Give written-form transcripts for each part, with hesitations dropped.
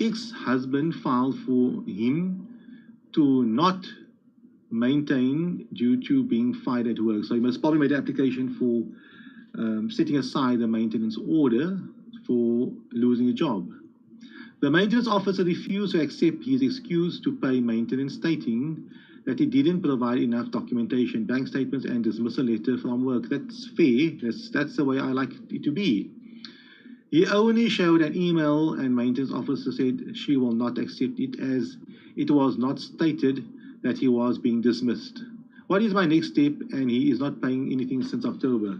ex-husband filed for him to not maintain due to being fired at work. So he must probably make an application for setting aside the maintenance order for losing a job. The maintenance officer refused to accept his excuse to pay maintenance, stating that he didn't provide enough documentation, bank statements, and dismissal letter from work. That's fair. That's the way I like it to be. He only showed an email, and maintenance officer said she will not accept it as it was not stated that he was being dismissed. What is my next step? And he is not paying anything since October.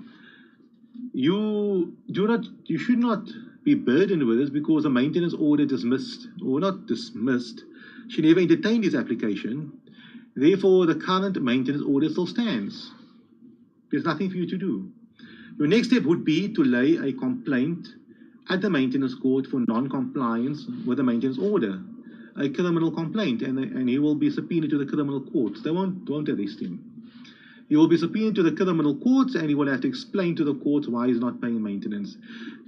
You should not be burdened with this because a maintenance order dismissed, or not dismissed, she never entertained his application. Therefore, the current maintenance order still stands. There's nothing for you to do. Your next step would be to lay a complaint at the maintenance court for non-compliance with the maintenance order, a criminal complaint, and he will be subpoenaed to the criminal courts. They won't arrest him. He will be subpoenaed to the criminal courts, and he will have to explain to the courts why he's not paying maintenance.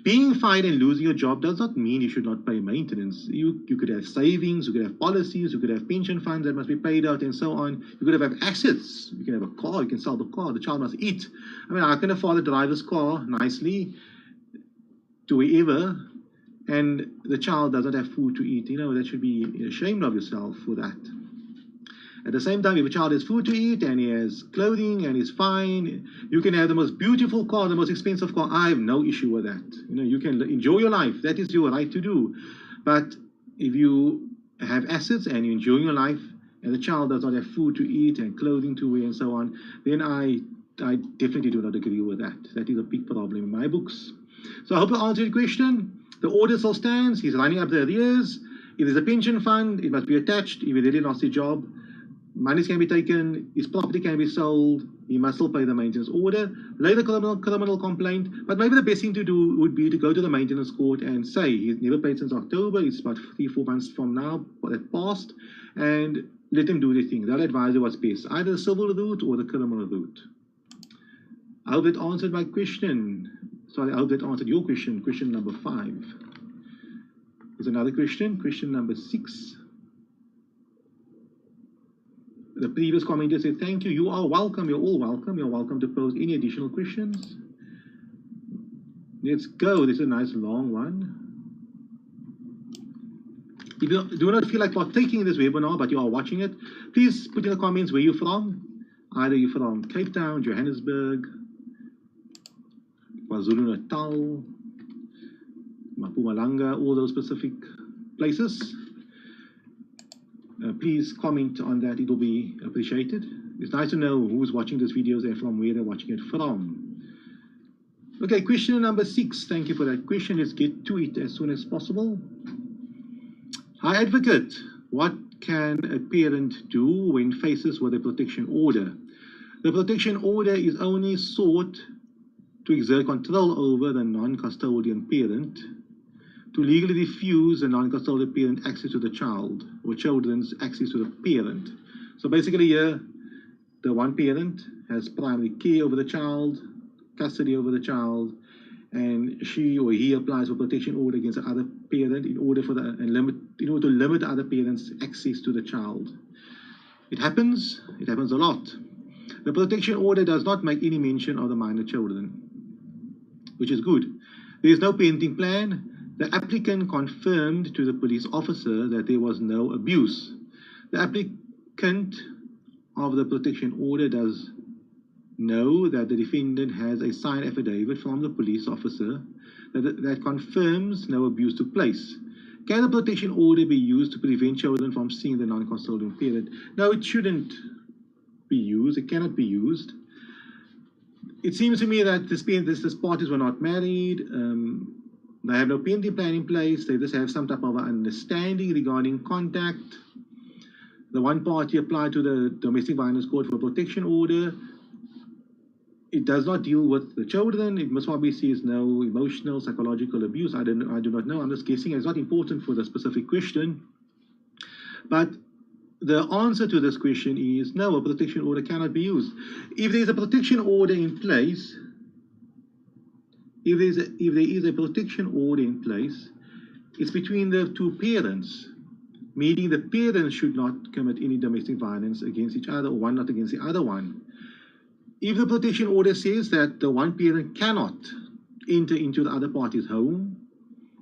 Being fired and losing your job does not mean you should not pay maintenance. You could have savings, you could have policies, you could have pension funds that must be paid out, and so on. You could have assets. You can have a car, you can sell the car, the child must eat. I mean, how can a father drive his car nicely to wherever, and the child doesn't have food to eat? You know, that should be ashamed of yourself for that. At the same time, if a child has food to eat and he has clothing and he's fine, you can have the most beautiful car, the most expensive car. I have no issue with that. You know, you can enjoy your life. That is your right to do. But if you have assets and you're enjoying your life and the child does not have food to eat and clothing to wear and so on, then I definitely do not agree with that. That is a big problem in my books. So I hope I answered your question. The order still stands. He's running up the arrears. If there's a pension fund, it must be attached. If he really lost his job, monies can be taken, his property can be sold, he must still pay the maintenance order, lay the criminal complaint. But maybe the best thing to do would be to go to the maintenance court and say he's never paid since October, it's about 3-4 months from now that passed, and let him do the thing. They'll advise you what's best, either the civil route or the criminal route. I hope that answered my question. Sorry, I hope that answered your question, question number 5. There's another question, question number 6. The previous commenter said, thank you, you are welcome, you're all welcome. You're welcome to pose any additional questions. Let's go, this is a nice long one. If you do not feel like partaking in this webinar, but you are watching it, please put in the comments where you're from. Either you're from Cape Town, Johannesburg, KwaZulu-Natal, Mpumalanga, all those specific places. Please comment on that, it will be appreciated. It's nice to know who's watching these videos and from where they're watching it from. Okay, question number 6. Thank you for that question. Let's get to it as soon as possible. Hi, advocate. What can a parent do when faces with a protection order? The protection order is only sought to exert control over the non-custodian parent, to legally refuse a non-custodial parent access to the child or children's access to the parent. So basically here, the one parent has primary care over the child, custody over the child, and she or he applies for protection order against the other parent in order to limit the other parent's access to the child. It happens a lot. The protection order does not make any mention of the minor children, which is good. There is no parenting plan. The applicant confirmed to the police officer that there was no abuse. The applicant of the protection order does know that the defendant has a signed affidavit from the police officer that confirms no abuse took place. Can the protection order be used to prevent children from seeing the non-custodial parent? No, it shouldn't be used. It cannot be used. It seems to me that these parties were not married. They have no parenting plan in place. They just have some type of understanding regarding contact. The one party applied to the domestic violence court for a protection order. It does not deal with the children. It most probably sees no emotional, psychological abuse. I do not know. I'm just guessing. It's not important for the specific question. But the answer to this question is no, a protection order cannot be used. If there is a protection order in place, if there is a protection order in place, It's between the two parents, meaning the parents should not commit any domestic violence against each other, or one not against the other one. If the protection order says that the one parent cannot enter into the other party's home,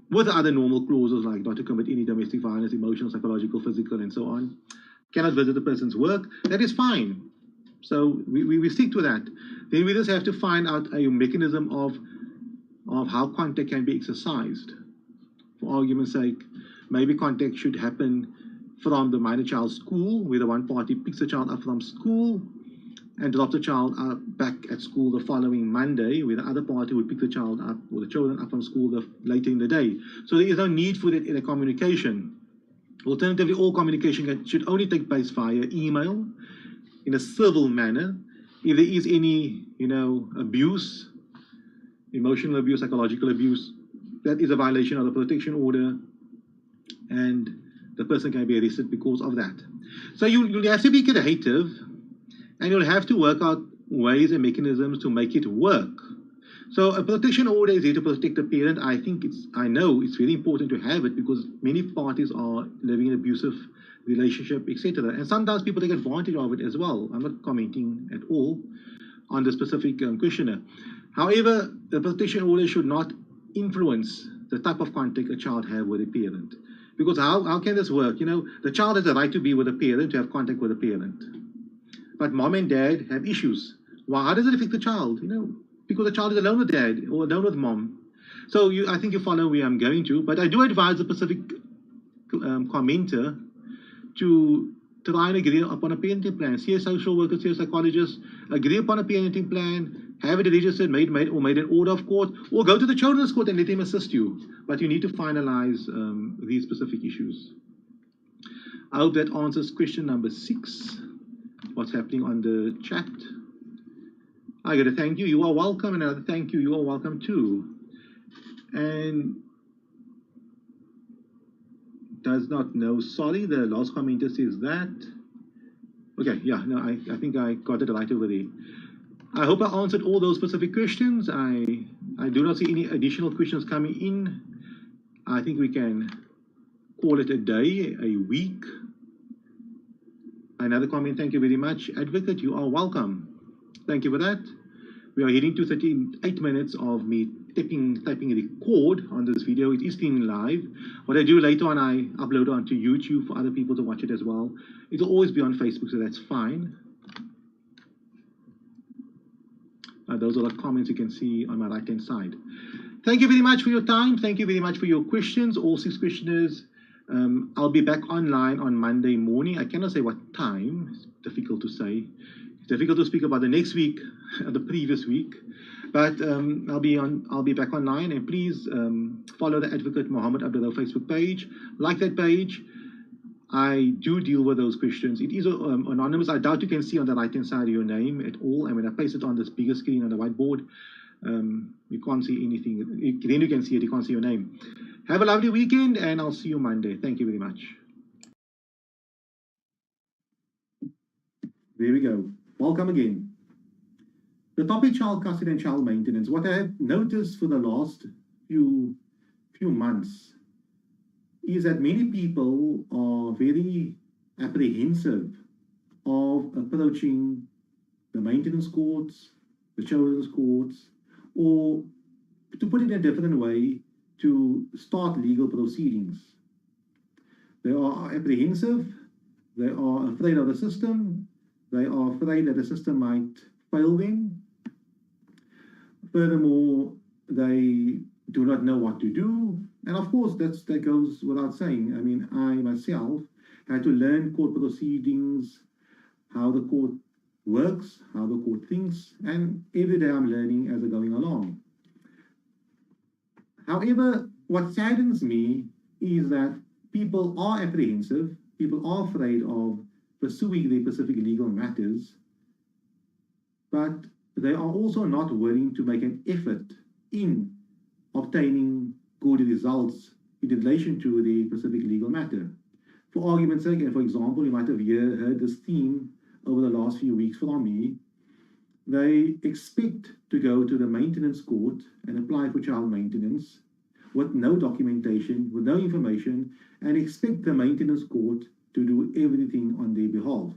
with other normal clauses like not to commit any domestic violence, emotional, psychological, physical, and so on, cannot visit the person's work, that is fine. So we stick to that. Then we just have to find out a mechanism of how contact can be exercised. For argument's sake, maybe contact should happen from the minor child's school, where the one party picks the child up from school and drops the child back at school the following Monday, where the other party would pick the child up or the children up from school later in the day. So there is no need for that in a communication. Alternatively, all communication should only take place via email in a civil manner. If there is any, abuse, emotional abuse, psychological abuse, that is a violation of the protection order, and the person can be arrested because of that. So you'll have to be creative, and you'll have to work out ways and mechanisms to make it work. So a protection order is here to protect the parent. I know it's very important to have it because many parties are living in abusive relationship, etc. And sometimes people take advantage of it as well. I'm not commenting at all on the specific questionnaire. However, the protection order should not influence the type of contact a child has with a parent. Because how can this work? The child has the right to be with a parent, to have contact with a parent. But mom and dad have issues. Well, how does it affect the child? Because the child is alone with dad or alone with mom. So I think you follow where I'm going to. But I do advise the specific commenter to try and agree upon a parenting plan. See a social worker, see a psychologist, agree upon a parenting plan, have it registered, made an order of court, or go to the children's court and let him assist you. But you need to finalize these specific issues. I hope that answers question number 6. What's happening on the chat? I got to thank you. You are welcome. And another thank you. You are welcome too. And does not know. Sorry, the last commenter says that. Okay, yeah, no, I think I got it right over there. I hope I answered all those specific questions. I do not see any additional questions coming in. I think we can call it a day, a week. Another comment, thank you very much. Advocate, you are welcome. Thank you for that. We are heading to 38 minutes of me typing record on this video. It is streaming live. What I do later on, I upload it onto YouTube for other people to watch it as well. It'll always be on Facebook, so that's fine. Those are the comments you can see on my right-hand side. Thank you very much for your time. Thank you very much for your questions, all 6 questioners. I'll be back online on Monday morning. I cannot say what time. It's difficult to say. It's difficult to speak about the next week, the previous week. But I'll be back online, and please follow the Advocate Mohammed Abduroaf Facebook page. Like that page. I do deal with those questions. It is anonymous. I doubt you can see on the right-hand side of your name at all. And when I place it on this bigger screen on the whiteboard, you can't see anything. Then you can see it. You can't see your name. Have a lovely weekend, and I'll see you Monday. Thank you very much. There we go. Welcome again. The topic child custody and child maintenance. What I have noticed for the last few months is that many people are very apprehensive of approaching the maintenance courts, the children's courts, or to put it in a different way, to start legal proceedings. They are apprehensive, they are afraid of the system, they are afraid that the system might fail them. Furthermore, they do not know what to do. And of course, that goes without saying. I mean, I myself had to learn court proceedings, how the court works, how the court thinks, and every day I'm learning as I'm going along. However, what saddens me is that people are apprehensive, people are afraid of pursuing their specific legal matters, but they are also not willing to make an effort in obtaining good results in relation to the specific legal matter. For argument's sake, and for example, you might have heard this theme over the last few weeks from me. They expect to go to the maintenance court and apply for child maintenance, with no documentation, with no information, and expect the maintenance court to do everything on their behalf.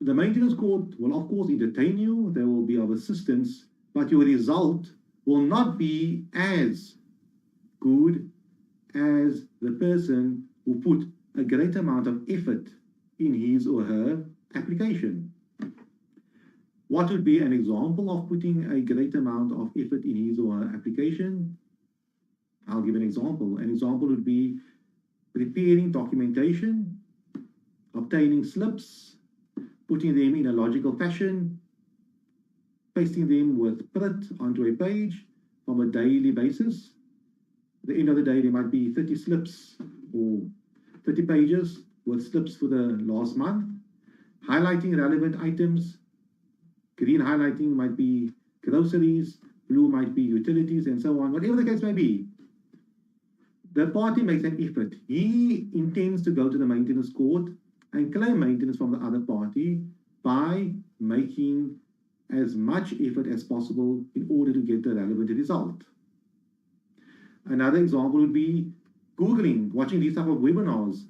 The maintenance court will, of course, entertain you. They will be of assistance, but your result will not be as good as the person who put a great amount of effort in his or her application. What would be an example of putting a great amount of effort in his or her application? I'll give an example. An example would be preparing documentation, obtaining slips, putting them in a logical fashion, pasting them with print onto a page from a daily basis. At the end of the day, there might be 30 slips or 30 pages with slips for the last month, highlighting relevant items. Green highlighting might be groceries, blue might be utilities, and so on, whatever the case may be. The party makes an effort. He intends to go to the maintenance court and claim maintenance from the other party by making as much effort as possible in order to get the relevant result. Another example would be Googling, watching these type of webinars,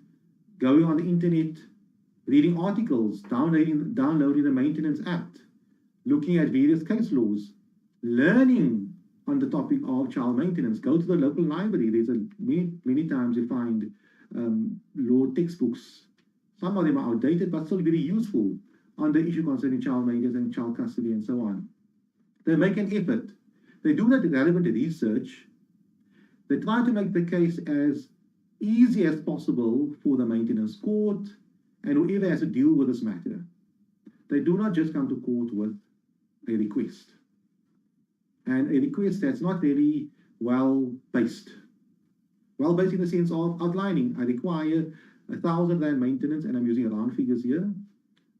going on the internet, reading articles, downloading the Maintenance Act, looking at various case laws, learning on the topic of child maintenance. Go to the local library. There's many times you find law textbooks. Some of them are outdated, but still very useful on the issue concerning child maintenance and child custody and so on. They make an effort. They do that relevant research. They try to make the case as easy as possible for the maintenance court and whoever has to deal with this matter. They do not just come to court with a request. And a request that's not very well-based. Well-based in the sense of outlining, I require 1,000 rand maintenance, and I'm using round figures here.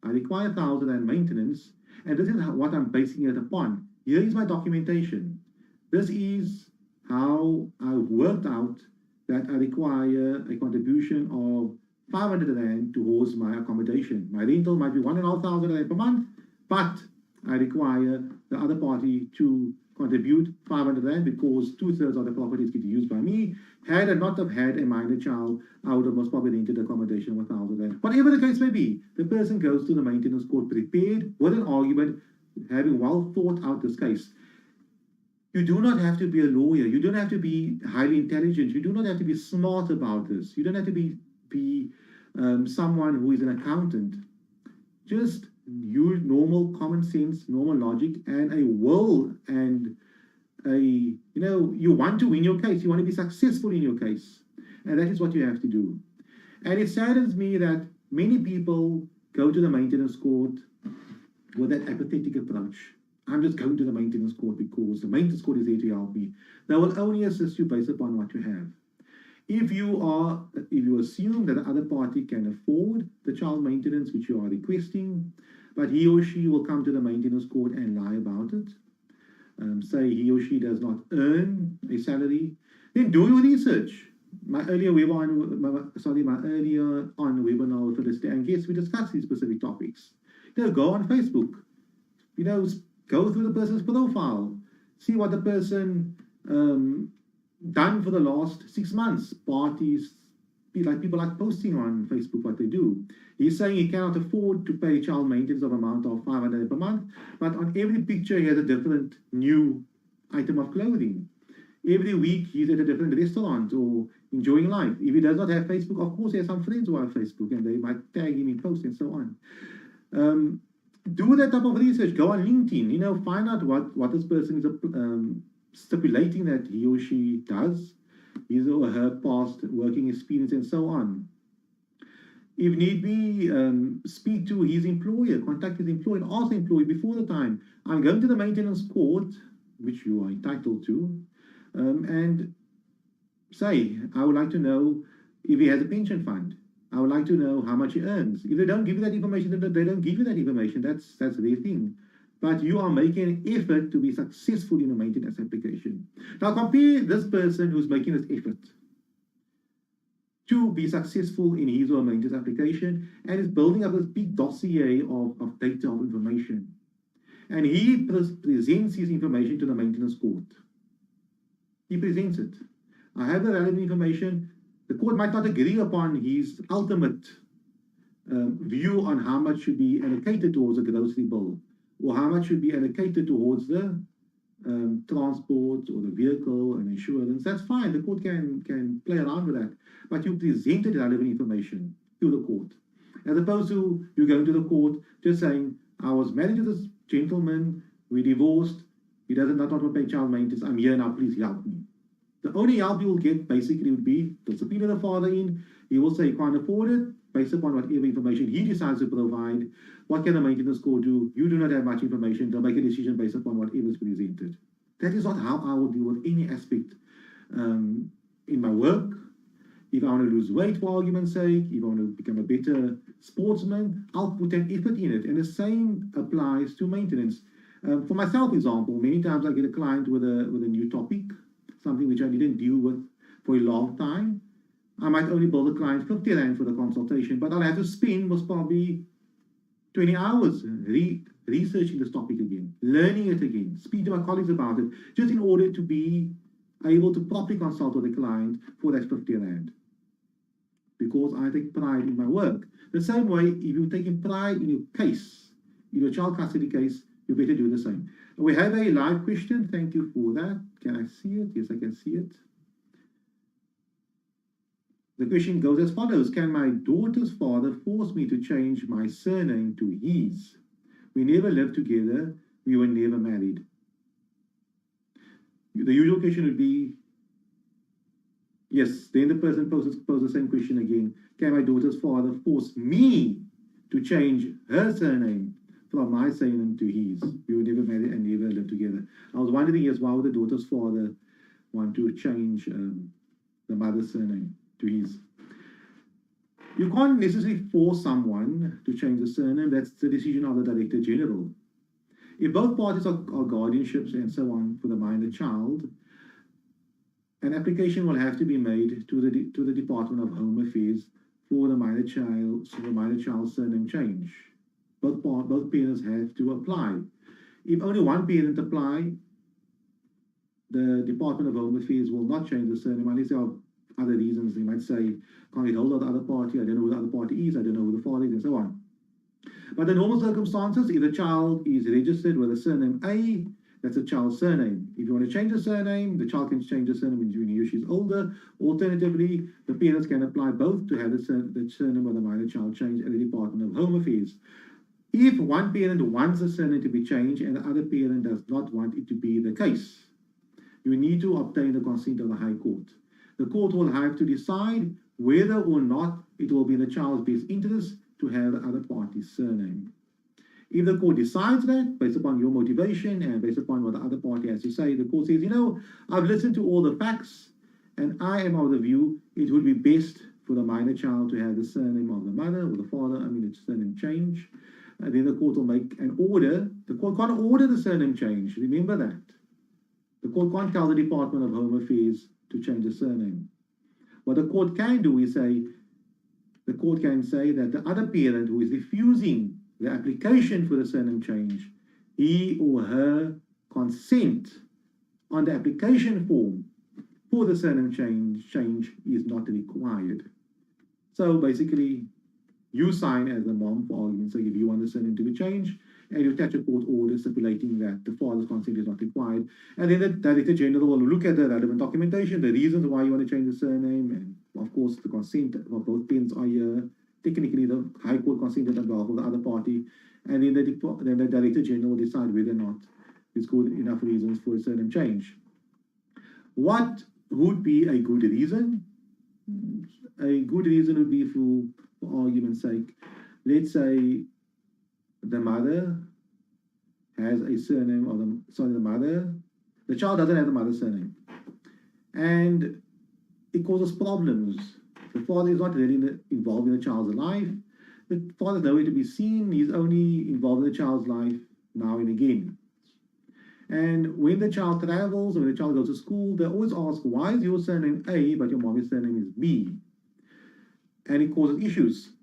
I require 1,000 rand maintenance, and this is what I'm basing it upon. Here is my documentation. This is how I've worked out that I require a contribution of 500 rand towards my accommodation. My rental might be 1,500 rand per month, but I require the other party to contribute 500 rand because 2/3 of the property is getting used by me. Had I not have had a minor child, I would have most probably rented accommodation of 1,000 rand. Whatever the case may be, the person goes to the maintenance court prepared with an argument, having well thought out this case. You do not have to be a lawyer. You don't have to be highly intelligent. You do not have to be smart about this. You don't have to be someone who is an accountant. Just use normal common sense, normal logic, and a will and you want to win your case. You want to be successful in your case. And that is what you have to do. And it saddens me that many people go to the maintenance court with that apathetic approach. I'm just going to the maintenance court because the maintenance court is there to help me. They will only assist you based upon what you have. If you assume that the other party can afford the child maintenance which you are requesting, but he or she will come to the maintenance court and lie about it, say he or she does not earn a salary, then do your research. My earlier on webinar with Felicity and guests, we discussed these specific topics. Go on Facebook. Go through the person's profile. See what the person done for the last 6 months. Parties, people like posting on Facebook what they do. He's saying he cannot afford to pay child maintenance of amount of 500 per month, but on every picture he has a different new item of clothing. Every week he's at a different restaurant or enjoying life. If he does not have Facebook, of course he has some friends who have Facebook and they might tag him in posts and so on. Do that type of research. Go on LinkedIn. Find out what this person is stipulating that he or she does, his or her past working experience and so on. If need be, speak to his employer, contact his employer, and ask the employer before the time, I'm going to the maintenance court, which you are entitled to, and say, I would like to know if he has a pension fund. I would like to know how much he earns. If they don't give you that information, then they don't give you that information. That's their thing. But you are making an effort to be successful in a maintenance application. Now compare this person who's making this effort to be successful in his or her maintenance application and is building up this big dossier of data, of information. And he presents his information to the maintenance court. He presents it. I have the relevant information. The court might not agree upon his ultimate view on how much should be allocated towards the grocery bill, or how much should be allocated towards the transport or the vehicle and insurance. That's fine. The court can play around with that. But you presented relevant information to the court, as opposed to you going to the court just saying, I was married to this gentleman, we divorced, he doesn't not want to pay child maintenance, I'm here now, please help me. The only help you will get basically would be to subpoena the father in. He will say he can't afford it, based upon whatever information he decides to provide. What can the maintenance court do? You do not have much information. They'll make a decision based upon whatever is presented. That is not how I will deal with any aspect in my work. If I want to lose weight, for argument's sake, if I want to become a better sportsman, I'll put an effort in it. And the same applies to maintenance. For myself, for example, many times I get a client with a new topic, something which I didn't deal with for a long time. I might only bill the client 50 Rand for the consultation, but I'll have to spend most probably 20 hours researching this topic again, learning it again, speak to my colleagues about it, just in order to be able to properly consult with the client for that 50 Rand. Because I take pride in my work. The same way, if you're taking pride in your case, in your child custody case, you better do the same. We have a live question. Thank you for that. Can I see it? Yes, I can see it. The question goes as follows. Can my daughter's father force me to change my surname to his? We never lived together. We were never married. The usual question would be, yes, then the person poses the same question again. Can my daughter's father force me to change her surname from my surname to his? We were never married and never lived together. I was wondering, yes, why would the daughter's father want to change the mother's surname to his? You can't necessarily force someone to change the surname. That's the decision of the Director General. If both parties are guardianships and so on for the minor child, an application will have to be made to the Department of Home Affairs for the minor child's surname change. Both parents have to apply. If only one parent apply, the Department of Home Affairs will not change the surname unless there are other reasons. They might say, can't get hold of the other party, I don't know who the other party is, I don't know who the father is, and so on. But in normal circumstances, if the child is registered with a surname A, that's a child's surname. If you want to change the surname, the child can change the surname when he or she's older. Alternatively, the parents can apply both to have the surname of the minor child changed at the Department of Home Affairs. If one parent wants the surname to be changed and the other parent does not want it to be the case, you need to obtain the consent of the High Court. The court will have to decide whether or not it will be in the child's best interest to have the other party's surname. If the court decides that, based upon your motivation and based upon what the other party has to say, the court says, you know, I've listened to all the facts and I am of the view it would be best for the minor child to have the surname of the mother or the father, its surname change. And then the court will make an order. The court can't order the surname change. Remember that. The court can't tell the Department of Home Affairs to change the surname. What the court can do is say, the court can say that the other parent who is refusing the application for the surname change, he or her consent on the application form for the surname change is not required. So basically, you sign as the mom, for argument's sake, if you want the surname to be changed, and you attach a court order stipulating that the father's consent is not required. And then the Director General will look at the relevant documentation, the reasons why you want to change the surname, and of course the consent of both parents are here. Technically, the High Court consented on behalf of the other party, and then the Director General will decide whether or not it's good enough reasons for a surname change. What would be a good reason? A good reason would be, for argument's sake, let's say the mother has a surname of the child doesn't have the mother's surname, and it causes problems. The father is not really involved in the child's life. The father is nowhere to be seen. He's only involved in the child's life now and again. And when the child travels, or when the child goes to school, they always ask, why is your surname A, but your mommy's surname is B? And it causes issues.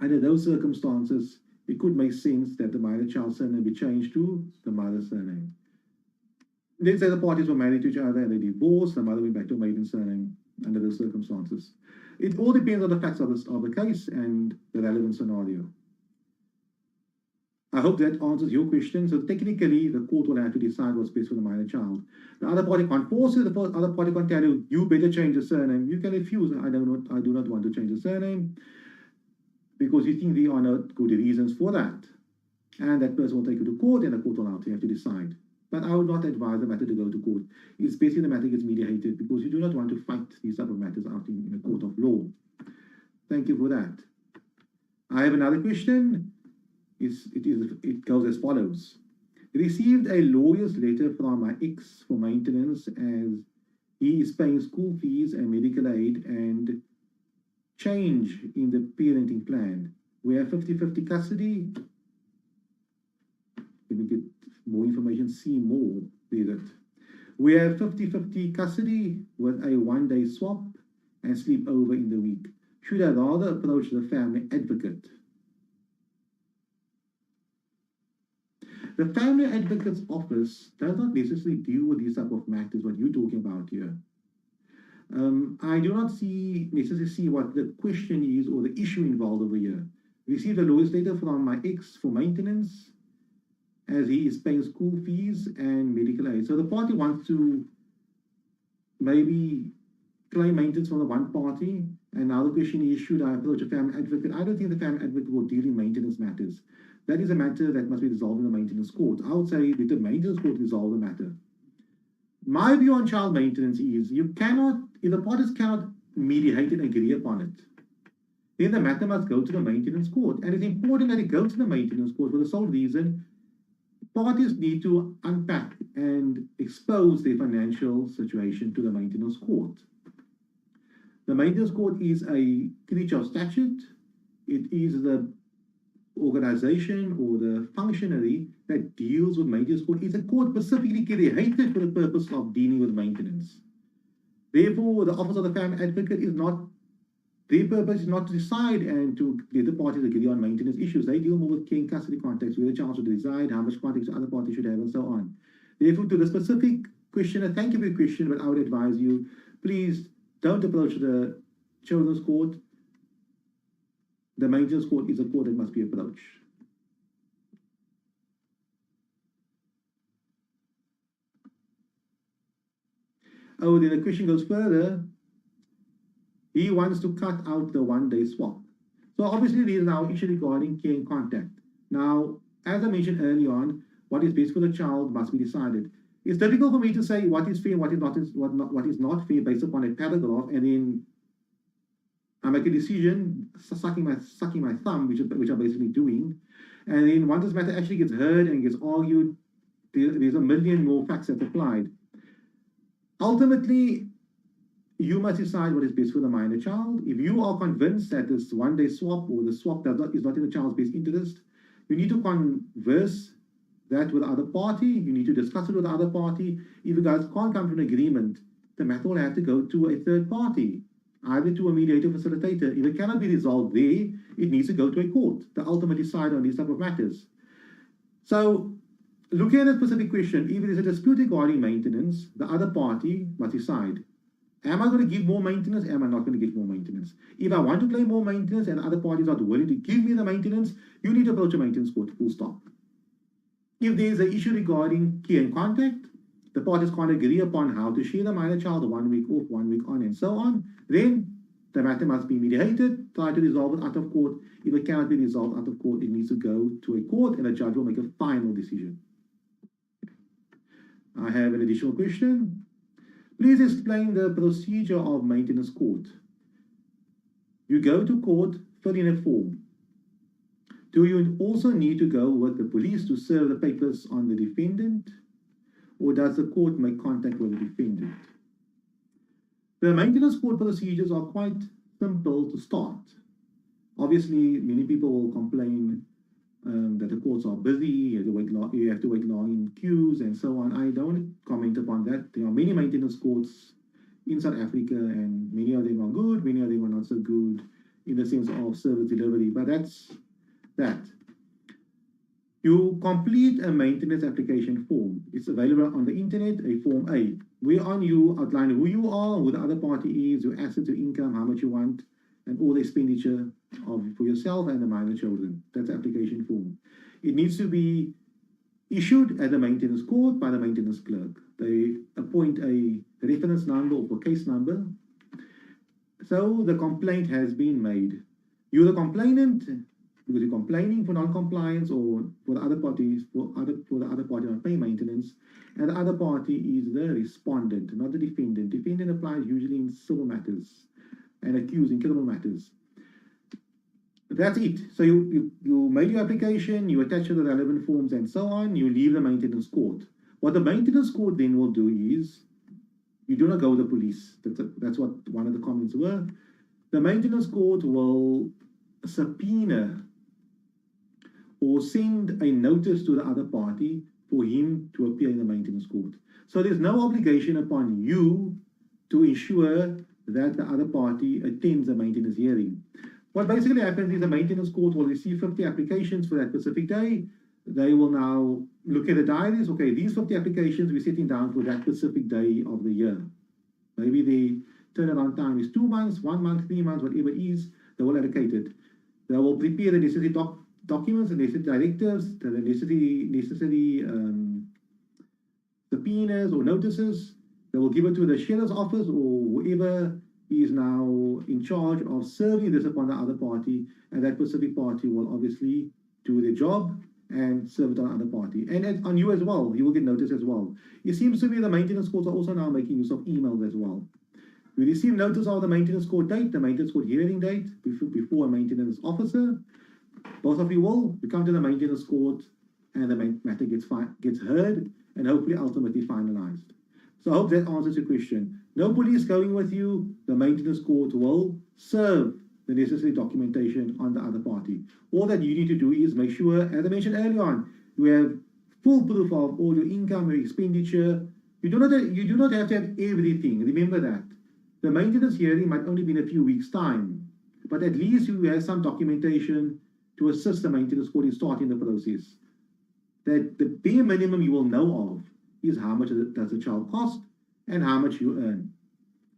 Under those circumstances, it could make sense that the minor child's surname be changed to the mother's surname. let's say the parties were married to each other and they divorced, the mother went back to a maiden surname under those circumstances. It all depends on the facts of the case and the relevant scenario. I hope that answers your question. So technically, the court will have to decide what's best for the minor child. The other party can't force it. The other party can't tell you, you better change the surname. You can refuse. I do not want to change the surname because you think there are not good reasons for that. And that person will take you to court and the court will have to decide. But I would not advise the matter to go to court, especially the matter gets mediated, because you do not want to fight these type of matters out in a court of law. Thank you for that. I have another question. It goes as follows. Received a lawyer's letter from my ex for maintenance as he is paying school fees and medical aid and change in the parenting plan. We have 50-50 custody. Let me get more information, see more, there's it. We have 50-50 custody with a one-day swap and sleep over in the week. Should I rather approach the family advocate? The family advocate's office does not necessarily deal with these type of matters, what you're talking about here. I do not necessarily see what the question is or the issue involved over here. Received a lawyer's letter from my ex for maintenance as he is paying school fees and medical aid. So the party wants to maybe claim maintenance from the one party, and now the question is, should I approach a family advocate? I don't think the family advocate will deal in maintenance matters. That is a matter that must be resolved in the maintenance court. I would say let the maintenance court resolve the matter. My view on child maintenance is you cannot, if the parties cannot mediate and agree upon it, then the matter must go to the maintenance court. And it's important that it goes to the maintenance court for the sole reason parties need to unpack and expose their financial situation to the maintenance court. The maintenance court is a creature of statute. It is the organization or the functionary that deals with maintenance court. It's a court specifically created for the purpose of dealing with maintenance. Therefore, the office of the family advocate is not, their purpose is not to decide and to let the parties agree on maintenance issues. They deal more with care and custody contacts, where the child should reside, how much context the other party should have, and so on. Therefore, to the specific question, and thank you for your question, but I would advise you, please don't approach the children's court. The maintenance court is a court that must be approached. Oh, then the question goes further. He wants to cut out the one-day swap. So obviously there is now issue regarding care and contact. Now, as I mentioned early on, what is best for the child must be decided. It's difficult for me to say what is fair and what is not fair based upon a paragraph, and then I make a decision, sucking my thumb, which I'm basically doing. And then once this matter actually gets heard and gets argued, there's a million more facts that applied. Ultimately, you must decide what is best for the minor child. If you are convinced that this one-day swap or the swap is not in the child's best interest, you need to converse that with the other party. You need to discuss it with the other party. If you guys can't come to an agreement, the matter will have to go to a third party, either to a mediator or facilitator. If it cannot be resolved there, it needs to go to a court to ultimately decide on these type of matters. So, looking at a specific question, if there is a dispute regarding maintenance, the other party must decide. Am I going to give more maintenance? Am I not going to give more maintenance? If I want to claim more maintenance and the other party is not willing to give me the maintenance, you need to approach a maintenance court, full stop. If there is an issue regarding care and contact, the parties can't agree upon how to share the minor child, 1 week off, 1 week on, and so on, then the matter must be mediated, try to resolve it out of court. If it cannot be resolved out of court, it needs to go to a court and a judge will make a final decision. I have an additional question. Please explain the procedure of maintenance court. You go to court, fill in a form. Do you also need to go with the police to serve the papers on the defendant? Or does the court make contact with the defendant? The maintenance court procedures are quite simple to start. Obviously, many people will complain that the courts are busy, you have to wait long in queues and so on. I don't comment upon that. There are many maintenance courts in South Africa, and many of them are good, many of them are not so good in the sense of service delivery, but that's that. You complete a maintenance application form. It's available on the internet, a Form A. Whereon you outline who you are, who the other party is, your assets, your income, how much you want, and all the expenditure for yourself and the minor children. That's the application form. It needs to be issued at the maintenance court by the maintenance clerk. They appoint a reference number or case number. So the complaint has been made. You're the complainant because you're complaining for non-compliance or for the other parties, for the other party not paying maintenance, and the other party is the respondent, not the defendant. Defendant applies usually in civil matters and accused in criminal matters. That's it. So you made your application, you attach the relevant forms and so on, you leave the maintenance court. What the maintenance court then will do is, you do not go to the police. That's what one of the comments were. The maintenance court will subpoena or send a notice to the other party for him to appear in the maintenance court. So there's no obligation upon you to ensure that the other party attends the maintenance hearing. What basically happens is the maintenance court will receive 50 applications for that specific day. They will now look at the diaries. Okay, these 50 applications we're setting down for that specific day of the year. Maybe the turnaround time is 2 months, 1 month, 3 months, whatever it is, they will allocate it. They will prepare the necessary documents, the necessary directives, the necessary subpoenas or notices. They will give it to the sheriff's office or whoever is now in charge of serving this upon the other party, and that specific party will obviously do their job and serve it on the other party. And on you as well, you will get notice as well. It seems to me the maintenance courts are also now making use of emails as well. We receive notice of the maintenance court date, the maintenance court hearing date, before a maintenance officer. Both of you will come to the maintenance court and the matter gets heard and hopefully ultimately finalized. So I hope that answers your question. No police going with you. The maintenance court will serve the necessary documentation on the other party. All that you need to do is make sure, as I mentioned earlier on, you have full proof of all your income, your expenditure. You do not have to have everything. Remember that. The maintenance hearing might only be in a few weeks' time, but at least you have some documentation to assist the maintenance court in starting the process. That the bare minimum you will know of is how much does the child cost and how much you earn.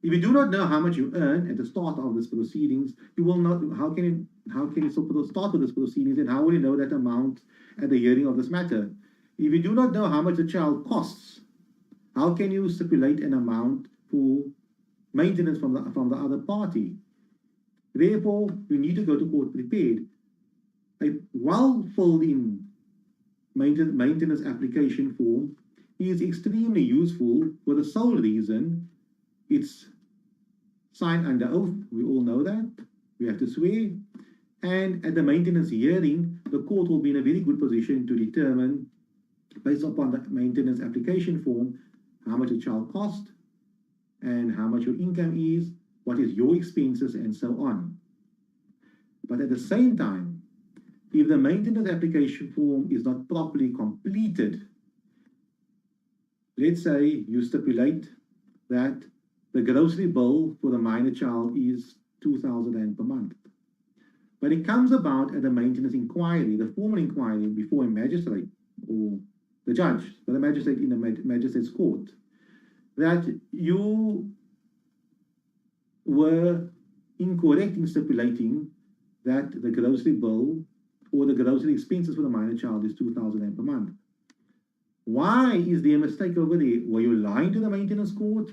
If you do not know how much you earn at the start of this proceedings, you will not. How can you start with this proceedings, and how will you know that amount at the hearing of this matter? If you do not know how much the child costs, how can you stipulate an amount for maintenance from the other party? Therefore, you need to go to court prepared. A well filled in maintenance application form is extremely useful for the sole reason it's signed under oath. We all know that. We have to swear. And at the maintenance hearing, the court will be in a very good position to determine, based upon the maintenance application form, how much the child cost and how much your income is, what is your expenses, and so on. But at the same time, if the maintenance application form is not properly completed, let's say you stipulate that the grocery bill for the minor child is 2,000 rand per month. But it comes about at the maintenance inquiry, the formal inquiry before a magistrate or the judge, but the magistrate in the magistrate's court, that you were incorrect in stipulating that the grocery bill or the grocery expenses for the minor child is 2,000 rand per month. Why is there a mistake over there? Were you lying to the maintenance court?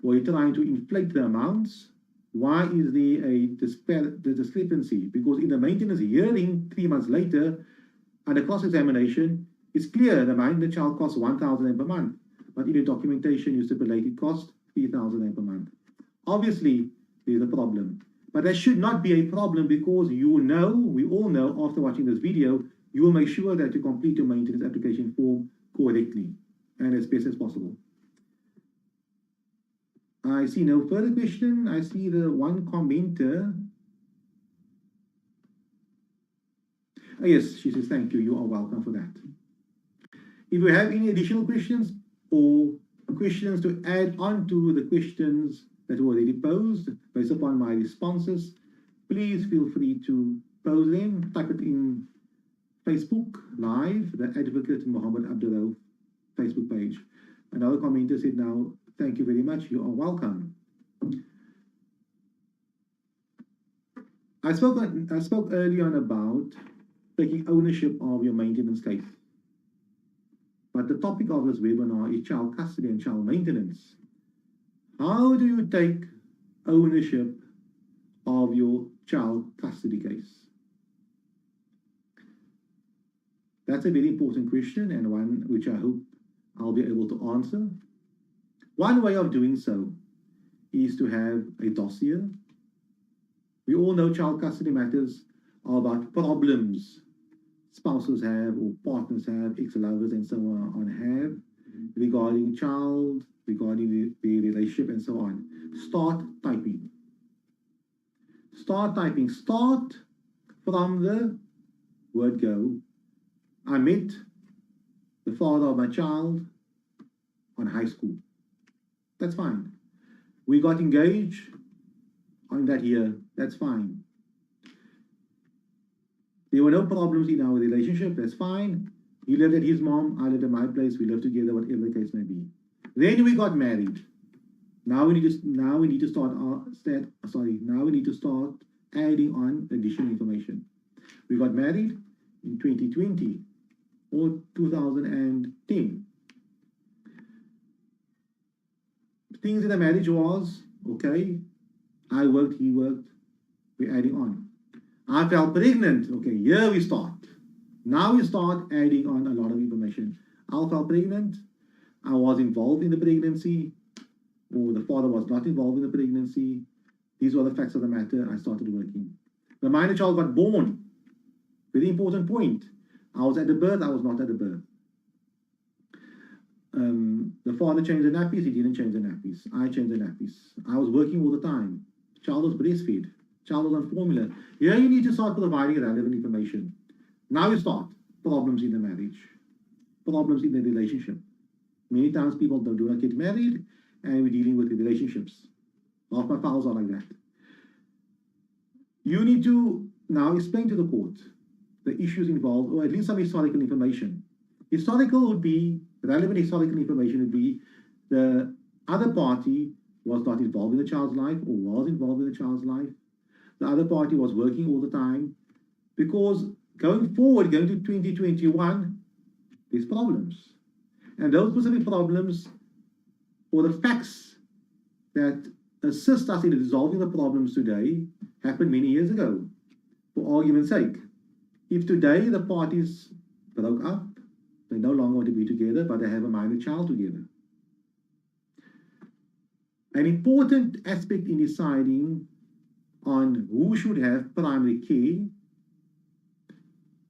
Were you trying to inflate the amounts? Why is there a discrepancy? Because in the maintenance hearing 3 months later, under cross-examination, it's clear the minor child costs 1,000 rand per month. But in the documentation, you stipulate it costs 3,000 rand per month. Obviously, there's a problem. But that should not be a problem because you know, we all know after watching this video, you will make sure that you complete your maintenance application form correctly and as best as possible. I see no further question. I see the one commenter. Oh, yes, she says, thank you. You are welcome for that. If you have any additional questions or questions to add on to the questions that were already posed based upon my responses, please feel free to pose them, type it in Facebook Live, the Advocate Mohammed Abduroaf Facebook page. Another commenter said now, thank you very much, you are welcome. I spoke earlier on about taking ownership of your maintenance case. But the topic of this webinar is child custody and child maintenance. How do you take ownership of your child custody case? That's a very important question, and one which I hope I'll be able to answer. One way of doing so is to have a dossier. We all know child custody matters are about problems spouses have or partners have, ex-lovers and so on have regarding child, regarding the relationship and so on. Start typing. Start typing. Start from the word go. I met the father of my child on high school. That's fine. We got engaged on that year. That's fine. There were no problems in our relationship. That's fine. He lived at his mom. I lived at my place. We lived together, whatever the case may be. Then we got married. Now we need to start adding on additional information. We got married in 2020 or 2010. Things in the marriage was okay. I worked, he worked. We're adding on. I felt pregnant. Okay, here we start. Now we start adding on a lot of information. I felt pregnant. I was involved in the pregnancy, or the father was not involved in the pregnancy. These were the facts of the matter. I started working. The minor child got born. Very important point. I was at the birth. I was not at the birth. The father changed the nappies. He didn't change the nappies. I changed the nappies. I was working all the time. Child was breastfed. Child was on formula. Here you need to start providing relevant information. Now you start. Problems in the marriage. Problems in the relationship. Many times people do not get married and we're dealing with the relationships. Half my files are like that. You need to now explain to the court the issues involved, or at least some historical information. Historical would be, relevant historical information would be the other party was not involved in the child's life or was involved in the child's life. The other party was working all the time, because going forward, going to 2021, there's problems. And those specific problems, or the facts that assist us in resolving the problems today, happened many years ago. For argument's sake, if today the parties broke up, they no longer want to be together, but they have a minor child together. An important aspect in deciding on who should have primary care,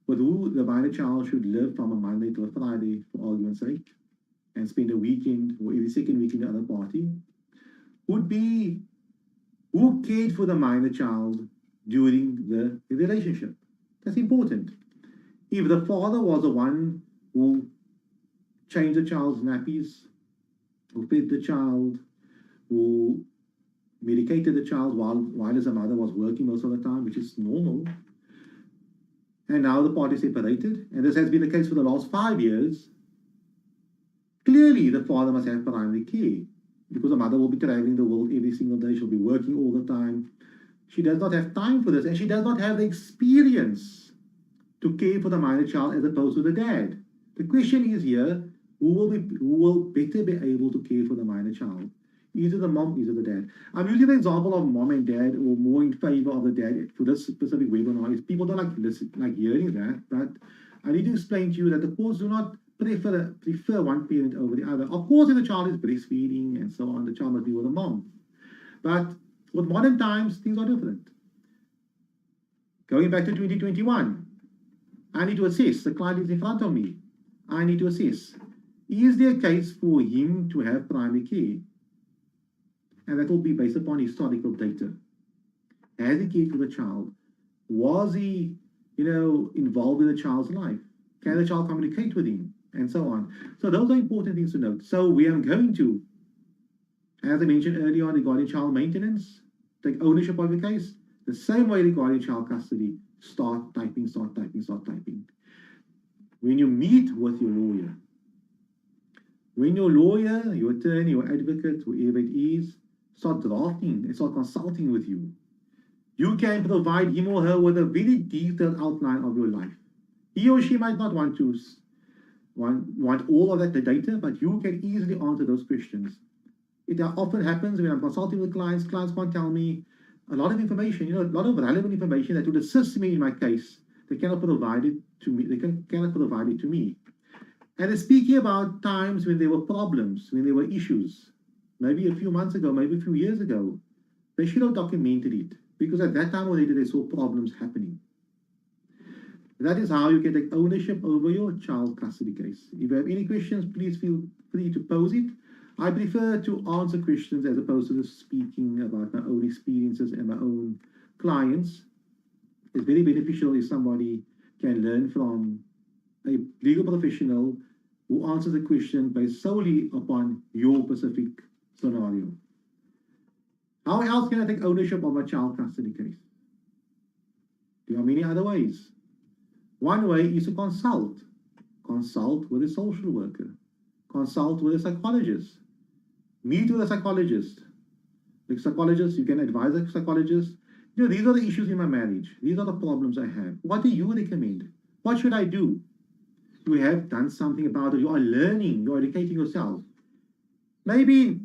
with who the minor child should live from a Monday to a Friday, for argument's sake, and spend a weekend or every second weekend the other party, would be who cared for the minor child during the relationship. That's important. If the father was the one who changed the child's nappies, who fed the child, who medicated the child while his mother was working most of the time, which is normal, and now the parties separated, and this has been the case for the last 5 years, clearly the father must have primary care, because the mother will be traveling the world every single day, she'll be working all the time. She does not have time for this, and she does not have the experience to care for the minor child as opposed to the dad. The question is here, who will better be able to care for the minor child? Either the mom, either the dad. I'm using the example of mom and dad, or more in favor of the dad for this specific webinar. Is people don't like hearing that, but I need to explain to you that the courts do not prefer one parent over the other. Of course, if the child is breastfeeding and so on, the child must be with the mom. But with modern times, things are different. Going back to 2021, I need to assess. The client is in front of me. I need to assess. Is there a case for him to have primary care? And that will be based upon historical data. Has he cared for the child? Was he, involved in the child's life? Can the child communicate with him? And so on. So those are important things to note. So we are going to, as I mentioned earlier on regarding child maintenance, take ownership of the case. The same way regarding child custody, start typing, start typing, start typing. when you meet with your lawyer, when your lawyer, your attorney, your advocate, whoever it is, start drafting and start consulting with you, you can provide him or her with a very detailed outline of your life. He or she might not want to want all of that the data, but you can easily answer those questions. It often happens when I'm consulting with clients can't tell me a lot of information, a lot of relevant information that would assist me in my case. They cannot provide it to me. Cannot provide it to me. And they're speaking about times when there were problems, when there were issues, maybe a few months ago, maybe a few years ago. They should have documented it, because at that time already they saw problems happening. That is how you can take ownership over your child custody case. If you have any questions, please feel free to pose it. I prefer to answer questions as opposed to just speaking about my own experiences and my own clients. It's very beneficial if somebody can learn from a legal professional who answers a question based solely upon your specific scenario. How else can I take ownership of a child custody case? There are many other ways. One way is to consult. Consult with a social worker. Consult with a psychologist. Meet with a psychologist. Like psychologist, you can advise a psychologist. These are the issues in my marriage. These are the problems I have. What do you recommend? What should I do? You have done something about it. You are learning. You are educating yourself. Maybe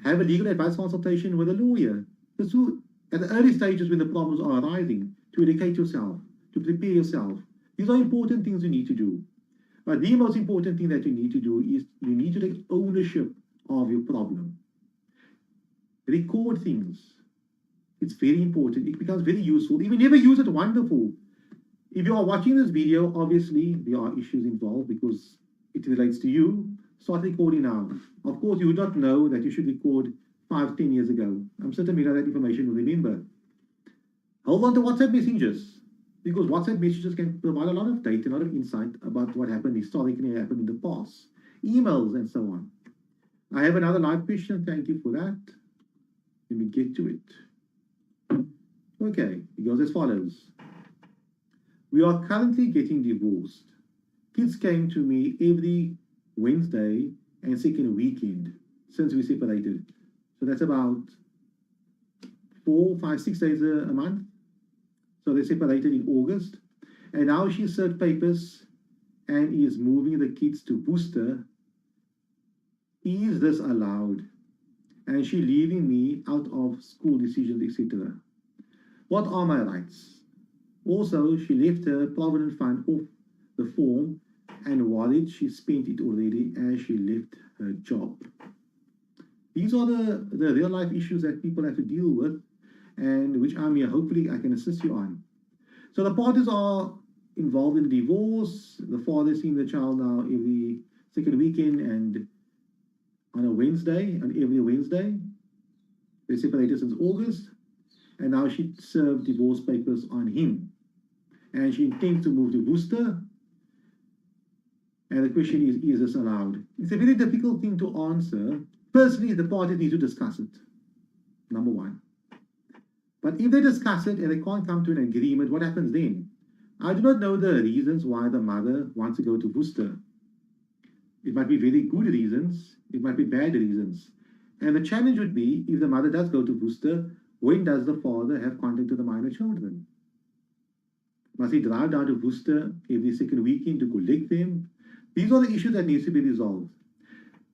have a legal advice consultation with a lawyer. At the early stages when the problems are arising, to educate yourself, to prepare yourself. These are important things you need to do. But the most important thing that you need to do is you need to take ownership of your problem. Record things. It's very important. It becomes very useful. If you never use it, wonderful. If you are watching this video, obviously there are issues involved because it relates to you. Start recording now. Of course, you would not know that you should record 5-10 years ago. I'm certain you know that information will remember. Hold on to WhatsApp messages, because WhatsApp messages can provide a lot of data, a lot of insight about what happened historically and happened in the past. Emails and so on. I have another live question. Thank you for that. Let me get to it. Okay, it goes as follows. We are currently getting divorced. Kids came to me every Wednesday and second weekend since we separated. So that's about 4, 5, 6 days a month. So they separated in August. And now she served papers and is moving the kids to Worcester. Is this allowed? And she leaving me out of school decisions, etc. What are my rights? Also, she left her provident fund off the form and worried she spent it already as she left her job. These are the real life issues that people have to deal with, and which I'm here, hopefully I can assist you on. So the parties are involved in divorce. The father is seeing the child now every second weekend and on a Wednesday, on every Wednesday. They separated since August, and now she served divorce papers on him. And she intends to move to Worcester. And the question is this allowed? It's a very difficult thing to answer. Firstly, the parties need to discuss it, number one. But if they discuss it and they can't come to an agreement, what happens then? I do not know the reasons why the mother wants to go to Worcester. It might be very good reasons, it might be bad reasons. And the challenge would be, if the mother does go to Worcester, when does the father have contact with the minor children? Must he drive down to Worcester every second weekend to collect them? These are the issues that need to be resolved.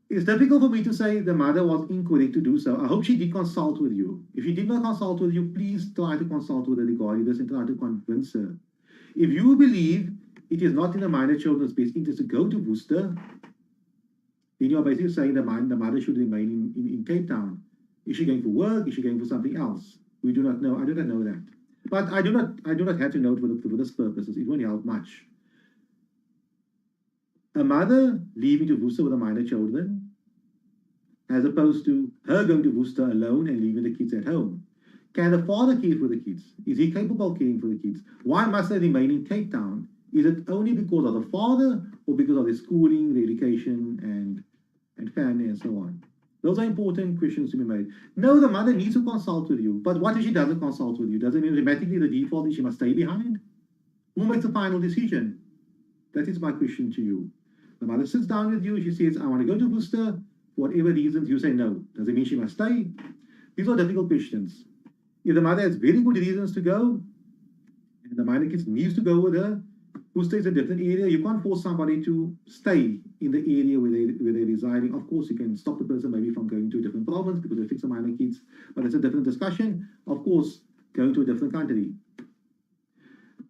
It's difficult for me to say the mother was incorrect to do so. I hope she did consult with you. If she did not consult with you, please try to consult with her regarding this and try to convince her. If you believe it is not in the minor children's best interest to go to Worcester, then you are basically saying the mother should remain in Cape Town. Is she going for work? Is she going for something else? We do not know. I do not know that. But I do not have to know it for this purposes. It won't help much. A mother leaving to Worcester with the minor children, as opposed to her going to Worcester alone and leaving the kids at home. Can the father care for the kids? Is he capable of caring for the kids? Why must they remain in Cape Town? Is it only because of the father or because of their schooling, their education, and family, and so on? Those are important questions to be made. No, the mother needs to consult with you. But what if she doesn't consult with you? Does it mean automatically the default is she must stay behind? Who makes the final decision? That is my question to you. The mother sits down with you, she says, I want to go to Worcester, for whatever reasons, you say no. Does it mean she must stay? These are difficult questions. If the mother has very good reasons to go, and the minor kids needs to go with her, Worcester is a different area. You can't force somebody to stay in the area where they're residing. Of course, you can stop the person maybe from going to a different province because they fix the minor kids, but it's a different discussion. Of course, going to a different country.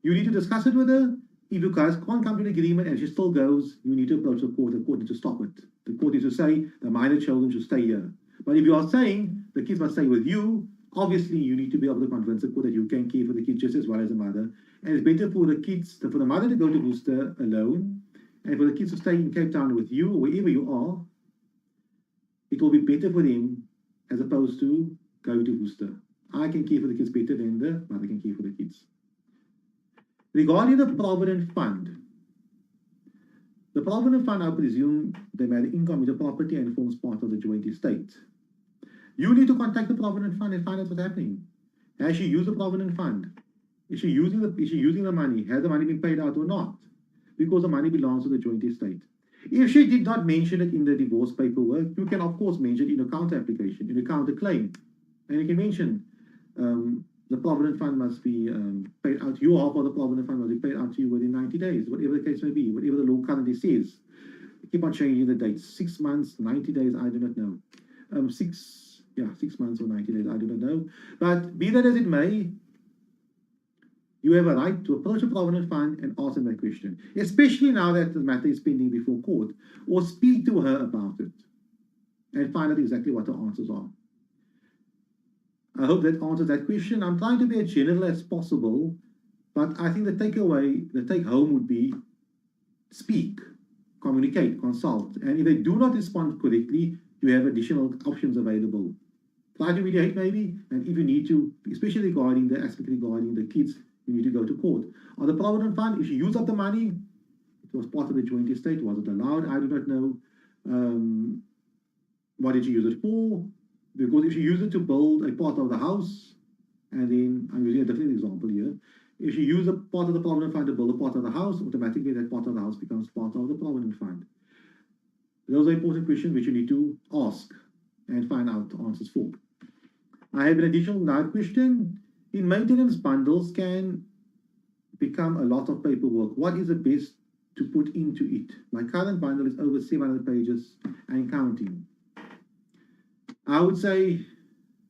You need to discuss it with her. If you guys can't come to an agreement and she still goes, you need to approach the court. The court needs to stop it. The court needs to say the minor children should stay here. But if you are saying the kids must stay with you, obviously you need to be able to convince the court that you can care for the kids just as well as the mother. And it's better for the kids, for the mother to go to Worcester alone, and for the kids to stay in Cape Town with you, or wherever you are. It will be better for them as opposed to going to Worcester. I can care for the kids better than the mother can care for the kids. Regarding the Provident Fund, the Provident Fund, I presume the married income is a property and forms part of the joint estate. You need to contact the Provident Fund and find out what's happening. Has she used the Provident Fund? Is she using the money? Has the money been paid out or not? Because the money belongs to the joint estate. If she did not mention it in the divorce paperwork, you can of course mention it in a counter application, in a counter claim. And you can mention the Provident Fund must be paid out. Your half of the Provident Fund must be paid out to you within 90 days, whatever the case may be, whatever the law currently says. Keep on changing the dates. 6 months, 90 days, I do not know. 6 months or 90 days, I do not know. But be that as it may, you have a right to approach a Provident Fund and ask them that question, especially now that the matter is pending before court, or speak to her about it and find out exactly what the answers are. I hope that answers that question. I'm trying to be as general as possible, but I think the takeaway, the take home would be speak, communicate, consult. And if they do not respond correctly, you have additional options available. Try to mediate maybe, and if you need to, especially regarding the aspect regarding the kids, you need to go to court. On the Provident Fund, if she used up the money, it was part of the joint estate, was it allowed? I do not know. What did she use it for? Because if she used it to build a part of the house, and then, I'm using a different example here, if she used a part of the Provident Fund to build a part of the house, automatically that part of the house becomes part of the Provident Fund. Those are important questions which you need to ask and find out answers for. I have an additional live question. In maintenance bundles can become a lot of paperwork. What is the best to put into it? My current bundle is over 700 pages and counting. I would say,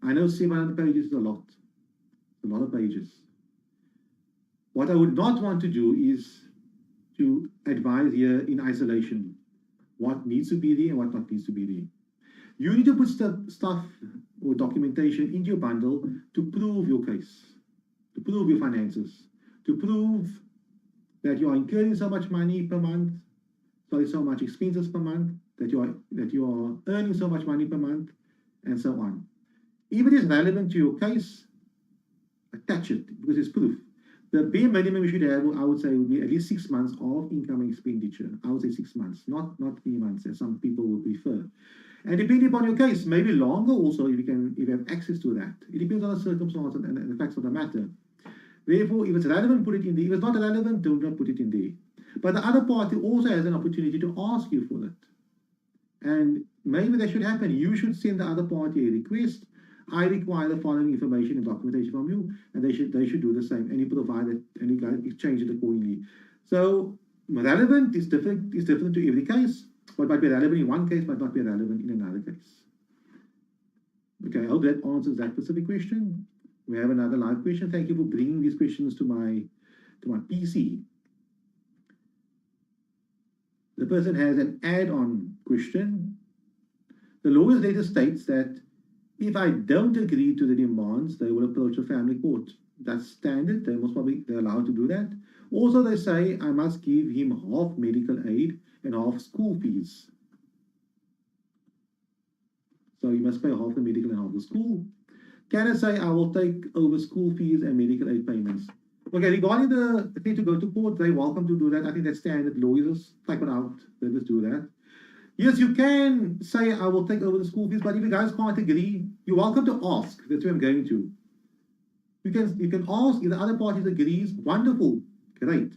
I know 700 pages is a lot of pages. What I would not want to do is to advise here in isolation what needs to be there and what not needs to be there. You need to put stuff or documentation into your bundle to prove your case, to prove your finances, to prove that you are incurring so much money per month, so much expenses per month, that you are earning so much money per month, and so on. If it is relevant to your case, attach it because it's proof. The bare minimum you should have, I would say, would be at least 6 months of income expenditure. I would say 6 months, not 3 months, as some people would prefer. And depending upon your case, maybe longer also if you have access to that. It depends on the circumstances and the facts of the matter. Therefore, if it's relevant, put it in there. If it's not relevant, do not put it in there. But the other party also has an opportunity to ask you for it. And maybe that should happen. You should send the other party a request. I require the following information and documentation from you, and they should do the same. And you provide it, and you guys exchange it accordingly. So relevant is different to every case. What might be relevant in one case might not be relevant in another case. Okay, I hope that answers that specific question. We have another live question. Thank you for bringing these questions to my PC. The person has an add-on question. The lawyer later states that if I don't agree to the demands, they will approach the family court. That's standard. They're allowed to do that. Also, they say I must give him half medical aid and half school fees. So you must pay half the medical and half the school. Can I say I will take over school fees and medical aid payments? Okay, regarding the need to go to court, they're welcome to do that. I think that's standard. Lawyers type it out. They just do that. Yes, you can say I will take over the school fees, but if you guys can't agree, you're welcome to ask. That's where I'm going to. You can ask if the other party agrees. Wonderful, great.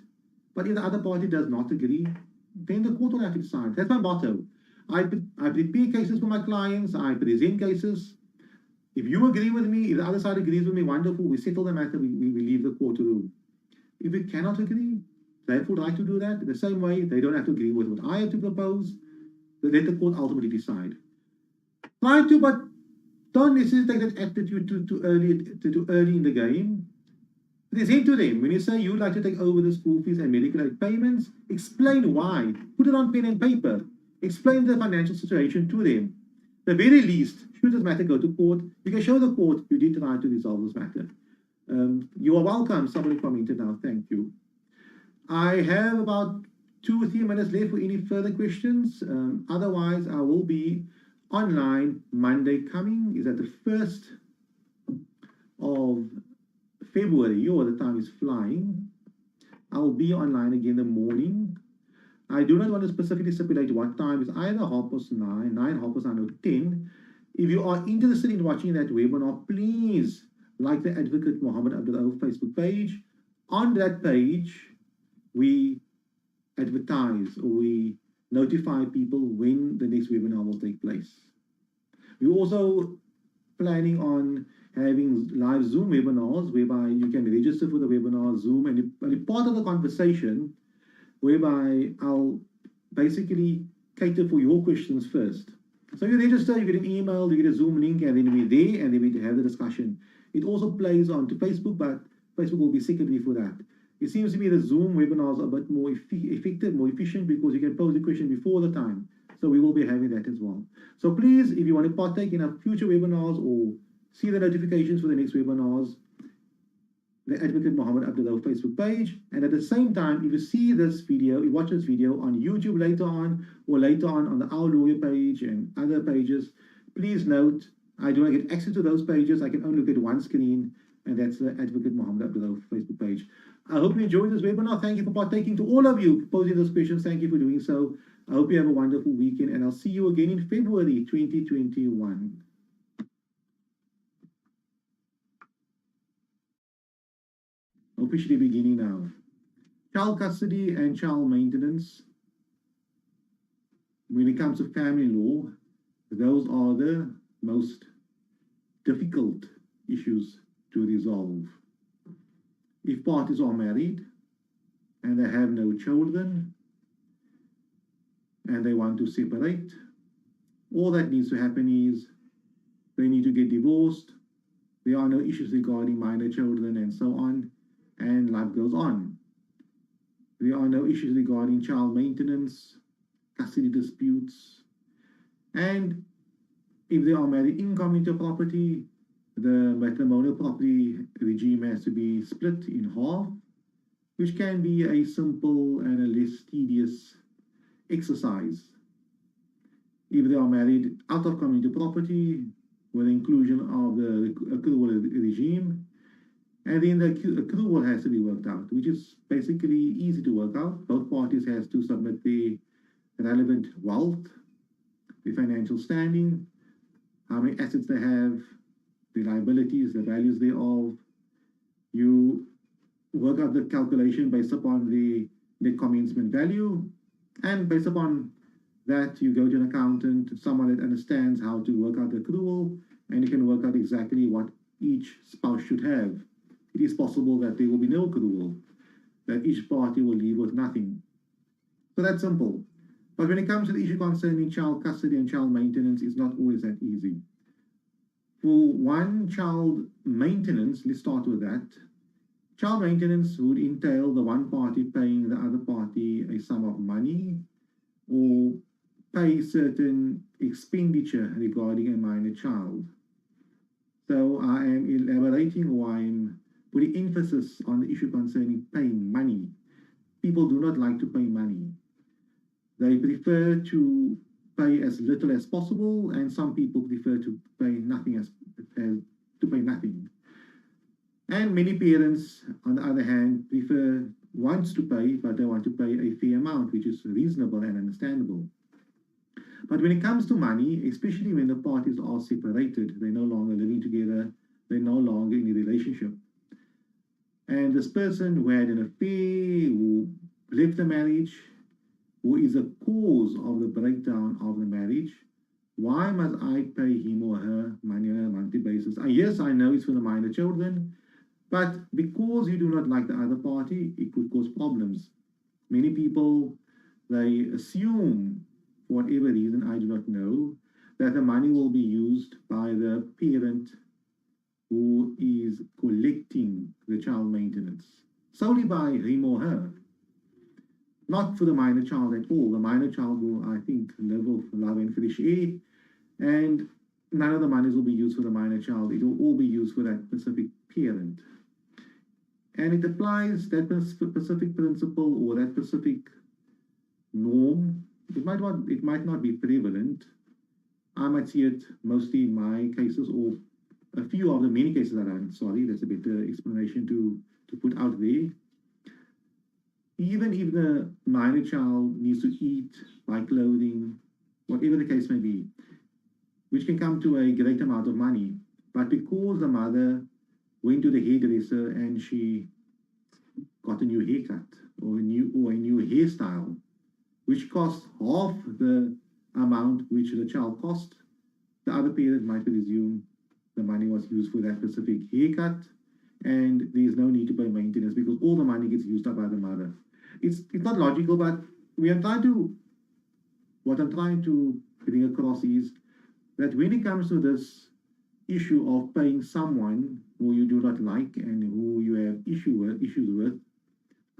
But if the other party does not agree, then the court will have to decide. That's my motto. I prepare cases for my clients, I present cases. If you agree with me, if the other side agrees with me, wonderful, we settle the matter, we leave the court to do. If we cannot agree, they have the right to do that. In the same way, they don't have to agree with what I have to propose. Let the court ultimately decide. Try to, but don't necessarily take that attitude too early in the game. Present to them. When you say you'd like to take over the school fees and medical aid payments, explain why. Put it on pen and paper. Explain the financial situation to them. The very least, should this matter go to court, you can show the court you did try to resolve this matter. You are welcome. Somebody commented now. Thank you. I have about 2 or 3 minutes left for any further questions. Otherwise, I will be online Monday coming. Is that the 1st of February, or the time is flying. I'll be online again in the morning. I do not want to specifically stipulate what time. It's either 9:30, 9, 9:30, or 10. If you are interested in watching that webinar, please like the Advocate Mohammed Abduroaf Facebook page. On that page, we advertise or we notify people when the next webinar will take place. We're also planning on having live Zoom webinars whereby you can register for the webinar, Zoom, and be part of the conversation whereby I'll basically cater for your questions first. So you register, you get an email, you get a Zoom link, and then we're there, and then we have the discussion. It also plays onto Facebook, but Facebook will be secondary for that. It seems to me the Zoom webinars are a bit more effective, more efficient, because you can pose the question before the time. So we will be having that as well. So please, if you want to partake in our future webinars or see the notifications for the next webinars, the Advocate Mohammed Abduroaf Facebook page. And at the same time, if you see this video, you watch this video on YouTube later on, or later on the Our Lawyer page and other pages, please note, I do not get access to those pages. I can only look at one screen, and that's the Advocate Mohammed Abduroaf Facebook page. I hope you enjoyed this webinar. Thank you for partaking. To all of you posing those questions, thank you for doing so. I hope you have a wonderful weekend, and I'll see you again in February 2021. Officially beginning now. Child custody and child maintenance. When it comes to family law, those are the most difficult issues to resolve. If parties are married and they have no children and they want to separate, all that needs to happen is they need to get divorced. There are no issues regarding minor children and so on, and life goes on. There are no issues regarding child maintenance, custody disputes, and if they are married income into property, the matrimonial property regime has to be split in half, which can be a simple and a less tedious exercise. If they are married out of community property, with the inclusion of the accrual regime, and then the accrual has to be worked out, which is basically easy to work out. Both parties has to submit the relevant wealth, the financial standing, how many assets they have, the liabilities, the values thereof. You work out the calculation based upon the net commencement value, and based upon that, you go to an accountant, someone that understands how to work out the accrual, and you can work out exactly what each spouse should have. It is possible that there will be no accrual, that each party will leave with nothing. So that's simple. But when it comes to the issue concerning child custody and child maintenance, it's not always that easy. For one, child maintenance, let's start with that. Child maintenance would entail the one party paying the other party a sum of money or pay certain expenditure regarding a minor child. So I am elaborating, or I'm putting emphasis on the issue concerning paying money. People do not like to pay money. They prefer to pay as little as possible, and some people prefer to pay nothing And many parents, on the other hand, wants to pay, but they want to pay a fair amount, which is reasonable and understandable. But when it comes to money, especially when the parties are separated, they're no longer living together, they're no longer in a relationship, and this person who had an affair, who left the marriage, who is a cause of the breakdown of the marriage, why must I pay him or her money on a monthly basis? Yes, I know it's for the minor children, but because you do not like the other party, it could cause problems. Many people, they assume, for whatever reason, I do not know, that the money will be used by the parent who is collecting the child maintenance, solely by him or her. Not for the minor child at all. The minor child will, I think, live off love and fresh air, and none of the monies will be used for the minor child. It will all be used for that specific parent. And it applies that specific principle or that specific norm. It might not be prevalent. I might see it mostly in my cases, or a few of the many cases that I'm sorry, that's a better explanation to put out there. Even if the minor child needs to eat, buy clothing, whatever the case may be, which can come to a great amount of money, but because the mother went to the hairdresser and she got a new haircut or a new hairstyle, which cost half the amount which the child cost, the other parent might presume the money was used for that specific haircut, and there is no need to pay maintenance because all the money gets used up by the mother. It's not logical, but what I'm trying to bring across is that when it comes to this issue of paying someone who you do not like and who you have issues with,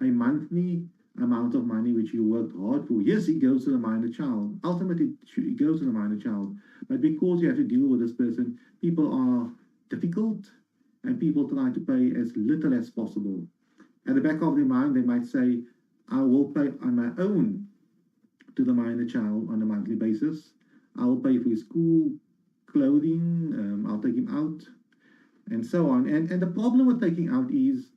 a monthly amount of money which you worked hard for, yes, it goes to the minor child. Ultimately, it goes to the minor child. But because you have to deal with this person, people are difficult and people try to pay as little as possible. At the back of their mind, they might say, I will pay on my own to the minor child on a monthly basis. I will pay for his school, clothing, I'll take him out, and so on. And the problem with taking out is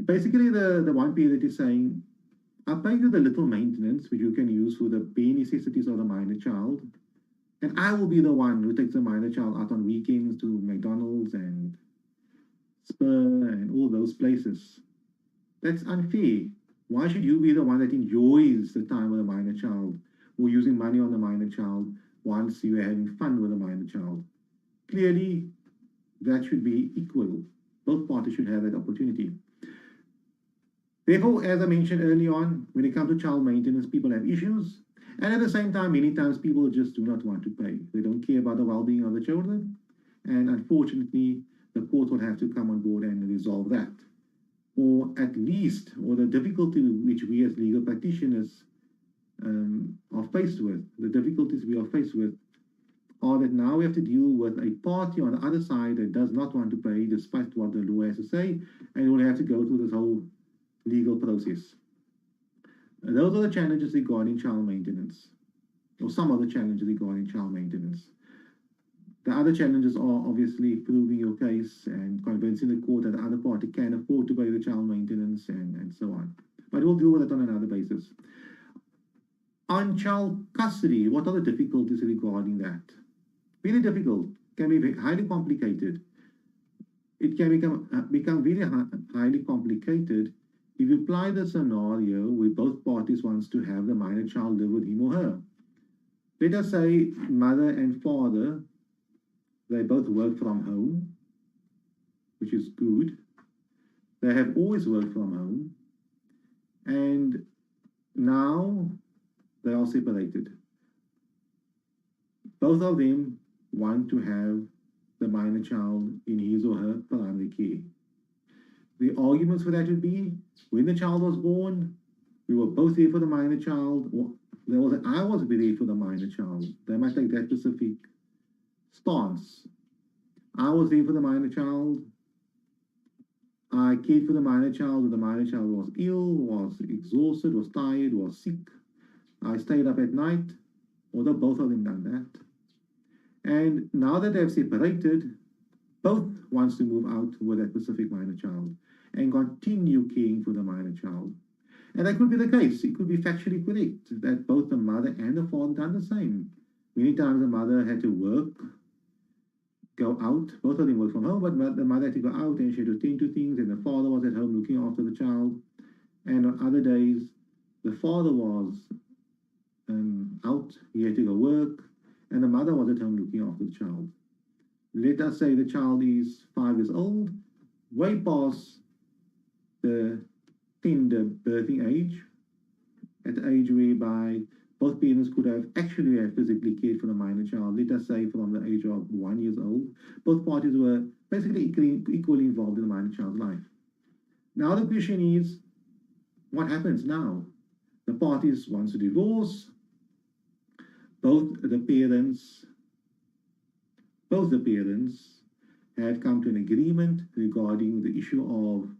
basically the one parent is saying, I'll pay you the little maintenance which you can use for the bare necessities of the minor child, and I will be the one who takes the minor child out on weekends to McDonald's and Spur and all those places. That's unfair. Why should you be the one that enjoys the time with the minor child or using money on the minor child once you're having fun with the minor child? Clearly, that should be equal. Both parties should have that opportunity. Therefore, as I mentioned early on, when it comes to child maintenance, people have issues. And at the same time, many times people just do not want to pay. They don't care about the well-being of the children. And unfortunately, the court will have to come on board and resolve that. Or at least, or the difficulty which we as legal practitioners are faced with, the difficulties we are faced with are that now we have to deal with a party on the other side that does not want to pay despite what the law has to say, and we'll have to go through this whole legal process. Those are the challenges regarding child maintenance, or some of the challenges regarding child maintenance. The other challenges are obviously proving your case and convincing the court that the other party can afford to pay the child maintenance and so on. But we'll deal with it on another basis. On child custody, what are the difficulties regarding that? Very difficult, can be highly complicated. It can become very highly complicated if you apply the scenario where both parties wants to have the minor child live with him or her. Let us say mother and father, they both work from home, which is good. They have always worked from home, and now they are separated. Both of them want to have the minor child in his or her primary care. The arguments for that would be, when the child was born, we were both there for the minor child, or I was there for the minor child. They might take that specific stance. I was there for the minor child. I cared for the minor child. The minor child was ill, was exhausted, was tired, was sick. I stayed up at night, although both of them done that. And now that they've separated, both wants to move out with that specific minor child and continue caring for the minor child. And that could be the case. It could be factually correct that both the mother and the father done the same. Many times the mother had to work, go out. Both of them work from home, but the mother had to go out and she had to attend to things, and the father was at home looking after the child. And on other days, the father was out, he had to go work, and the mother was at home looking after the child. Let us say the child is 5 years old, way past the tender birthing age, at the age whereby both parents could have actually physically cared for the minor child. Let us say from the age of 1 year old, both parties were basically equally involved in the minor child's life. Now the question is, what happens now? The parties want to divorce. Both the parents have come to an agreement regarding the issue of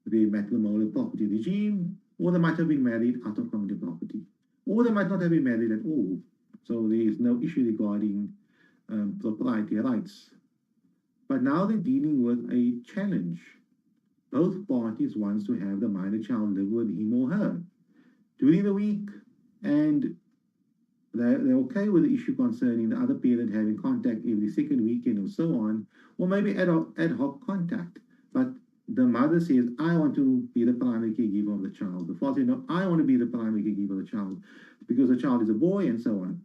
the matrimonial property regime, or they might have been married out of community property, or they might not have been married at all. So there is no issue regarding proprietary rights. But now they're dealing with a challenge. Both parties want to have the minor child live with him or her during the week, and they're okay with the issue concerning the other parent having contact every second weekend or so on, or maybe ad hoc contact. But the mother says, I want to be the primary caregiver of the child. The father says, no, I want to be the primary caregiver of the child because the child is a boy, and so on.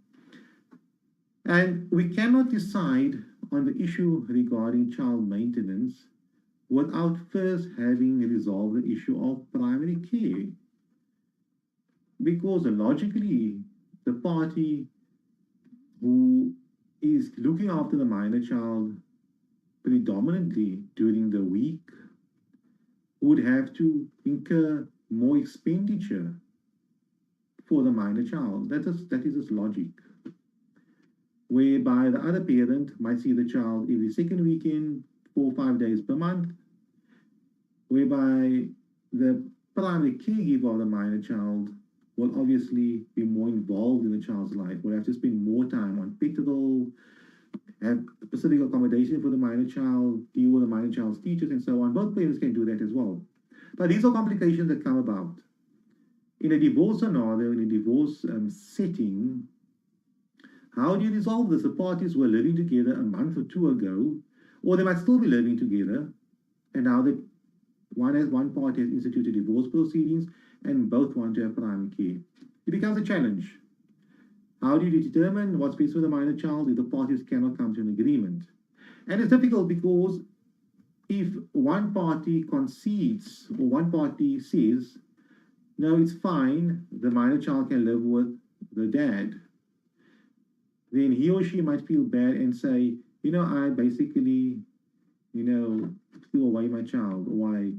And we cannot decide on the issue regarding child maintenance without first having resolved the issue of primary care. Because logically, the party who is looking after the minor child predominantly during the week would have to incur more expenditure for the minor child. That is just logic. Whereby the other parent might see the child every second weekend, 4 or 5 days per month, whereby the primary caregiver of the minor child will obviously be more involved in the child's life, will have to spend more time on petrol, have specific accommodation for the minor child, deal with the minor child's teachers, and so on. Both parents can do that as well. But these are complications that come about. In a divorce scenario, in a divorce setting, how do you resolve this? The parties were living together a month or two ago, or they might still be living together, and now one party has instituted divorce proceedings, and both want to have primary care. It becomes a challenge. How do you determine what's best for the minor child if the parties cannot come to an agreement? And it's difficult because if one party concedes or one party says, no, it's fine, the minor child can live with the dad, then he or she might feel bad and say, I basically, threw away my child, or I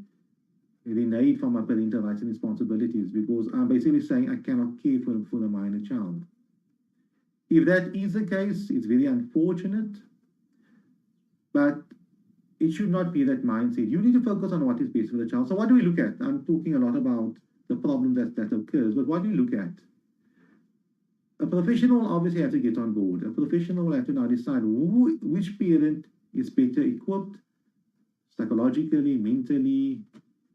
reneged from my parental rights and responsibilities because I'm basically saying I cannot care for the minor child. If that is the case, it's very unfortunate, but it should not be that mindset. You need to focus on what is best for the child. So what do we look at? I'm talking a lot about the problem that occurs, but what do you look at? A professional obviously has to get on board. A professional will have to now decide which parent is better equipped psychologically, mentally,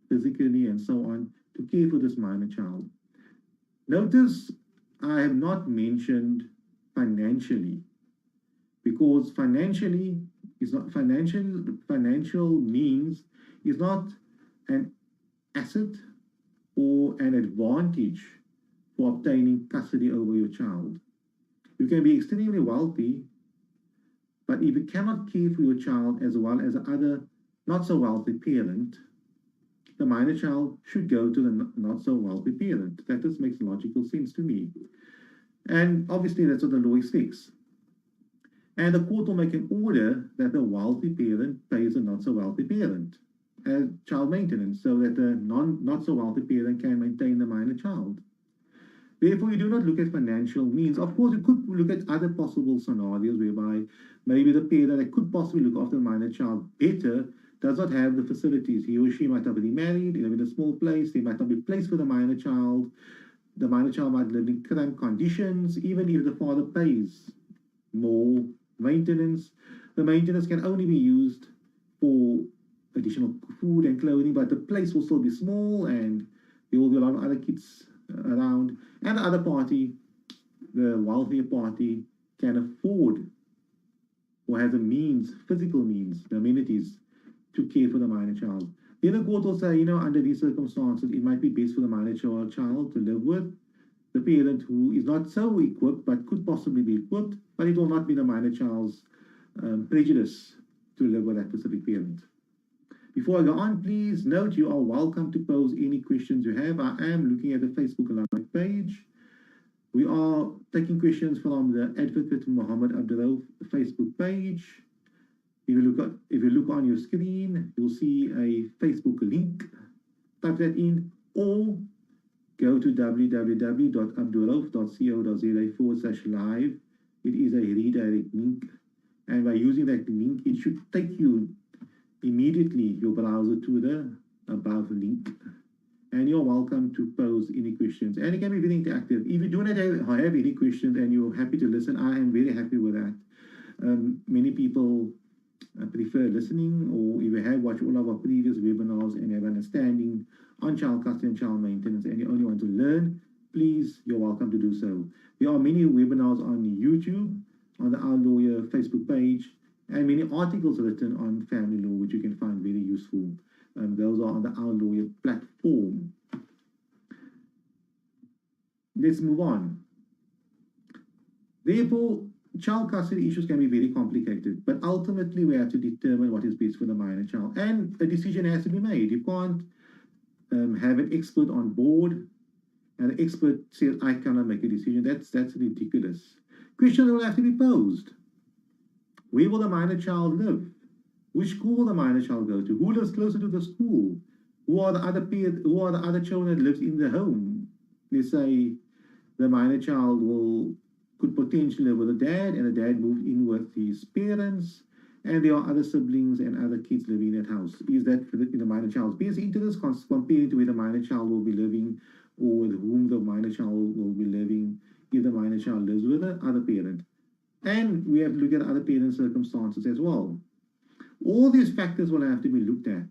physically, and so on, to care for this minor child. Notice I have not mentioned financially, because financially is not financial means is not an asset or an advantage for obtaining custody over your child. You can be extremely wealthy, but if you cannot care for your child as well as the other not so wealthy parent, the minor child should go to the not so wealthy parent. That just makes logical sense to me. And obviously that's what the law expects. And the court will make an order that the wealthy parent pays the not so wealthy parent as child maintenance, so that the not so wealthy parent can maintain the minor child. Therefore, you do not look at financial means. Of course, you could look at other possible scenarios whereby maybe the parent that could possibly look after the minor child better does not have the facilities. He or she might have been married, live in a small place, there might not be a place for the minor child. The minor child might live in cramped conditions, even if the father pays more maintenance. The maintenance can only be used for additional food and clothing, but the place will still be small and there will be a lot of other kids around. And the other party, the wealthier party, can afford or has the means, physical means, the amenities to care for the minor child. Then the court will say, under these circumstances, it might be best for the minor child to live with the parent who is not so equipped but could possibly be equipped, but it will not be the minor child's prejudice to live with that specific parent. Before I go on, please note you are welcome to pose any questions you have. I am looking at the Facebook Live page. We are taking questions from the Advocate Muhammad Abduroaf Facebook page. If you look on your screen, you'll see a Facebook link. Type that in, or go to www.abduroaf.co.za/live. It is a redirect link, and by using that link, it should take you immediately your browser to the above link. And you're welcome to pose any questions, and it can be very interactive. If you do not have any questions and you're happy to listen, I am very happy with that. Many people prefer listening, or if you have watched all of our previous webinars and have understanding on child custody and child maintenance, and you only want to learn, please, you're welcome to do so. There are many webinars on YouTube, on the Our Lawyer Facebook page, and many articles written on family law, which you can find very useful. Those are on the Our Lawyer platform. Let's move on. Therefore, child custody issues can be very complicated, but ultimately we have to determine what is best for the minor child, and a decision has to be made. You can't have an expert on board, and the expert says, I cannot make a decision. That's ridiculous. Questions will have to be posed. Where will the minor child live? Which school will the minor child go to? Who lives closer to the school? Who are the other children that lives in the home? They say the minor child could potentially live with a dad, and the dad moved in with his parents, and there are other siblings and other kids living in that house. Is that in the minor child's best interest, compared to where the minor child will be living, or with whom the minor child will be living if the minor child lives with the other parent? And we have to look at other parent circumstances as well. All these factors will have to be looked at,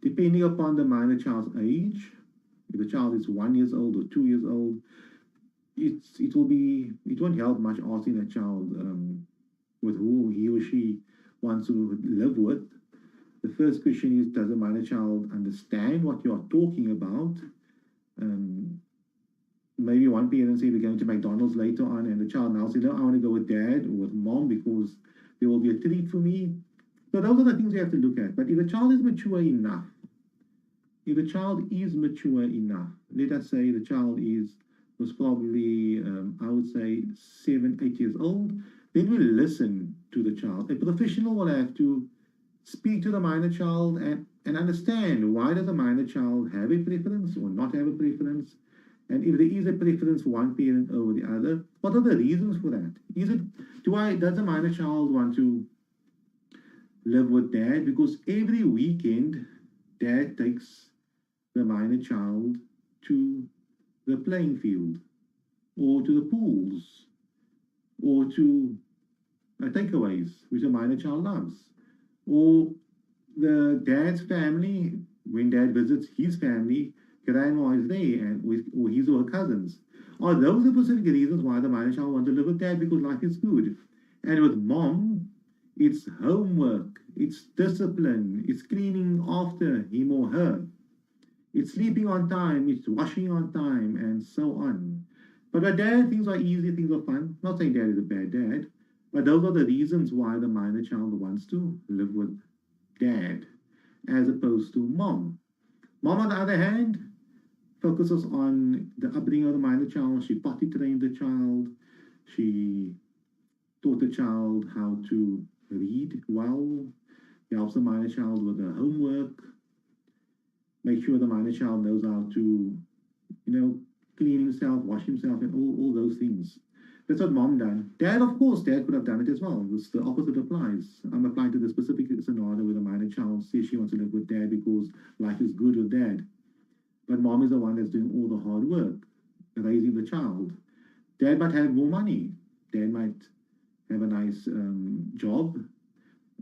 depending upon the minor child's age. If the child is 1 year old or 2 years old, it won't help much asking that child with who he or she wants to live with. The first question is, does the minor child understand what you are talking about? Maybe one parent say we're going to McDonald's later on, and the child now says, no, I want to go with dad or with mom because there will be a treat for me. So those are the things you have to look at. But if the child is mature enough, let us say the child was probably, I would say, 7, 8 years old, then we listen to the child. A professional will have to speak to the minor child and understand, why does the minor child have a preference or not have a preference? And if there is a preference for one parent over the other, what are the reasons for that? Does the minor child want to live with dad? Because every weekend, dad takes the minor child to the playing field, or to the pools, or to takeaways, which the minor child loves. Or the dad's family, when dad visits his family, grandma is there, or his or her cousins. Are those the specific reasons why the minor child wants to live with dad? Because life is good. And with mom, it's homework, it's discipline, it's cleaning after him or her, it's sleeping on time, it's washing on time, and so on. But with dad, things are easy, things are fun. Not saying dad is a bad dad, but those are the reasons why the minor child wants to live with dad, as opposed to mom. Mom, on the other hand, focuses on the upbringing of the minor child. She potty trained the child. She taught the child how to read well. She helps the minor child with the homework. Make sure the minor child knows how to, clean himself, wash himself, and all those things. That's what mom done. Dad, of course, dad could have done it as well. The opposite applies. I'm applying to the specific scenario where the minor child says she wants to live with dad because life is good with dad. But mom is the one that's doing all the hard work, raising the child. Dad might have more money. Dad might have a nice job,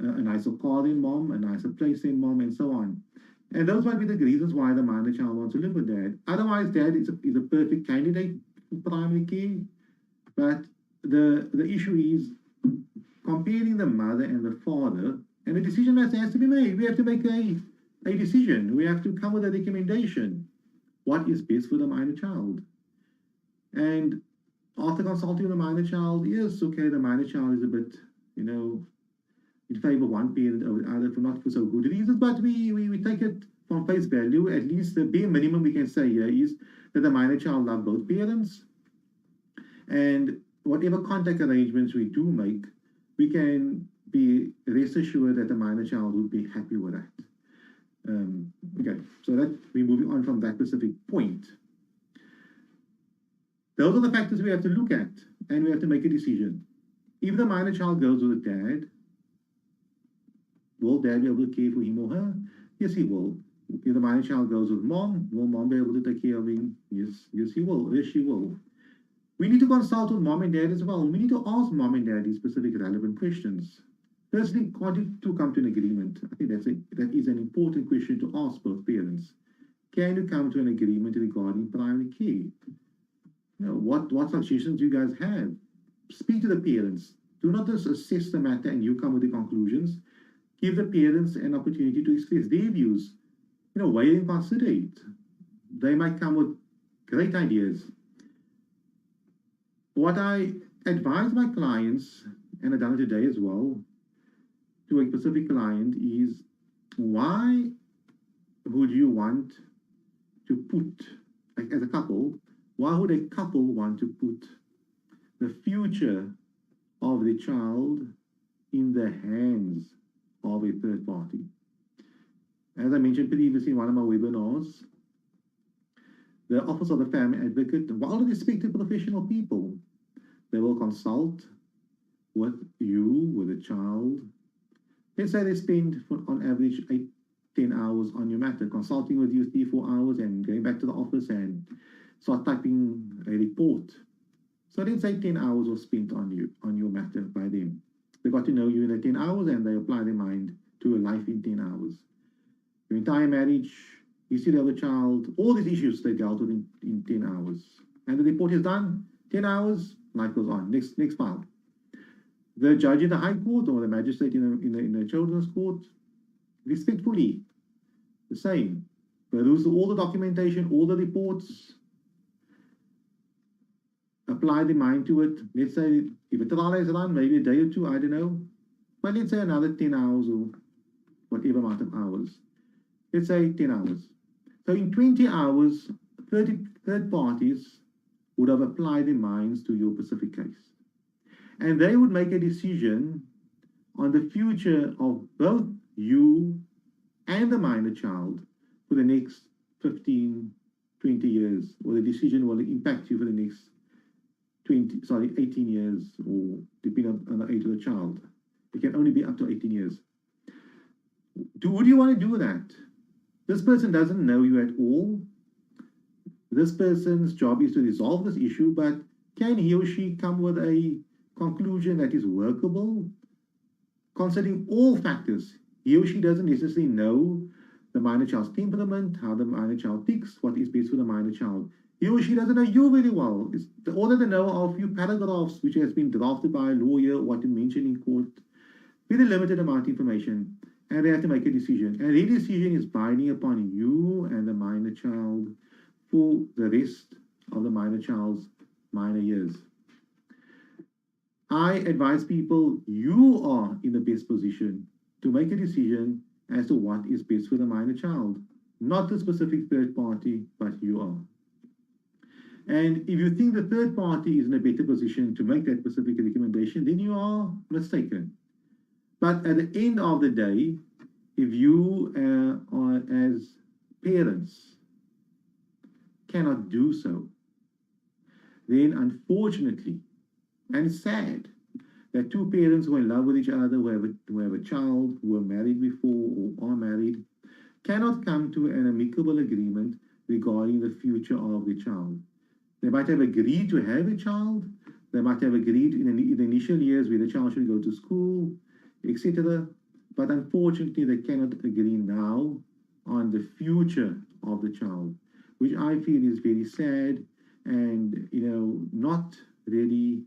a nicer car than mom, a nicer place than mom, and so on. And those might be the reasons why the minor child wants to live with dad. Otherwise, dad is a perfect candidate for primary care. But the issue is comparing the mother and the father, and a decision has to be made. We have to make a a decision. We have to come with a recommendation. What is best for the minor child? And after consulting with the minor child, yes, okay, the minor child is a bit, in favor of one parent over the other for so good reasons, but we take it from face value. At least the bare minimum we can say here is that the minor child loves both parents. And whatever contact arrangements we do make, we can be rest assured that the minor child will be happy with that. Okay, so that we're moving on from that specific point. Those are the factors we have to look at, and we have to make a decision. If the minor child goes with the dad, will dad be able to care for him or her? Yes, he will. If the minor child goes with mom, will mom be able to take care of him? Yes, he will. Yes, she will. We need to consult with mom and dad as well. We need to ask mom and dad these specific relevant questions. Firstly, to come to an agreement. I think that is an important question to ask both parents. Can you come to an agreement regarding primary care? What suggestions do you guys have? Speak to the parents. Do not just assess the matter and you come with the conclusions. Give the parents an opportunity to express their views. Weigh and consider it. They might come with great ideas. What I advise my clients, and I've done it today as well, to a specific client is, why would you want to put, like as a couple, why would a couple want to put the future of the child in the hands of a third party? As I mentioned previously in one of my webinars, the Office of the Family Advocate, while they respected professional people, they will consult with you, with the child. Let's say they spend, on average, 8-10 hours on your matter, consulting with you 3-4 hours and going back to the office and start typing a report. So let's say 10 hours was spent on your matter by them. They got to know you in the 10 hours and they apply their mind to a life in 10 hours. Your entire marriage, history of the child, all these issues they dealt with in 10 hours. And the report is done, 10 hours, life goes on. Next file. The judge in the High Court or the magistrate in the Children's Court, respectfully, the same. Peruse all the documentation, all the reports, apply the mind to it. Let's say if a trial is run, maybe a day or two, I don't know. But let's say another 10 hours or whatever amount of hours. Let's say 10 hours. So in 20 hours, 30 third parties would have applied their minds to your specific case. And they would make a decision on the future of both you and the minor child for the next 15, 20 years, or the decision will impact you for the next 18 years, or depending on the age of the child. It can only be up to 18 years. Would you want to do that? This person doesn't know you at all. This person's job is to resolve this issue, but can he or she come with a conclusion that is workable, considering all factors? He or she doesn't necessarily know the minor child's temperament, how the minor child thinks, what is best for the minor child. He or she doesn't know you very well. All that they know are a few paragraphs which has been drafted by a lawyer or what to mention in court. Very limited amount of information, and they have to make a decision. And their decision is binding upon you and the minor child for the rest of the minor child's minor years. I advise people, you are in the best position to make a decision as to what is best for the minor child, not the specific third party, but you are. And if you think the third party is in a better position to make that specific recommendation, then you are mistaken. But at the end of the day, if you are as parents cannot do so, then unfortunately, and it's sad, that two parents who are in love with each other, who have a child, who are married before or are married, cannot come to an amicable agreement regarding the future of the child. They might have agreed to have a child, they might have agreed in the initial years where the child should go to school, etc. But unfortunately, they cannot agree now on the future of the child, which I feel is very sad and not really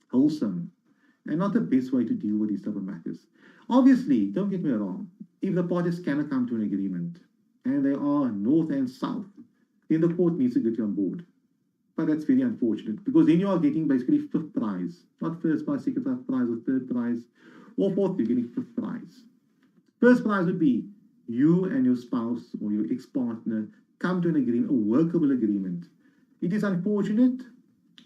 wholesome and not the best way to deal with these type of matters. Obviously, don't get me wrong, if the parties cannot come to an agreement, and they are north and south, then the court needs to get you on board. But that's very unfortunate, because then you are getting basically fifth prize, not first prize, second prize, or third prize, or fourth, you're getting fifth prize. First prize would be you and your spouse or your ex-partner come to an agreement, a workable agreement. It is unfortunate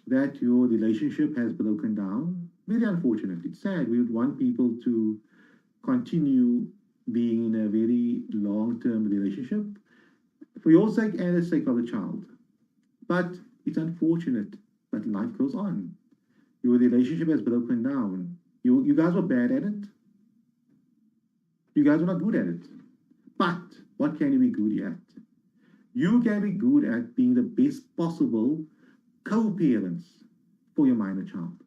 that your relationship has broken down. Very unfortunate. It's sad. We would want people to continue being in a very long-term relationship for your sake and the sake of the child. But it's unfortunate that life goes on. Your relationship has broken down. You guys were bad at it. You guys were not good at it. But what can you be good at? You can be good at being the best possible co-parents for your minor child.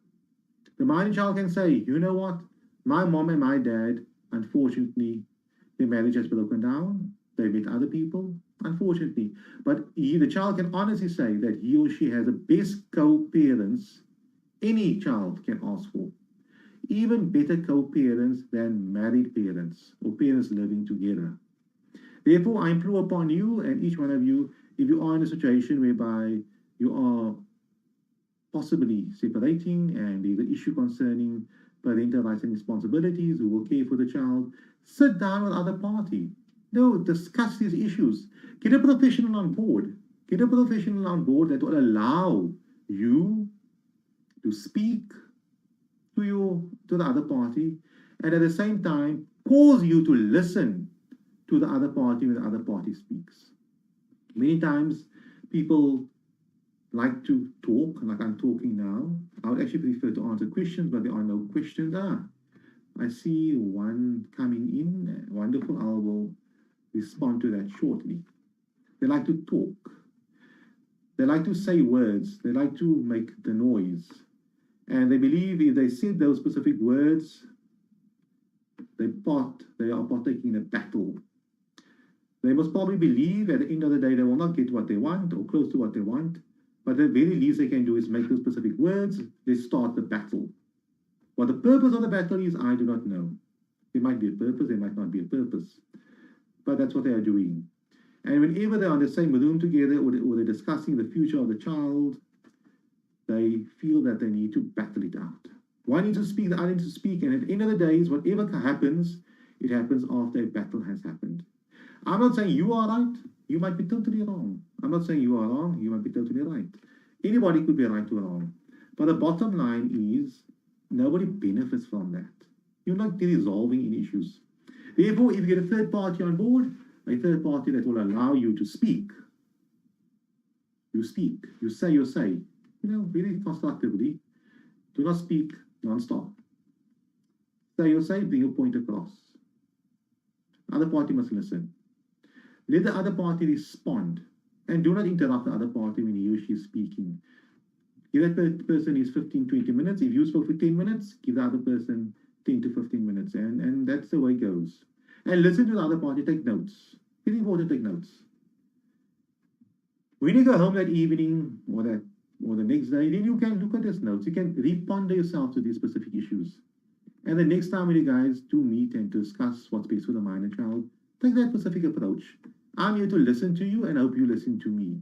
The minor child can say, you know what? My mom and my dad, unfortunately, their marriage has broken down. They met other people, unfortunately. But the child can honestly say that he or she has the best co-parents any child can ask for. Even better co-parents than married parents or parents living together. Therefore, I implore upon you and each one of you, if you are in a situation whereby you are possibly separating and there's an issue concerning parental rights and responsibilities, who will care for the child, sit down with the other party. No, discuss these issues. Get a professional on board. Get a professional on board that will allow you to speak to the other party, and at the same time cause you to listen to the other party when the other party speaks. Many times people like to talk, like I'm talking now. I would actually prefer to answer questions, but there are no questions. I see one coming in. Wonderful. I will respond to that shortly. They like to talk. They like to say words. They like to make the noise. And they believe if they said those specific words, they are partaking in a battle. They must probably believe at the end of the day they will not get what they want or close to what they want, but the very least they can do is make those specific words. They start the battle. What the purpose of the battle is, I do not know. There might be a purpose, there might not be a purpose, but that's what they are doing. And whenever they're in the same room together or they're discussing the future of the child, they feel that they need to battle it out. One needs to speak, the other needs to speak, and at the end of the day, whatever happens, it happens after a battle has happened. I'm not saying you are right, you might be totally wrong. I'm not saying you are wrong, you might be totally right. Anybody could be right or wrong. But the bottom line is, nobody benefits from that. You're not resolving any issues. Therefore, if you get a third party on board, a third party that will allow you to speak, you speak, you say your say, very constructively. Do not speak non-stop. Say your say, bring your point across. Other party must listen. Let the other party respond. And do not interrupt the other party when he or she is speaking. Give that person is 15, 20 minutes. If you spoke for 10 minutes, give the other person 10 to 15 minutes. And that's the way it goes. And listen to the other party, take notes. Very important, take notes. When you go home that evening or the next day, then you can look at these notes. You can reponder yourself to these specific issues. And the next time when you guys do meet and discuss what's best for the minor child, take that specific approach. I'm here to listen to you and hope you listen to me.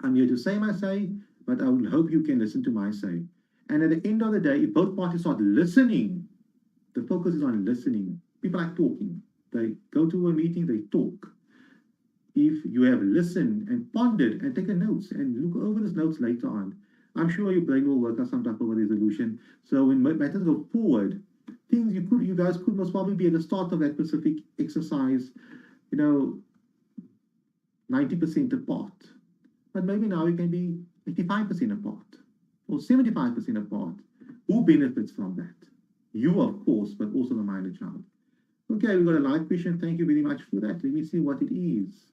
I'm here to say my say, but I will hope you can listen to my say. And at the end of the day, if both parties start listening, the focus is on listening. People like talking. They go to a meeting, they talk. If you have listened and pondered and taken notes and look over these notes later on, I'm sure your brain will work out some type of a resolution. So when matters go forward, things you guys could most probably be at the start of that specific exercise, 90% apart. But maybe now you can be 85% apart or 75% apart. Who benefits from that? You, of course, but also the minor child. Okay, we've got a live question. Thank you very much for that. Let me see what it is.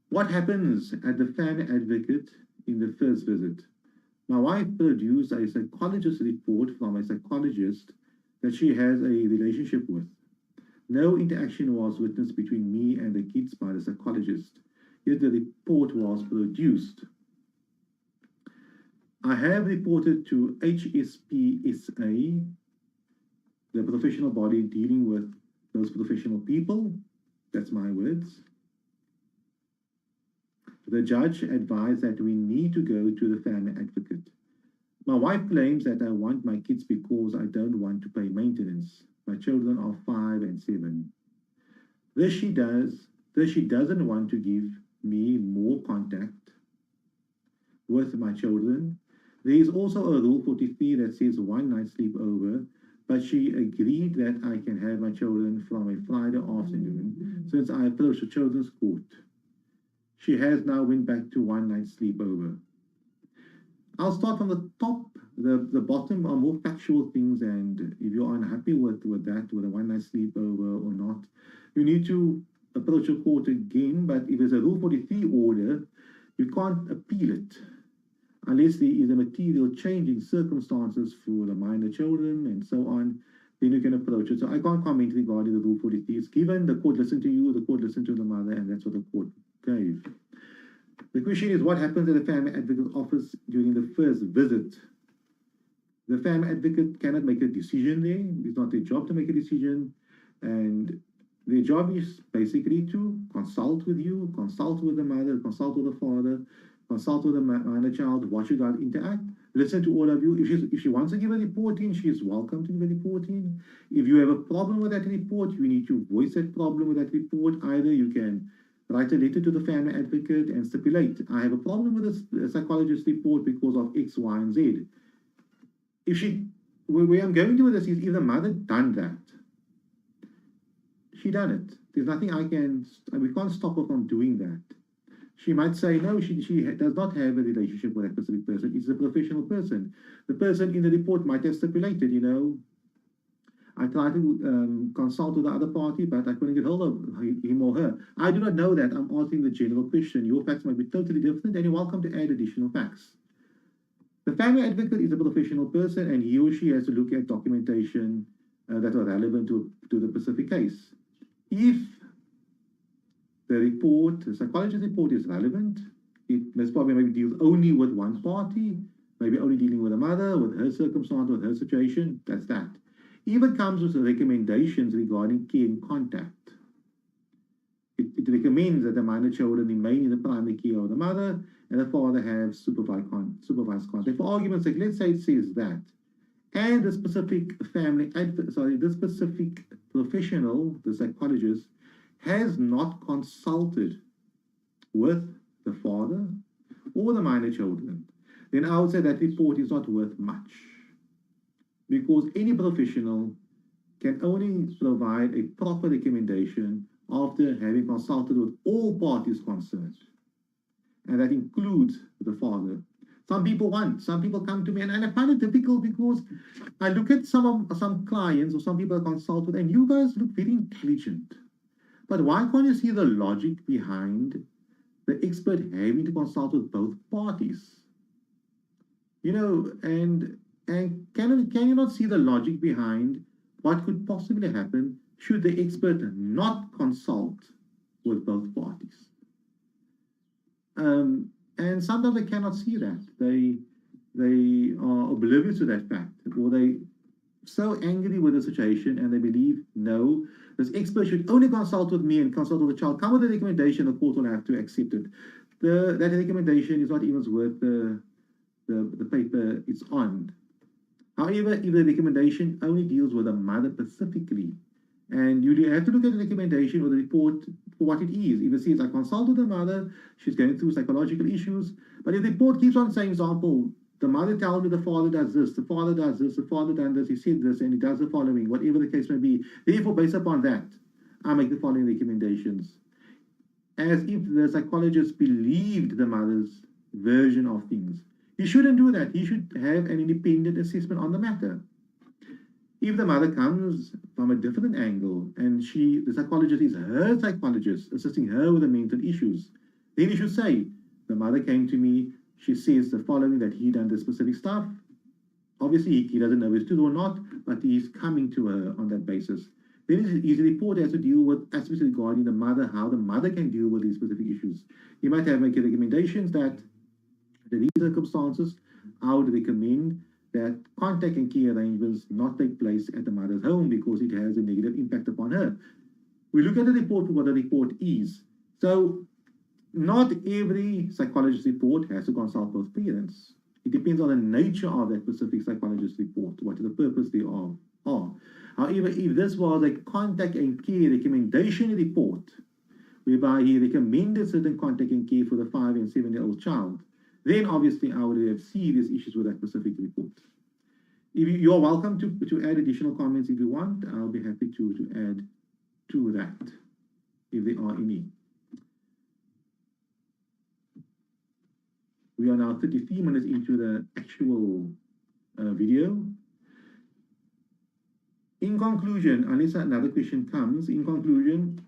What happens at the family advocate in the first visit? My wife produced a psychologist report from a psychologist that she has a relationship with. No interaction was witnessed between me and the kids by the psychologist, yet the report was produced. I have reported to HSPSA the professional body dealing with those professional people. That's my words. The judge advised that we need to go to the family advocate. My wife claims that I want my kids because I don't want to pay maintenance. My children are 5 and 7. This she doesn't want to give me more contact with my children. There is also a Rule 43 that says 1 night sleepover, but she agreed that I can have my children from a Friday afternoon since I approached the children's court. She has now went back to 1 night sleepover. I'll start from the top. The bottom are more factual things, and if you're unhappy with that, with a 1 night sleepover or not, you need to approach your court again. But if there's a Rule 43 order, you can't appeal it unless there is a material change in circumstances for the minor children and so on. Then you can approach it. So I can't comment regarding the Rule 43. It's given, the court listened to you, the court listened to the mother, and that's what the court gave. The question is, what happens at the family advocate's office during the first visit? The family advocate cannot make a decision there. It's not their job to make a decision. And their job is basically to consult with you, consult with the mother, consult with the father, consult with the minor child, watch you guys interact, listen to all of you. If she wants to give a report in, she is welcome to give a report in. If you have a problem with that report, you need to voice that problem with that report. Either you can write a letter to the family advocate and stipulate, I have a problem with this psychologist report because of X, Y, and Z. Where I'm going to with this is, if the mother done that, she done it. There's nothing we can't stop her from doing that. She might say, no, she does not have a relationship with that specific person. It's a professional person. The person in the report might have stipulated, I tried to consult with the other party, but I couldn't get hold of him or her. I do not know that. I'm asking the general question. Your facts might be totally different, and you're welcome to add additional facts. The family advocate is a professional person, and he or she has to look at documentation that are relevant to the specific case. If the psychologist's report is relevant, it most probably maybe deals only with one party, maybe only dealing with a mother, with her circumstance, with her situation, that's that. If it comes with recommendations regarding care and contact, it recommends that the minor children remain in the primary care of the mother and the father have supervised contact. For argument's sake, let's say it says that, and the specific this specific professional, the psychologist, has not consulted with the father or the minor children, then I would say that report is not worth much. Because any professional can only provide a proper recommendation after having consulted with all parties concerned. And that includes the father. Some people come to me, and I find it difficult because I look at some clients or some people I consult with, and you guys look very intelligent. But why can't you see the logic behind the expert having to consult with both parties? And can you not see the logic behind what could possibly happen should the expert not consult with both parties? And sometimes they cannot see that. They are oblivious to that fact, or they so angry with the situation and they believe, no, this expert should only consult with me and consult with the child. Come with a recommendation, the court will have to accept it. That recommendation is not even worth the paper it's on. However, if the recommendation only deals with the mother specifically, and you have to look at the recommendation or the report for what it is. If it says, I consulted the mother, she's going through psychological issues, but if the report keeps on saying, example, the mother tells me the father does this, the father does this, the father done this, he said this, and he does the following, whatever the case may be. Therefore, based upon that, I make the following recommendations. As if the psychologist believed the mother's version of things. He shouldn't do that. He should have an independent assessment on the matter. If the mother comes from a different angle and the psychologist is her psychologist, assisting her with the mental issues, then he should say, the mother came to me, she says the following, that he done the specific stuff. Obviously, he doesn't know if it's true or not, but he's coming to her on that basis. Then his report has to deal with aspects regarding the mother, how the mother can deal with these specific issues. He might have made recommendations that, under these circumstances, I would recommend that contact and care arrangements not take place at the mother's home because it has a negative impact upon her. We look at the report for what the report is. So not every psychologist report has to consult both parents. It depends on the nature of that specific psychologist report, what the purpose thereof are. However, if this was a contact and care recommendation report, whereby he recommended certain contact and care for the 5 and 7-year-old child, then obviously I would have serious issues with that specific report. If you're welcome to add additional comments if you want. I'll be happy to add to that, if there are any. We are now 33 minutes into the actual video. In conclusion, unless another question comes, in conclusion,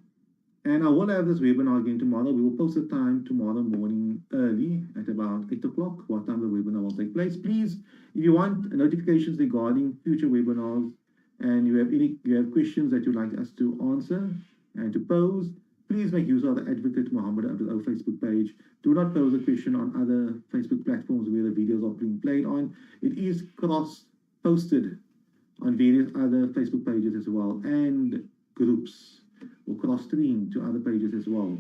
and I will have this webinar again tomorrow. We will post the time tomorrow morning early at about 8 o'clock, what time the webinar will take place. Please, if you want notifications regarding future webinars and you have questions that you'd like us to answer and to pose, please make use of the Advocate Muhammad Abduroaf Facebook page. Do not pose a question on other Facebook platforms where the videos are being played on. It is cross-posted on various other Facebook pages as well, and groups, or cross-stream to other pages as well.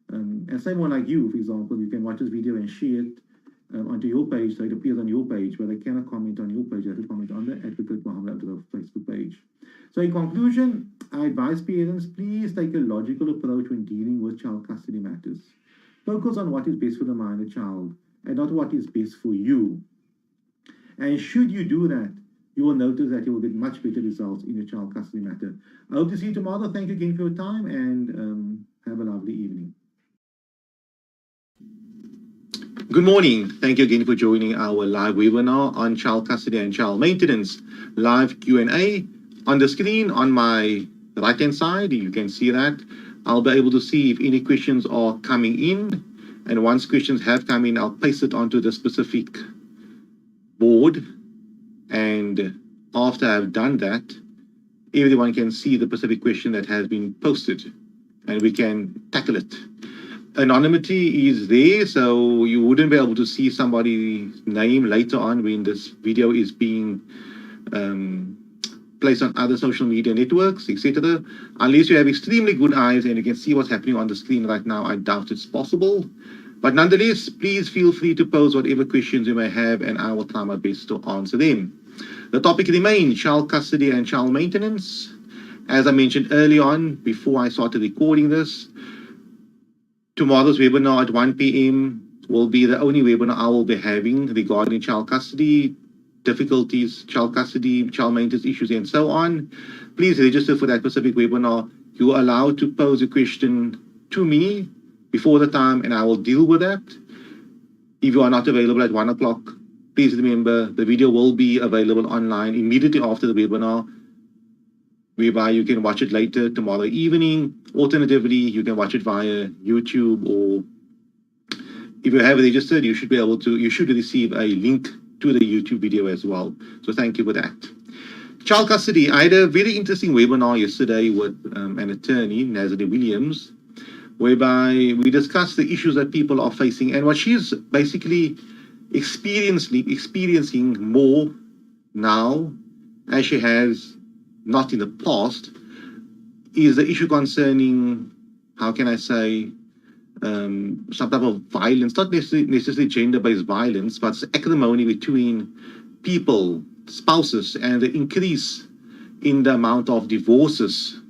And someone like you, for example, you can watch this video and share it onto your page, so it appears on your page, but I cannot comment on your page. I have to comment on the Advocate Muhammad Abduroaf Facebook page. So in conclusion, I advise parents, please take a logical approach when dealing with child custody matters. Focus on what is best for the minor child and not what is best for you. And should you do that, you will notice that you will get much better results in your child custody matter. I hope to see you tomorrow. Thank you again for your time, and have a lovely evening. Good morning. Thank you again for joining our live webinar on child custody and child maintenance. Live Q&A. On the screen on my right-hand side, you can see that. I'll be able to see if any questions are coming in. And once questions have come in, I'll paste it onto the specific board. And after I've done that, everyone can see the specific question that has been posted, and we can tackle it. Anonymity is there, so you wouldn't be able to see somebody's name later on when this video is being placed on other social media networks, etc. Unless you have extremely good eyes and you can see what's happening on the screen right now, I doubt it's possible. But nonetheless, please feel free to pose whatever questions you may have, and I will try my best to answer them. The topic remains child custody and child maintenance. As I mentioned early on, before I started recording this, tomorrow's webinar at 1 p.m. will be the only webinar I will be having regarding child custody, difficulties, child custody, child maintenance issues, and so on. Please register for that specific webinar. You are allowed to pose a question to me before the time, and I will deal with that. If you are not available at 1 o'clock, please remember the video will be available online immediately after the webinar, whereby you can watch it later tomorrow evening. Alternatively, you can watch it via YouTube, or if you have registered, you should receive a link to the YouTube video as well. So thank you for that. Child custody. I had a very interesting webinar yesterday with an attorney, Nazareth Williams, whereby we discussed the issues that people are facing and what she's basically experiencing more now, as she has not in the past, is the issue concerning, how can I say, some type of violence, not necessarily gender-based violence, but acrimony between people, spouses, and the increase in the amount of divorces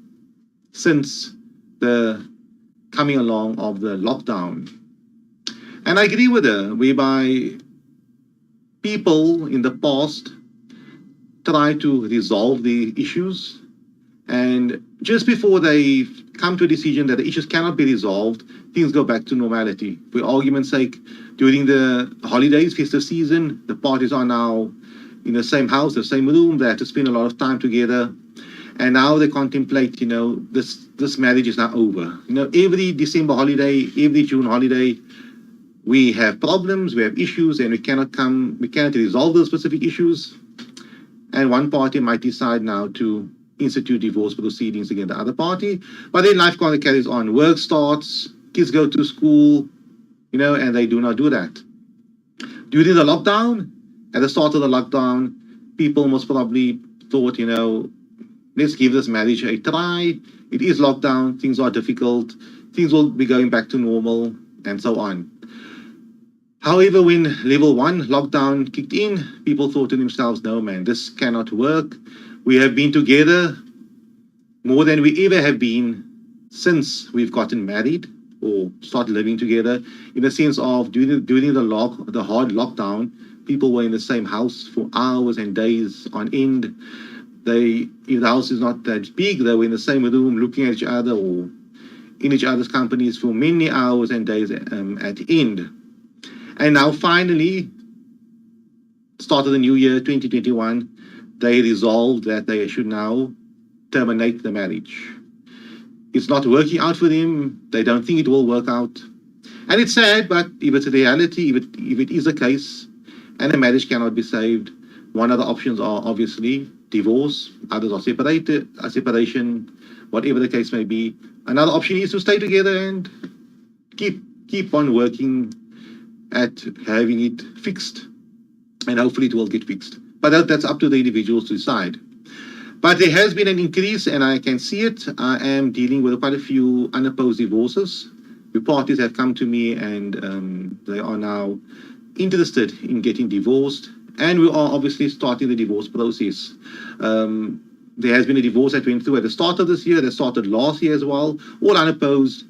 since the coming along of the lockdown. And I agree with her, whereby people in the past try to resolve the issues, and just before they come to a decision that the issues cannot be resolved, things go back to normality. For argument's sake, during the holidays, festive season, the parties are now in the same house, the same room, they have to spend a lot of time together, and now they contemplate, this marriage is now over. Every December holiday, every June holiday, we have problems, we have issues, and we cannot resolve those specific issues. And one party might decide now to institute divorce proceedings against the other party. But then life kind of carries on. Work starts, kids go to school, and they do not do that. During the lockdown, at the start of the lockdown, people most probably thought, let's give this marriage a try. It is lockdown, things are difficult, things will be going back to normal, and so on. However, when level 1 lockdown kicked in, people thought to themselves, no man, this cannot work. We have been together more than we ever have been since we've gotten married or started living together, in the sense of during the hard lockdown, people were in the same house for hours and days on end. If the house is not that big, they were in the same room looking at each other or in each other's companies for many hours and days at end. And now finally, start of the new year, 2021, they resolved that they should now terminate the marriage. It's not working out for them. They don't think it will work out. And it's sad, but if it's a reality, if it is a case, and a marriage cannot be saved, one of the options are obviously divorce, others are separation, whatever the case may be. Another option is to stay together and keep on working at having it fixed, and hopefully it will get fixed. But that's up to the individuals to decide. But there has been an increase, and I can see it. I am dealing with quite a few unopposed divorces. The parties have come to me, and they are now interested in getting divorced. And we are obviously starting the divorce process. There has been a divorce that went through at the start of this year, that started last year as well, all unopposed.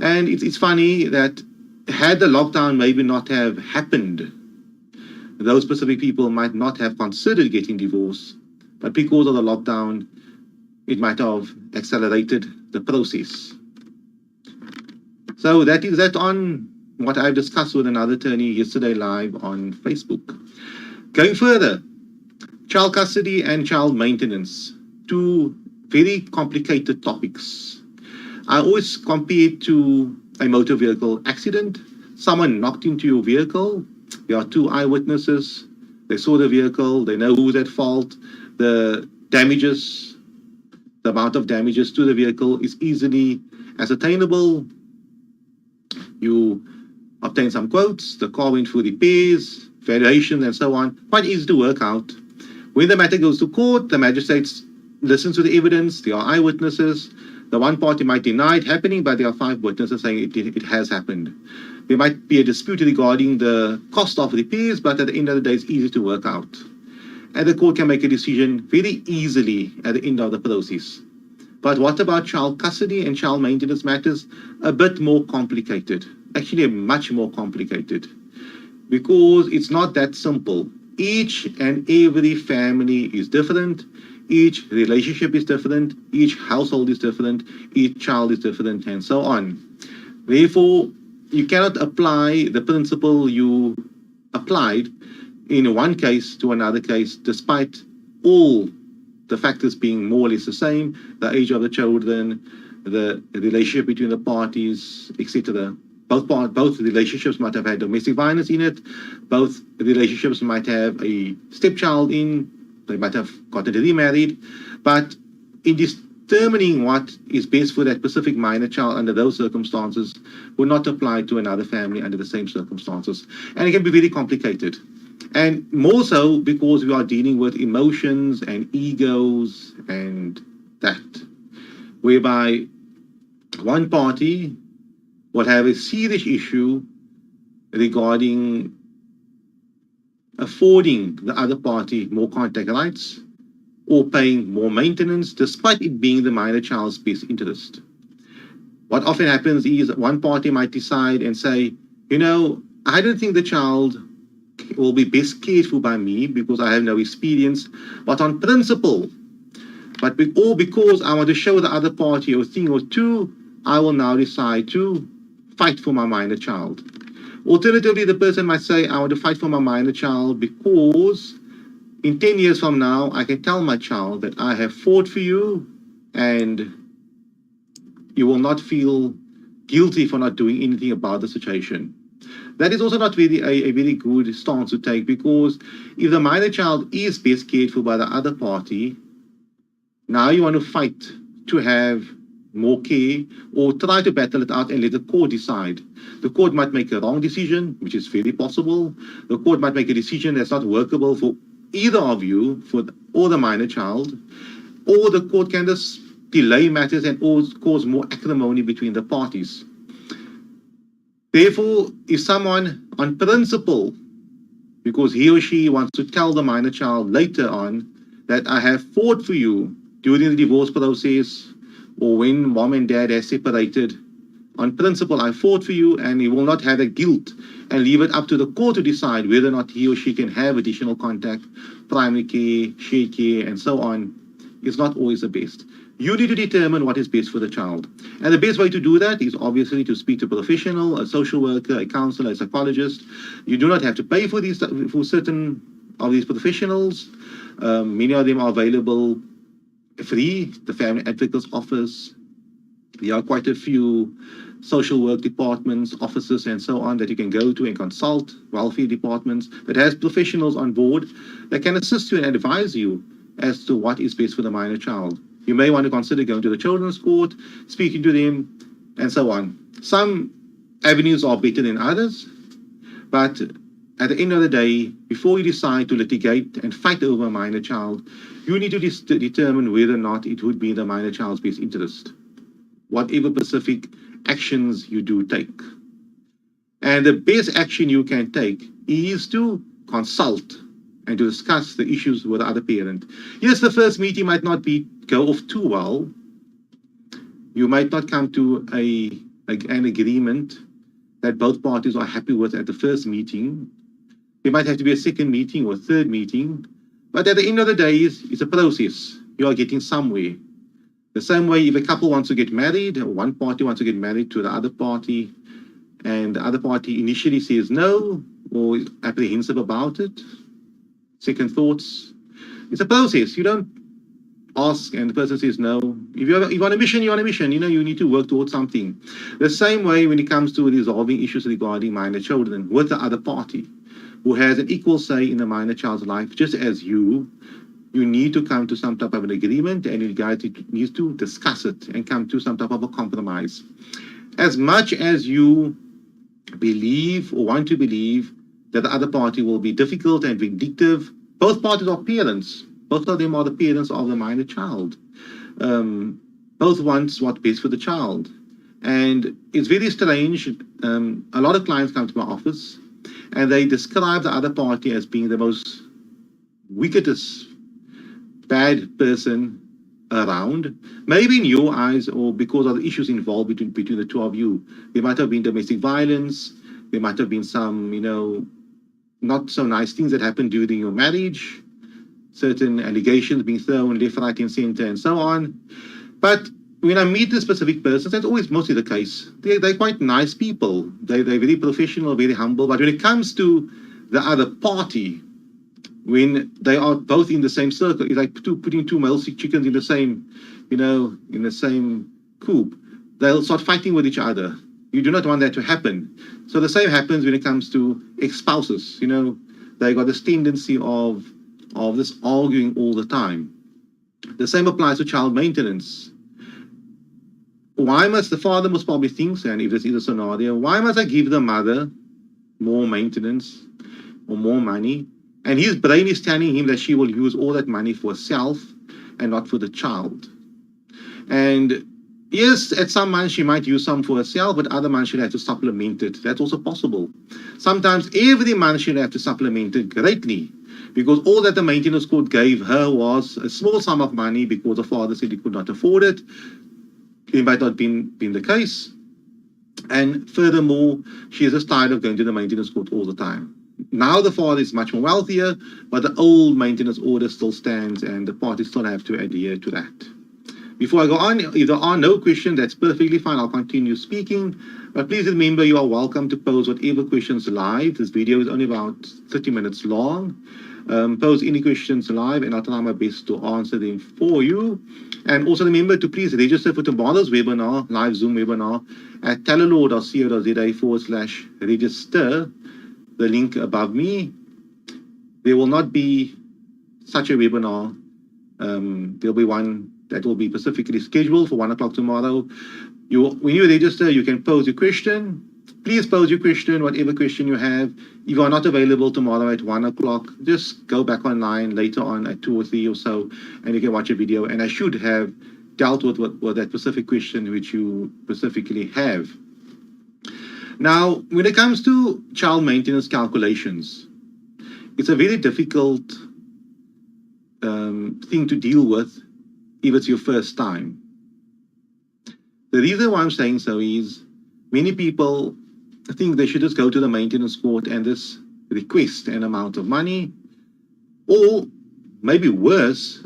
And it's funny that had the lockdown maybe not have happened, those specific people might not have considered getting divorced. But because of the lockdown, it might have accelerated the process. So that is that on what I've discussed with another attorney yesterday live on Facebook. Going further, child custody and child maintenance, two very complicated topics. I always compare it to a motor vehicle accident. Someone knocked into your vehicle. There are two eyewitnesses. They saw the vehicle. They know who's at fault. The damages, the amount of damages to the vehicle is easily ascertainable. You obtain some quotes. The car went through repairs, variations, and so on. Quite easy to work out. When the matter goes to court, the magistrates listen to the evidence. There are eyewitnesses. The one party might deny it happening, but there are 5 witnesses saying it has happened. There might be a dispute regarding the cost of repairs, but at the end of the day, it's easy to work out. And the court can make a decision very easily at the end of the process. But what about child custody and child maintenance matters? A bit more complicated, actually much more complicated, because it's not that simple. Each and every family is different. Each relationship is different. Each household is different. Each child is different, and so on. Therefore, you cannot apply the principle you applied in one case to another case, despite all the factors being more or less the same, the age of the children, the relationship between the parties, etc. Both relationships might have had domestic violence in it. Both relationships might have a stepchild in. They might have gotten remarried. But in determining what is best for that specific minor child under those circumstances will not apply to another family under the same circumstances. And it can be very complicated. And more so because we are dealing with emotions and egos and that, whereby one party will have a serious issue regarding affording the other party more contact rights or paying more maintenance, despite it being the minor child's best interest. What often happens is one party might decide and say, I don't think the child will be best cared for by me because I have no experience, but on principle, because I want to show the other party a thing or two, I will now decide to fight for my minor child. Alternatively, the person might say, I want to fight for my minor child because in 10 years from now, I can tell my child that I have fought for you and you will not feel guilty for not doing anything about the situation. That is also not really a very good stance to take, because if the minor child is best cared for by the other party, now you want to fight to have more care or try to battle it out and let the court decide. The court might make a wrong decision, which is very possible. The court might make a decision that's not workable for either of you or the minor child, or the court can just delay matters and cause more acrimony between the parties. Therefore, if someone on principle, because he or she wants to tell the minor child later on that I have fought for you during the divorce process or when mom and dad have separated, on principle, I fought for you, and he will not have a guilt and leave it up to the court to decide whether or not he or she can have additional contact, primary care, shared care, and so on. It's not always the best. You need to determine what is best for the child. And the best way to do that is obviously to speak to a professional, a social worker, a counselor, a psychologist. You do not have to pay for certain of these professionals. Many of them are available free. The Family Advocate's Office. There are quite a few social work departments, offices, and so on that you can go to and consult, welfare departments that has professionals on board that can assist you and advise you as to what is best for the minor child. You may want to consider going to the children's court, speaking to them, and so on. Some avenues are better than others, but at the end of the day, before you decide to litigate and fight over a minor child, you need to determine whether or not it would be in the minor child's best interest, whatever specific actions you do take. And the best action you can take is to consult and to discuss the issues with the other parent. Yes, the first meeting might not go off too well. You might not come to an agreement that both parties are happy with at the first meeting. There might have to be a second meeting or a third meeting. But at the end of the day, it's a process. You are getting somewhere. The same way, if a couple wants to get married, or one party wants to get married to the other party, and the other party initially says no, or is apprehensive about it, second thoughts, it's a process. You don't ask and the person says no. If you're on a mission, you're on a mission. You know, you need to work towards something. The same way when it comes to resolving issues regarding minor children with the other party, who has an equal say in the minor child's life, just as you need to come to some type of an agreement, and you guys need to discuss it and come to some type of a compromise. As much as you believe or want to believe that the other party will be difficult and vindictive, both parties are parents. Both of them are the parents of the minor child. Both want what's best for the child. And it's very strange. A lot of clients come to my office and they describe the other party as being the most wickedest, bad person around. Maybe in your eyes, or because of the issues involved between the two of you. There might have been domestic violence. There might have been some, not so nice things that happened during your marriage. Certain allegations being thrown left, right, and center, and so on. But when I meet the specific persons, that's always mostly the case. They're quite nice people. They're very professional, very humble. But when it comes to the other party, when they are both in the same circle, it's like putting two male chickens in the same, in the same coop. They'll start fighting with each other. You do not want that to happen. So the same happens when it comes to ex-spouses. They got this tendency of this arguing all the time. The same applies to child maintenance. Why must the father most probably think, and if this is a scenario, why must I give the mother more maintenance or more money? And his brain is telling him that she will use all that money for herself and not for the child. And yes, at some months she might use some for herself, but other months she'll have to supplement it. That's also possible. Sometimes every month she'll have to supplement it greatly, because all that the maintenance court gave her was a small sum of money because the father said he could not afford it. It might not have been the case. And furthermore, she is just tired of going to the maintenance court all the time. Now the father is much more wealthier, but the old maintenance order still stands and the parties still have to adhere to that. Before I go on, if there are no questions, that's perfectly fine. I'll continue speaking. But please remember, you are welcome to pose whatever questions live. This video is only about 30 minutes long. Pose any questions live and I'll try my best to answer them for you. And also remember to please register for tomorrow's webinar, live Zoom webinar, at talalaw.co.za/register. The link above me. There will not be such a webinar. There'll be one that will be specifically scheduled for 1 o'clock tomorrow. When you register, you can pose your question Please pose your question, whatever question you have. If you are not available tomorrow at 1 o'clock, just go back online later on at 2 or 3 or so, and you can watch a video. And I should have dealt with that specific question which you specifically have. Now, when it comes to child maintenance calculations, it's a very difficult thing to deal with if it's your first time. The reason why I'm saying so is many people think they should just go to the maintenance court and just request an amount of money, or maybe worse,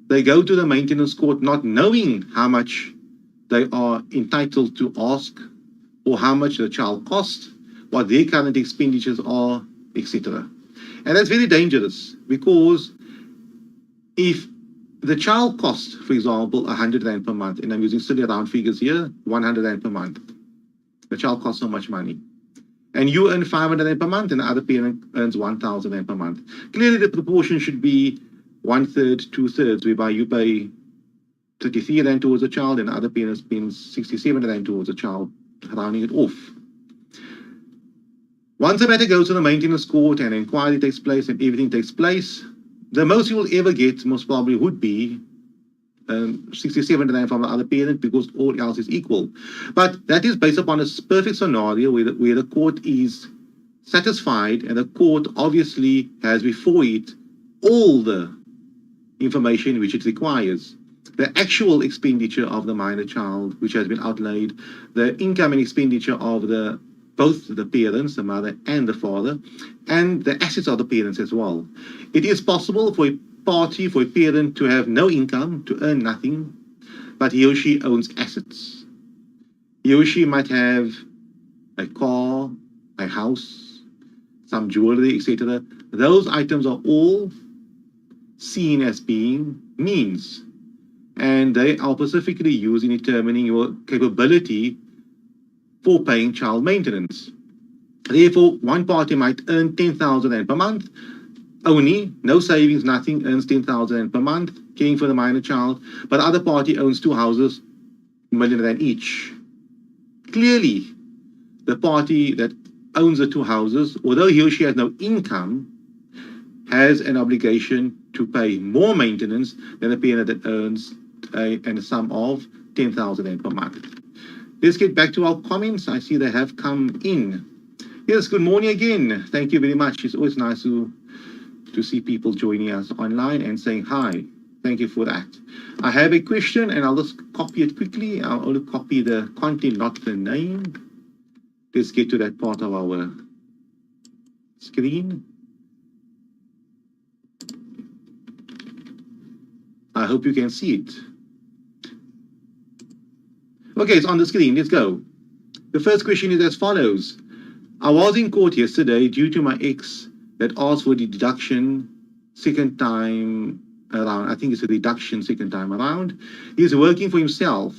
they go to the maintenance court not knowing how much they are entitled to ask or how much the child costs, what their current expenditures are, etc. And that's very dangerous, because if the child costs, for example, 100 Rand per month, and I'm using silly round figures here, 100 Rand per month, the child costs so much money, and you earn 500 Rand per month and the other parent earns 1,000 Rand per month. Clearly the proportion should be 1/3, 2/3, whereby you pay 33 Rand towards a child and the other parent spends 67 Rand towards a child, rounding it off. Once the matter goes to the maintenance court and inquiry takes place and everything takes place, the most you will ever get most probably would be 67 Rand from the other parent, because all else is equal. But that is based upon a perfect scenario where the court is satisfied and the court obviously has before it all the information which it requires. The actual expenditure of the minor child which has been outlaid, the income and expenditure of both the parents, the mother and the father, and the assets of the parents as well. It is possible for a parent to have no income, to earn nothing, but he or she owns assets. He or she might have a car, a house, some jewelry, etc. Those items are all seen as being means, and they are specifically used in determining your capability for paying child maintenance. Therefore, one party might earn 10,000 Rand per month, only, no savings, nothing, earns 10,000 Rand per month, caring for the minor child, but the other party owns 2 houses, $1 million each. Clearly, the party that owns the 2 houses, although he or she has no income, has an obligation to pay more maintenance than the parent that earns a sum of 10,000 Rand per month. Let's get back to our comments. I see they have come in. Yes, good morning again. Thank you very much. It's always nice to see people joining us online and saying hi. Thank you for that. I have a question and I'll just copy it quickly. I'll only copy the content, not the name. Let's get to that part of our screen. I hope you can see it. Okay, it's on the screen. Let's go. The first question is as follows. I was in court yesterday due to my ex that asked for the deduction second time around. I think it's a reduction second time around. He's working for himself.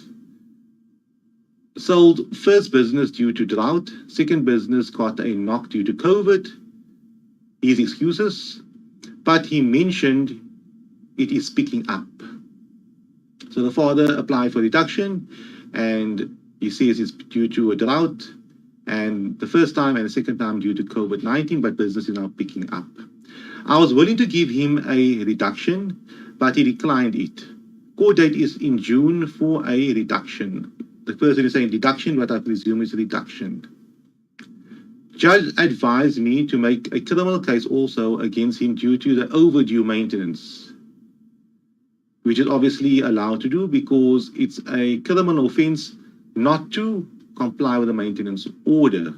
Sold first business due to drought. Second business got a knock due to COVID. His excuses. But he mentioned it is picking up. So the father applied for reduction, and he says it's due to a drought, and the first time and the second time due to COVID-19, but business is now picking up. I was willing to give him a reduction, but he declined it. Court date is in June for a reduction. The person is saying deduction, but I presume it's a reduction. Judge advised me to make a criminal case also against him due to the overdue maintenance, which is obviously allowed to do because it's a criminal offense not to comply with the maintenance order.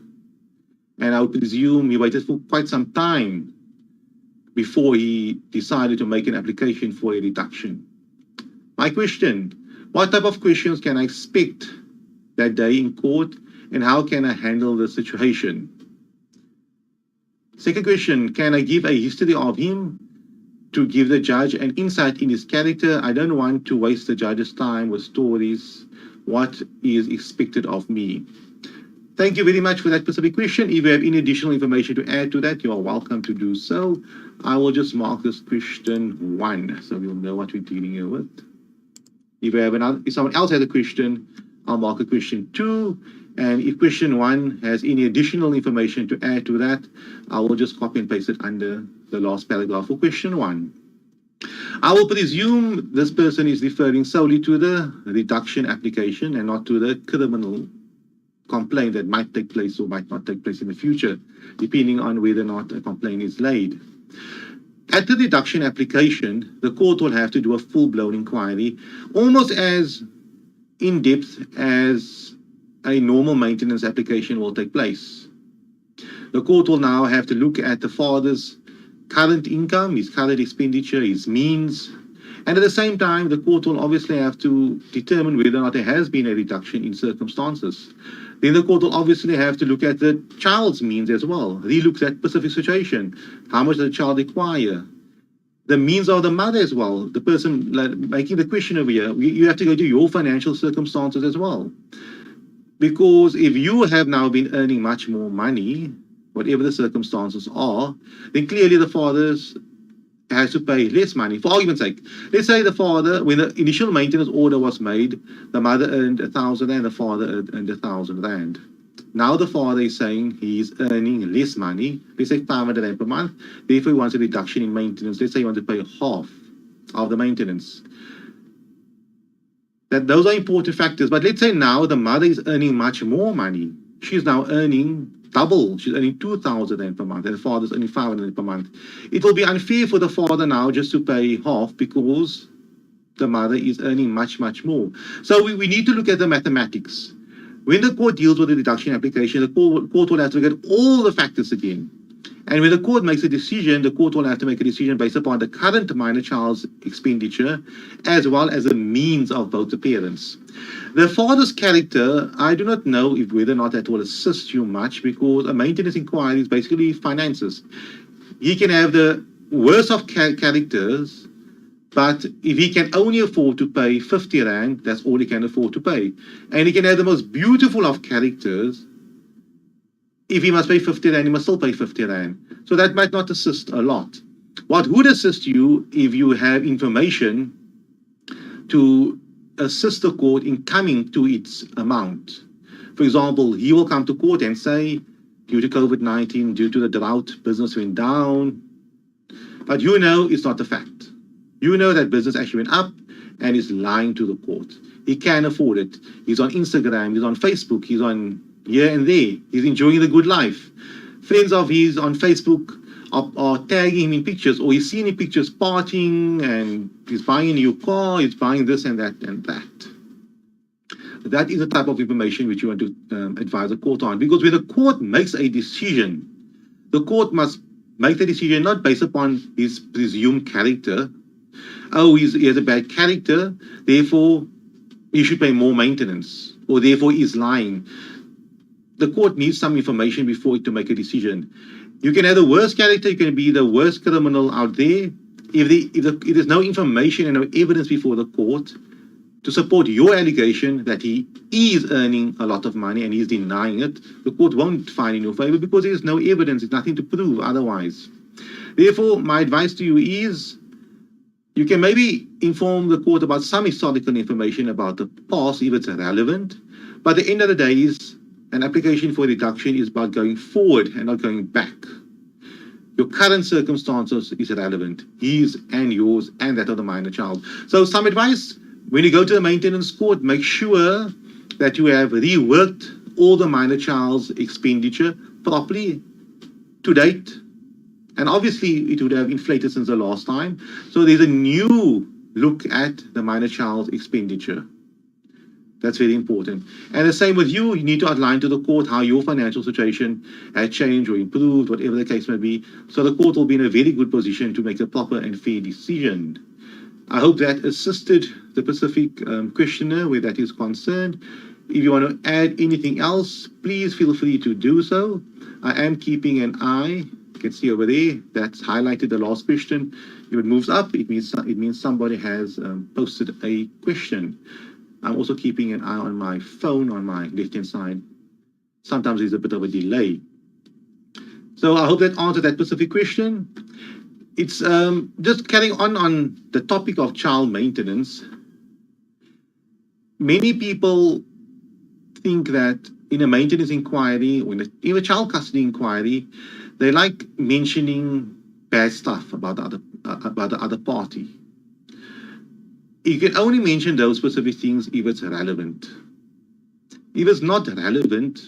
And I would presume he waited for quite some time before he decided to make an application for a reduction. My question, what type of questions can I expect that day in court, and how can I handle the situation? Second question, can I give a history of him to give the judge an insight in his character? I don't want to waste the judge's time with stories. What is expected of me? Thank you very much for that specific question. If you have any additional information to add to that, you are welcome to do so. I will just mark this question 1, so we'll know what we're dealing with. If someone else has a question, I'll mark a question 2. And if question 1 has any additional information to add to that, I will just copy and paste it under the last paragraph for question 1. I will presume this person is referring solely to the reduction application and not to the criminal complaint that might take place or might not take place in the future, depending on whether or not a complaint is laid. At the reduction application, the court will have to do a full-blown inquiry, almost as in-depth as a normal maintenance application will take place. The court will now have to look at the father's current income, his current expenditure, his means, and at the same time, the court will obviously have to determine whether or not there has been a reduction in circumstances. Then the court will obviously have to look at the child's means as well, relook at specific situation. How much does the child require? The means of the mother as well. The person making the question over here, you have to go to your financial circumstances as well. Because if you have now been earning much more money, whatever the circumstances are, then clearly the father has to pay less money. For argument's sake, let's say the father, when the initial maintenance order was made, the mother earned 1,000 and the father earned 1,000 rand. Now the father is saying he's earning less money, let's say 500 rand per month, therefore he wants a reduction in maintenance. Let's say he wants to pay half of the maintenance. Those are important factors. But let's say now the mother is earning much more money. She's now earning double. She's earning 2,000 rand per month, and the father's earning 500 rand per month. It will be unfair for the father now just to pay half because the mother is earning much, much more. So we need to look at the mathematics. When the court deals with the reduction application, the court will have to look at all the factors again. And when the court makes a decision, the court will have to make a decision based upon the current minor child's expenditure, as well as the means of both the parents. The father's character, I do not know whether or not that will assist you much, because a maintenance inquiry is basically finances. He can have the worst of characters, but if he can only afford to pay 50 rand, that's all he can afford to pay. And he can have the most beautiful of characters. If he must pay 50 rand, he must still pay 50 rand. So that might not assist a lot. What would assist you if you have information to assist the court in coming to its amount? For example, he will come to court and say, due to COVID-19, due to the drought, business went down. But you know it's not a fact. You know that business actually went up, and he's lying to the court. He can't afford it. He's on Instagram, he's on Facebook, he's on here and there. He's enjoying the good life. Friends of his on Facebook are tagging him in pictures, or he's seen in pictures partying, and he's buying a new car, he's buying this and that and that. That is the type of information which you want to advise the court on. Because when the court makes a decision, the court must make the decision not based upon his presumed character. Oh, he has a bad character, therefore he should pay more maintenance, or therefore he's lying. The court needs some information before it to make a decision. You can have the worst character, you can be the worst criminal out there. If there's no information and no evidence before the court to support your allegation that he is earning a lot of money and he's denying it, the court won't find in your favor because there's no evidence, there's nothing to prove otherwise. Therefore, my advice to you is, you can maybe inform the court about some historical information about the past if it's relevant, but at the end of the day is an application for reduction is about going forward and not going back. Your current circumstances is relevant, his and yours and that of the minor child. So some advice, when you go to the maintenance court, make sure that you have reworked all the minor child's expenditure properly to date. And obviously it would have inflated since the last time. So there's a new look at the minor child's expenditure. That's very important. And the same with you. You need to outline to the court how your financial situation has changed or improved, whatever the case may be. So the court will be in a very good position to make a proper and fair decision. I hope that assisted the Pacific questioner where that is concerned. If you want to add anything else, please feel free to do so. I am keeping an eye. You can see over there, that's highlighted the last question. If it moves up, it means somebody has posted a question. I'm also keeping an eye on my phone on my left-hand side. Sometimes there's a bit of a delay. So I hope that answered that specific question. It's just carrying on the topic of child maintenance. Many people think that in a maintenance inquiry or in a child custody inquiry, they like mentioning bad stuff about the other party. You can only mention those specific things if it's relevant. If it's not relevant,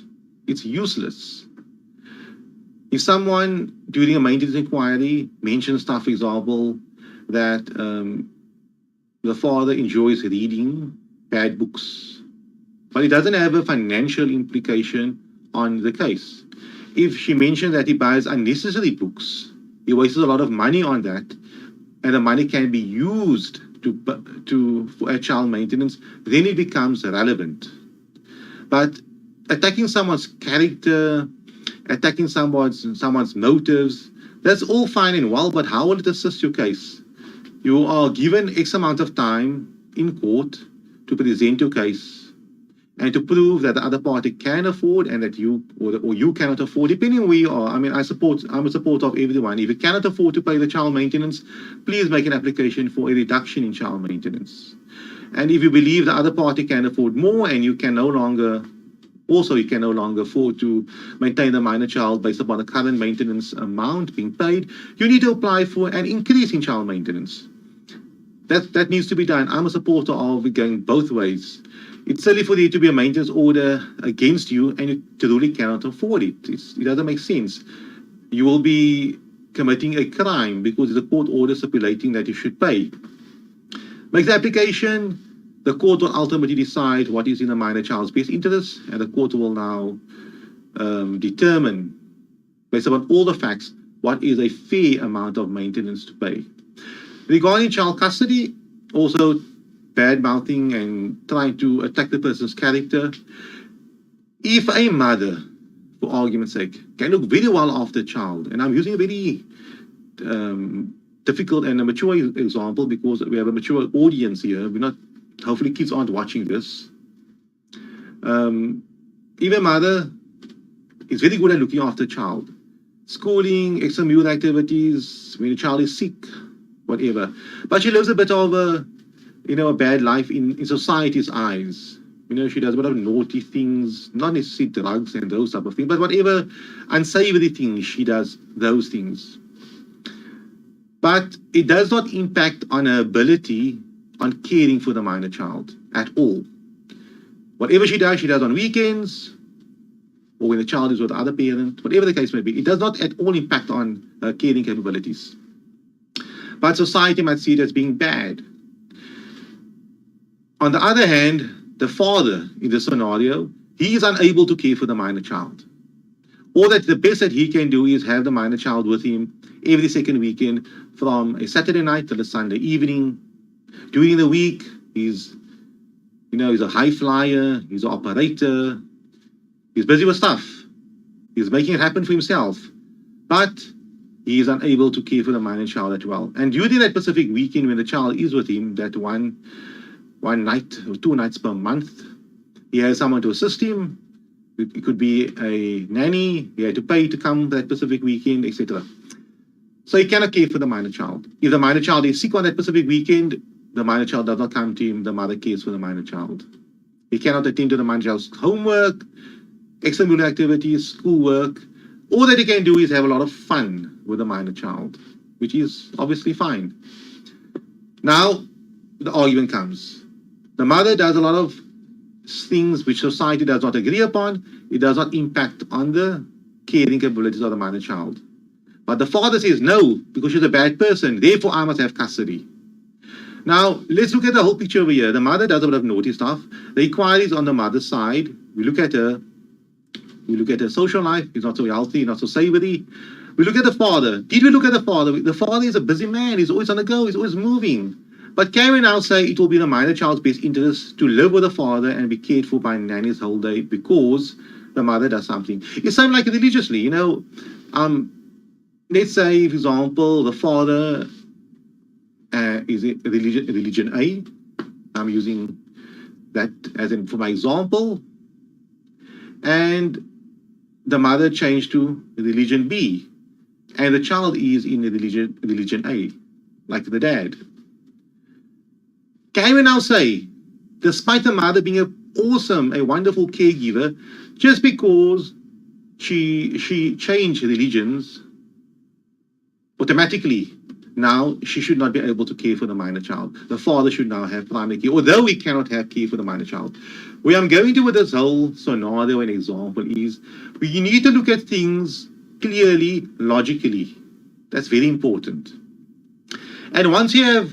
it's useless. If someone during a maintenance inquiry mentions stuff, for example, that the father enjoys reading bad books, but it doesn't have a financial implication on the case. If she mentions that he buys unnecessary books, he wastes a lot of money on that, and the money can be used for a child maintenance, then it becomes relevant. But attacking someone's character, attacking someone's motives, that's all fine and well, but how will it assist your case? You are given X amount of time in court to present your case and to prove that the other party can afford and that you or you cannot afford, depending on where you are. I mean, I'm a supporter of everyone. If you cannot afford to pay the child maintenance, please make an application for a reduction in child maintenance. And if you believe the other party can afford more and you can no longer afford to maintain the minor child based upon the current maintenance amount being paid, you need to apply for an increase in child maintenance. That needs to be done. I'm a supporter of it going both ways. It's silly for there to be a maintenance order against you and you truly cannot afford it. It doesn't make sense. You will be committing a crime because there's a court order stipulating that you should pay. Make the application. The court will ultimately decide what is in the minor child's best interest, and the court will now determine, based upon all the facts, what is a fair amount of maintenance to pay. Regarding child custody, also bad-mouthing and trying to attack the person's character. If a mother, for argument's sake, can look very well after a child, and I'm using a very difficult and a mature example because we have a mature audience here. Hopefully kids aren't watching this. If a mother is very good at looking after a child, schooling, extramural activities, when a child is sick, whatever, but she lives a bit of a bad life in society's eyes. She does a bit of naughty things, not necessarily drugs and those type of things, but whatever unsavory things, she does those things. But it does not impact on her ability on caring for the minor child at all. Whatever she does on weekends, or when the child is with the other parent, whatever the case may be, it does not at all impact on her caring capabilities. But society might see it as being bad. On the other hand, the father in this scenario, he is unable to care for the minor child. Or that the best that he can do is have the minor child with him every second weekend from a Saturday night till a Sunday evening. During the week, he's a high flyer, he's an operator, he's busy with stuff. He's making it happen for himself. But he is unable to care for the minor child as well. And during that specific weekend when the child is with him, that one night or 2 nights per month, he has someone to assist him. It could be a nanny, he had to pay to come that specific weekend, etc. So he cannot care for the minor child. If the minor child is sick on that specific weekend, the minor child does not come to him, the mother cares for the minor child. He cannot attend to the minor child's homework, extramural activities, schoolwork. All that he can do is have a lot of fun with the minor child, which is obviously fine. Now, the argument comes. The mother does a lot of things which society does not agree upon. It does not impact on the caring capabilities of the minor child. But the father says, no, because she's a bad person, therefore I must have custody. Now, let's look at the whole picture over here. The mother does a bit of naughty stuff. The inquiry is on the mother's side. We look at her social life. It's not so healthy, not so savory. We look at the father. Did we look at the father? The father is a busy man. He's always on the go. He's always moving. But can we now say it will be the minor child's best interest to live with the father and be cared for by nannies whole day because the mother does something? It's something like religiously, let's say, for example, the father is a religion A. I'm using that for my example. And the mother changed to religion B. And the child is in religion A, like the dad. Can we now say, despite the mother being awesome, a wonderful caregiver, just because she changed religions, automatically now she should not be able to care for the minor child. The father should now have primary care, although we cannot have care for the minor child. Where I'm going to with this whole scenario and example is we need to look at things clearly, logically. That's very important. And once you have,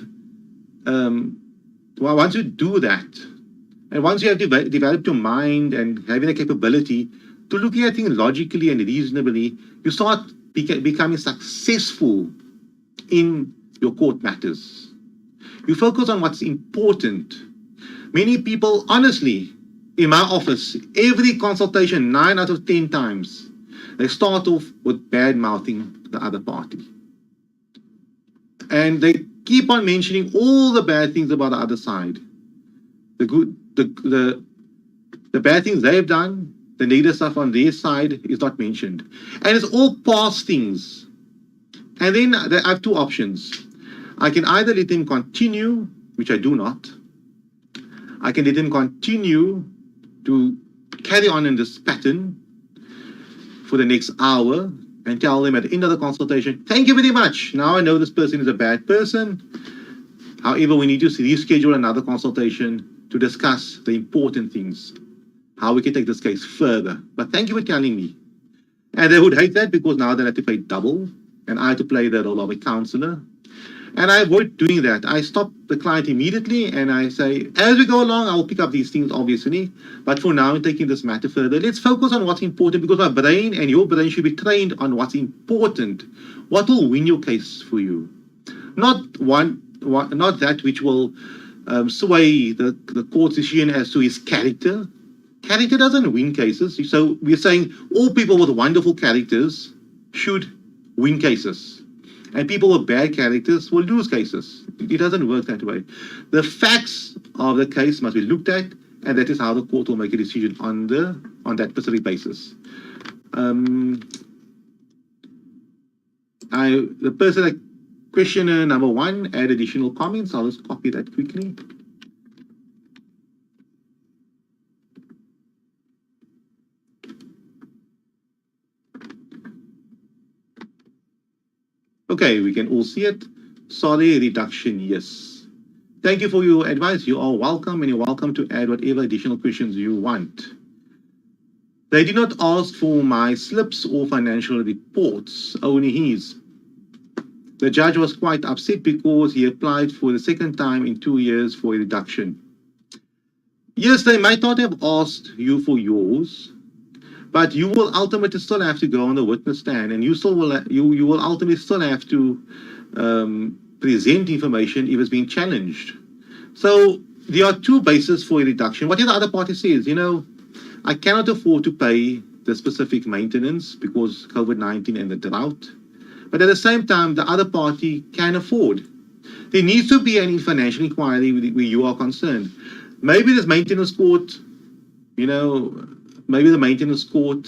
once you do that, and once you have developed your mind and having the capability to look at things logically and reasonably, you start becoming successful in your court matters. You focus on what's important. Many people, honestly, in my office, every consultation, 9 out of 10 times, they start off with bad-mouthing the other party. And they keep on mentioning all the bad things about the other side. The bad things they've done, the negative stuff on their side is not mentioned. And it's all past things. And then I have two options. I can either let them continue, which I do not. I can let them continue to carry on in this pattern for the next hour and tell them at the end of the consultation, thank you very much. Now I know this person is a bad person. However, we need to reschedule another consultation to discuss the important things, how we can take this case further. But thank you for telling me. And they would hate that because now they have to pay double. And I have to play the role of a counselor. And I avoid doing that. I stop the client immediately and I say, as we go along, I will pick up these things, obviously. But for now, taking this matter further, let's focus on what's important, because my brain and your brain should be trained on what's important. What will win your case for you? Not that which will sway the court's decision as to his character. Character doesn't win cases. So we're saying all people with wonderful characters should win cases, and people with bad characters will lose cases. It doesn't work that way. The facts of the case must be looked at, and that is how the court will make a decision on that specific basis. The person, like questioner number 1, add additional comments. I'll just copy that quickly. Okay, we can all see it. Sorry, reduction, yes. Thank you for your advice. You are welcome, and you're welcome to add whatever additional questions you want. They did not ask for my slips or financial reports, only his. The judge was quite upset because he applied for the second time in 2 years for a reduction. Yes, they might not have asked you for yours, but you will ultimately still have to go on the witness stand, and you will ultimately still have to present information if it's being challenged. So there are two bases for a reduction. What if the other party says, you know, I cannot afford to pay the specific maintenance because COVID-19 and the drought, but at the same time, the other party can afford. There needs to be an financial inquiry where you are concerned. Maybe this maintenance court, you know, maybe the maintenance court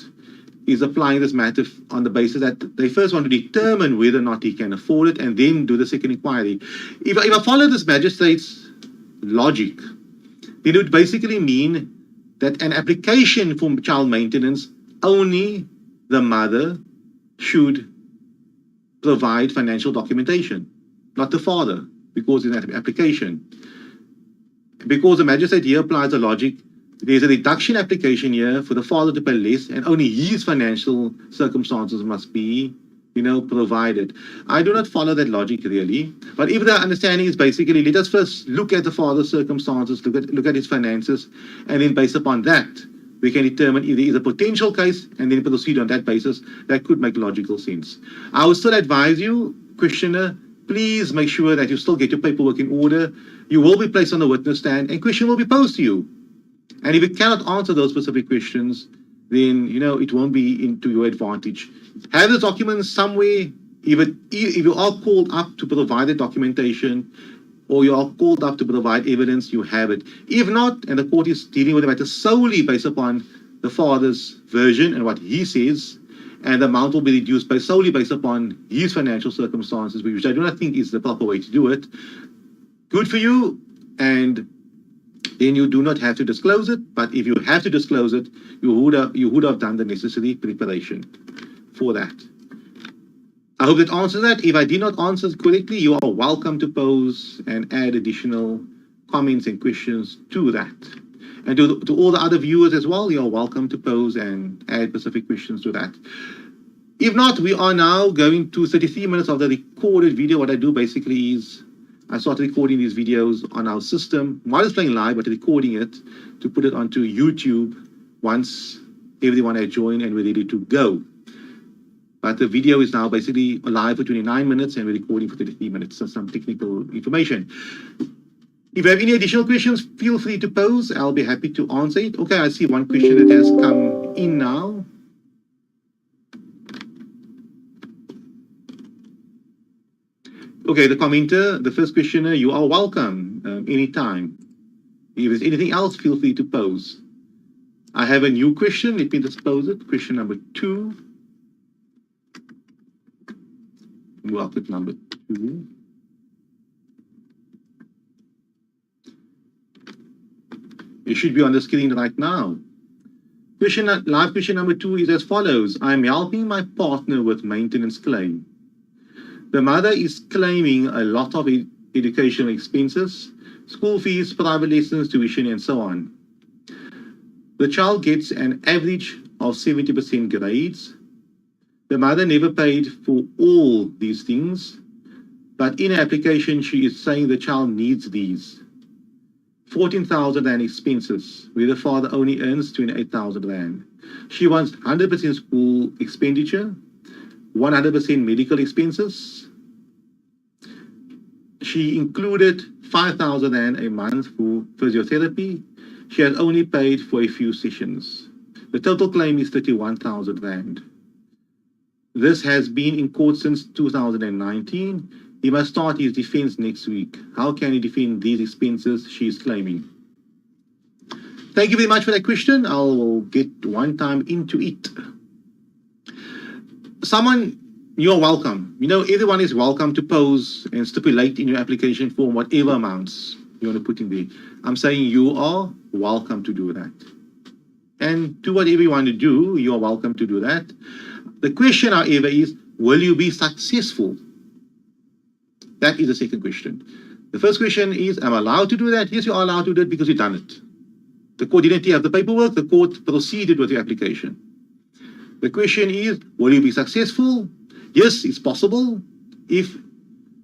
is applying this matter on the basis that they first want to determine whether or not he can afford it and then do the second inquiry. If I follow this magistrate's logic, then it would basically mean that an application for child maintenance, only the mother should provide financial documentation, not the father, because in that application. Because the magistrate here applies the logic, there's a reduction application here for the father to pay less, and only his financial circumstances must be, you know, provided. I do not follow that logic really, but if the understanding is basically, let us first look at the father's circumstances, look at his finances, and then based upon that, we can determine if there is a potential case and then proceed on that basis. That could make logical sense. I would still advise you, questioner, please make sure that you still get your paperwork in order. You will be placed on the witness stand and question will be posed to you. And if you cannot answer those specific questions, then, you know, it won't be into your advantage. Have the documents somewhere. If you are called up to provide the documentation, or you are called up to provide evidence, you have it. If not, and the court is dealing with the matter solely based upon the father's version and what he says, and the amount will be reduced solely based upon his financial circumstances, which I do not think is the proper way to do it. Good for you, and then you do not have to disclose it. But if you have to disclose it, you would have done the necessary preparation for that. I hope that answers that. If I did not answer it correctly, you are welcome to pose and add additional comments and questions to that. And to all the other viewers as well, you are welcome to pose and add specific questions to that. If not, we are now going to 33 minutes of the recorded video. What I do basically is I start recording these videos on our system while it's playing live, but recording it to put it onto YouTube once everyone has joined and we're ready to go. But the video is now basically live for 29 minutes and we're recording for 33 minutes. So some technical information. If you have any additional questions, feel free to pose. I'll be happy to answer it. Okay, I see one question that has come in now. Okay, the commenter, the first questioner, you are welcome anytime. If there's anything else, feel free to pose. I have a new question. Let me just pose it. Question number 2. We'll put number 2. It should be on the screen right now. Live question number 2 is as follows. I'm helping my partner with maintenance claim. The mother is claiming a lot of educational expenses, school fees, private lessons, tuition, and so on. The child gets an average of 70% grades. The mother never paid for all these things, but in her application, she is saying the child needs these. 14,000 Rand expenses, where the father only earns 28,000 Rand. She wants 100% school expenditure, 100% medical expenses. She included 5,000 Rand a month for physiotherapy. She has only paid for a few sessions. The total claim is 31,000 Rand. This has been in court since 2019. He must start his defense next week. How can he defend these expenses she is claiming? Thank you very much for that question. I'll get one time into it. You're welcome. You know, everyone is welcome to pose and stipulate in your application form whatever amounts you want to put in there. I'm saying you are welcome to do that. And do whatever you want to do, you are welcome to do that. The question, however, is, will you be successful? That is the second question. The first question is, am I allowed to do that? Yes, you are allowed to do it because you've done it. The court didn't have the paperwork, the court proceeded with your application. The question is, will you be successful? Yes, it's possible if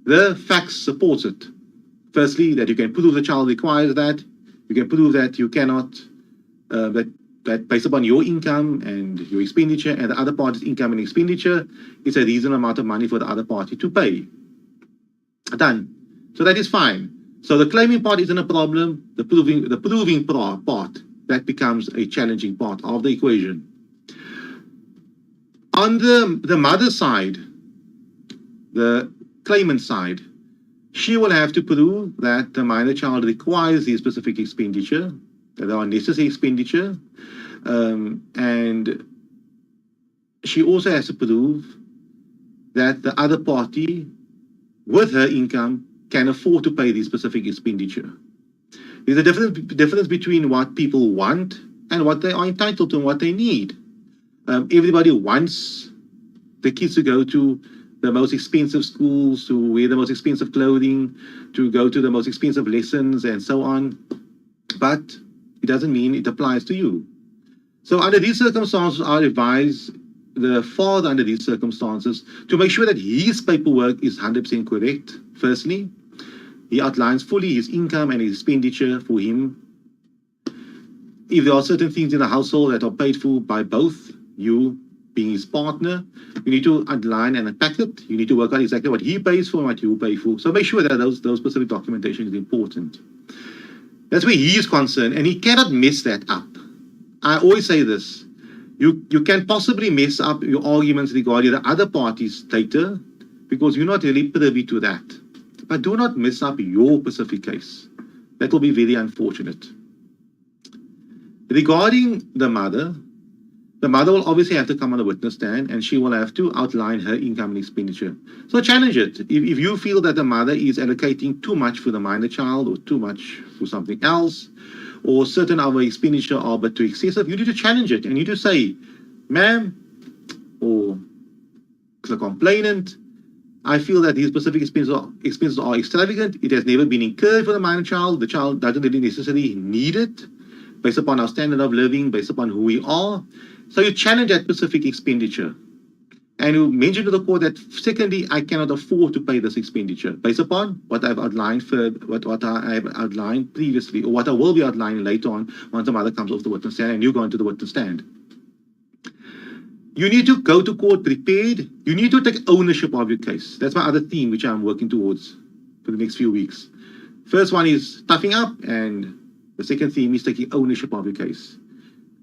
the facts support it. Firstly, that you can prove the child requires that. You can prove that you cannot, that based upon your income and your expenditure and the other party's income and expenditure, it's a reasonable amount of money for the other party to pay. Done. So that is fine. So the claiming part isn't a problem. The proving part, that becomes a challenging part of the equation. On the mother's side, the claimant side, she will have to prove that the minor child requires the specific expenditure, that there are necessary expenditure, and she also has to prove that the other party, with her income, can afford to pay the specific expenditure. There's a difference between what people want and what they are entitled to and what they need. Everybody wants the kids to go to the most expensive schools, to wear the most expensive clothing, to go to the most expensive lessons and so on. But it doesn't mean it applies to you. So under these circumstances, I advise the father under these circumstances to make sure that his paperwork is 100% correct. Firstly, he outlines fully his income and his expenditure for him. If there are certain things in the household that are paid for by both, you being his partner, you need to outline and unpack it. You need to work out exactly what he pays for and what you pay for. So make sure that those specific documentation is important. That's where he is concerned, and he cannot mess that up. I always say this. You can possibly mess up your arguments regarding the other party's data because you're not really privy to that. But do not mess up your specific case. That will be very unfortunate. Regarding the mother will obviously have to come on the witness stand and she will have to outline her income and expenditure. So challenge it. If you feel that the mother is allocating too much for the minor child or too much for something else, or certain of our expenditure are but too excessive, you need to challenge it and you need to say, ma'am, or the complainant, I feel that these specific expenses are extravagant. It has never been incurred for the minor child. The child doesn't really necessarily need it based upon our standard of living, based upon who we are. So you challenge that specific expenditure. And you mention to the court that, secondly, I cannot afford to pay this expenditure based upon what I've outlined for what I have outlined previously, or what I will be outlining later on once the mother comes off the witness stand and you go into the witness stand. You need to go to court prepared. You need to take ownership of your case. That's my other theme, which I'm working towards for the next few weeks. First one is toughing up, and the second theme is taking ownership of your case.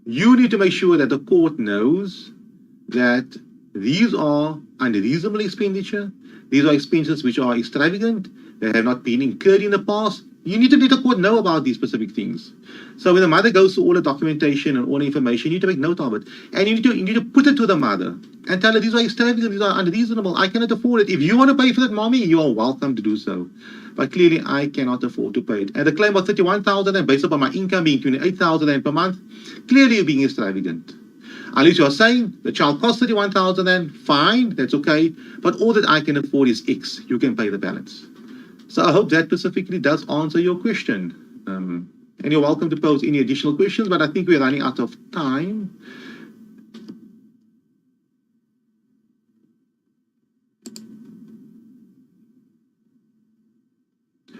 You need to make sure that the court knows that these are unreasonable expenditure. These are expenses which are extravagant, that have not been incurred in the past. You need to let the court know about these specific things. So when the mother goes through all the documentation and all the information, you need to make note of it. And you need to put it to the mother and tell her, these are extravagant, these are unreasonable, I cannot afford it. If you want to pay for that, mommy, you are welcome to do so. But clearly, I cannot afford to pay it. And the claim of 31,000 and based upon my income being 28,000 per month, clearly you're being extravagant. Unless you are saying the child costs 31,000, fine, that's okay. But all that I can afford is X. You can pay the balance. So I hope that specifically does answer your question. And you're welcome to pose any additional questions, but I think we're running out of time.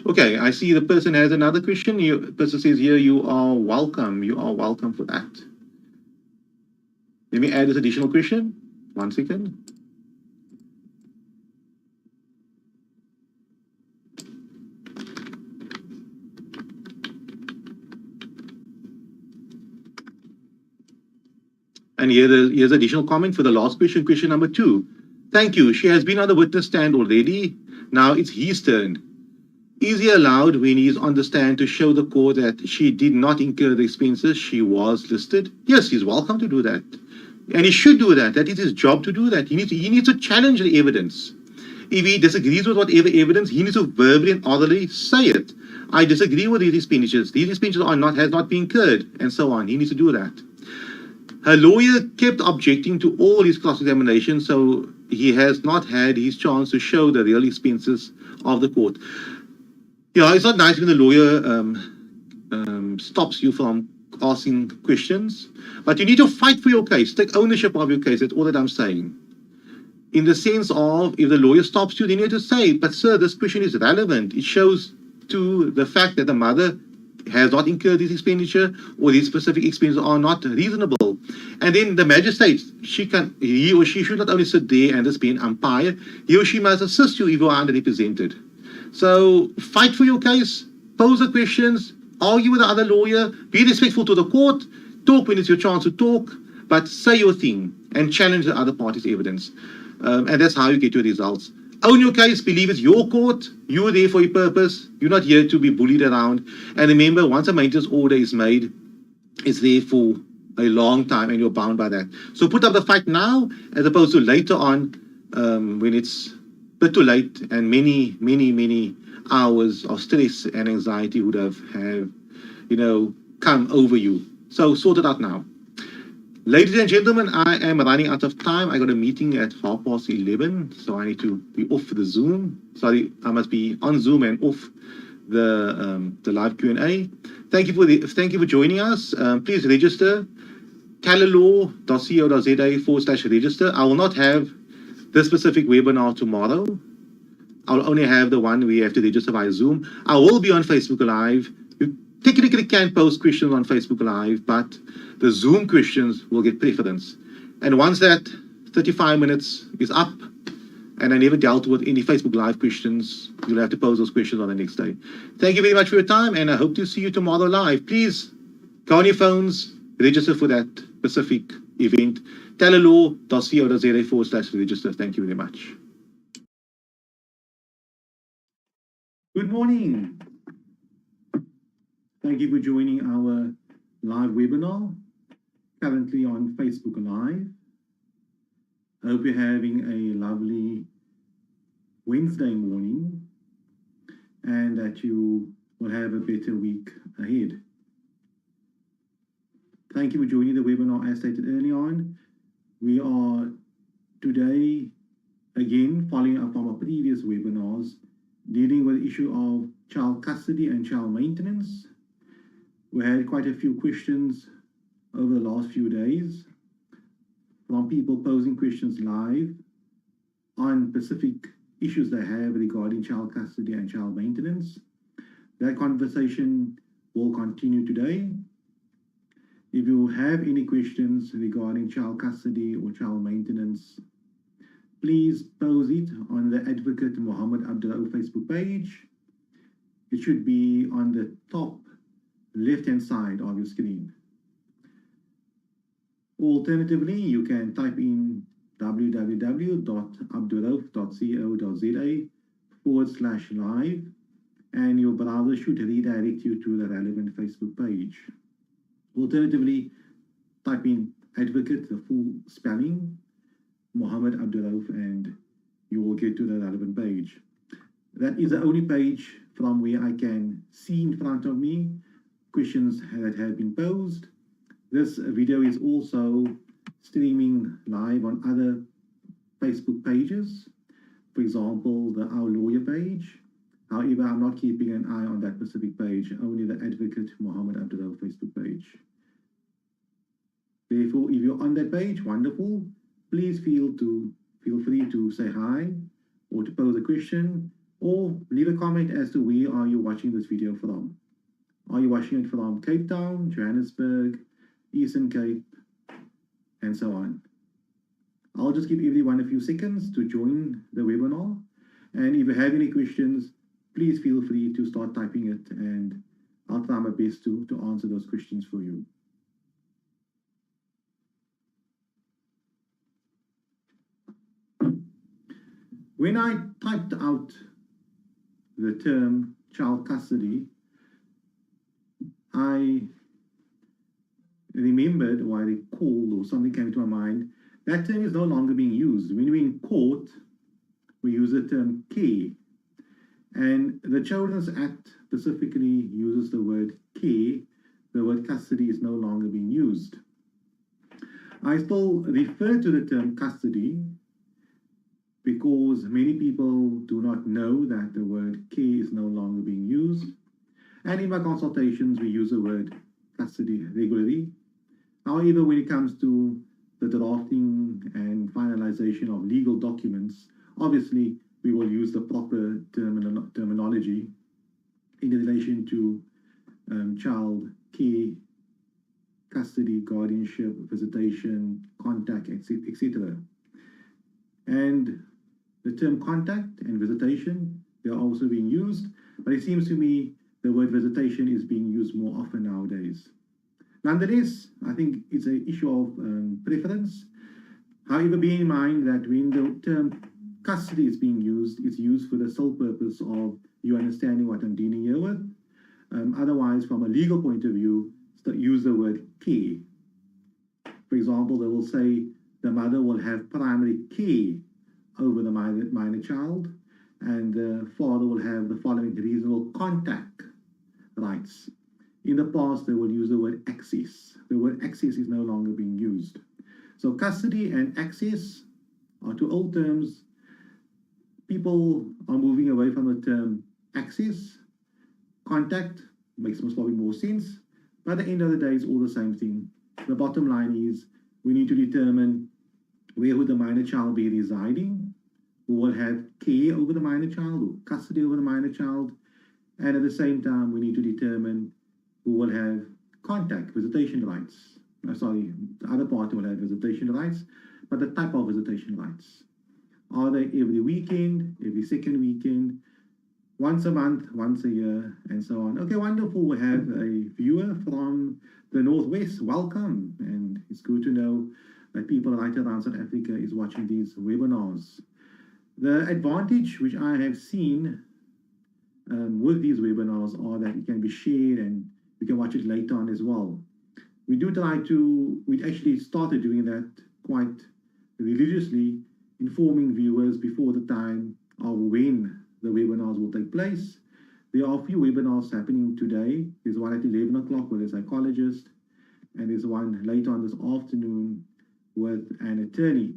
Okay, I see the person has another question. The person says here, you are welcome. You are welcome for that. Let me add this additional question. 1 second. And here's additional comment for the last question, question number 2. Thank you. She has been on the witness stand already. Now it's his turn. Is he allowed, when he is on the stand, to show the court that she did not incur the expenses she was listed? Yes, he's welcome to do that. And he should do that. That is his job to do that. He needs to challenge the evidence. If he disagrees with whatever evidence, he needs to verbally and orally say it. I disagree with these expenditures. These expenditures has not been incurred, and so on. He needs to do that. Her lawyer kept objecting to all his cross-examination, so he has not had his chance to show the real expenses of the court. Yeah, it's not nice when the lawyer stops you from asking questions, but you need to fight for your case. Take ownership of your case. That's all that I'm saying. In the sense of, if the lawyer stops you, then you need to say, but sir, this question is relevant. It shows to the fact that the mother has not incurred this expenditure, or these specific expenses are not reasonable. And then the magistrate, he or she should not only sit there and just be an umpire, he or she must assist you if you are underrepresented. So fight for your case, pose the questions, argue with the other lawyer, be respectful to the court, talk when it's your chance to talk, but say your thing and challenge the other party's evidence. And that's how you get your results. Own your case, believe it's your court, you're there for a purpose, you're not here to be bullied around. And remember, once a maintenance order is made, it's there for a long time and you're bound by that. So put up the fight now, as opposed to later on, when it's a bit too late and many hours of stress and anxiety would have come over you. So sort it out now. Ladies and gentlemen, I am running out of time. I got a meeting at 11:30, so I need to be off the Zoom. Sorry, I must be on Zoom and off the live Q&A. Thank you for joining us. Please register talalaw.co.za/register. I will not have this specific webinar tomorrow. I'll only have the one we have to register via Zoom. I will be on Facebook Live. You technically can post questions on Facebook Live, but the Zoom questions will get preference. And once that 35 minutes is up, and I never dealt with any Facebook Live questions, you'll have to pose those questions on the next day. Thank you very much for your time, and I hope to see you tomorrow live. Please go on your phones, register for that specific event. talalaw.co.za/register. Thank you very much. Good morning. Thank you for joining our live webinar, currently on Facebook Live. I hope you're having a lovely Wednesday morning and that you will have a better week ahead. Thank you for joining the webinar as stated early on. We are today, again, following up from our previous webinars, dealing with the issue of child custody and child maintenance. We had quite a few questions over the last few days from people posing questions live on specific issues they have regarding child custody and child maintenance. That conversation will continue today. If you have any questions regarding child custody or child maintenance, please pose it on the Advocate Muhammad Abduroaf Facebook page. It should be on the top left-hand side of your screen. Alternatively, you can type in www.abduroaf.co.za/live, and your browser should redirect you to the relevant Facebook page. Alternatively, type in Advocate, the full spelling, Muhammad Abduroaf, and you will get to the relevant page. That is the only page from where I can see in front of me questions that have been posed. This video is also streaming live on other Facebook pages, for example, the Our Lawyer page. However, I'm not keeping an eye on that specific page, only the Advocate Muhammad Abduroaf Facebook page. Therefore, if you're on that page, wonderful. Please feel free to say hi or to pose a question or leave a comment as to where are you watching this video from. Are you watching it from Cape Town, Johannesburg, Eastern Cape, and so on? I'll just give everyone a few seconds to join the webinar. And if you have any questions, please feel free to start typing it, and I'll try my best to answer those questions for you. When I typed out the term child custody, I remembered, or I recalled, or something came to my mind, that term is no longer being used. When we're in court, we use the term care. And the Children's Act specifically uses the word care. The word custody is no longer being used. I still refer to the term custody because many people do not know that the word care is no longer being used. And in my consultations, we use the word custody regularly. However, when it comes to the drafting and finalization of legal documents, obviously we will use the proper terminology in relation to child care, custody, guardianship, visitation, contact, etc. And the term contact and visitation, they are also being used, but it seems to me the word visitation is being used more often nowadays. Nonetheless, I think it's an issue of preference. However, bear in mind that when the term custody is being used, it's used for the sole purpose of you understanding what I'm dealing here with. Otherwise, from a legal point of view, use the word care. For example, they will say the mother will have primary care over the minor child, and the father will have the following reasonable contact rights. In the past, they will use the word access. The word access is no longer being used. So custody and access are two old terms. People are moving away from the term access. Contact makes most probably more sense, but at the end of the day, it's all the same thing. The bottom line is we need to determine where would the minor child be residing, who will have care over the minor child or custody over the minor child, and at the same time, we need to determine who will have contact, visitation rights. The other party will have visitation rights, but the type of visitation rights. Are they every weekend, every second weekend, once a month, once a year, and so on? Okay, wonderful. We have a viewer from the Northwest. Welcome. And it's good to know that people right around South Africa is watching these webinars. The advantage which I have seen with these webinars are that it can be shared and you can watch it later on as well. We actually started doing that quite religiously, informing viewers before the time of when the webinars will take place. There are a few webinars happening today. There's one at 11 o'clock with a psychologist, and there's one later on this afternoon with an attorney.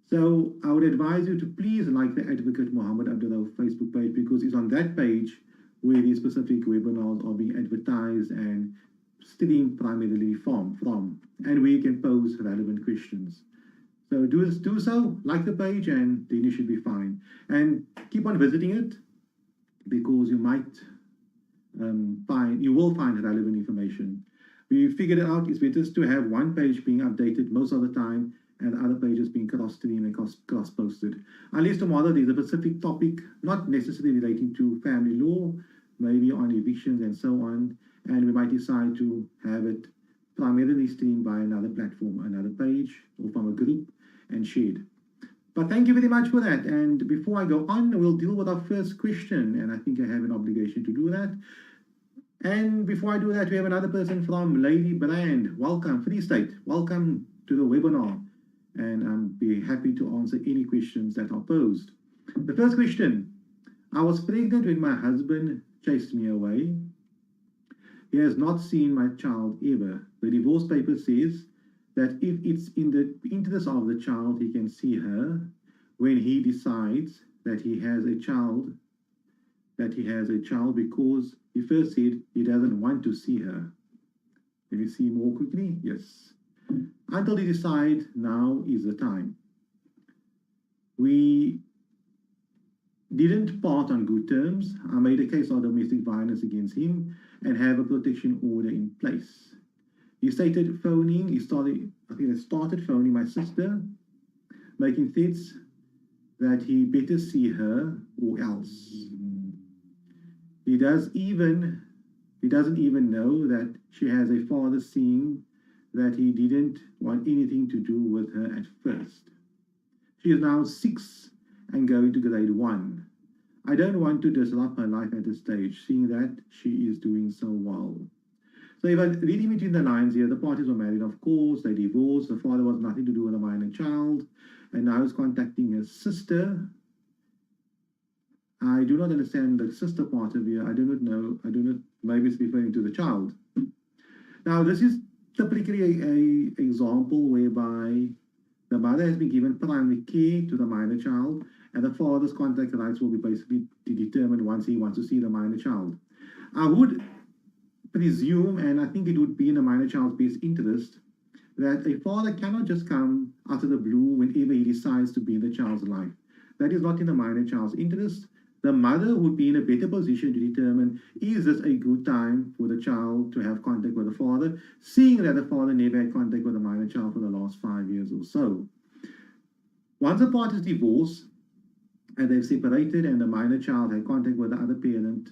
So I would advise you to please like the Advocate Mohammed Abduroaf Facebook page, because it's on that page where these specific webinars are being advertised and streamed primarily from, and where you can pose relevant questions. So do so, like the page, and then you should be fine. And keep on visiting it, because you might you will find relevant information. We figured it out, it's better to have one page being updated most of the time and other pages being cross-streamed and cross-posted. Unless tomorrow there's a specific topic, not necessarily relating to family law, maybe on evictions and so on, and we might decide to have it primarily streamed by another platform, another page, or from a group, and shared. But thank you very much for that. And before I go on, we'll deal with our first question, and I think I have an obligation to do that. And before I do that, we have another person from Lady Brand. Welcome, Free State. Welcome to the webinar. And I'll be happy to answer any questions that are posed. The first question: I was pregnant when my husband chased me away. He has not seen my child ever. The divorce paper says that if it's in the interest of the child, he can see her when he decides that he has a child, because he first said he doesn't want to see her. Can you see more quickly? Yes. Until he decides now is the time. We didn't part on good terms. I made a case of domestic violence against him and have a protection order in place. He started phoning my sister, making threats that he better see her or else. He doesn't even know that she has a father, seeing that he didn't want anything to do with her at first. She is now 6 and going to grade 1. I don't want to disrupt her life at this stage, seeing that she is doing so well. So if I read in between the lines here, the parties were married, of course, they divorced, the father was nothing to do with a minor child, and now he's contacting his sister. I do not understand the sister part of here. I do not know. Maybe it's referring to the child. Now, this is typically an example whereby the mother has been given primary care to the minor child, and the father's contact rights will be basically determined once he wants to see the minor child. I would presume, and I think it would be in the minor child's best interest, that a father cannot just come out of the blue whenever he decides to be in the child's life. That is not in the minor child's interest. The mother would be in a better position to determine, is this a good time for the child to have contact with the father, seeing that the father never had contact with the minor child for the last 5 years or so. Once a party is divorced and they've separated and the minor child had contact with the other parent,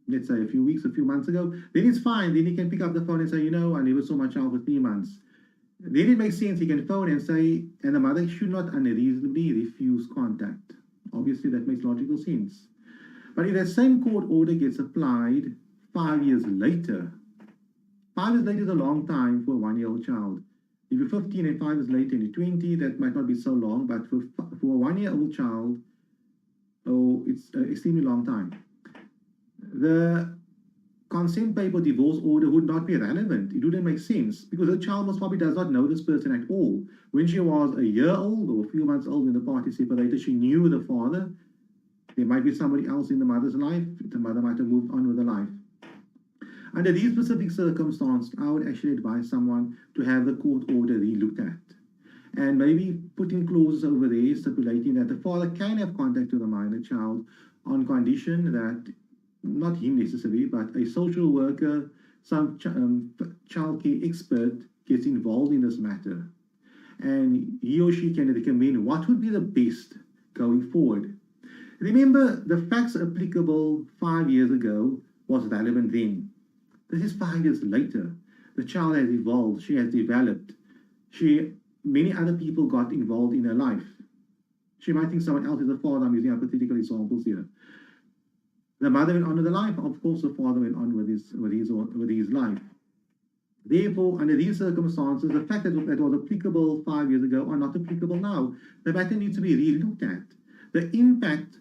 let's say a few months ago, then it's fine. Then he can pick up the phone and say, I never saw my child for 3 months. Then it makes sense. He can phone and say, and the mother should not unreasonably refuse contact. Obviously, that makes logical sense. But if that same court order gets applied 5 years later, 5 years later is a long time for a 1-year-old child. If you're 15 and 5 years later and you're 20, that might not be so long, but for a 1-year-old child, it's an extremely long time. The consent paper divorce order would not be relevant. It wouldn't make sense because the child most probably does not know this person at all. When she was a year old or a few months old when the party separated, she knew the father. There might be somebody else in the mother's life. The mother might have moved on with her life. Under these specific circumstances, I would actually advise someone to have the court order re-looked at. And maybe putting clauses over there stipulating that the father can have contact with the minor child on condition that, not him necessarily, but a social worker, some child care expert gets involved in this matter. And he or she can recommend what would be the best going forward. Remember, the facts applicable 5 years ago was relevant then. This is 5 years later. The child has evolved. She has developed. Many other people got involved in her life. She might think someone else is the father. I'm using hypothetical examples here. The mother went on with the life. Of course, the father went on with his life. Therefore, under these circumstances, the fact that was applicable 5 years ago are not applicable now. The matter needs to be re-looked at. The impact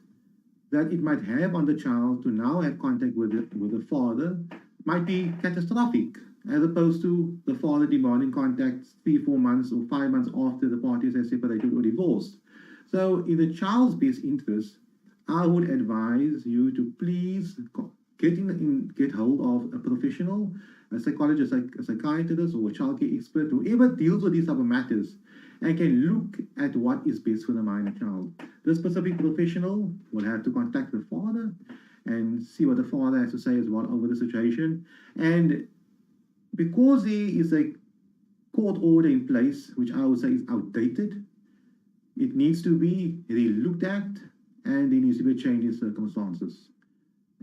that it might have on the child to now have contact with the father might be catastrophic. as opposed to the father demanding contact 3, 4 months or 5 months after the parties have separated or divorced. So in the child's best interest, I would advise you to please get hold of a professional, a psychologist, a psychiatrist, or a childcare expert, whoever deals with these type of matters, and can look at what is best for the minor child. This specific professional will have to contact the father and see what the father has to say as well over the situation. And because there is a court order in place, which I would say is outdated, it needs to be re-looked at, and there needs to be a change in circumstances.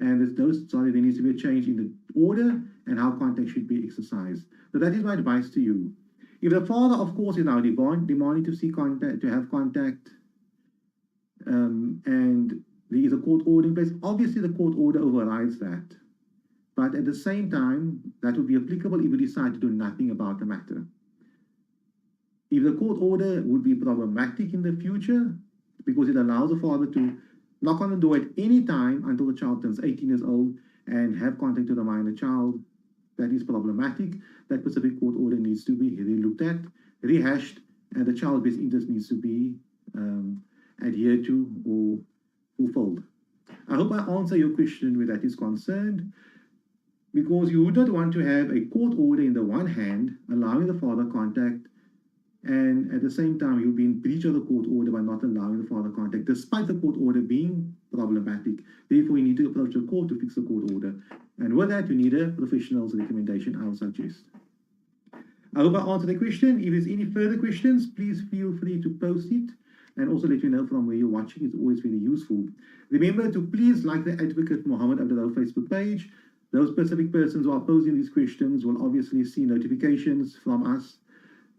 And there needs to be a change in the order and how contact should be exercised. So that is my advice to you. If the father, of course, is now demanding to see contact, to have contact, and there is a court order in place, obviously the court order overrides that. But at the same time, that would be applicable if we decide to do nothing about the matter. If the court order would be problematic in the future, because it allows the father to knock on the door at any time until the child turns 18 years old and have contact with the minor child, that is problematic. That specific court order needs to be re-looked at, rehashed, and the child's best interest needs to be adhered to or fulfilled. I hope I answer your question where that is concerned, because you would not want to have a court order in the one hand allowing the father contact, and at the same time you'll be in breach of the court order by not allowing the father contact, despite the court order being problematic. Therefore, you need to approach the court to fix the court order. And with that, you need a professional's recommendation, I would suggest. I hope I answered the question. If there's any further questions, please feel free to post it, and also let me know from where you're watching. It's always very useful. Remember to please like the Advocate Mohammed Abduroaf Facebook page. Those specific persons who are posing these questions will obviously see notifications from us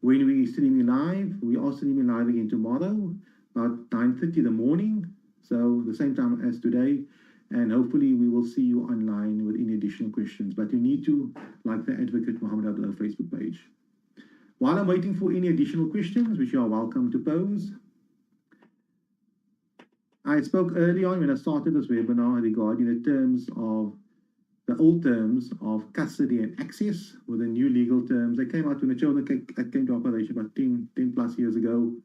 when we stream live. We are streaming live again tomorrow, about 9:30 in the morning, so the same time as today, and hopefully we will see you online with any additional questions. But you need to like the Advocate Mohammed Abduroaf Facebook page. While I'm waiting for any additional questions, which you are welcome to pose, I spoke early on when I started this webinar regarding the old terms of custody and access with the new legal terms. They came out when the children came to operation about 10 plus years ago.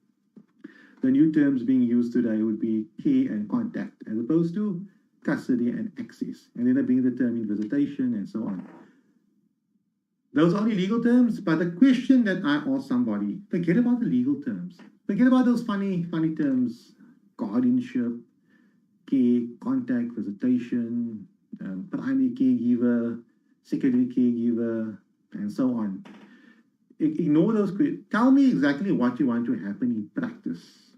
The new terms being used today would be care and contact, as opposed to custody and access. And then they bring the term in visitation and so on. Those are only legal terms, but the question that I asked somebody, forget about the legal terms. Forget about those funny terms, guardianship, care, contact, visitation, primary caregiver, secondary caregiver, and so on. Ignore those questions. Tell me exactly what you want to happen in practice.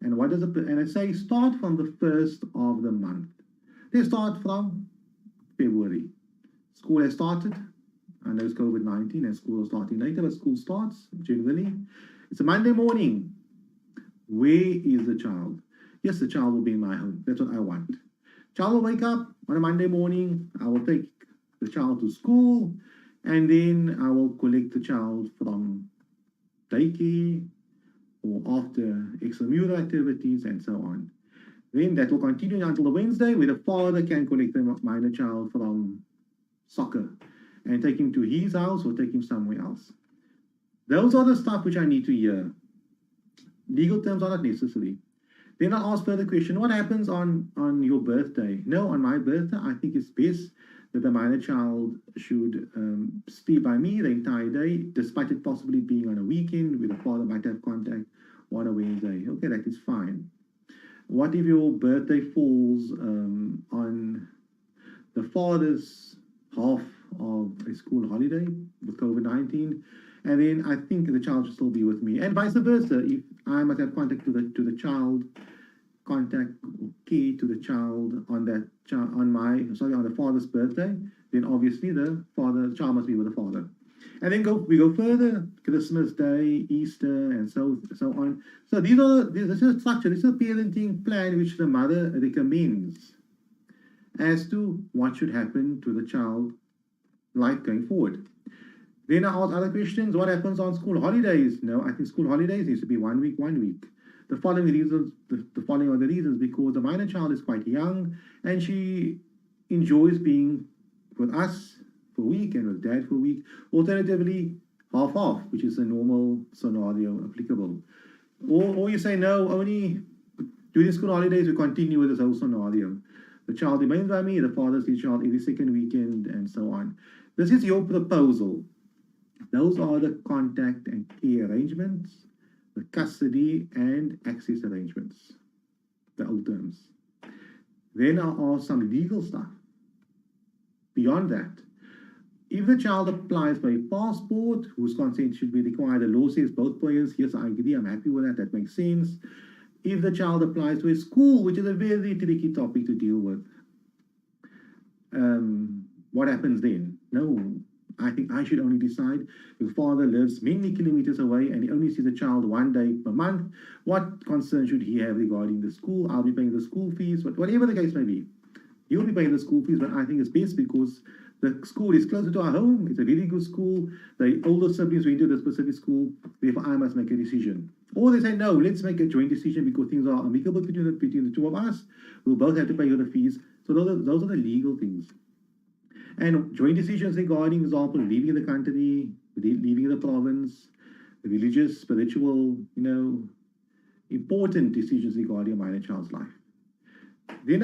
And what does and I say start from the 1st of the month. They start from February. School has started. I know it's COVID-19 and school is starting later, but school starts generally. It's a Monday morning. Where is the child? Yes, the child will be in my home. That's what I want. Child will wake up on a Monday morning. I will take the child to school, and then I will collect the child from daycare or after extramural activities and so on. Then that will continue until the Wednesday, where the father can collect the minor child from soccer and take him to his house or take him somewhere else. Those are the stuff which I need to hear. Legal terms are not necessary. Then I ask further question, what happens on your birthday? No, on my birthday, I think it's best that the minor child should stay by me the entire day, despite it possibly being on a weekend where the father might have contact on a Wednesday. Okay, that is fine. What if your birthday falls on the father's half of a school holiday with COVID-19? And then I think the child should still be with me, and vice versa. If I must have contact to the child, contact or care to the child on that on the father's birthday, then obviously the child must be with the father. And then we go further: Christmas Day, Easter, and so on. So this is a structure. This is a parenting plan which the mother recommends as to what should happen to the child life going forward. Then I ask other questions. What happens on school holidays? No, I think school holidays needs to be 1 week, 1 week. The following reasons, the following are the reasons: because the minor child is quite young and she enjoys being with us for a week and with dad for a week. Alternatively, half-half, which is a normal scenario applicable. Or you say, no, only during school holidays we continue with this whole scenario. The child remains by me, the father sees the child every second weekend, and so on. This is your proposal. Those are the contact and care arrangements, the custody and access arrangements, the old terms. Then there are some legal stuff. Beyond that, if the child applies for a passport, whose consent should be required, the law says both parents, yes, I agree, I'm happy with that makes sense. If the child applies to a school, which is a very tricky topic to deal with, what happens then? No, I think I should only decide. If father lives many kilometers away and he only sees a child 1 day per month, what concern should he have regarding the school? I'll be paying the school fees, whatever the case may be. You'll be paying the school fees, but I think it's best because the school is closer to our home. It's a very good school. The older siblings went to the specific school. Therefore, I must make a decision. Or they say, no, let's make a joint decision because things are amicable between the two of us. We'll both have to pay the fees. So those are the legal things. And joint decisions regarding, for example, leaving the country, leaving the province, religious, spiritual, important decisions regarding a minor child's life. Then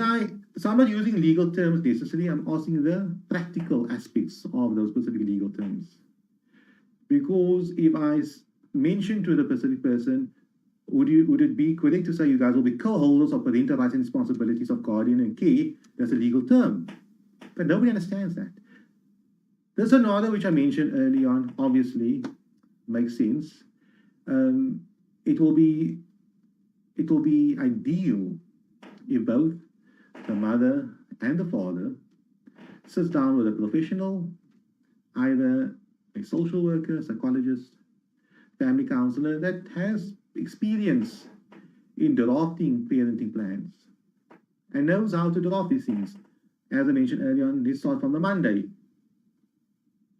so I'm not using legal terms necessarily. I'm asking the practical aspects of those specific legal terms. Because if I mention to the specific person, would it be correct to say you guys will be co-holders of parental rights and responsibilities of guardian and care? That's a legal term. But nobody understands that. The scenario which I mentioned early on obviously makes sense. It will be ideal if both the mother and the father sits down with a professional, either a social worker, psychologist, family counselor that has experience in drafting parenting plans and knows how to draft these things. As I mentioned earlier on, let's start from the Monday,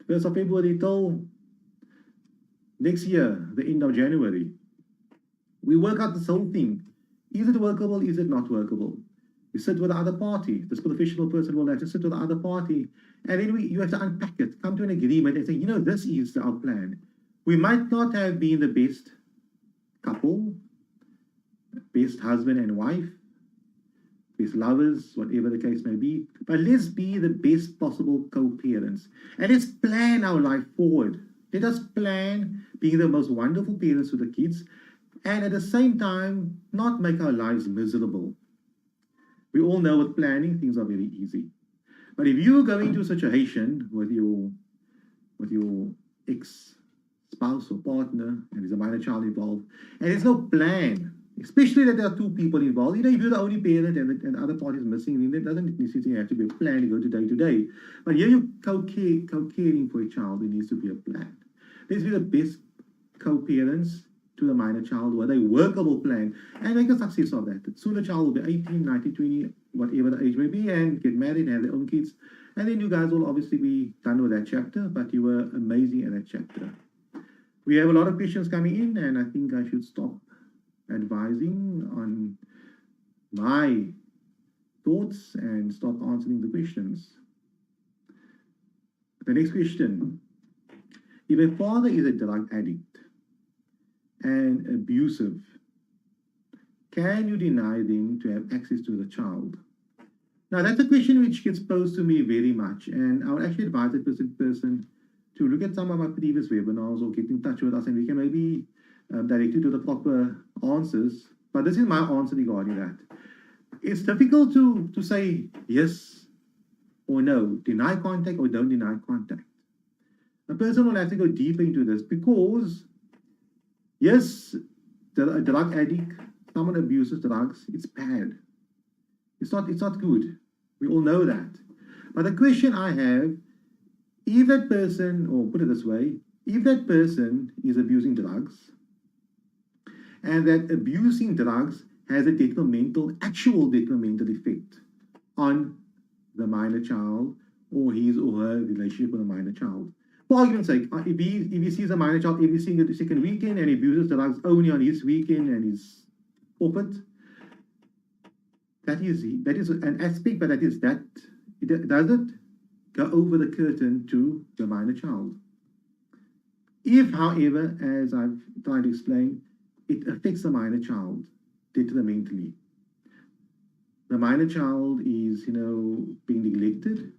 1st of February till next year, the end of January. We work out this whole thing. Is it workable? Is it not workable? You sit with the other party. This professional person will have to sit with the other party. And then you have to unpack it, come to an agreement and say, this is our plan. We might not have been the best couple, best husband and wife, best lovers, whatever the case may be, but let's be the best possible co-parents. And let's plan our life forward. Let us plan being the most wonderful parents to the kids, and at the same time, not make our lives miserable. We all know with planning, things are very easy. But if you go into a situation with your ex-spouse or partner, and there's a minor child involved, and there's no plan, especially that there are two people involved, if you're the only parent and the other party is missing, then there doesn't necessarily have to be a plan to go to day to day. But here you're co-caring for a child, there needs to be a plan. Let's be the best co-parents to the minor child with a workable plan and make a success of that. Soon the child will be 18, 19, 20, whatever the age may be, and get married and have their own kids. And then you guys will obviously be done with that chapter, but you were amazing at that chapter. We have a lot of questions coming in, and I think I should stop advising on my thoughts and start answering the questions. The next question. If a father is a drug addict and abusive, can you deny them to have access to the child? Now, that's a question which gets posed to me very much, and I would actually advise the person to look at some of my previous webinars or get in touch with us, and we can maybe direct you to the proper answers. But this is my answer regarding that. It's difficult to say yes or no, deny contact or don't deny contact. A person will have to go deeper into this because, yes, a drug addict, someone abuses drugs, it's bad. It's not good. We all know that. But the question I have, if that person, or put it this way, if that person is abusing drugs, and that abusing drugs has a actual detrimental effect on the minor child or his or her relationship with a minor child. For argument's sake, if he sees a minor child every second weekend and he abuses drugs only on his weekend and his forfeit, that is an aspect, but does it go over the curtain to the minor child. If, however, as I've tried to explain, it affects the minor child detrimentally, the minor child is, being neglected.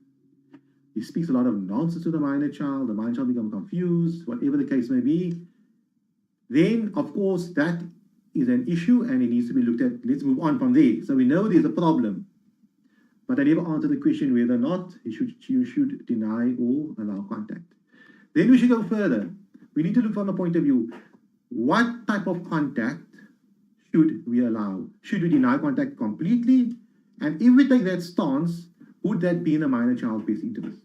He speaks a lot of nonsense to the minor child becomes confused, whatever the case may be. Then, of course, that is an issue and it needs to be looked at. Let's move on from there. So we know there's a problem. But I never answered the question whether or not you should deny or allow contact. Then we should go further. We need to look from the point of view, what type of contact should we allow? Should we deny contact completely? And if we take that stance, would that be in the minor child's best interest?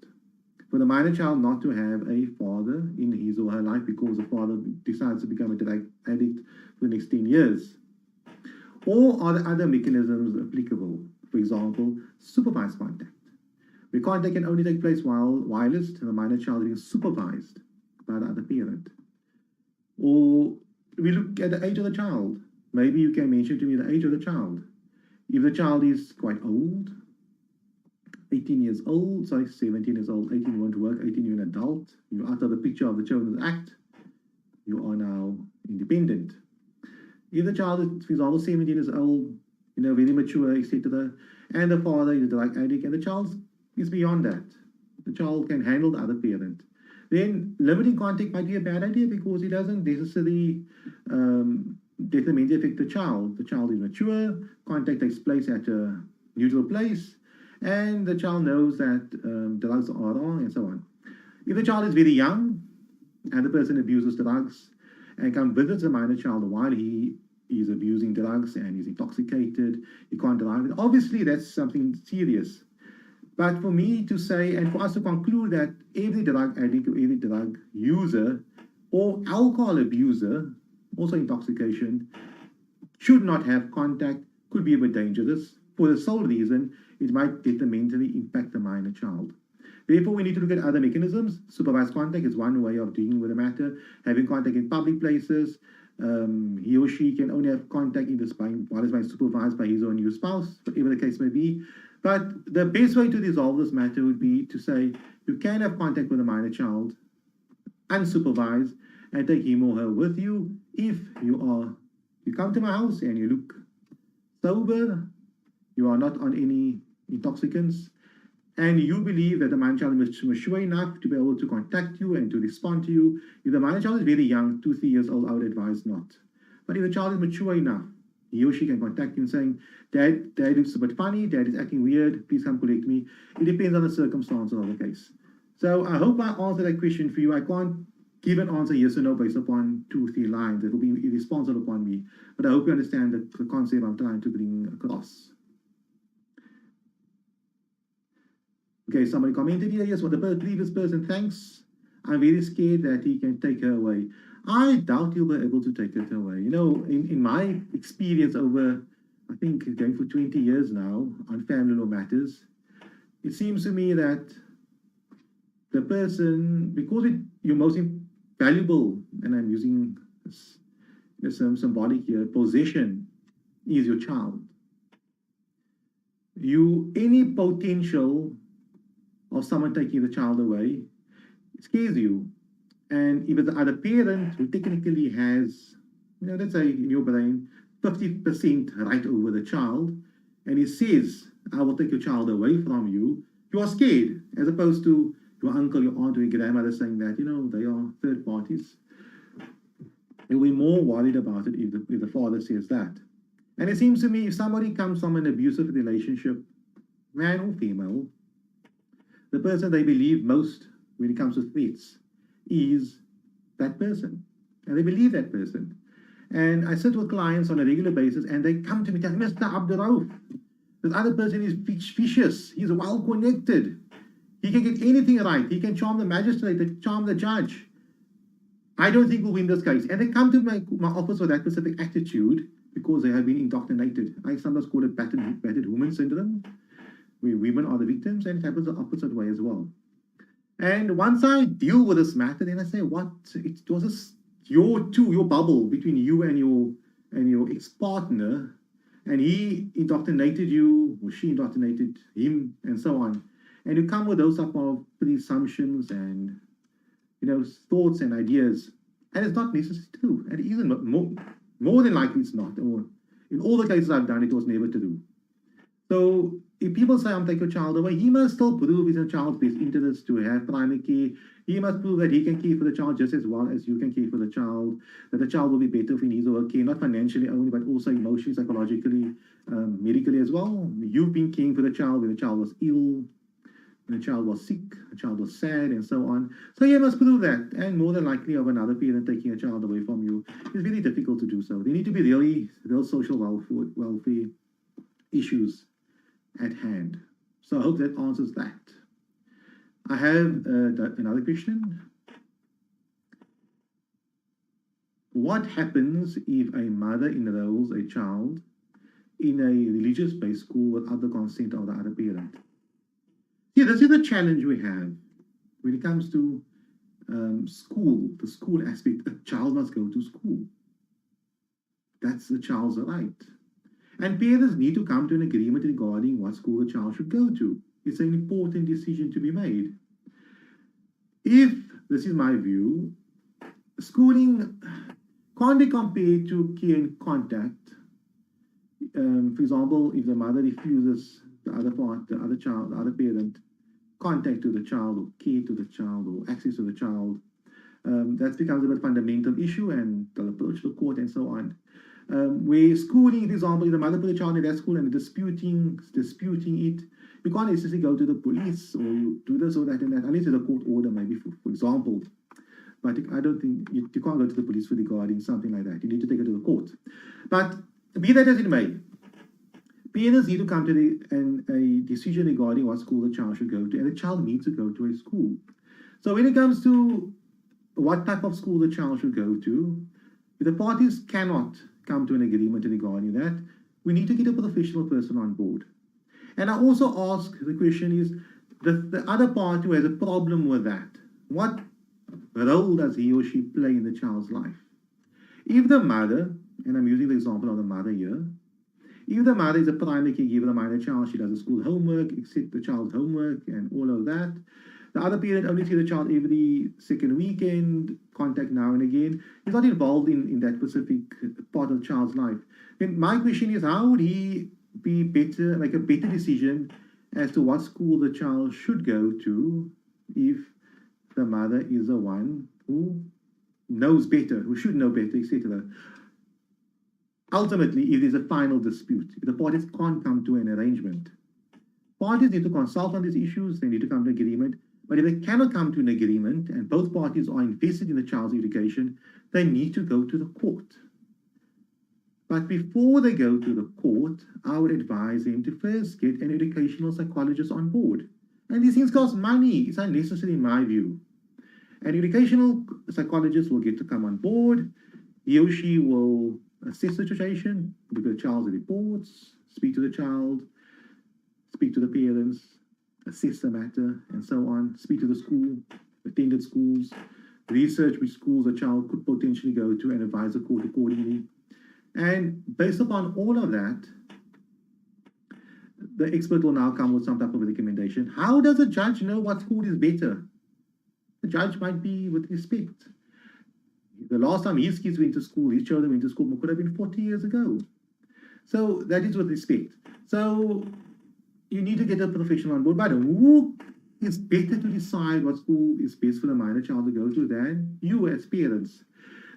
For the minor child not to have a father in his or her life because the father decides to become a drug addict for the next 10 years. Or are there other mechanisms applicable? For example, supervised contact, where contact can only take place while wireless and the minor child is being supervised by the other parent. Or we look at the age of the child. Maybe you can mention to me the age of the child. If the child is quite old, 17 years old, 18 won't work, 18 you're an adult, you're out of the picture of the Children's Act, you are now independent. If the child is, for example, 17 years old, very mature, etc., and the father is a drug addict, and the child is beyond that, the child can handle the other parent, then limiting contact might be a bad idea because it doesn't necessarily detrimentally affect the child. The child is mature, contact takes place at a neutral place, and the child knows that drugs are wrong and so on. If the child is very young and the person abuses drugs and can visit the minor child while he is abusing drugs and he's intoxicated, he can't drive, obviously that's something serious. But for me to say, and for us to conclude that every drug addict or every drug user or alcohol abuser, also intoxication, should not have contact, could be a bit dangerous for the sole reason it might detrimentally impact the minor child. Therefore, we need to look at other mechanisms. Supervised contact is one way of dealing with the matter. Having contact in public places, he or she can only have contact while it's being supervised by his or new spouse, whatever the case may be. But the best way to resolve this matter would be to say you can have contact with a minor child unsupervised and take him or her with you. If you come to my house and you look sober, you are not on any intoxicants, and you believe that the minor child is mature enough to be able to contact you and to respond to you. If the minor child is very young, 2-3 years old, I would advise not. But if the child is mature enough, he or she can contact you saying, Dad looks a bit funny, Dad is acting weird, please come collect me. It depends on the circumstances of the case. So I hope I answered that question for you. I can't give an answer yes or no based upon 2-3 lines. It will be irresponsible upon me. But I hope you understand the concept I'm trying to bring across. Okay, somebody commented here, yes, what the previous person thanks. I'm very scared that he can take her away. I doubt he'll be able to take her away. In my experience over, I think, going for 20 years now on family law matters, it seems to me that the person, because your most valuable, and I'm using some symbolic here, possession is your child. Any potential of someone taking the child away scares you. And if it's the other parent who technically has, let's say in your brain, 50% right over the child, and he says, I will take your child away from you, you are scared, as opposed to your uncle, your aunt, or your grandmother saying that, they are third parties. You'll be more worried about it if the father says that. And it seems to me, if somebody comes from an abusive relationship, man or female, the person they believe most when it comes to threats is that person. And they believe that person. And I sit with clients on a regular basis and they come to me telling, Mr. Abduroaf, this other person is vicious. He's well connected. He can get anything right. He can charm the magistrate, charm the judge. I don't think we'll win this case. And they come to my office with that specific attitude because they have been indoctrinated. I sometimes call it battered woman syndrome, where women are the victims, and it happens the opposite way as well. And once I deal with this matter, then I say, it was your bubble between you and your ex-partner, and he indoctrinated you, or she indoctrinated him, and so on. and you come with those type of presumptions and thoughts and ideas, and it's not necessary to do, and it isn't more than likely it's not, or in all the cases I've done, it was never to do. So if people say, I'm taking your child away, he must still prove it's in the child's best interest to have primary care. He must prove that he can care for the child just as well as you can care for the child, that the child will be better if he needs our care, not financially only, but also emotionally, psychologically, medically as well. You've been caring for the child when the child was ill, when the child was sick, the child was sad, and so on. So you must prove that. And more than likely of another parent taking a child away from you, it's very difficult to do so. There need to be real social welfare issues at hand. So I hope that answers that. I have another question. What happens if a mother enrolls a child in a religious-based school without the consent of the other parent? See, this is the challenge we have when it comes to school, the school aspect. A child must go to school. That's the child's right. And parents need to come to an agreement regarding what school the child should go to. It's an important decision to be made. If, this is my view, schooling can't be compared to care and contact. For example, if the mother refuses the other parent, contact to the child or care to the child or access to the child, that becomes a bit fundamental issue, and they'll approach the court and so on. Where schooling, for example, if the mother put the child in that school and disputing it, you can't necessarily go to the police or you do this or that and that, unless there's a court order, maybe, for example. But I don't think you can't go to the police regarding something like that. You need to take it to the court. But be that as it may, parents need to come to a decision regarding what school the child should go to, and the child needs to go to a school. So when it comes to what type of school the child should go to, if the parties cannot come to an agreement regarding that, we need to get a professional person on board. And I also ask, the question is, the other party who has a problem with that, what role does he or she play in the child's life? If the mother, and I'm using the example of the mother here, if the mother is a primary caregiver of the minor child, she does the school homework, accept the child's homework and all of that. The other parent only sees the child every second weekend, contact now and again. He's not involved in that specific part of the child's life. Then my question is, how would he be better, make a better decision as to what school the child should go to if the mother is the one who knows better, who should know better, etc. Ultimately, if there's a final dispute, if the parties can't come to an arrangement, parties need to consult on these issues, they need to come to an agreement. But if they cannot come to an agreement and both parties are invested in the child's education, they need to go to the court. But before they go to the court, I would advise them to first get an educational psychologist on board. And these things cost money. It's unnecessary in my view. An educational psychologist will get to come on board. He or she will assess the situation, look at the child's reports, speak to the child, speak to the parents, assess the matter, and so on, speak to the school, attended schools, research which schools a child could potentially go to and advise the court accordingly. And based upon all of that, the expert will now come with some type of recommendation. How does a judge know what school is better? The judge might be with respect. The last time his kids went to school, his children went to school, could have been 40 years ago. So that is with respect. So you need to get a professional on board. But who is better to decide what school is best for the minor child to go to than you as parents?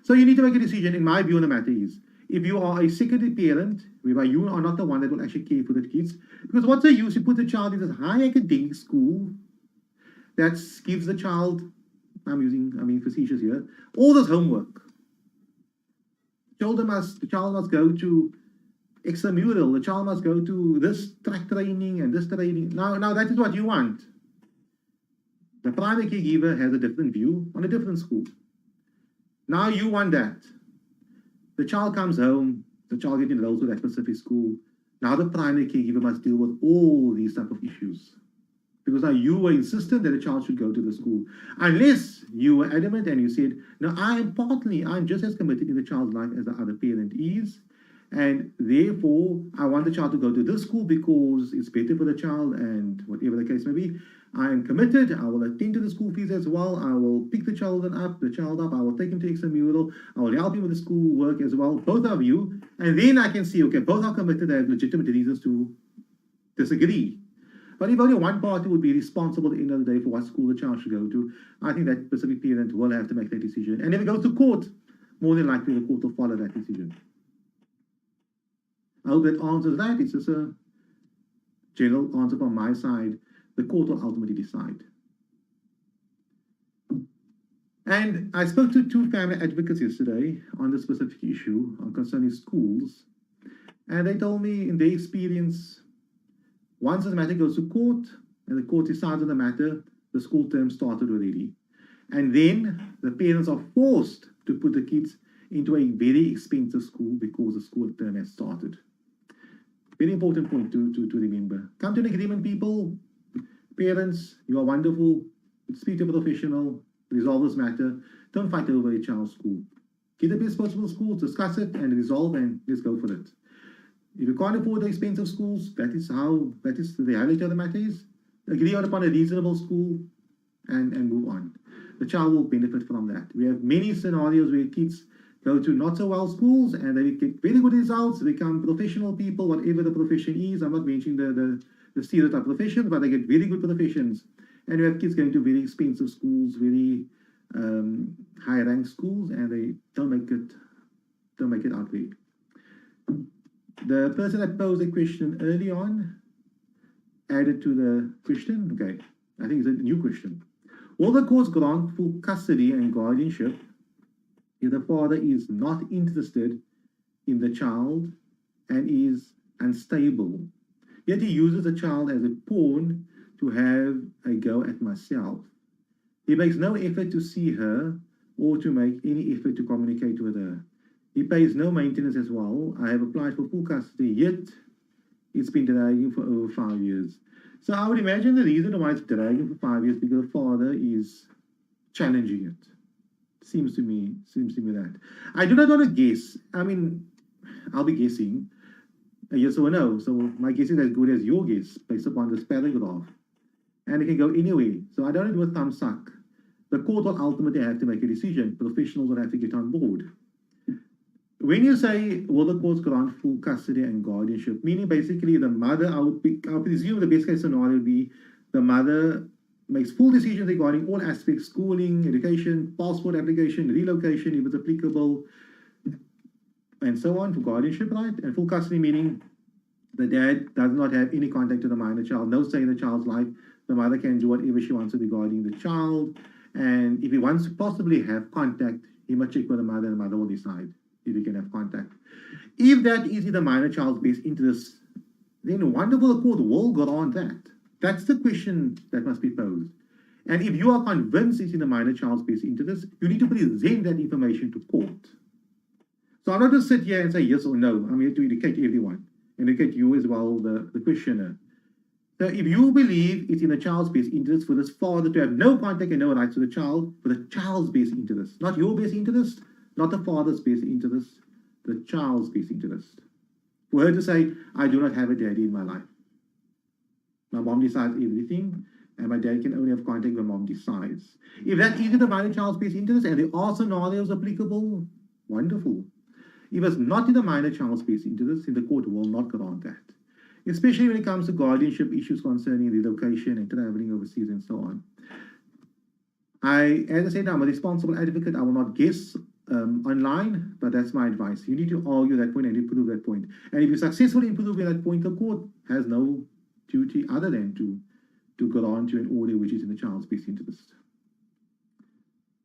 So you need to make a decision. In my view on the matter is, if you are a secondary parent, whereby you are not the one that will actually care for the kids, because what's the use? You put the child in this high academic school that gives the child, I'm facetious here, all this homework. The child must go to extramural, the child must go to this track training and this training. Now that is what you want. The primary caregiver has a different view on a different school. Now you want that. The child comes home, the child gets enrolled to that specific school. Now the primary caregiver must deal with all these type of issues. Because now you were insistent that the child should go to the school. Unless you were adamant and you said, no, I'm just as committed in the child's life as the other parent is. And therefore, I want the child to go to this school because it's better for the child, and whatever the case may be. I am committed. I will attend to the school fees as well. I will pick the child up. I will take him to extramural. I will help him with the school work as well, both of you. And then I can see, okay, both are committed. They have legitimate reasons to disagree. But if only one party would be responsible at the end of the day for what school the child should go to, I think that specific parent will have to make that decision. And if it goes to court, more than likely the court will follow that decision. I hope that answers that. It's just a general answer from my side. The court will ultimately decide. And I spoke to two family advocates yesterday on this specific issue concerning schools. And they told me, in their experience, once the matter goes to court and the court decides on the matter, the school term started already. And then the parents are forced to put the kids into a very expensive school because the school term has started. Very important point to remember. Come to an agreement, people. Parents, you are wonderful. Speak to a professional. Resolve this matter. Don't fight over a child's school. Get the best possible schools, discuss it and resolve, and let's go for it. If you can't afford the expensive schools, that is the reality of the matter is. Agree upon a reasonable school and move on. The child will benefit from that. We have many scenarios where kids go to not so well schools and they get very good results, become professional people, whatever the profession is. I'm not mentioning the stereotype professions, but they get very good professions. And we have kids going to very expensive schools, very high ranked schools, and they don't make it out there. The person that posed a question early on added to the question. Okay, I think it's a new question. Will the courts grant full custody and guardianship if the father is not interested in the child and is unstable, yet he uses the child as a pawn to have a go at myself? He makes no effort to see her or to make any effort to communicate with her. He pays no maintenance as well. I have applied for full custody, yet it's been dragging for over 5 years. So I would imagine the reason why it's dragging for 5 years because the father is challenging it. Seems to me that. I do not want to guess. I mean, I'll be guessing a yes or a no. So my guess is as good as your guess based upon this paragraph. And it can go anyway. So I don't know what thumb suck. The court will ultimately have to make a decision. Professionals will have to get on board. When you say, will the courts grant full custody and guardianship, meaning basically the mother, I presume the best case scenario would be the mother makes full decisions regarding all aspects, schooling, education, passport application, relocation, if it's applicable, and so on for guardianship, right? And full custody meaning the dad does not have any contact to the minor child, no say in the child's life. The mother can do whatever she wants regarding the child. And if he wants to possibly have contact, he must check with the mother, and the mother will decide if he can have contact. If that is in the minor child's best interest, then wonderful, the court will grant that. That's the question that must be posed. And if you are convinced it's in the minor child's best interest, you need to present that information to court. So I'm not going to sit here and say yes or no. I'm here to educate everyone, educate you as well, the questioner. So if you believe it's in the child's best interest for this father to have no contact and no rights to the child, for the child's best interest, not your best interest, not the father's best interest, the child's best interest. For her to say, I do not have a daddy in my life. My mom decides everything, and my dad can only have contact when mom decides. If that is in the minor child's best interest, and there are scenarios applicable, wonderful. If it's not in the minor child's best interest, then the court will not grant that. Especially when it comes to guardianship issues concerning relocation and traveling overseas and so on. As I said, I'm a responsible advocate. I will not guess online, but that's my advice. You need to argue that point and you prove that point. And if you successfully improve that point, the court has no duty other than to grant you an order which is in the child's best interest.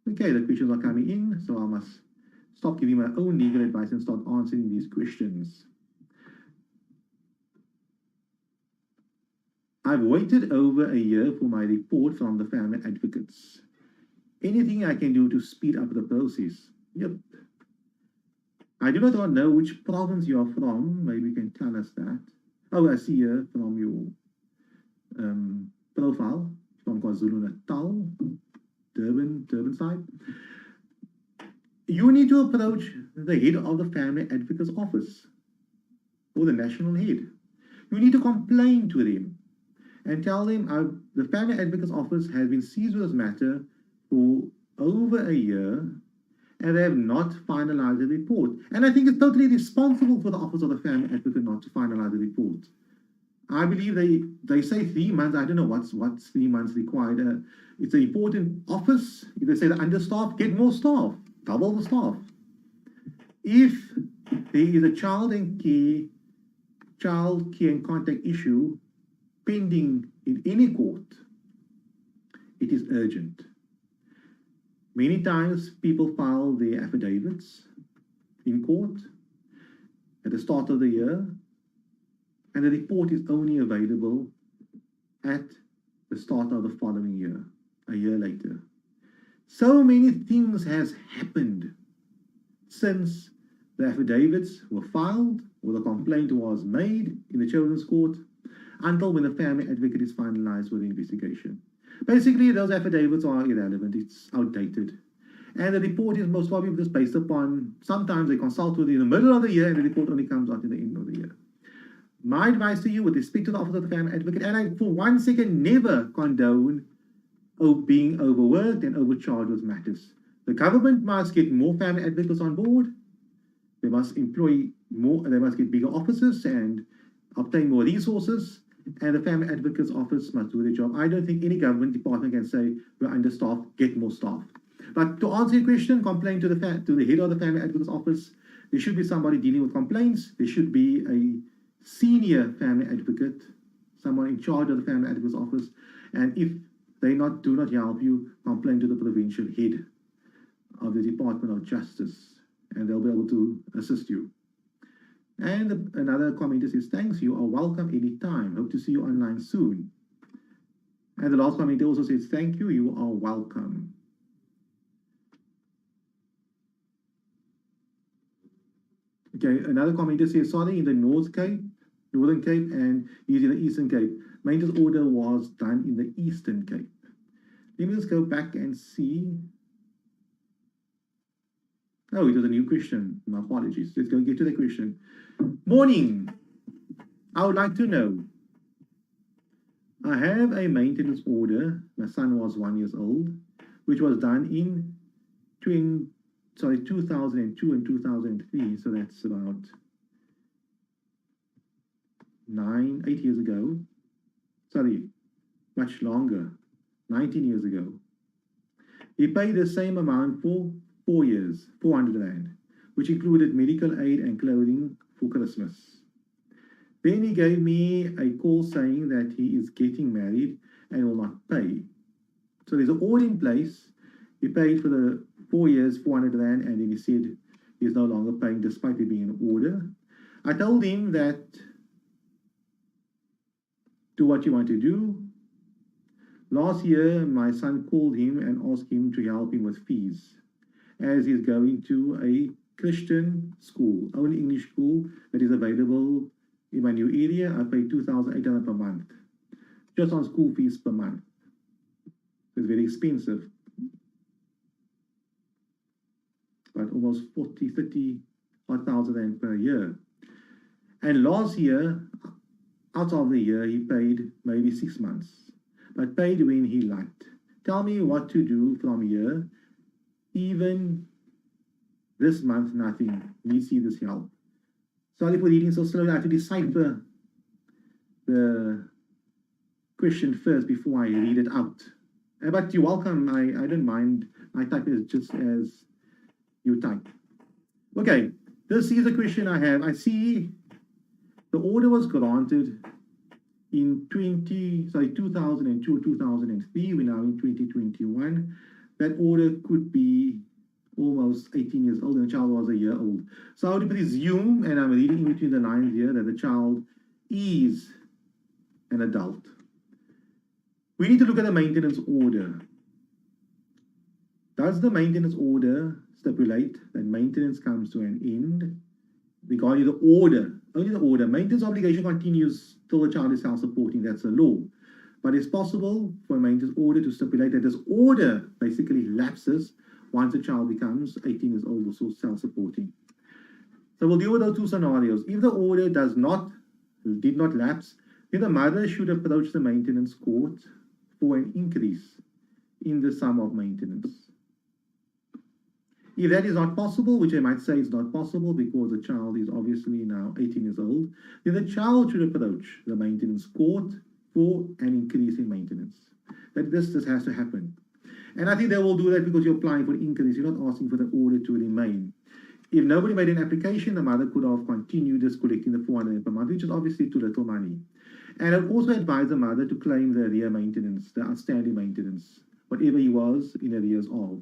Okay, the questions are coming in, so I must stop giving my own legal advice and start answering these questions. I've waited over a year for my report from the family advocates. Anything I can do to speed up the process? Yep. I do not know which province you are from. Maybe you can tell us that. Oh, I see here from your profile from KwaZulu-Natal, Durban side. You need to approach the head of the family advocate's office. or the national head. You need to complain to them and tell them the Family Advocate's Office has been seized with this matter for over a year and they have not finalized the report. And I think it's totally responsible for the Office of the Family Advocate not to finalize the report. I believe they say 3 months. I don't know what's 3 months required. It's an important office. If they say they're understaffed, get more staff, double the staff. If there is a child care and contact issue pending in any court, it is urgent. Many times people file their affidavits in court at the start of the year, and the report is only available at the start of the following year, a year later. So many things has happened since the affidavits were filed or the complaint was made in the children's court until when the family advocate is finalized with the investigation. Basically, those affidavits are irrelevant. It's outdated. And the report is most probably just based upon, sometimes they consult with you in the middle of the year and the report only comes out in the end of the year. My advice to you with respect to the Office of the Family Advocate, and I for 1 second never condone being overworked and overcharged with matters. The government must get more family advocates on board. They must employ more, they must get bigger offices and obtain more resources. And the Family Advocate's Office must do their job. I don't think any government department can say we're understaffed, get more staff. But to answer your question, complain to the head of the Family Advocate's Office. There should be somebody dealing with complaints. There should be a senior family advocate, someone in charge of the Family Advocate's Office. And if they do not help you, complain to the provincial head of the Department of Justice, and they'll be able to assist you. And another commenter says, thanks, you are welcome anytime. Hope to see you online soon. And the last commenter also says, thank you, you are welcome. Okay, another commenter says, sorry, in the Northern Cape, and he's in the Eastern Cape. Maintenance order was done in the Eastern Cape. Let me just go back and see. Oh, it was a new question. My apologies. Let's go get to the question. Morning. I would like to know. I have a maintenance order. My son was 1 year old, which was done in 2002 and 2003. So that's about 8 years ago. Sorry, much longer. 19 years ago. He paid the same amount for 4 years, 400 Rand, which included medical aid and clothing for Christmas. Then he gave me a call saying that he is getting married and will not pay. So there's an order in place. He paid for the 4 years, 400 Rand, and then he said he's no longer paying despite it being an order. I told him that do what you want to do. Last year, my son called him and asked him to help him with fees, as he's going to a Christian school, only English school that is available in my new area. I pay 2,800 per month, just on school fees per month. It's very expensive, but almost 30,000 Rand per year. And last year, out of the year, he paid maybe 6 months, but paid when he liked. Tell me what to do from here. Even this month, nothing. Needs see this help. Sorry for reading so slowly. I have to decipher the question first before I read it out. But you're welcome. I don't mind. I type it just as you type. Okay, this is a question I have. I see the order was granted in 2002, 2003. We're now in 2021. That order could be almost 18 years old and the child was a year old. So I would presume, and I'm reading in between the lines here, that the child is an adult. We need to look at the maintenance order. Does the maintenance order stipulate that maintenance comes to an end? Regarding the order, only the order. Maintenance obligation continues till the child is self-supporting. That's a law. But it's possible for a maintenance order to stipulate that this order basically lapses once the child becomes 18 years old or so self-supporting. So we'll deal with those two scenarios. If the order did not lapse, then the mother should approach the maintenance court for an increase in the sum of maintenance. If that is not possible, which I might say is not possible because the child is obviously now 18 years old, then the child should approach the maintenance court for an increase in maintenance. That this has to happen. And I think they will do that because you're applying for an increase. You're not asking for the order to remain. If nobody made an application, the mother could have continued just collecting the 400 per month, which is obviously too little money. And I'd also advise the mother to claim the arrear maintenance, the outstanding maintenance, whatever he was in arrears of.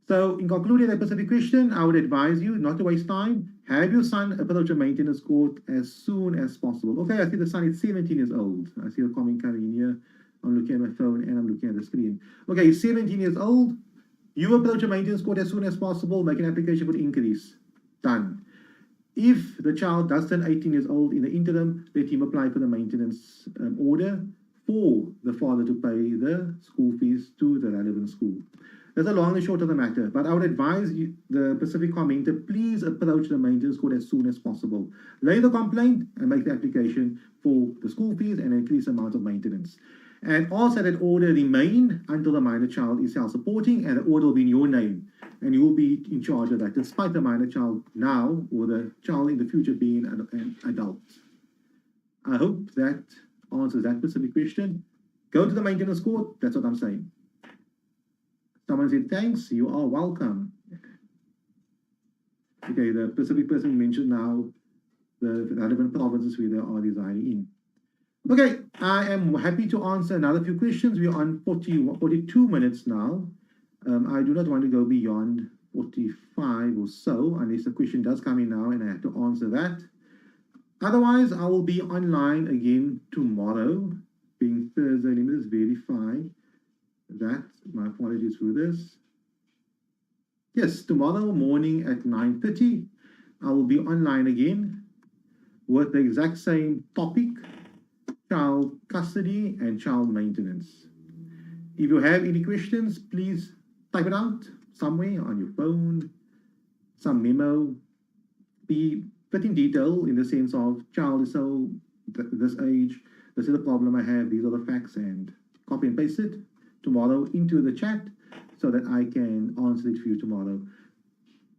So in concluding that specific question, I would advise you not to waste time. Have your son approach a maintenance court as soon as possible. Okay, I see the son is 17 years old. I see the comment coming in here. I'm looking at my phone and I'm looking at the screen. Okay, he's 17 years old. You approach a maintenance court as soon as possible, make an application for the increase. Done. If the child does turn 18 years old in the interim, let him apply for the maintenance order for the father to pay the school fees to the relevant school. That's the long and short of the matter. But I would advise you, the Pacific commenter, please approach the maintenance court as soon as possible. Lay the complaint and make the application for the school fees and increase the amount of maintenance. And also that order remain until the minor child is self-supporting, and the order will be in your name. And you will be in charge of that, despite the minor child now or the child in the future being an adult. I hope that answers that specific question. Go to the maintenance court. That's what I'm saying. Someone said, thanks, you are welcome. Okay, the specific person mentioned now the relevant provinces where they are residing in. Okay, I am happy to answer another few questions. We're on 42 minutes now. I do not want to go beyond 45 or so, unless a question does come in now and I have to answer that. Otherwise, I will be online again tomorrow, being Thursday. Let me just verify that. My apologies for this. Yes, tomorrow morning at 9:30, I will be online again with the exact same topic, child custody and child maintenance. If you have any questions, please type it out somewhere on your phone, some memo. Be bit in detail in the sense of child is so this age, this is the problem I have, these are the facts, and copy and paste it tomorrow into the chat so that I can answer it for you tomorrow.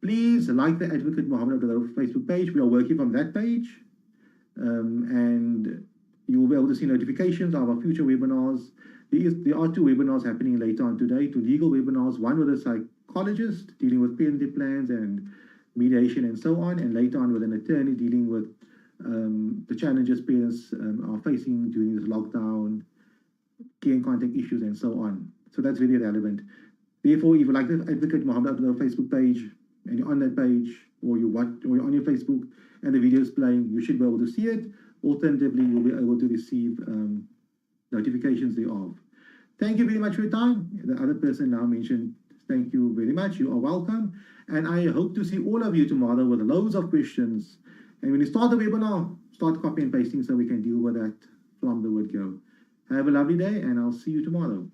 Please like the Advocate Mohammed Abduroaf Facebook page. We are working from that page, and you will be able to see notifications of our future webinars. There are 2 webinars happening later on today, 2 legal webinars, one with a psychologist dealing with parental plans and mediation and so on, and later on with an attorney dealing with the challenges parents are facing during this lockdown, care and contact issues and so on. So that's very relevant. Therefore, if you like the Advocate Mohammed Abduroaf Facebook page and you're on that page, or you're on your Facebook and the video is playing, you should be able to see it. Alternatively, you'll be able to receive notifications thereof. Thank you very much for your time. The other person now mentioned, thank you very much. You are welcome. And I hope to see all of you tomorrow with loads of questions. And when you start the webinar, start copy and pasting so we can deal with that from the word go. Have a lovely day, and I'll see you tomorrow.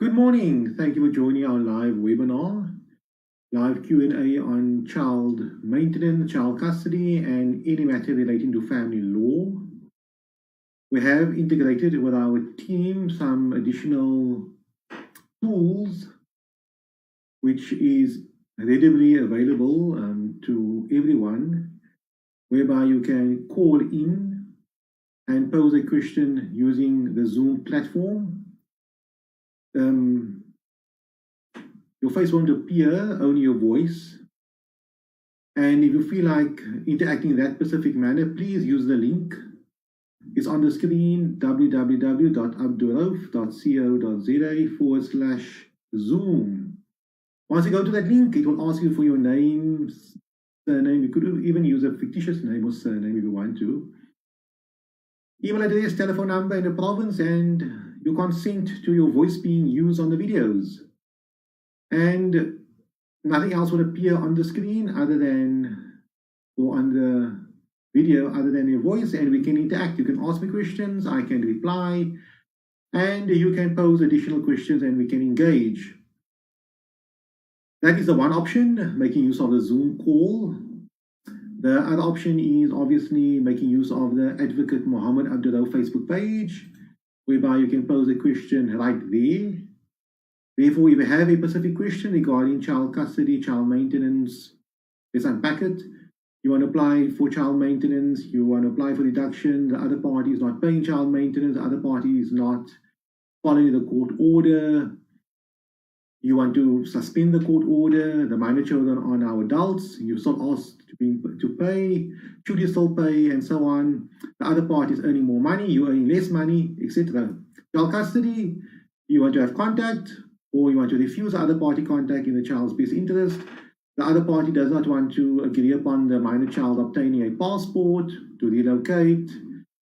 Good morning. Thank you for joining our live webinar, live Q&A on child maintenance, child custody, and any matter relating to family law. We have integrated with our team some additional tools, which is readily available to everyone, whereby you can call in and pose a question using the Zoom platform. Your face won't appear, only your voice. And if you feel like interacting in that specific manner, please use the link. It's on the screen, www.abduroaf.co.za/Zoom. Once you go to that link, it will ask you for your name, surname. You could even use a fictitious name or surname if you want to. Email address, telephone number, and the province, and your consent to your voice being used on the videos. And nothing else will appear on the screen other than, or on the video other than your voice, and we can interact. You can ask me questions, I can reply, and you can pose additional questions and we can engage. That is the one option, making use of the Zoom call. The other option is obviously making use of the Advocate Mohammed Abduroaf Facebook page, whereby you can pose a question right there. Therefore, if you have a specific question regarding child custody, child maintenance, let's unpack it. You want to apply for child maintenance, you want to apply for deduction, the other party is not paying child maintenance, the other party is not following the court order, you want to suspend the court order, the minor children are now adults, you're still asked to pay, should you still pay, and so on. The other party is earning more money, you're earning less money, etc. Child custody, you want to have contact, or you want to refuse the other party contact in the child's best interest. The other party does not want to agree upon the minor child obtaining a passport, to relocate,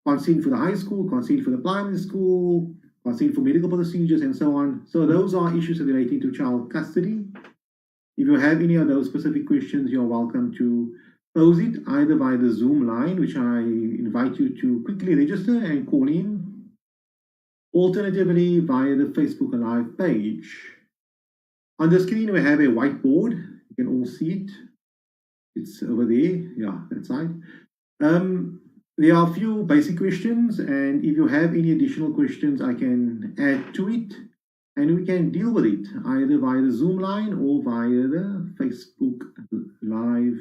consent for the high school, consent for the primary school, consent for medical procedures, and so on. So those are issues relating to child custody. If you have any of those specific questions, you're welcome to pose it either via the Zoom line, which I invite you to quickly register and call in. Alternatively, via the Facebook Live page. On the screen, we have a whiteboard. You can all see it. It's over there. Yeah, that's right. There are a few basic questions, and if you have any additional questions, I can add to it, and we can deal with it either via the Zoom line or via the Facebook Live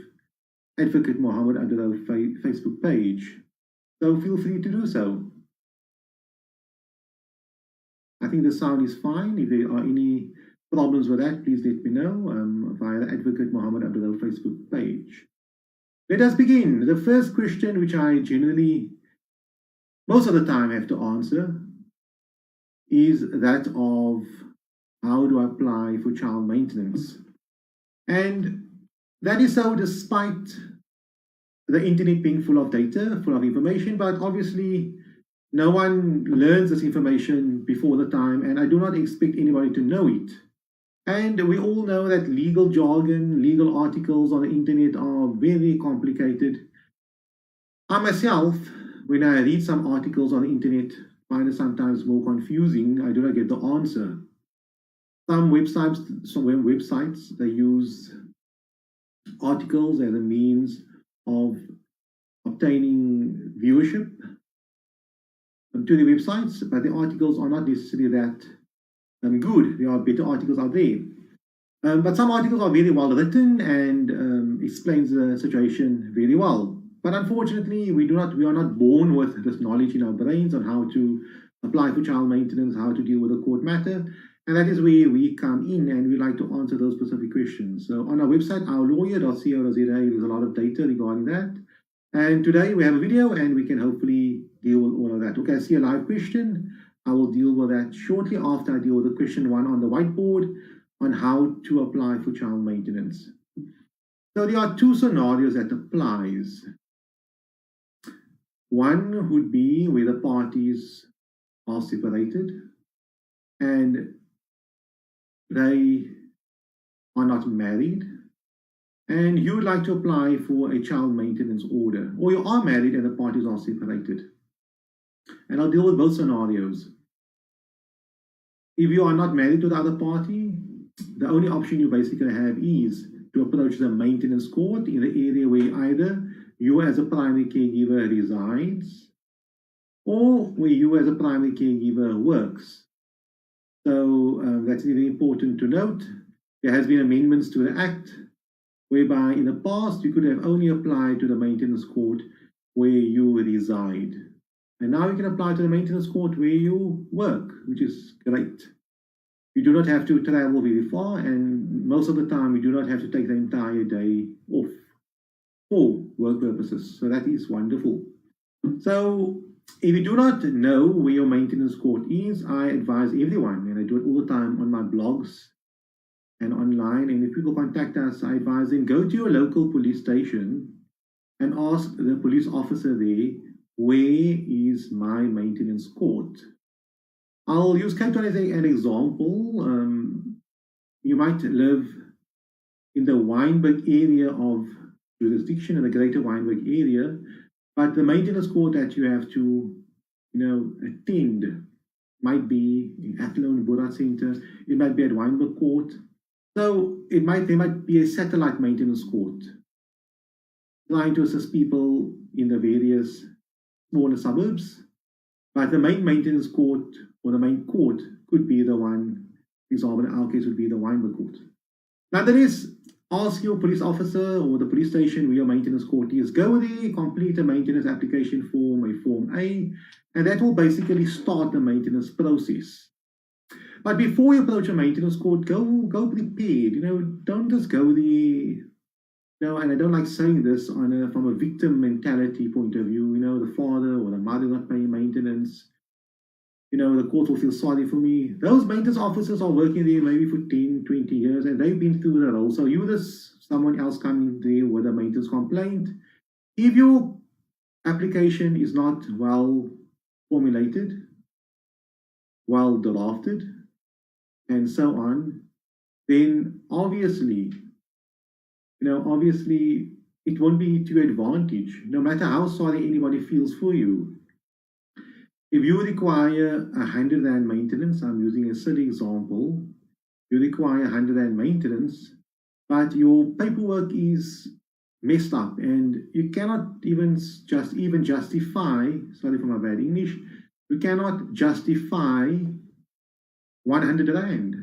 Advocate Mohammed Abduroaf Facebook page. So feel free to do so. I think the sound is fine. If there are any problems with that, please let me know via the Advocate Mohammed Abduroaf Facebook page. Let us begin. The first question, which I generally, most of the time, have to answer, is that of how do I apply for child maintenance? And that is so despite the internet being full of data, full of information, but obviously no one learns this information before the time, and I do not expect anybody to know it. And we all know that legal jargon, legal articles on the internet are very complicated. I myself, when I read some articles on the internet, find it sometimes more confusing. I do not get the answer. Some websites, they use articles as a means of obtaining viewership to the websites, but the articles are not necessarily that good. There are better articles out there. But some articles are very well written and explains the situation very well. But unfortunately, we are not born with this knowledge in our brains on how to apply for child maintenance, how to deal with a court matter. And that is where we come in, and we like to answer those specific questions. So on our website, ourlawyer.co.za, there's a lot of data regarding that. And today we have a video, and we can hopefully deal with all of that. Okay, I see a live question. I will deal with that shortly after I deal with the question 1 on the whiteboard on how to apply for child maintenance. So there are 2 scenarios that applies. One would be where the parties are separated and they are not married, and you would like to apply for a child maintenance order, or you are married and the parties are separated. And I'll deal with both scenarios. If you are not married to the other party, the only option you basically have is to approach the maintenance court in the area where either you as a primary caregiver resides or where you as a primary caregiver works. So that's very important to note. There has been amendments to the Act whereby in the past you could have only applied to the maintenance court where you reside. And now you can apply to the maintenance court where you work, which is great. You do not have to travel very far, and most of the time you do not have to take the entire day off for work purposes. So that is wonderful. So if you do not know where your maintenance court is, I advise everyone, and I do it all the time on my blogs and online. And if people contact us, I advise them, go to your local police station and ask the police officer there, where is my maintenance court? I'll use Cape Town as an example. You might live in the Wynberg area of jurisdiction, in the greater Wynberg area, but the maintenance court that you have to, attend might be in Athlone Bora Center. It might be at Wynberg Court. So there might be a satellite maintenance court trying to assist people in the various smaller suburbs. But the main maintenance court or the main court could be the one, for example, in our case would be the Wynberg Court. Nonetheless, ask your police officer or the police station where your maintenance court is. Go there, complete a maintenance application form, a Form A, and that will basically start the maintenance process. But before you approach a maintenance court, go prepared. Don't just go there. And I don't like saying this from a victim mentality point of view. The father or the mother not paying maintenance. The court will feel sorry for me. Those maintenance officers are working there maybe for 10, 20 years, and they've been through the role. So someone else coming there with a maintenance complaint. If your application is not well formulated, well drafted, and so on, then obviously it won't be to your advantage, no matter how sorry anybody feels for you. If you require 100 rand maintenance, I'm using a silly example, you require 100 rand maintenance, but your paperwork is messed up and you cannot even justify, sorry for my bad English, you cannot justify 100 rand.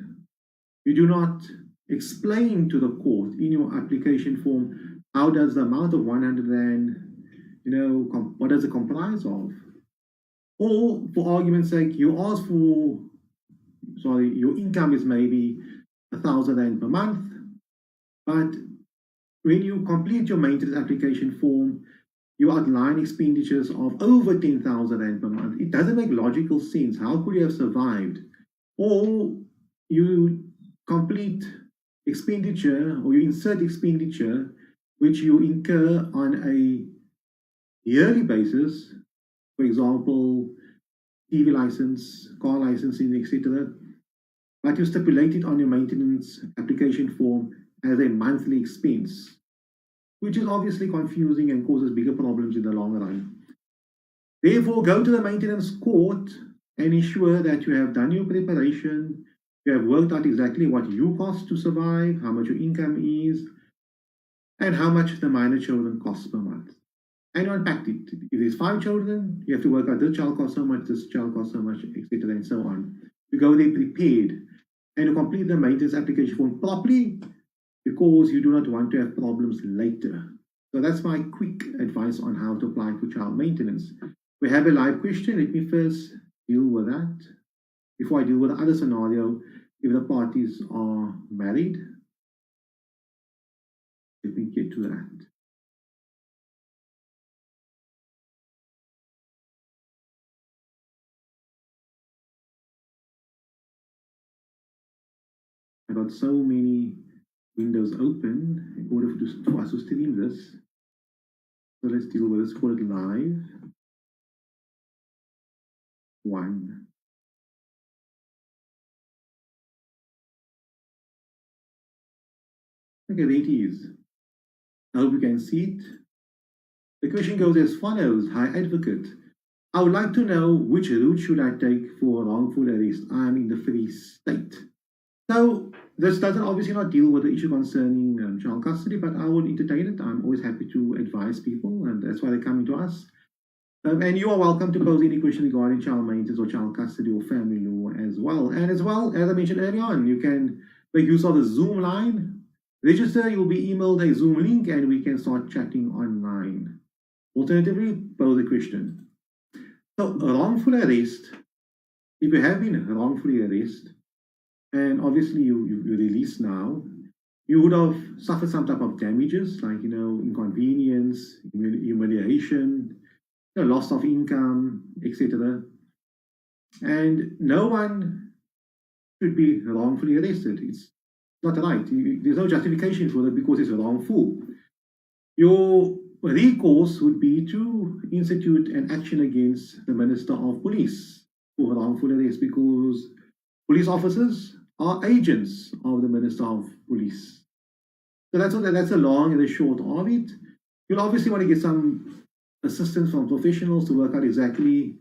You do not explain to the court in your application form, how does the amount of 100 rand, what does it comprise of? Or for argument's sake, you ask for, your income is maybe 1,000 rand per month, but when you complete your maintenance application form, you outline expenditures of over 10,000 rand per month. It doesn't make logical sense. How could you have survived? Or you complete expenditure, or you insert expenditure which you incur on a yearly basis, for example, TV license, car licensing, etc., but you stipulate it on your maintenance application form as a monthly expense, which is obviously confusing and causes bigger problems in the long run. Therefore, go to the maintenance court and ensure that you have done your preparation, you have worked out exactly what you cost to survive, how much your income is, and how much the minor children cost per month. And you unpacked it. If there's 5 children, you have to work out this child costs so much, this child costs so much, etc., and so on. You go there prepared, and you complete the maintenance application form properly, because you do not want to have problems later. So that's my quick advice on how to apply for child maintenance. We have a live question. Let me first deal with that before I deal with the other scenario. If the parties are married, let me get to that. I got so many windows open in order for us to stream this. So let's deal with this. Call it live 1. Okay, there it is. I hope you can see it. The question goes as follows. Hi, advocate. I would like to know which route should I take for wrongful arrest. I'm in the Free State. So this doesn't obviously not deal with the issue concerning child custody, but I would entertain it. I'm always happy to advise people, and that's why they're coming to us. And you are welcome to pose any question regarding child maintenance or child custody or family law as well. And as well, as I mentioned earlier on, you can make use of the Zoom line. Register, you'll be emailed a Zoom link, and we can start chatting online. Alternatively, pose a question. So, wrongful arrest, if you have been wrongfully arrested, and obviously you're released now, you would have suffered some type of damages, like, inconvenience, humiliation, loss of income, etc. And no one should be wrongfully arrested. It's not right. There's no justification for that because it's wrongful. Your recourse would be to institute an action against the Minister of Police for wrongful arrest, because police officers are agents of the Minister of Police. So that's the long and the short of it. You'll obviously want to get some assistance from professionals to work out exactly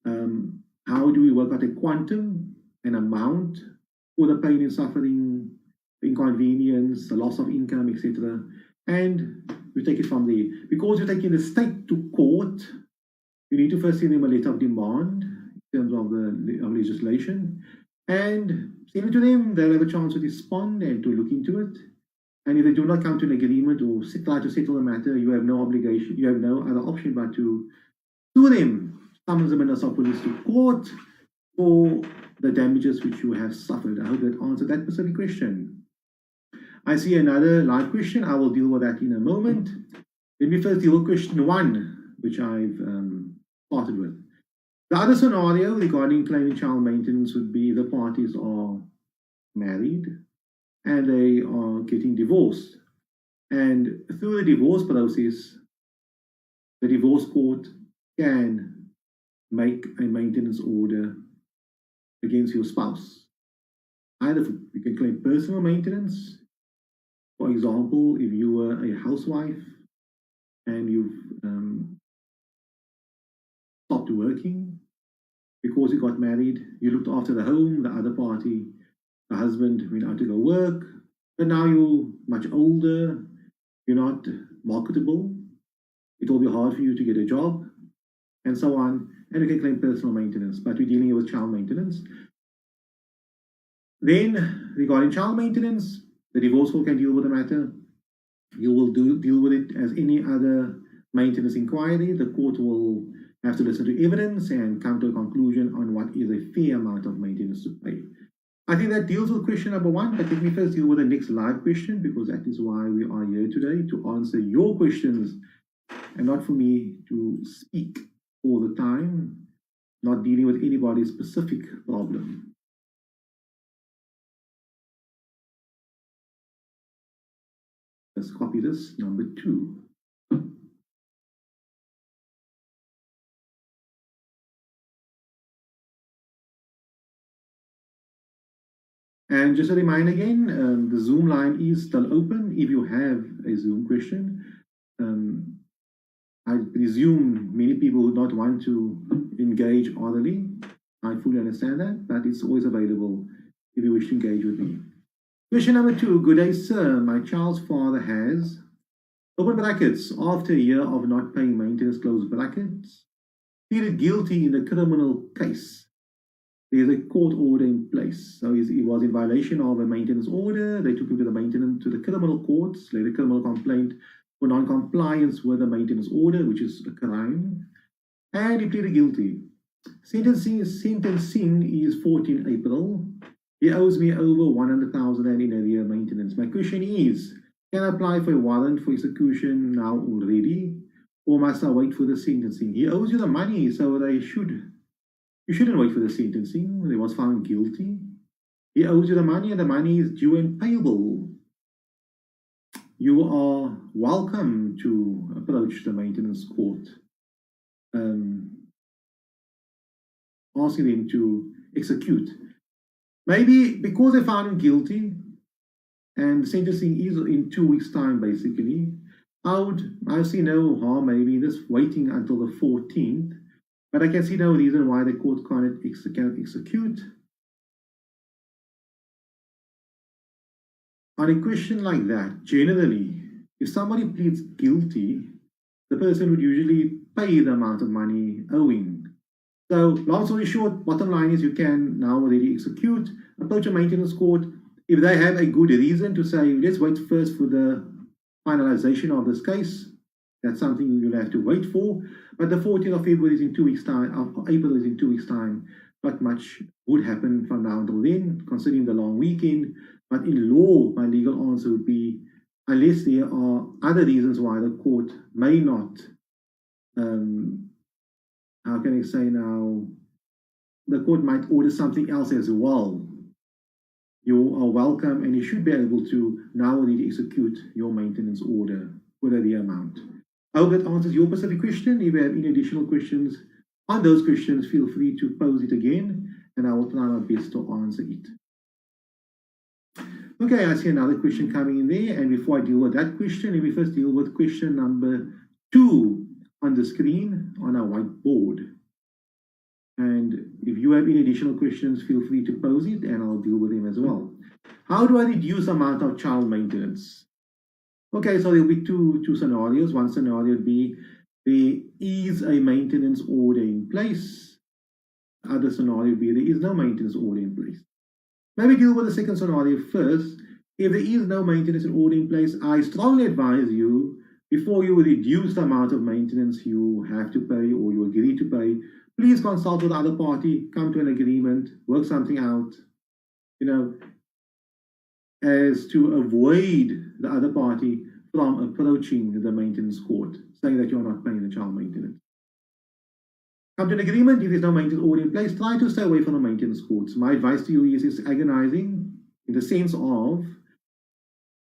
how do we work out a quantum, an amount for the pain and suffering, the inconvenience, the loss of income, etc. And we take it from there. Because you're taking the state to court, you need to first send them a letter of demand in terms of the legislation, and send it to them. They'll have a chance to respond and to look into it. And if they do not come to an agreement or try to settle the matter, you have no obligation, you have no other option but to sue them, summons the Minister of Police to court for the damages which you have suffered. I hope that answered that specific question. I see another live question. I will deal with that in a moment. Let me first deal with question 1, which I've started with. The other scenario regarding claiming child maintenance would be the parties are married and they are getting divorced. And through the divorce process, the divorce court can make a maintenance order against your spouse. Either you can claim personal maintenance. For example, if you were a housewife and you've stopped working because you got married, you looked after the home, the other party, the husband went out to go work, but now you're much older, you're not marketable, it will be hard for you to get a job, and so on, and you can claim personal maintenance, but we're dealing with child maintenance. Then, regarding child maintenance, the divorce court can deal with the matter. You will deal with it as any other maintenance inquiry. The court will have to listen to evidence and come to a conclusion on what is a fair amount of maintenance to pay. I think that deals with question number 1, but let me first deal with the next live question, because that is why we are here today, to answer your questions and not for me to speak all the time, not dealing with anybody's specific problem. Let's copy this, number 2. And just a reminder again, the Zoom line is still open. If you have a Zoom question, I presume many people would not want to engage orally. I fully understand that, but it's always available if you wish to engage with me. Question number 2. Good day, sir. My child's father has, open brackets, after a year of not paying maintenance, close brackets, pleaded guilty in a criminal case. There's a court order in place. So he was in violation of a maintenance order. They took him to the criminal courts, laid a criminal complaint for non-compliance with the maintenance order, which is a crime, and he pleaded guilty. Sentencing is 14 April. He owes me over 100,000 in arrear maintenance. My question is, can I apply for a warrant for execution now already, or must I wait for the sentencing? He owes you the money, so you shouldn't wait for the sentencing. He was found guilty. He owes you the money, and the money is due and payable. You are welcome to approach the maintenance court, asking them to execute. Maybe because they found him guilty and sentencing is in 2 weeks' time, basically, I see no harm maybe in this waiting until the 14th, but I can see no reason why the court cannot execute. On a question like that, generally, if somebody pleads guilty, the person would usually pay the amount of money owing. So, long story short, bottom line is you can now already execute, approach a maintenance court. If they have a good reason to say, let's wait first for the finalization of this case, that's something you'll have to wait for. But the 14th of February is in 2 weeks' time, of April is in 2 weeks' time. not much would happen from now until then, considering the long weekend. But in law, my legal answer would be, unless there are other reasons why the court may not, how can I say now, the court might order something else as well. You are welcome, and you should be able to now already execute your maintenance order with the amount. I hope that answers your specific question. If you have any additional questions on those questions, feel free to pose it again, and I will try my best to answer it. Okay, I see another question coming in there, and before I deal with that question, let me first deal with question number 2 on the screen on our whiteboard. And if you have any additional questions, feel free to pose it, and I'll deal with them as well. How do I reduce the amount of child maintenance? Okay, so there'll be two scenarios. One scenario would be there is a maintenance order in place. The other scenario would be there is no maintenance order in place. Maybe deal with the second scenario first. If there is no maintenance order in place, I strongly advise you, before you reduce the amount of maintenance you have to pay or you agree to pay, please consult with the other party, come to an agreement, work something out, as to avoid the other party from approaching the maintenance court, saying that you're not paying the child maintenance. Come to an agreement. If there's no maintenance order in place, try to stay away from the maintenance courts. My advice to you is it's agonizing in the sense of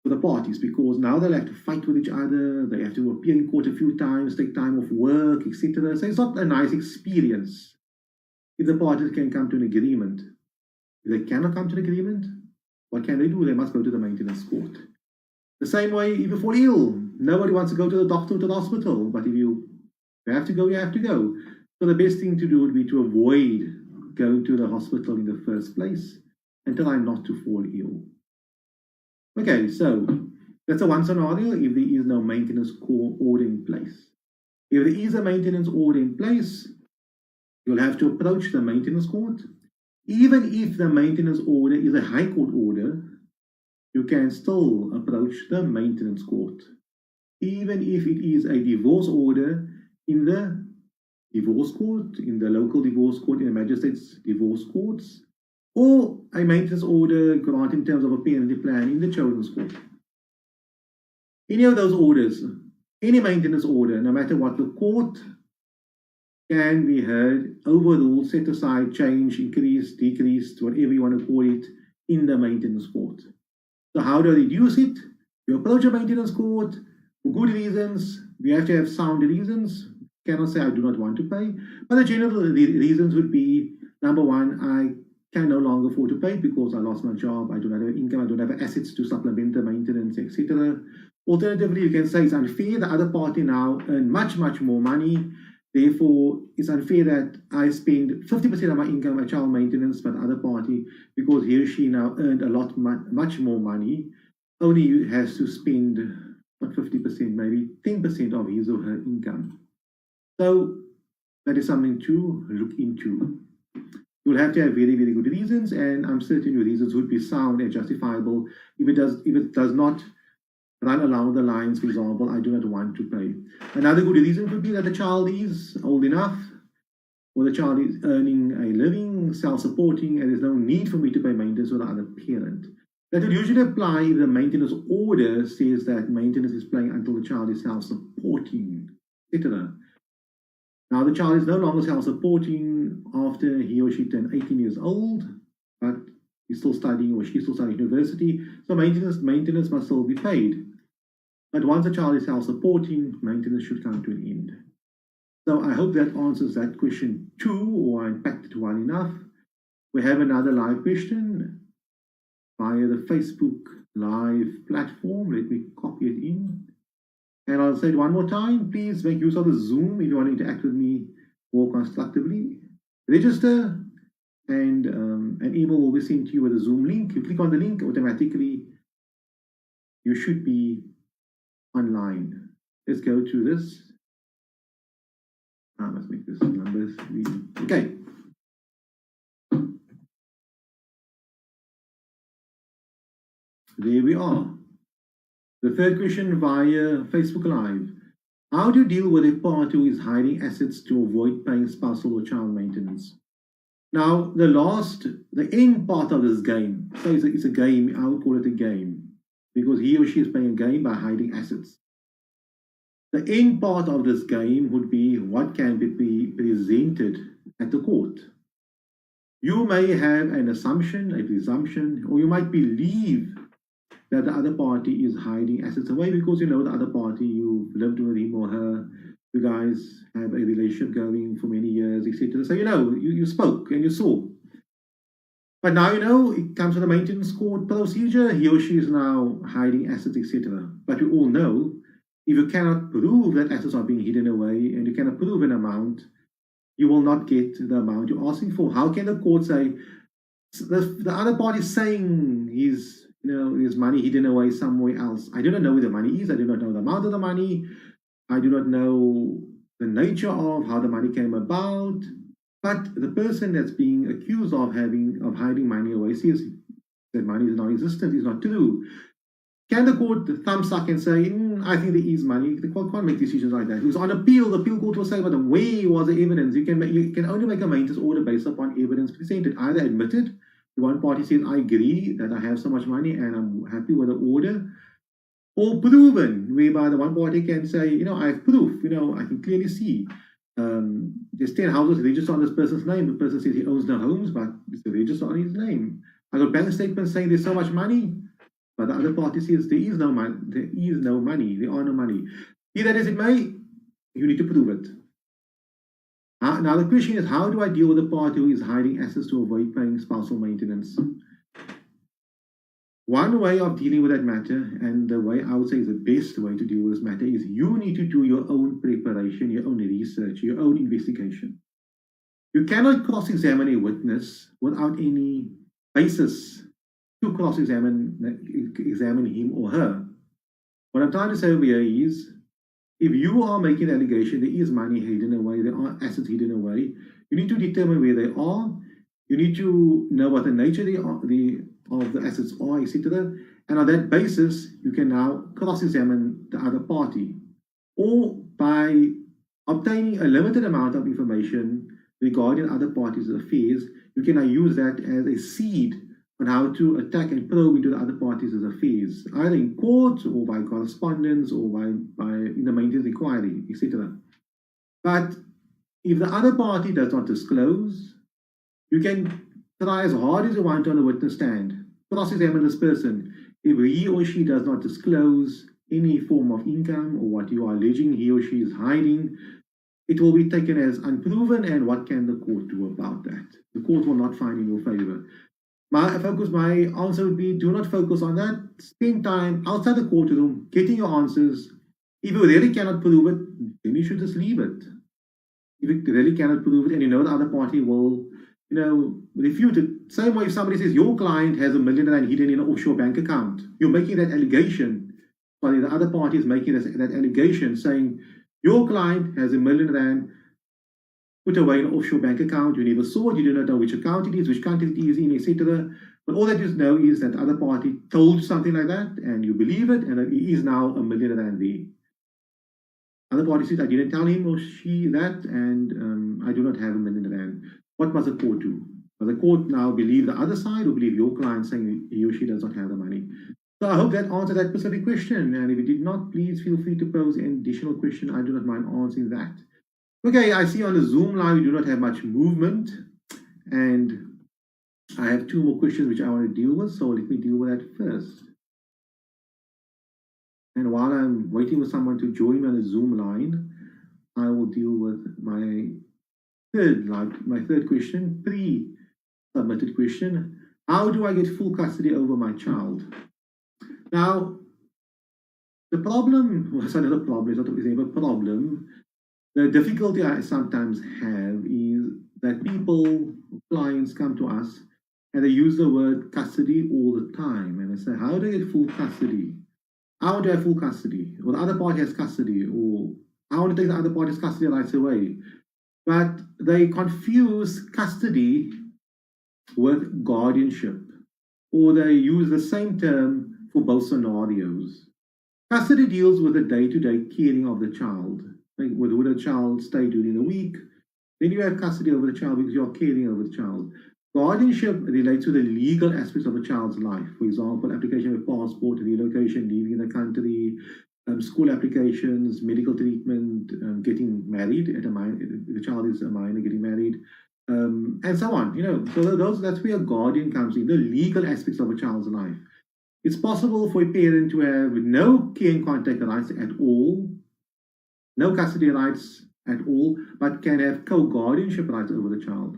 for the parties, because now they'll have to fight with each other, they have to appear in court a few times, take time off work, etc. So it's not a nice experience if the parties can come to an agreement. If they cannot come to an agreement, what can they do? They must go to the maintenance court. The same way, if you fall ill, nobody wants to go to the doctor or to the hospital, but if you have to go, you have to go. So the best thing to do would be to avoid going to the hospital in the first place and try not to fall ill. Okay, so that's the one scenario if there is no maintenance order in place. If there is a maintenance order in place, you'll have to approach the maintenance court. Even if the maintenance order is a high court order, you can still approach the maintenance court. Even if it is a divorce order in the divorce court, in the local divorce court, in the magistrate's divorce courts, or a maintenance order granted in terms of a parental plan in the children's court. Any of those orders, any maintenance order, no matter what, the court can be heard, overruled, set aside, changed, increased, decreased, whatever you want to call it, in the maintenance court. So how do I reduce it? You approach a maintenance court for good reasons. You have to have sound reasons. You cannot say I do not want to pay. But the general reasons would be, number one, I can no longer afford to pay because I lost my job, I do not have income, I don't have assets to supplement the maintenance, etc. Alternatively, you can say it's unfair. The other party now earn much, much more money. Therefore, it's unfair that I spend 50% of my income on child maintenance, but the other party, because he or she now earned a lot, much more money, only has to spend, not 50%, maybe 10% of his or her income. So that is something to look into. You'll have to have very, very good reasons, and I'm certain your reasons would be sound and justifiable. If it does not run along the lines, for example, I do not want to pay. Another good reason would be that the child is old enough, or the child is earning a living, self-supporting, and there's no need for me to pay maintenance with the other parent. That would usually apply if the maintenance order says that maintenance is paying until the child is self-supporting, etc. Now, the child is no longer self-supporting after he or she turned 18 years old, but he's still studying or she's still studying university, so maintenance must still be paid. But once the child is self-supporting, maintenance should come to an end. So I hope that answers that question 2, or I unpacked it well enough. We have another live question via the Facebook live platform. Let me copy it in. And I'll say it one more time, please make use of the Zoom if you want to interact with me more constructively. Register, and an email will be sent to you with a Zoom link. You click on the link, automatically you should be online. Let's go to this. I must make this number 3. Okay. There we are. The third question via Facebook Live. How do you deal with a party who is hiding assets to avoid paying spousal or child maintenance? Now, the end part of this game, so it's a game, I would call it a game, because he or she is playing a game by hiding assets. The end part of this game would be what can be presented at the court. You may have an assumption, a presumption, or you might believe that the other party is hiding assets away because you know the other party, you've lived with him or her, you guys have a relationship going for many years, etc. So you know, you spoke and you saw. But now you know it comes to the maintenance court procedure, he or she is now hiding assets, etc. But we all know if you cannot prove that assets are being hidden away and you cannot prove an amount, you will not get the amount you're asking for. How can the court say the other party is saying his money hidden away somewhere else? I do not know where the money is. I do not know the amount of the money. I do not know the nature of how the money came about. But the person that's being accused of hiding money away says that money is non-existent, is not true. Can the court thumb suck and say, I think there is money? The court can't make decisions like that. It was on appeal. The appeal court will say, but where was the evidence? You can only make a maintenance order based upon evidence presented. Either admitted, the one party says, I agree that I have so much money and I'm happy with the order, or proven, whereby the one party can say, I have proof, I can clearly see. There's 10 houses registered on this person's name. The person says he owns no homes, but it's registered on his name. I got bank statements saying there's so much money. But the other party says there is no money, there are no money. Be that as it may, you need to prove it. Now the question is, how do I deal with a party who is hiding assets to avoid paying spousal maintenance? One way of dealing with that matter, and the way I would say is the best way to deal with this matter, is you need to do your own preparation, your own research, your own investigation. You cannot cross-examine a witness without any basis to cross-examine him or her. What I'm trying to say over here is, if you are making an allegation there is money hidden away, there are assets hidden away, you need to determine where they are, you need to know what the nature of the assets are, etc. And on that basis, you can now cross-examine the other party. Or by obtaining a limited amount of information regarding other parties' affairs, you can now use that as a seed on how to attack and probe into the other parties' affairs, either in court or by correspondence or by in the maintenance inquiry, etc. But if the other party does not disclose, you can try as hard as you want on the witness stand, cross-examine this person. If he or she does not disclose any form of income or what you are alleging he or she is hiding, it will be taken as unproven, and what can the court do about that? The court will not find in your favor. My answer would be, do not focus on that. Spend time outside the courtroom, getting your answers. If you really cannot prove it, then you should just leave it. If you really cannot prove it and you know the other party will, refute it. Same way if somebody says your client has R1 million hidden in an offshore bank account, you're making that allegation. But the other party is making that allegation saying your client has R1 million put away in an offshore bank account, you never saw it, you do not know which account it is, which country it is in, etc. But all that you know is that the other party told you something like that, and you believe it, and that it is now R1 million there. Other party says, I didn't tell him or she that, and I do not have R1 million. What must the court do? Does the court now believe the other side or believe your client saying he or she does not have the money? So I hope that answered that specific question, and if it did not, please feel free to pose an additional question. I do not mind answering that. Okay, I see on the Zoom live we do not have much movement, and I have 2 more questions which I want to deal with, so let me deal with that first. And while I'm waiting for someone to join me on the Zoom line, I will deal with my third question, pre-submitted question. How do I get full custody over my child? Now, the problem, well, it's not a problem, it's not a problem. The difficulty I sometimes have is that clients come to us and they use the word custody all the time. And they say, how do I get full custody? I want to have full custody, or the other party has custody, or I want to take the other party's custody rights away. But they confuse custody with guardianship, or they use the same term for both scenarios. Custody deals with the day-to-day caring of the child. Like, where would a child stay during the week? Then you have custody over the child because you are caring over the child. Guardianship relates to the legal aspects of a child's life. For example, application of passport, relocation, leaving the country, school applications, medical treatment, getting married at a minor, the child is a minor, getting married, and so on. So that's where a guardian comes in, the legal aspects of a child's life. It's possible for a parent to have no care and contact rights at all, no custody rights at all, but can have co-guardianship rights over the child.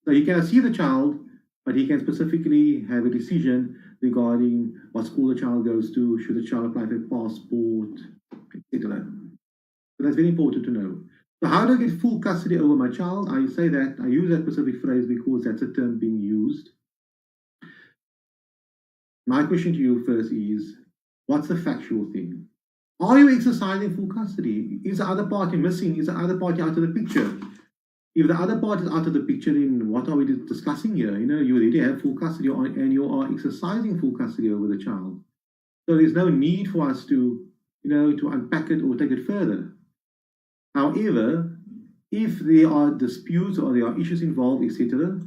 So he cannot see the child, but he can specifically have a decision regarding what school the child goes to, should the child apply for a passport, etc. So that's very important to know. So how do I get full custody over my child? I use that specific phrase because that's a term being used. My question to you first is, what's the factual thing? Are you exercising full custody? Is the other party missing? Is the other party out of the picture? If the other party is out of the picture, then what are we discussing here? You already have full custody and you are exercising full custody over the child. So there's no need for us to unpack it or take it further. However, if there are disputes or there are issues involved, etc.,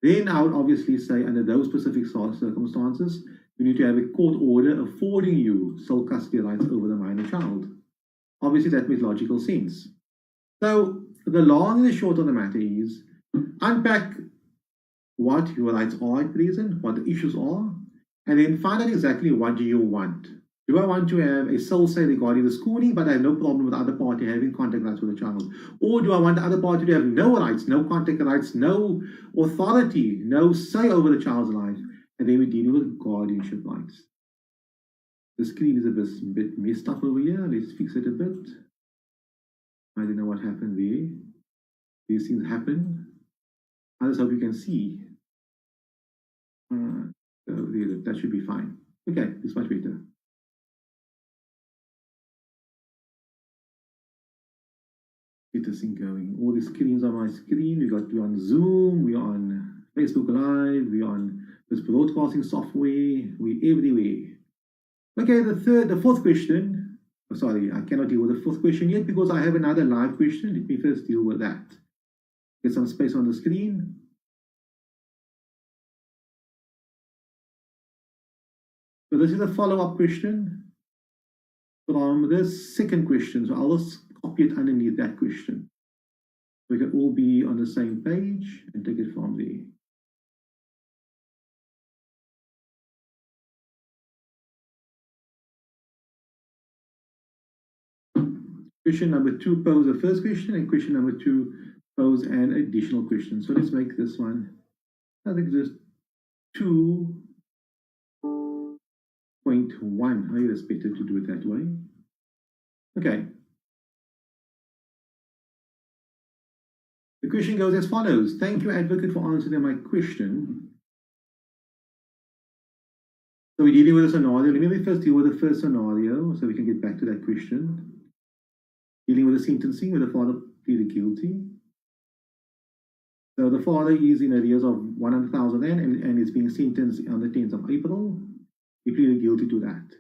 then I would obviously say under those specific circumstances, you need to have a court order affording you sole custody rights over the minor child. Obviously, that makes logical sense. So the long and the short of the matter is unpack what your rights are at present, what the issues are, and then find out exactly what do you want. Do I want to have a sole say regarding the schooling, but I have no problem with the other party having contact rights with the child? Or do I want the other party to have no rights, no contact rights, no authority, no say over the child's life? And then we're dealing with guardianship rights. The screen is a bit messed up over here. Let's fix it a bit. I don't know what happened there. These things happen. I just hope you can see. That should be fine. Okay, it's much better. Get this thing going. All the screens on my screen. We're on Zoom, we're on Facebook Live, we're on this broadcasting software, we're everywhere. Okay, the fourth question. Oh, sorry, I cannot deal with the fourth question yet because I have another live question. Let me first deal with that. Get some space on the screen. So this is a follow-up question from the second question. So I'll just copy it underneath that question. We can all be on the same page and take it from there. Question number 2 pose the first question, and question number 2 pose an additional question. So let's make this one, I think just 2.1. I think it's better to do it that way. Okay. The question goes as follows. Thank you, advocate, for answering my question. So we're dealing with a scenario. Let me first deal with the first scenario so we can get back to that question. Dealing with the sentencing where the father pleaded guilty. So the father is in arrears of 100,000 and is being sentenced on the 10th of April. He pleaded guilty to that.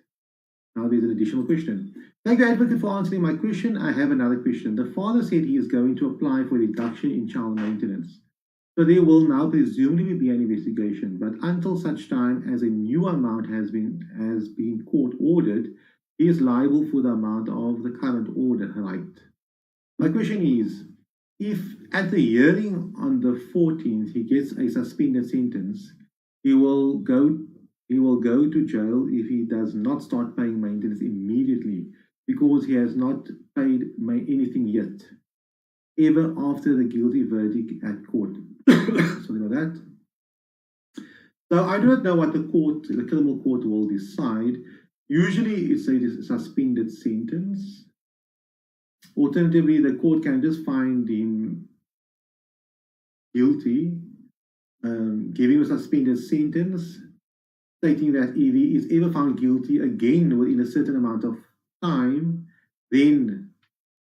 Now there's an additional question. Thank you, advocate, for answering my question. I have another question. The father said he is going to apply for a reduction in child maintenance. So there will now presumably be an investigation, but until such time as a new amount has been court ordered, he is liable for the amount of the current order, right? My question is, if at the hearing on the 14th he gets a suspended sentence, he will go to jail if he does not start paying maintenance immediately because he has not paid anything yet, ever after the guilty verdict at court. Sorry about that. So I do not know what the criminal court will decide. Usually it's a suspended sentence. Alternatively, the court can just find him guilty, give him a suspended sentence, stating that if he is ever found guilty again within a certain amount of time, then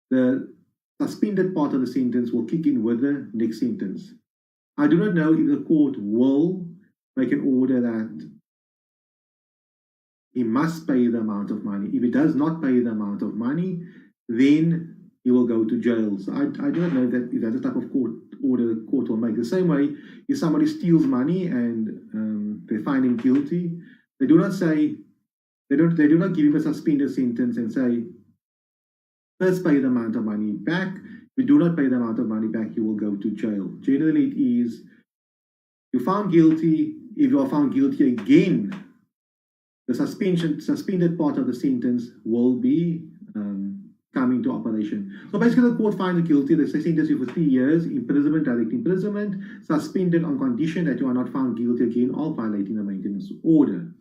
the suspended part of the sentence will kick in with the next sentence. I do not know if the court will make an order that he must pay the amount of money. If he does not pay the amount of money, then he will go to jail. So I do not know that if that's the type of court order the court will make. The same way, if somebody steals money and they find him guilty, they do not say, they do not give him a suspended sentence and say, first pay the amount of money back. If you do not pay the amount of money back, you will go to jail. Generally, it is, you're found guilty. If you are found guilty again, the suspended part of the sentence will be coming to operation. So basically, the court finds you guilty. They sentence you for 3 years, imprisonment, direct imprisonment, suspended on condition that you are not found guilty again of violating the maintenance order.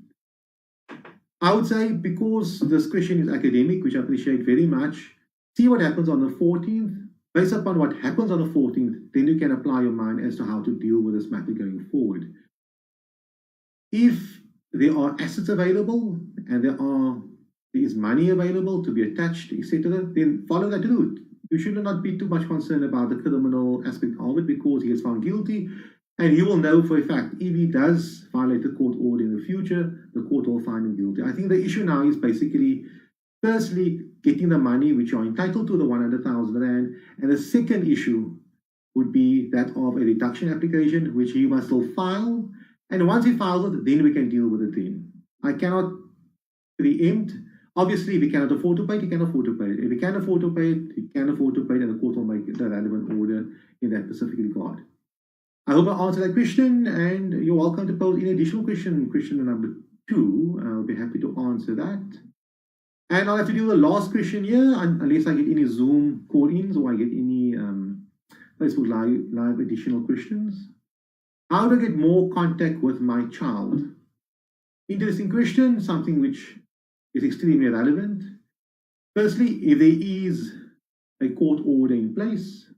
I would say, because this question is academic, which I appreciate very much, see what happens on the 14th. Based upon what happens on the 14th, then you can apply your mind as to how to deal with this matter going forward. If there are assets available and there is money available to be attached, etc., then follow that route. You should not be too much concerned about the criminal aspect of it, because he is found guilty, and you will know for a fact if he does violate the court order in the future, the court will find him guilty. I think the issue now is basically, firstly, getting the money which you are entitled to, the 100,000 rand, and the second issue would be that of a reduction application, which he must still file. And once he files it, then we can deal with it then. I cannot preempt. Obviously, if he cannot afford to pay it, he can afford to pay it. If he can afford to pay it, he can afford to pay it, and the court will make the relevant order in that specific regard. I hope I answered that question, and you're welcome to pose any additional question. Question number 2, I'll be happy to answer that. And I'll have to do the last question here, unless I get any Zoom call-ins or I get any Facebook live additional questions. How do I get more contact with my child? Interesting question, something which is extremely relevant. Firstly, if there is a court order in place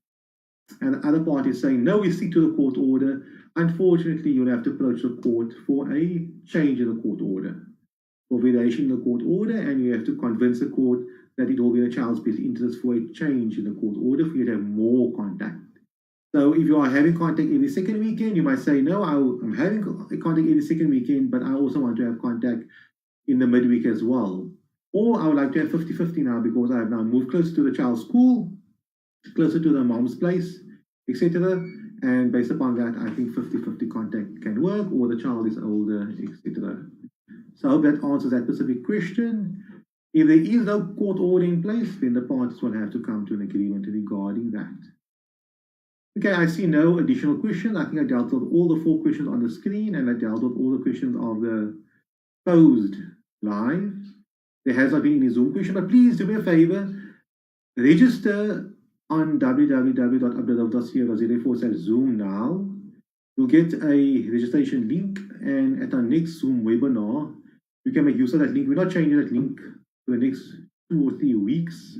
and the other party is saying, no, we stick to the court order, unfortunately, you'll have to approach the court for a change in the court order, for variation in the court order, and you have to convince the court that it will be in the child's best interest for a change in the court order for you to have more contact. So if you are having contact every second weekend, you might say, no, I'm having contact every second weekend, but I also want to have contact in the midweek as well. Or I would like to have 50-50 now, because I have now moved closer to the child's school, closer to the mom's place, etc. And based upon that, I think 50-50 contact can work, or the child is older, etc. So I hope that answers that specific question. If there is no court order in place, then the parties will have to come to an agreement regarding that. Okay, I see no additional questions. I think I dealt with all the 4 questions on the screen, and I dealt with all the questions of the posed live. There has not been any Zoom question, but please do me a favor, register on www.abduroaf.co.za/Zoom now. You'll get a registration link, and at our next Zoom webinar, you can make use of that link. We're not changing that link for the next 2 or 3 weeks,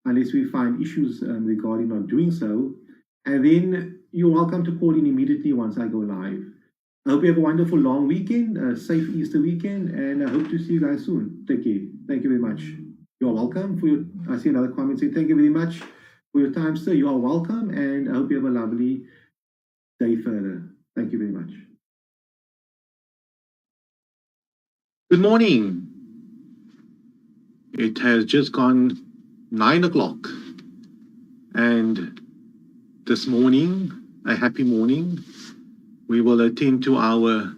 unless we find issues regarding not doing so. And then you're welcome to call in immediately once I go live. I hope you have a wonderful long weekend, a safe Easter weekend, and I hope to see you guys soon. Take care. Thank you very much. You're welcome. I see another comment saying, thank you very much for your time, sir. You are welcome, and I hope you have a lovely day further. Thank you very much. Good morning. It has just gone 9 o'clock, and this morning, a happy morning, we will attend to our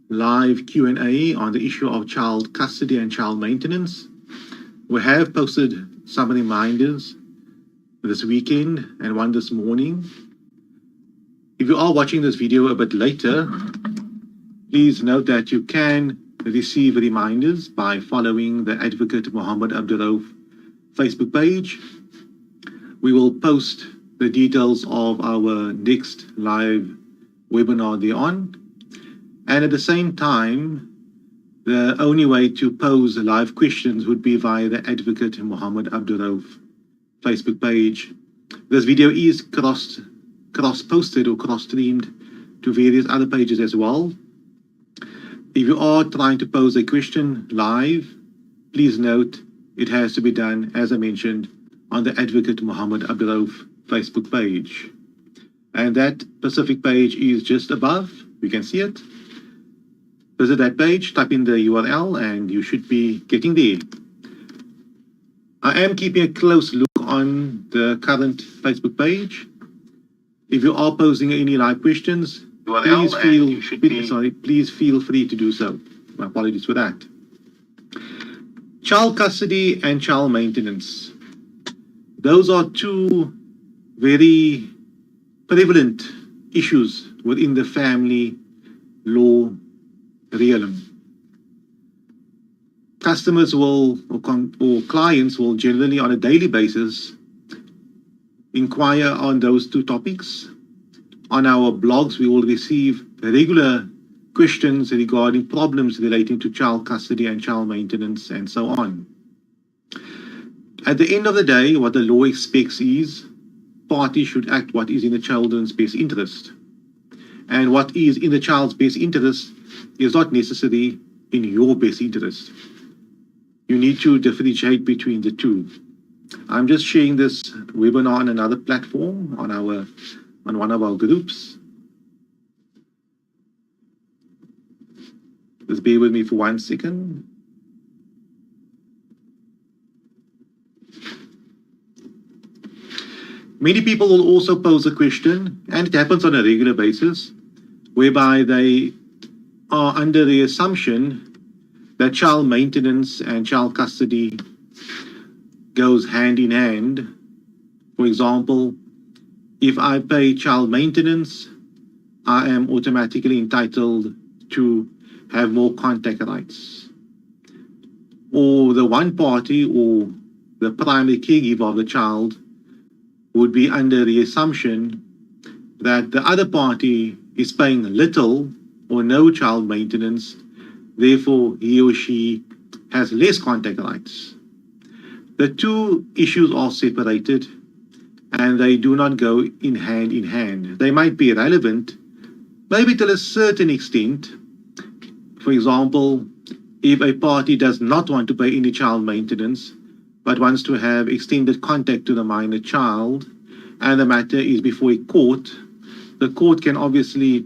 live Q&A on the issue of child custody and child maintenance. We have posted some reminders this weekend and one this morning. If you are watching this video a bit later, please note that you can receive reminders by following the Advocate Mohammed Abduroaf Facebook page. We will post the details of our next live webinar thereon. And at the same time, the only way to pose live questions would be via the Advocate Mohammed Abduroaf Facebook page. This video is cross-posted or cross-streamed to various other pages as well. If you are trying to pose a question live, please note it has to be done, as I mentioned, on the Advocate Mohammed Abduroaf Facebook page. And that specific page is just above. You can see it. Visit that page, type in the URL, and you should be getting there. I am keeping a close look on the current Facebook page. If you are posing any live questions, please feel free to do so. My apologies for that. Child custody and child maintenance. Those are two very prevalent issues within the family law realm. Customers will, or clients will generally on a daily basis inquire on those two topics. On our blogs, we will receive regular questions regarding problems relating to child custody and child maintenance and so on. At the end of the day, what the law expects is parties should act what is in the children's best interest. And what is in the child's best interest is not necessarily in your best interest. You need to differentiate between the two. I'm just sharing this webinar on another platform on one of our groups. Just bear with me for 1 second. Many people will also pose a question, and it happens on a regular basis, whereby they are under the assumption that child maintenance and child custody goes hand in hand. For example, if I pay child maintenance, I am automatically entitled to have more contact rights. Or the one party or the primary caregiver of the child would be under the assumption that the other party is paying little or no child maintenance, therefore he or she has less contact rights. The two issues are separated and they do not go in hand. They might be relevant, maybe to a certain extent. For example, if a party does not want to pay any child maintenance, but wants to have extended contact to the minor child, and the matter is before a court, the court can obviously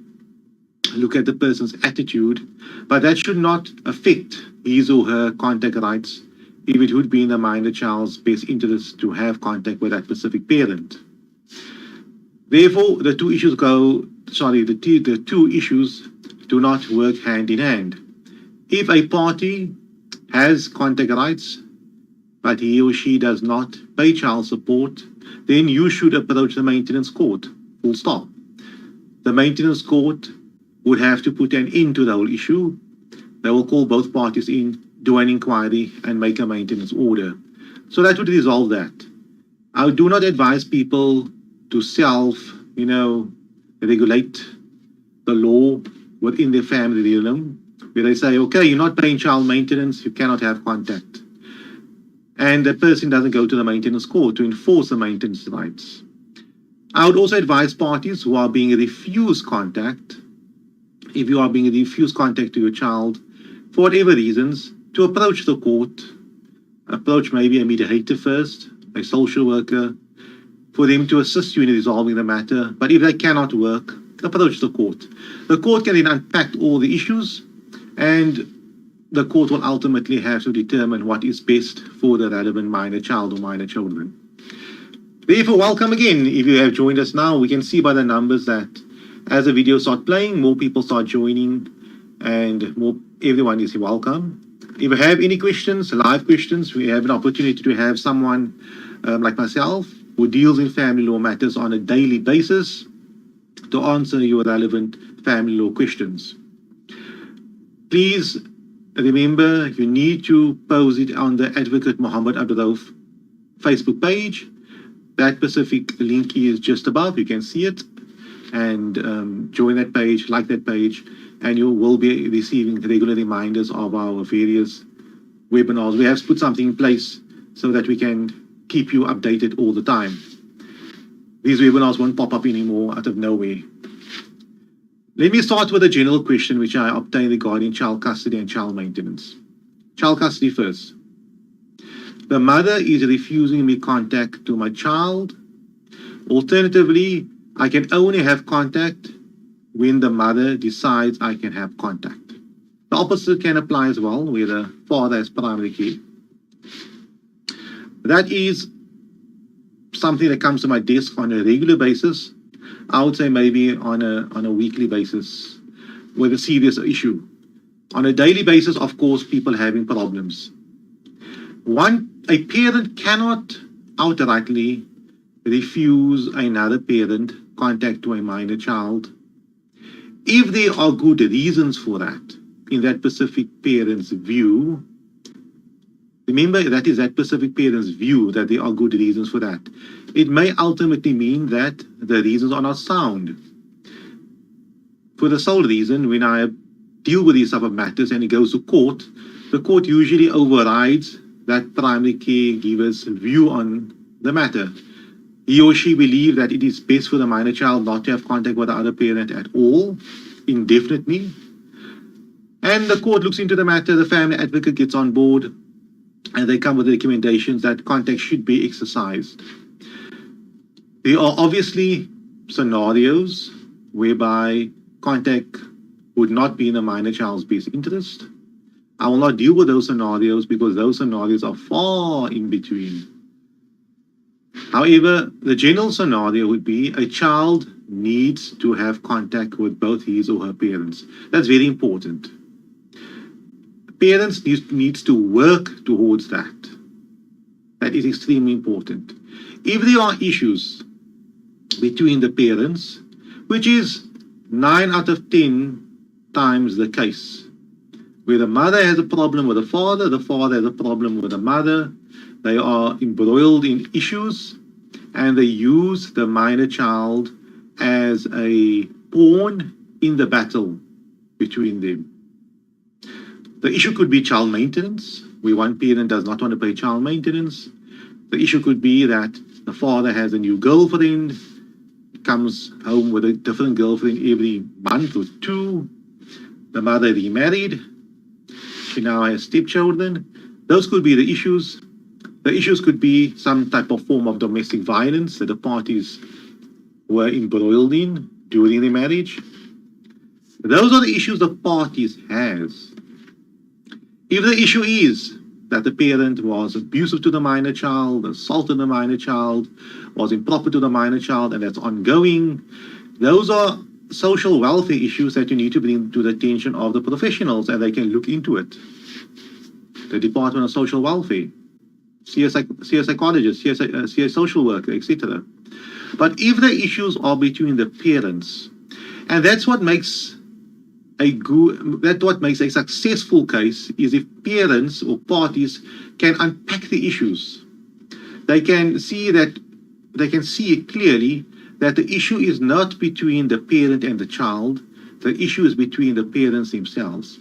look at the person's attitude, but that should not affect his or her contact rights if it would be in the minor child's best interest to have contact with that specific parent. Therefore, the two issues do not work hand in hand. If a party has contact rights, but he or she does not pay child support, then you should approach the maintenance court, full stop. The maintenance court would have to put an end to the whole issue. They will call both parties in, do an inquiry, and make a maintenance order. So that would resolve that. I do not advise people to self-regulate the law within their family realm, where they say, okay, you're not paying child maintenance, you cannot have contact. And the person doesn't go to the maintenance court to enforce the maintenance rights. I would also advise parties who are being refused contact, if you are being refused contact to your child, for whatever reasons, to approach the court, approach maybe a mediator first, a social worker, for them to assist you in resolving the matter. But if they cannot work, approach the court. The court can then unpack all the issues, and the court will ultimately have to determine what is best for the relevant minor child or minor children. Therefore, welcome again. If you have joined us now, we can see by the numbers that as the videos start playing, more people start joining, and everyone is welcome. If you have any questions, live questions, we have an opportunity to have someone like myself who deals in family law matters on a daily basis to answer your relevant family law questions. Please remember, you need to post it on the Advocate Muhammad Abduroaf Facebook page. That specific link is just above. You can see it. And join that page, like that page, and you will be receiving regular reminders of our various webinars. We have put something in place so that we can keep you updated all the time. These webinars won't pop up anymore out of nowhere. Let me start with a general question which I obtained regarding child custody and child maintenance. Child custody first. The mother is refusing me contact to my child. Alternatively, I can only have contact when the mother decides I can have contact. The opposite can apply as well, where the father has primary care. That is something that comes to my desk on a regular basis. I would say maybe on a weekly basis with a serious issue. On a daily basis, of course, people having problems. A parent cannot outrightly refuse another parent contact to a minor child if there are good reasons for that in that specific parent's view. Remember, that is that specific parent's view that there are good reasons for that. It may ultimately mean that the reasons are not sound. For the sole reason, when I deal with these type of matters and it goes to court, the court usually overrides that primary caregiver's view on the matter. He or she believes that it is best for the minor child not to have contact with the other parent at all, indefinitely. And the court looks into the matter, the family advocate gets on board, and they come with recommendations that contact should be exercised. There are obviously scenarios whereby contact would not be in the minor child's best interest. I will not deal with those scenarios because those scenarios are far in between. However, the general scenario would be a child needs to have contact with both his or her parents. That's very important. Parents needs to work towards that. That is extremely important. If there are issues between the parents, which is 9 out of 10 times the case, where the mother has a problem with the father has a problem with the mother, they are embroiled in issues, and they use the minor child as a pawn in the battle between them. The issue could be child maintenance, where one parent does not want to pay child maintenance. The issue could be that the father has a new girlfriend, comes home with a different girlfriend every month or two. The mother remarried. She now has stepchildren. Those could be the issues. The issues could be some type of form of domestic violence that the parties were embroiled in during the marriage. Those are the issues the parties has. If the issue is that the parent was abusive to the minor child, assaulted the minor child, was improper to the minor child, and that's ongoing, those are social welfare issues that you need to bring to the attention of the professionals, and they can look into it. The Department of Social Welfare, see a psychologist, see a social worker, etc. But if the issues are between the parents, and that's what makes a successful case, is if parents or parties can unpack the issues. They can see it clearly that the issue is not between the parent and the child. The issue is between the parents themselves.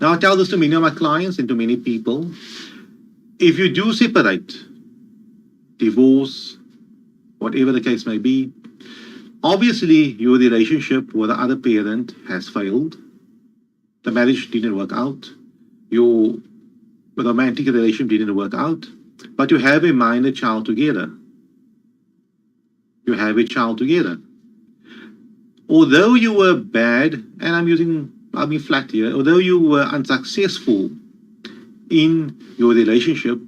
Now, I tell this to many of my clients and to many people. If you do separate, divorce, whatever the case may be, obviously your relationship with the other parent has failed. The marriage didn't work out. Your romantic relationship didn't work out. But you have a minor child together. You have a child together. Although you were bad, and I'll be flat here, although you were unsuccessful in your relationship,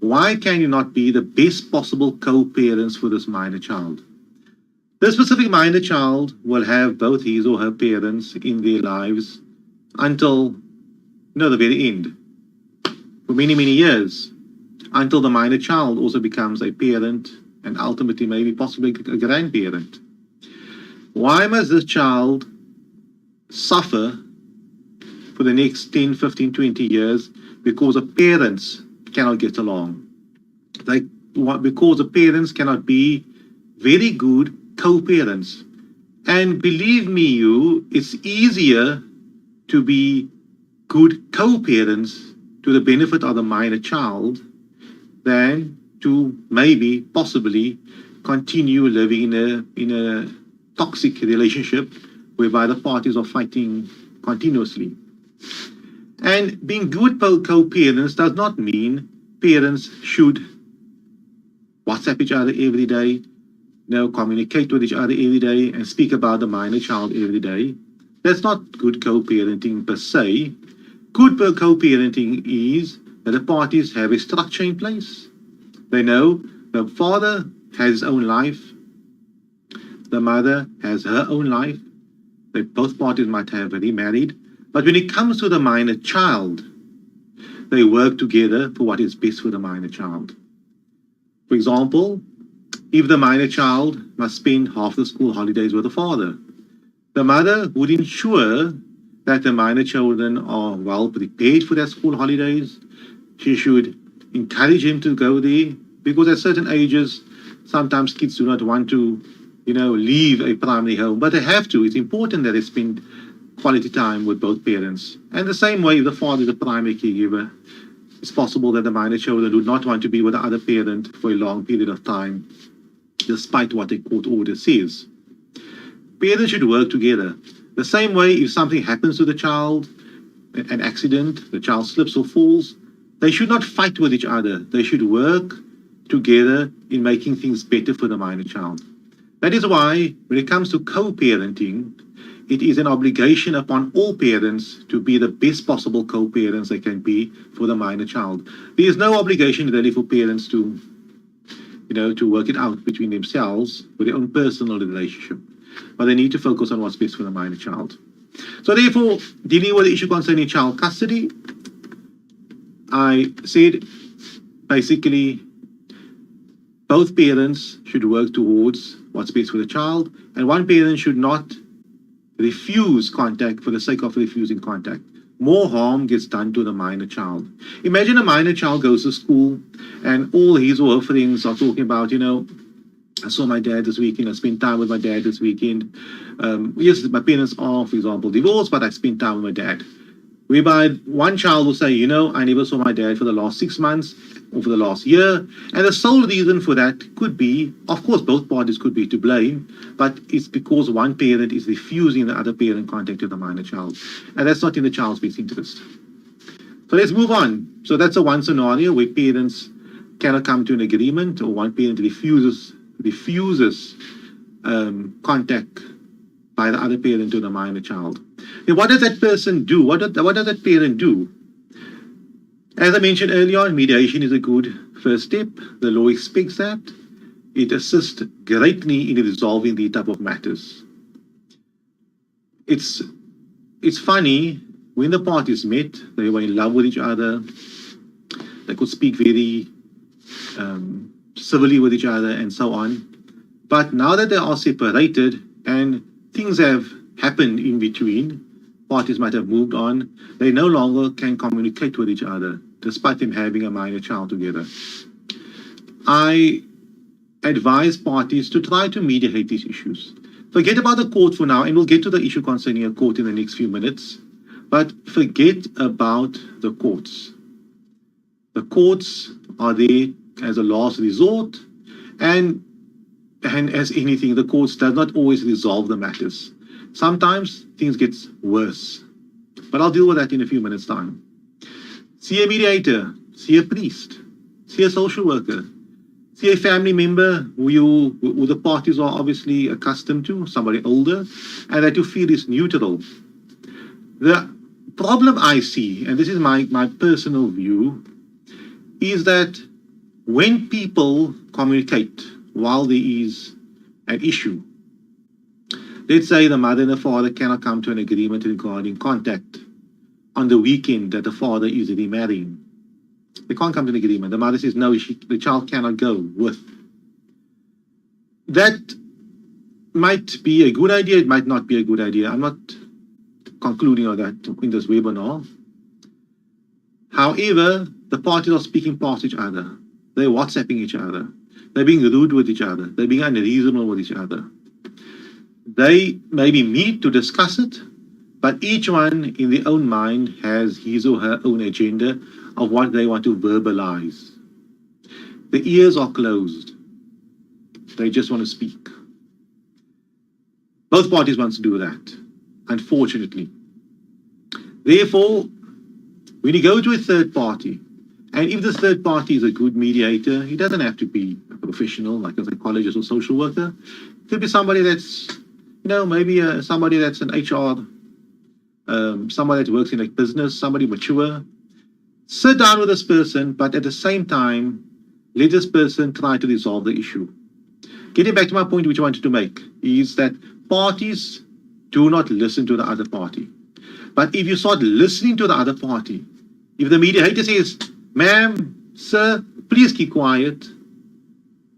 why can you not be the best possible co-parents for this minor child? This specific minor child will have both his or her parents in their lives until, the very end, for many, many years, until the minor child also becomes a parent and ultimately maybe possibly a grandparent. Why must this child suffer for the next 10, 15, 20 years because the parents cannot get along? Because the parents cannot be very good co-parents. And believe me, it's easier to be good co-parents to the benefit of the minor child than to maybe, possibly, continue living in a toxic relationship whereby the parties are fighting continuously. And being good co-parents does not mean parents should WhatsApp each other every day, communicate with each other every day and speak about the minor child every day. That's not good co-parenting per se. Good co-parenting is that the parties have a structure in place. They know The father has his own life. The mother has her own life. Both parties might have remarried. But when it comes to the minor child, they work together for what is best for the minor child. For example, if the minor child must spend half the school holidays with the father, the mother would ensure that the minor children are well prepared for their school holidays. She should encourage him to go there, because at certain ages, sometimes kids do not want to, leave a primary home, but they have to. It's important that they spend quality time with both parents. And the same way, if the father is the primary caregiver, it's possible that the minor children do not want to be with the other parent for a long period of time, despite what a court order says. Parents should work together. The same way, if something happens to the child, an accident, the child slips or falls, they should not fight with each other. They should work together in making things better for the minor child. That is why, when it comes to co-parenting, it is an obligation upon all parents to be the best possible co-parents they can be for the minor child. There is no obligation really for parents to work it out between themselves with their own personal relationship. But they need to focus on what's best for the minor child. So therefore, dealing with the issue concerning child custody, I said basically both parents should work towards what's best for the child, and one parent should not refuse contact for the sake of refusing contact. More harm gets done to the minor child. Imagine a minor child goes to school and all his or her friends are talking about, I saw my dad this weekend, I spent time with my dad this weekend. Yes, my parents are, for example, divorced, but I spent time with my dad. Whereby one child will say, I never saw my dad for the last 6 months or for the last year. And the sole reason for that could be, of course, both parties could be to blame, but it's because one parent is refusing the other parent contact with the minor child. And that's not in the child's best interest. So let's move on. So that's one scenario where parents cannot come to an agreement, or one parent refuses contact by the other parent to the minor child. Then what does that person do? What does that parent do? As I mentioned earlier, mediation is a good first step. The law expects that. It assists greatly in resolving these type of matters. It's funny, when the parties met, they were in love with each other. They could speak very civilly with each other and so on. But now that they are separated and things have happened in between, parties might have moved on, they no longer can communicate with each other, despite them having a minor child together. I advise parties to try to mediate these issues. Forget about the court for now, and we'll get to the issue concerning a court in the next few minutes, but forget about the courts. The courts are there as a last resort, and as anything, the courts does not always resolve the matters. Sometimes things get worse, but I'll deal with that in a few minutes' time. See a mediator, see a priest, see a social worker, see a family member who the parties are obviously accustomed to, somebody older, and that you feel is neutral. The problem I see, and this is my personal view, is that when people communicate while there is an issue, let's say the mother and the father cannot come to an agreement regarding contact on the weekend that the father is remarrying. They can't come to an agreement. The mother says, no, the child cannot go with. That might be a good idea. It might not be a good idea. I'm not concluding on that in this webinar. However, the parties are speaking past each other. They're WhatsApping each other. They're being rude with each other. They're being unreasonable with each other. They maybe meet to discuss it, but each one in their own mind has his or her own agenda of what they want to verbalize. The ears are closed. They just want to speak. Both parties want to do that, unfortunately. Therefore, when you go to a third party, and if the third party is a good mediator, he doesn't have to be a professional like a psychologist or social worker. It could be somebody that's, maybe somebody that's an HR, somebody that works in a business, somebody mature. Sit down with this person, but at the same time, let this person try to resolve the issue. Getting back to my point which I wanted to make is that parties do not listen to the other party. But if you start listening to the other party, if the mediator says, ma'am, sir, please keep quiet,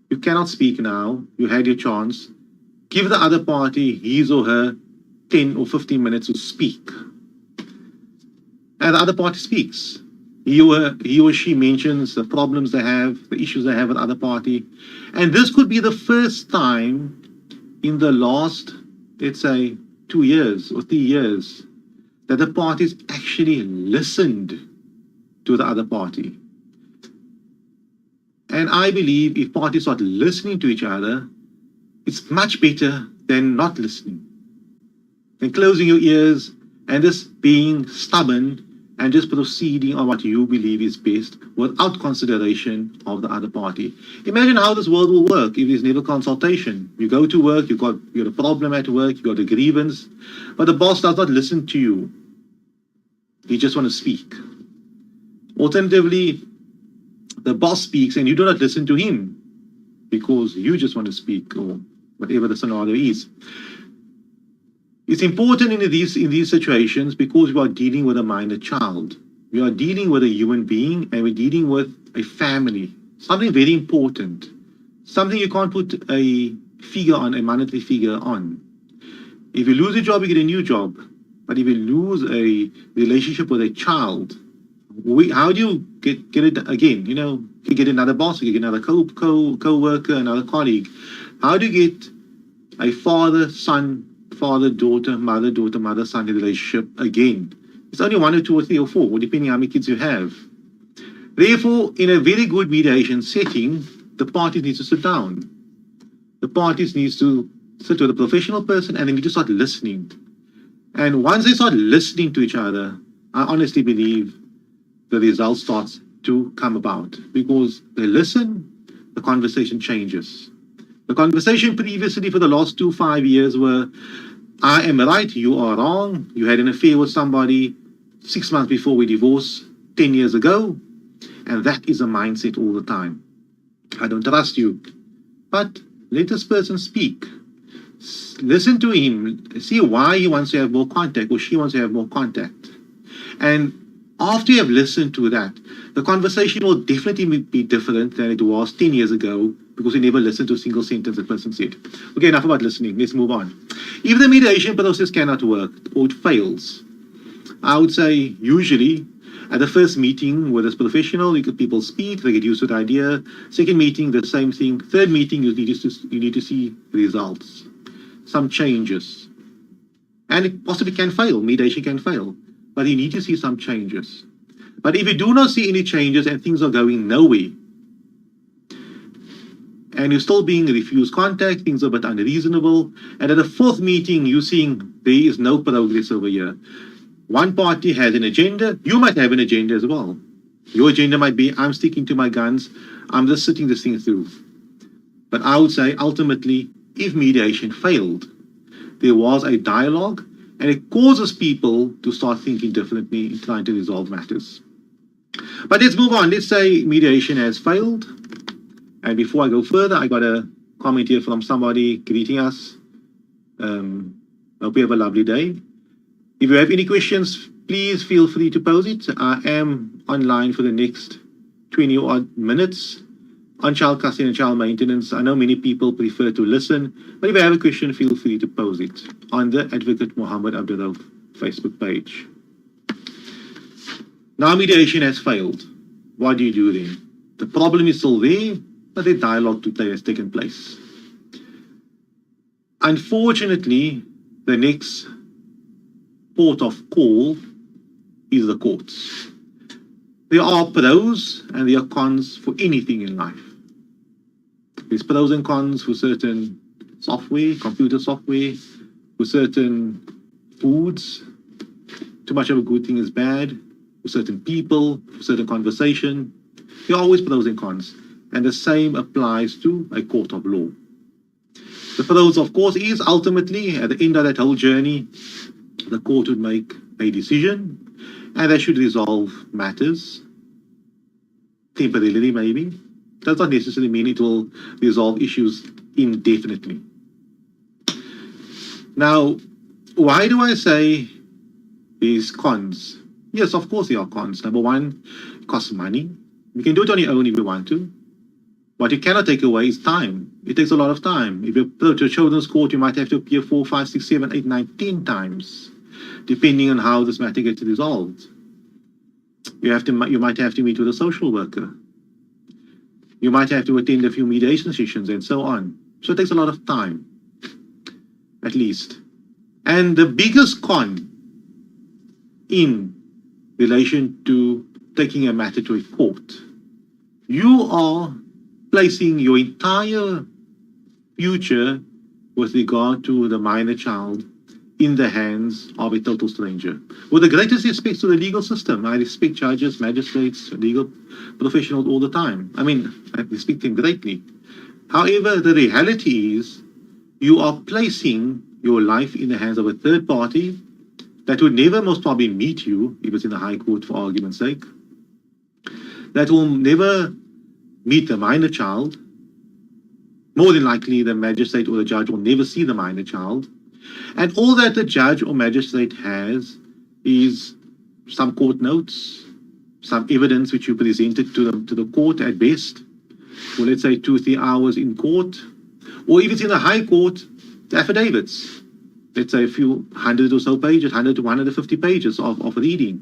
you cannot speak now, you had your chance, give the other party his or her 10 or 15 minutes to speak. And the other party speaks. He or she mentions the problems they have, the issues they have with the other party. And this could be the first time in the last, let's say, 2 years or 3 years that the parties actually listened to the other party. And I believe if parties start listening to each other, it's much better than not listening, than closing your ears and just being stubborn and just proceeding on what you believe is best without consideration of the other party. Imagine how this world will work if there's never consultation. You go to work, you got a problem at work, you got a grievance, but the boss does not listen to you. He just wants to speak. Alternatively, the boss speaks and you do not listen to him because you just want to speak or whatever the scenario is. It's important in these situations because we are dealing with a minor child. We are dealing with a human being and we're dealing with a family. Something very important. Something you can't put a figure on, a monetary figure on. If you lose a job, you get a new job. But if you lose a relationship with a child, how do you get it again? You know, you get another boss, you get another co-worker, another colleague. How do you get a father-son, father-daughter, mother-son relationship again? It's only 1 or 2 or 3 or 4, depending on how many kids you have. Therefore, in a very good mediation setting, the parties need to sit down. The parties need to sit with a professional person and they need to start listening. And once they start listening to each other, I honestly believe the result starts to come about because they listen, the conversation changes. The conversation previously for the last 5 years were, I am right, you are wrong, you had an affair with somebody 6 months before we divorced 10 years ago, and that is a mindset all the time. I don't trust you. But let this person speak. Listen to him, see why he wants to have more contact or she wants to have more contact. And after you have listened to that, the conversation will definitely be different than it was 10 years ago because we never listened to a single sentence the person said. Okay, enough about listening. Let's move on. If the mediation process cannot work or it fails, I would say usually at the first meeting with this professional, people speak, they get used to the idea. Second meeting, the same thing. Third meeting, you need to see results, some changes. And it possibly can fail. Mediation can fail. But you need to see some changes. But if you do not see any changes and things are going nowhere, and you're still being refused contact, things are a bit unreasonable, and at the fourth meeting, you're seeing there is no progress over here. One party has an agenda, you might have an agenda as well. Your agenda might be, I'm sticking to my guns, I'm just sitting this thing through. But I would say, ultimately, if mediation failed, there was a dialogue, and it causes people to start thinking differently in trying to resolve matters. But let's move on. Let's say mediation has failed. And before I go further, I got a comment here from somebody greeting us. Hope you have a lovely day. If you have any questions, please feel free to pose it. I am online for the next 20 odd minutes on child custody and child maintenance. I know many people prefer to listen, but if you have a question, feel free to pose it on the Advocate Mohammed Abduroaf Facebook page. Now mediation has failed. What do you do then? The problem is still there, but the dialogue has taken place. Unfortunately, the next port of call is the courts. There are pros and there are cons for anything in life. There's pros and cons for certain software, computer software, for certain foods. Too much of a good thing is bad. For certain people, for certain conversation. There are always pros and cons. And the same applies to a court of law. The pros, of course, is ultimately, at the end of that whole journey, the court would make a decision and they should resolve matters, temporarily maybe, does not necessarily mean it will resolve issues indefinitely. Now, why do I say these cons? Yes, of course there are cons. Number one, it costs money. You can do it on your own if you want to. What you cannot take away is time. It takes a lot of time. If you go to a children's court, you might have to appear 4, 5, 6, 7, 8, 9, 10 times, depending on how this matter gets resolved. You might have to meet with a social worker. You might have to attend a few mediation sessions and so on. So it takes a lot of time, at least. And the biggest con in relation to taking a matter to a court, you are placing your entire future with regard to the minor child in the hands of a total stranger. With the greatest respect to the legal system, I respect judges, magistrates, legal professionals all the time. I mean, I respect them greatly. However, the reality is you are placing your life in the hands of a third party that would never most probably meet you if it's in the High Court, for argument's sake, that will never meet the minor child. More than likely, the magistrate or the judge will never see the minor child. And all that the judge or magistrate has is some court notes, some evidence which you presented to the court at best, or let's say 2 or 3 hours in court, or if it's in the High Court, the affidavits. Let's say a few 100 or so pages, 100 to 150 pages of reading,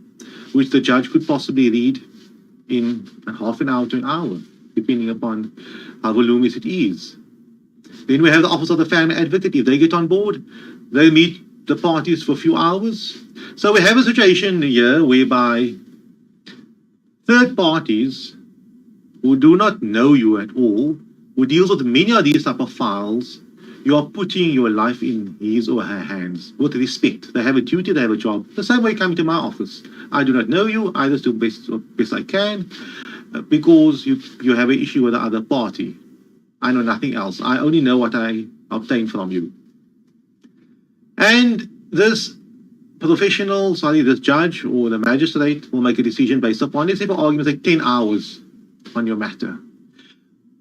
which the judge could possibly read in half an hour to an hour, depending upon how voluminous it is. Then we have the Office of the Family Advocate. If they get on board, they meet the parties for a few hours. So we have a situation here whereby third parties who do not know you at all, who deals with many of these type of files, you are putting your life in his or her hands with respect. They have a duty, they have a job. The same way coming to my office. I do not know you, I just do best I can, because you have an issue with the other party. I know nothing else. I only know what I obtain from you. And this this judge or the magistrate will make a decision based upon, let's say for argument's sake, 10 hours on your matter.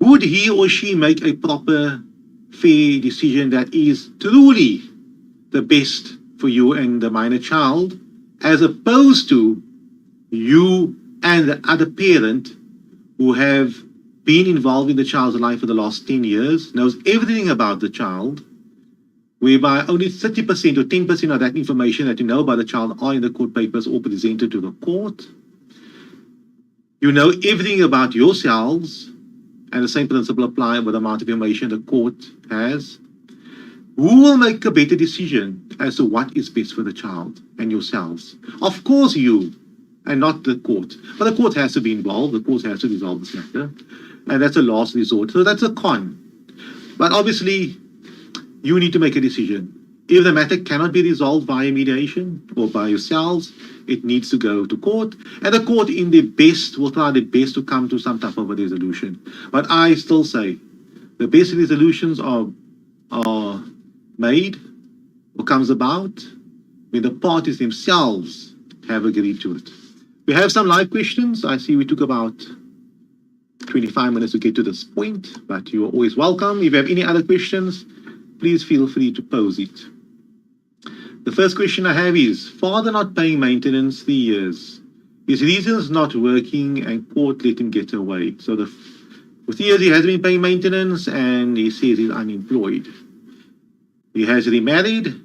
Would he or she make a proper, fair decision that is truly the best for you and the minor child, as opposed to you and the other parent who have been involved in the child's life for the last 10 years, knows everything about the child, whereby only 30% or 10% of that information that you know about the child are in the court papers or presented to the court. You know everything about yourselves, and the same principle applies with the amount of information the court has. Who will make a better decision as to what is best for the child and yourselves? Of course you, and not the court. But the court has to be involved. The court has to resolve this matter. And that's a last resort. So that's a con. But obviously, you need to make a decision. If the matter cannot be resolved via mediation or by yourselves, it needs to go to court. And the court in the best will try their best to come to some type of a resolution. But I still say, the best resolutions are made or comes about when the parties themselves have agreed to it. We have some live questions. I see we took about 25 minutes to get to this point, but you are always welcome. If you have any other questions, please feel free to pose it. The first question I have is, father not paying maintenance 3 years. His reasons not working and court let him get away. So for 3 years he hasn't been paying maintenance and he says he's unemployed. He has remarried.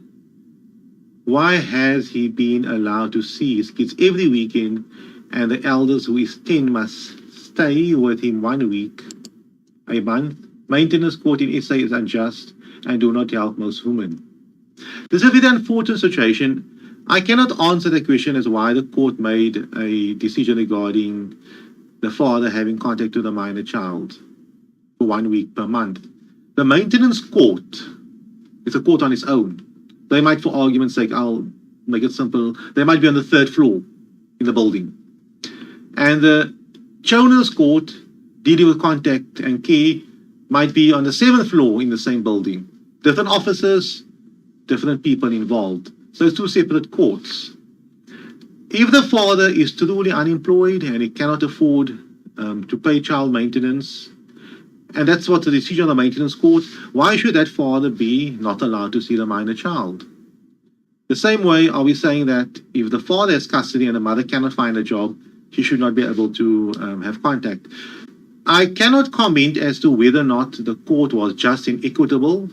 Why has he been allowed to see his kids every weekend, and the eldest, who is 10, must stay with him 1 week, a month? Maintenance court in SA is unjust and do not help most women. This is a very unfortunate situation. I cannot answer the question as why the court made a decision regarding the father having contact with the minor child for 1 week per month. The maintenance court is a court on its own. They might, for argument's sake, I'll make it simple, they might be on the 3rd floor in the building. And the Choner's court, dealing with contact and care, might be on the 7th floor in the same building. Different officers, different people involved. So it's 2 separate courts. If the father is truly unemployed and he cannot afford to pay child maintenance, And that's what the decision of the maintenance court. Why should that father be not allowed to see the minor child? The same way, are we saying that if the father has custody and the mother cannot find a job, she should not be able to have contact? I cannot comment as to whether or not the court was just and equitable.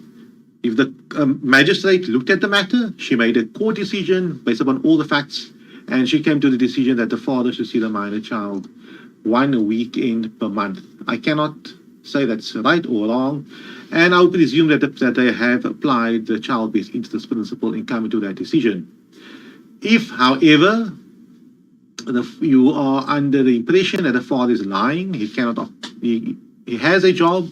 If the magistrate looked at the matter, she made a court decision based upon all the facts, and she came to the decision that the father should see the minor child 1 weekend per month. I cannot say that's right or wrong, and I would presume that they have applied the child-based interest principle in coming to that decision. If, however, you are under the impression that the father is lying, he has a job,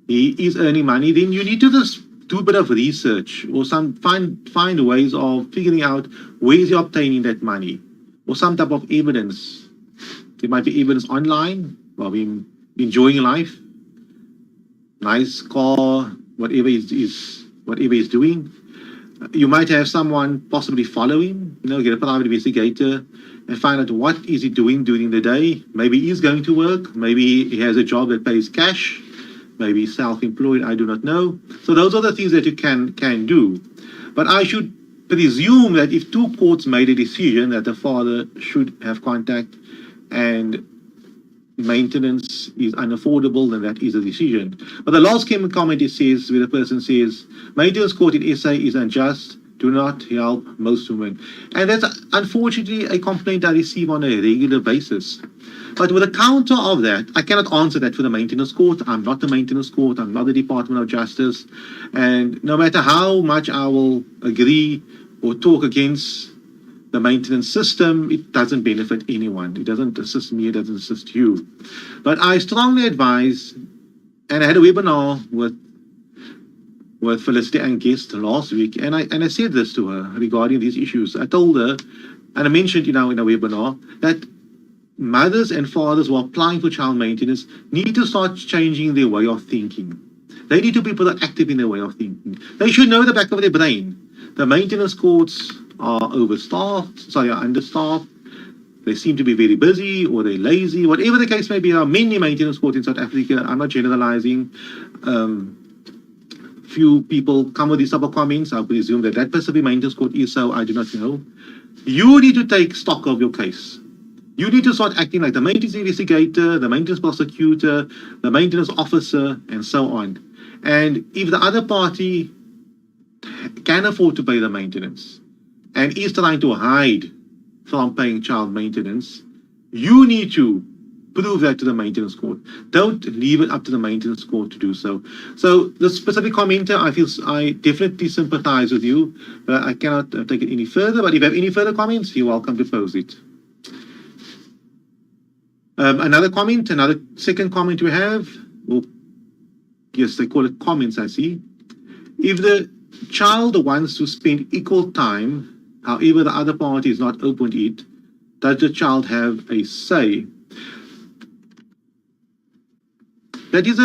he is earning money, then you need to just do a bit of research or find ways of figuring out where is he obtaining that money, or some type of evidence. There might be evidence online of him enjoying life, nice car, whatever he's doing. You might have someone possibly follow him, get a private investigator and find out what is he doing during the day. Maybe he's going to work, maybe he has a job that pays cash, maybe he's self-employed, I do not know. So those are the things that you can do. But I should presume that if two courts made a decision that the father should have contact and maintenance is unaffordable, then that is a decision. But the last comment it says, where the person says, maintenance court in SA is unjust, do not help most women. And that's unfortunately a complaint I receive on a regular basis. But with a counter of that, I cannot answer that for the maintenance court. I'm not the maintenance court, I'm not the Department of Justice. And no matter how much I will agree or talk against the maintenance system, it doesn't benefit anyone. It doesn't assist me, it doesn't assist you. But I strongly advise, and I had a webinar with Felicity and guest last week, and I said this to her regarding these issues. I told her, and I mentioned in a webinar, that mothers and fathers who are applying for child maintenance need to start changing their way of thinking. They need to be proactive in their way of thinking. They should know the back of their brain. The maintenance courts are understaffed. They seem to be very busy, or they're lazy, whatever the case may be. There are many maintenance courts in South Africa. I'm not generalizing. Few people come with these type of comments. I presume that specific maintenance court is so. I do not know. You need to take stock of your case. You need to start acting like the maintenance investigator, the maintenance prosecutor, the maintenance officer, and so on. And if the other party can afford to pay the maintenance and is trying to hide from paying child maintenance, you need to prove that to the maintenance court. Don't leave it up to the maintenance court to do so. So the specific commenter, I definitely sympathize with you, but I cannot take it any further. But if you have any further comments, you're welcome to pose it. Another second comment we have, well, yes, they call it comments, I see. If the child wants to spend equal time, however the other party is not open to it, does the child have a say? That is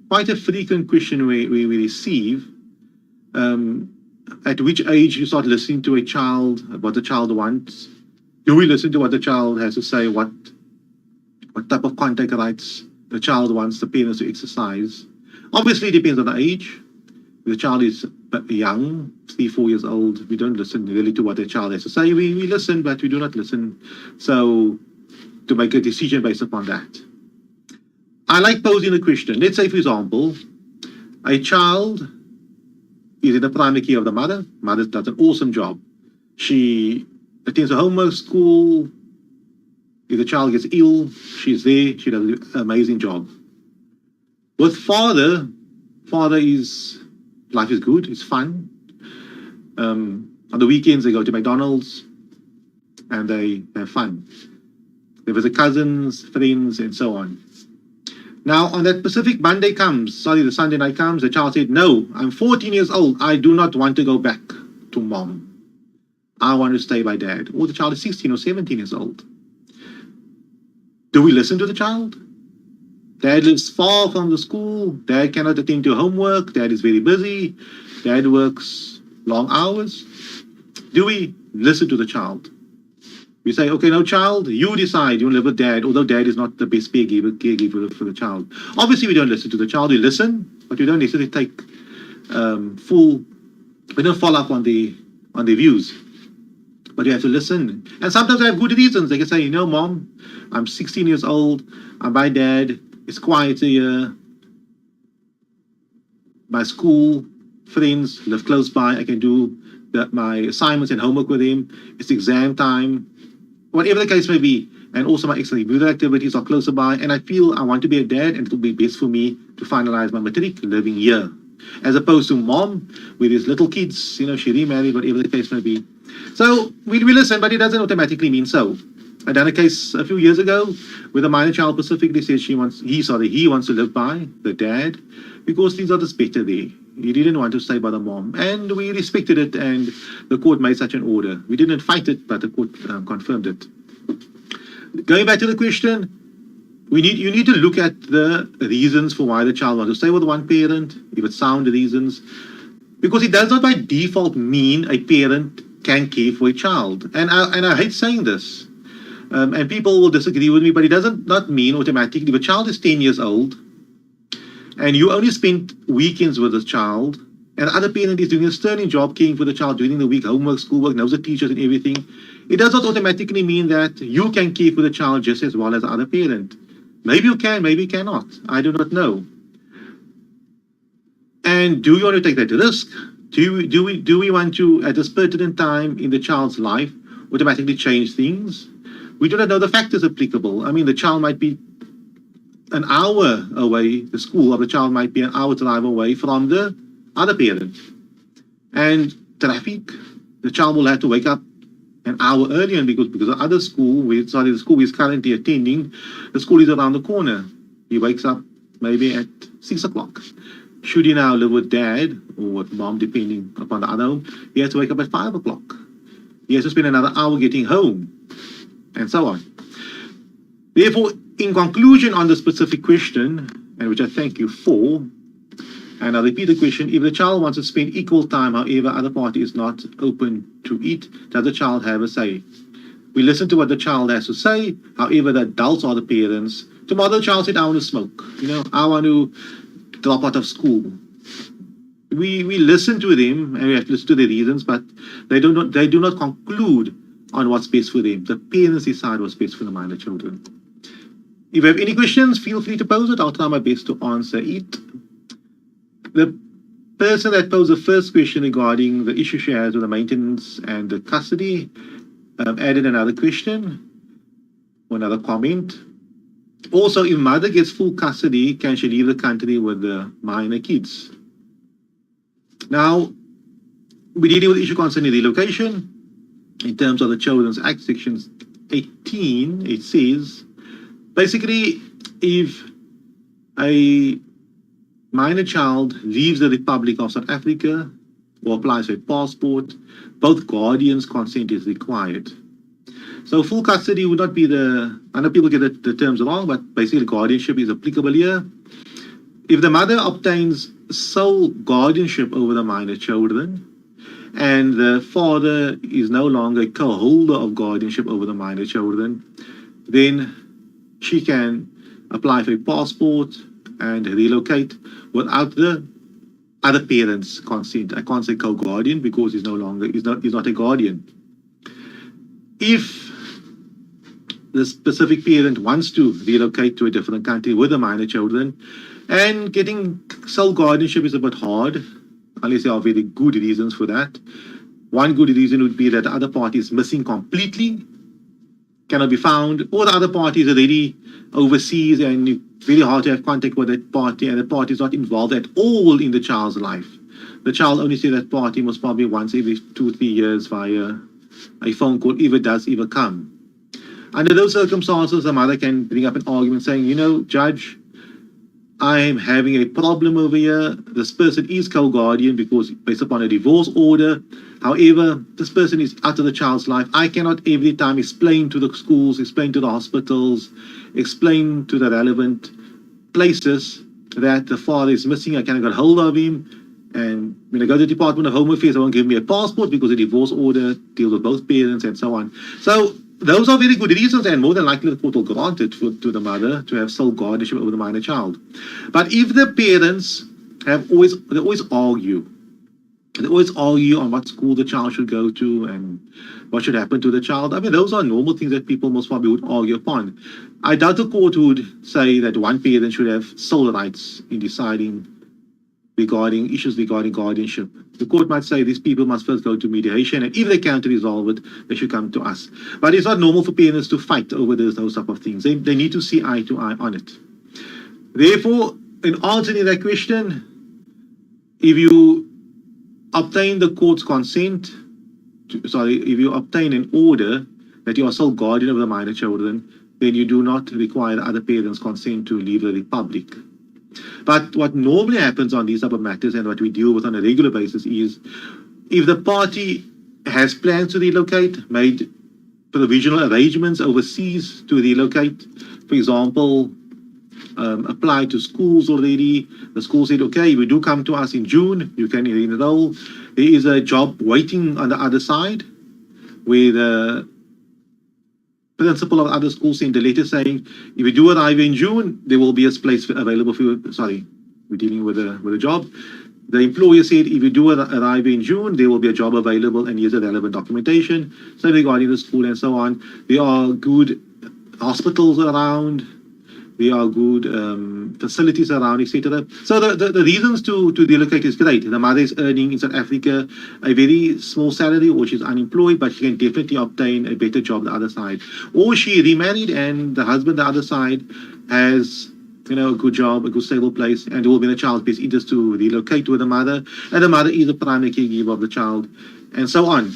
quite a frequent question we receive. At which age you start listening to a child, what the child wants? Do we listen to what the child has to say, what type of contact rights the child wants the parents to exercise? Obviously, it depends on the age. If the child is young, 3-4 years old, we don't listen really to what the child has to say. We listen, but we do not listen to make a decision based upon that. I like posing the question. Let's say, for example, a child is in the primary care of the mother. Mother does an awesome job. She attends a homework school. If the child gets ill, she's there. She does an amazing job. With father life is good. It's fun. On the weekends, they go to McDonald's and they have fun. They visit cousins, friends, and so on. Now, on that specific the Sunday night comes, the child said, no, I'm 14 years old. I do not want to go back to mom. I want to stay by dad. Or the child is 16 or 17 years old. Do we listen to the child? Dad lives far from the school. Dad cannot attend to homework. Dad is very busy. Dad works long hours. Do we listen to the child? We say, okay, no, child, you decide. You live with dad, although dad is not the best caregiver for the child. Obviously, we don't listen to the child. We listen, but we don't necessarily take we don't follow up on their views. But you have to listen. And sometimes they have good reasons. They can say, you know, Mom, I'm 16 years old. My dad is quieter here. My school friends live close by. I can do my assignments and homework with him. It's exam time. Whatever the case may be. And also my extracurricular activities are closer by. And I feel I want to be a dad, and it will be best for me to finalize my matric living here. As opposed to Mom with his little kids, you know, she remarried, whatever the case may be. So we listen, but it doesn't automatically mean so. I done a case a few years ago where the minor child specifically said he wants to live by the dad because things are just better there. He didn't want to stay by the mom, and we respected it, and the court made such an order. We didn't fight it, but the court confirmed it. Going back to the question, you need to look at the reasons for why the child wants to stay with one parent, if it's sound reasons, because it does not by default mean a parent can care for a child. And I hate saying this, and people will disagree with me, but it doesn't not mean automatically if a child is 10 years old and you only spend weekends with the child, and the other parent is doing a sterling job caring for the child during the week, homework, schoolwork, knows the teachers and everything, it does not automatically mean that you can care for the child just as well as the other parent. Maybe you can, maybe you cannot. I do not know. And do you want to take that risk? Do we want to, at this pertinent time in the child's life, automatically change things? We do not know the factors applicable. I mean, the child might be an hour away, the school of the child might be an hour drive away from the other parent. And traffic, the child will have to wake up an hour earlier because the other school, the school he's currently attending, the school is around the corner. He wakes up maybe at 6 o'clock. Should he now live with dad or with mom, depending upon the other home, he has to wake up at 5 o'clock. He has to spend another hour getting home, and so on. Therefore, in conclusion on the specific question, and which I thank you for, and I'll repeat the question, if the child wants to spend equal time, however, other party is not open to it, does the child have a say? We listen to what the child has to say, however, the adults are the parents. Tomorrow the child said, I want to smoke, you know, I want to drop out of school. We listen to them, and we have to listen to the reasons, but they do not conclude on what's best for them. The parents decide what's best for the minor children. If you have any questions, feel free to pose it. I'll try my best to answer it. The person that posed the first question regarding the issue she has with the maintenance and the custody added another question or another comment. Also, if mother gets full custody, can she leave the country with the minor kids? Now, we're dealing with the issue concerning relocation. In terms of the Children's Act, Section 18, it says, basically, if a minor child leaves the Republic of South Africa or applies for a passport, both guardians' consent is required. So full custody would not be I know people get the terms wrong, but basically guardianship is applicable here. If the mother obtains sole guardianship over the minor children, and the father is no longer a co-holder of guardianship over the minor children, then she can apply for a passport and relocate without the other parent's consent. I can't say co-guardian because he's not a guardian. If the specific parent wants to relocate to a different country with the minor children, and getting sole guardianship is a bit hard, unless there are very good reasons for that. One good reason would be that the other party is missing completely, cannot be found, or the other party is already overseas and it's very hard to have contact with that party, and the party is not involved at all in the child's life. The child only sees that party most probably once every 2-3 years via a phone call, if it does ever come. Under those circumstances, the mother can bring up an argument saying, you know, Judge, I'm having a problem over here. This person is co-guardian because based upon a divorce order. However, this person is out of the child's life. I cannot every time explain to the schools, explain to the hospitals, explain to the relevant places that the father is missing. I cannot get hold of him. And when I go to the Department of Home Affairs, they won't give me a passport because the divorce order deals with both parents and so on. So those are very good reasons, and more than likely the court will grant it to the mother to have sole guardianship over the minor child. But if the parents they always argue. They always argue on what school the child should go to and what should happen to the child. I mean, those are normal things that people most probably would argue upon. I doubt the court would say that one parent should have sole rights in deciding regarding issues regarding guardianship. The court might say these people must first go to mediation, and if they can't resolve it, they should come to us. But it's not normal for parents to fight over those type of things. They need to see eye to eye on it. Therefore, in answering that question, if you obtain the court's consent, if you obtain an order that you are sole guardian of the minor children, then you do not require the other parents' consent to leave the republic. But what normally happens on these type of matters and what we deal with on a regular basis is if the party has plans to relocate, made provisional arrangements overseas to relocate, for example, apply to schools already. The school said, okay, if you do come to us in June, you can enroll. There is a job waiting on the other side where the principal of other schools sent a letter saying, if you do arrive in June, there will be a place available for you. Sorry, we're dealing with a job. The employer said, if you do arrive in June, there will be a job available and here's the relevant documentation. So regarding the school and so on, there are good hospitals around. There are good facilities around, etc. So the reasons to relocate is great. The mother is earning in South Africa a very small salary, or she's unemployed, but she can definitely obtain a better job the other side. Or she remarried and the husband the other side has a good job, a good stable place, and it will be in the child's best interest to relocate with the mother, and the mother is the primary caregiver of the child, and so on.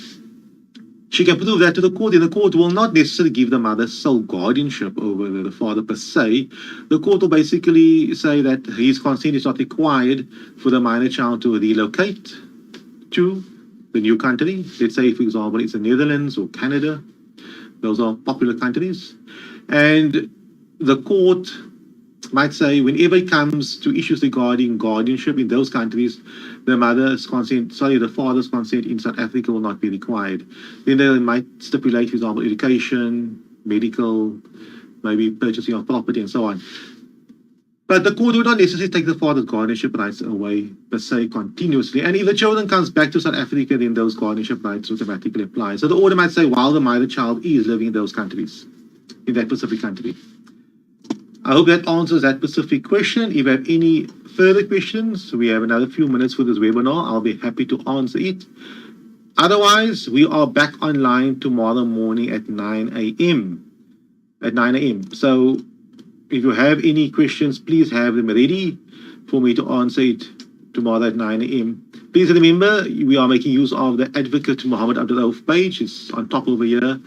She can prove that to the court, and the court will not necessarily give the mother sole guardianship over the father per se. The court will basically say that his consent is not required for the minor child to relocate to the new country. Let's say, for example, it's the Netherlands or Canada. Those are popular countries. And the court might say whenever it comes to issues regarding guardianship in those countries, the father's consent in South Africa will not be required. Then they might stipulate, for example, education, medical, maybe purchasing of property and so on. But the court would not necessarily take the father's guardianship rights away per se continuously. And if the children comes back to South Africa, then those guardianship rights automatically apply. So the order might say while the minor child is living in those countries, in that specific country. I hope that answers that specific question. If you have any further questions, we have another few minutes for this webinar. I'll be happy to answer it. Otherwise, we are back online tomorrow morning at 9 a.m. So if you have any questions, please have them ready for me to answer it tomorrow at 9 a.m. Please remember, we are making use of the Advocate Muhammad Abduroaf page. It's on top over here.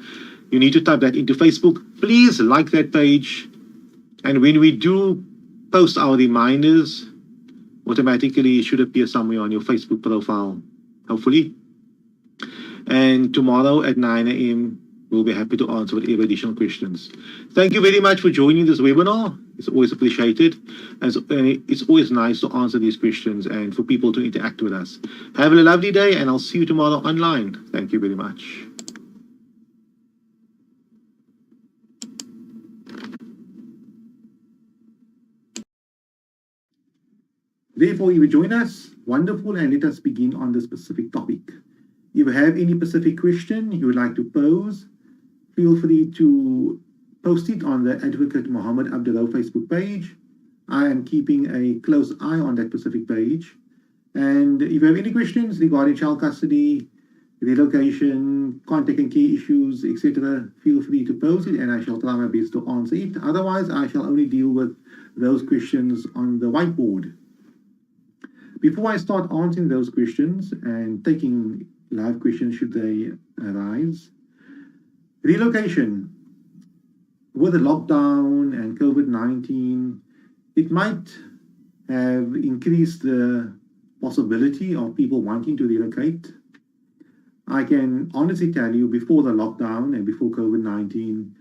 You need to type that into Facebook. Please like that page. And when we do post our reminders, automatically it should appear somewhere on your Facebook profile, hopefully. And tomorrow at 9 a.m., we'll be happy to answer whatever additional questions. Thank you very much for joining this webinar. It's always appreciated. And it's always nice to answer these questions and for people to interact with us. Have a lovely day, and I'll see you tomorrow online. Thank you very much. Therefore, if you join us, wonderful, and let us begin on this specific topic. If you have any specific question you would like to pose, feel free to post it on the Advocate Muhammad Abduroaf Facebook page. I am keeping a close eye on that specific page. And if you have any questions regarding child custody, relocation, contact and care issues, etc., feel free to post it and I shall try my best to answer it. Otherwise, I shall only deal with those questions on the whiteboard. Before I start answering those questions and taking live questions should they arise, relocation, with the lockdown and COVID-19, it might have increased the possibility of people wanting to relocate. I can honestly tell you, before the lockdown and before COVID-19,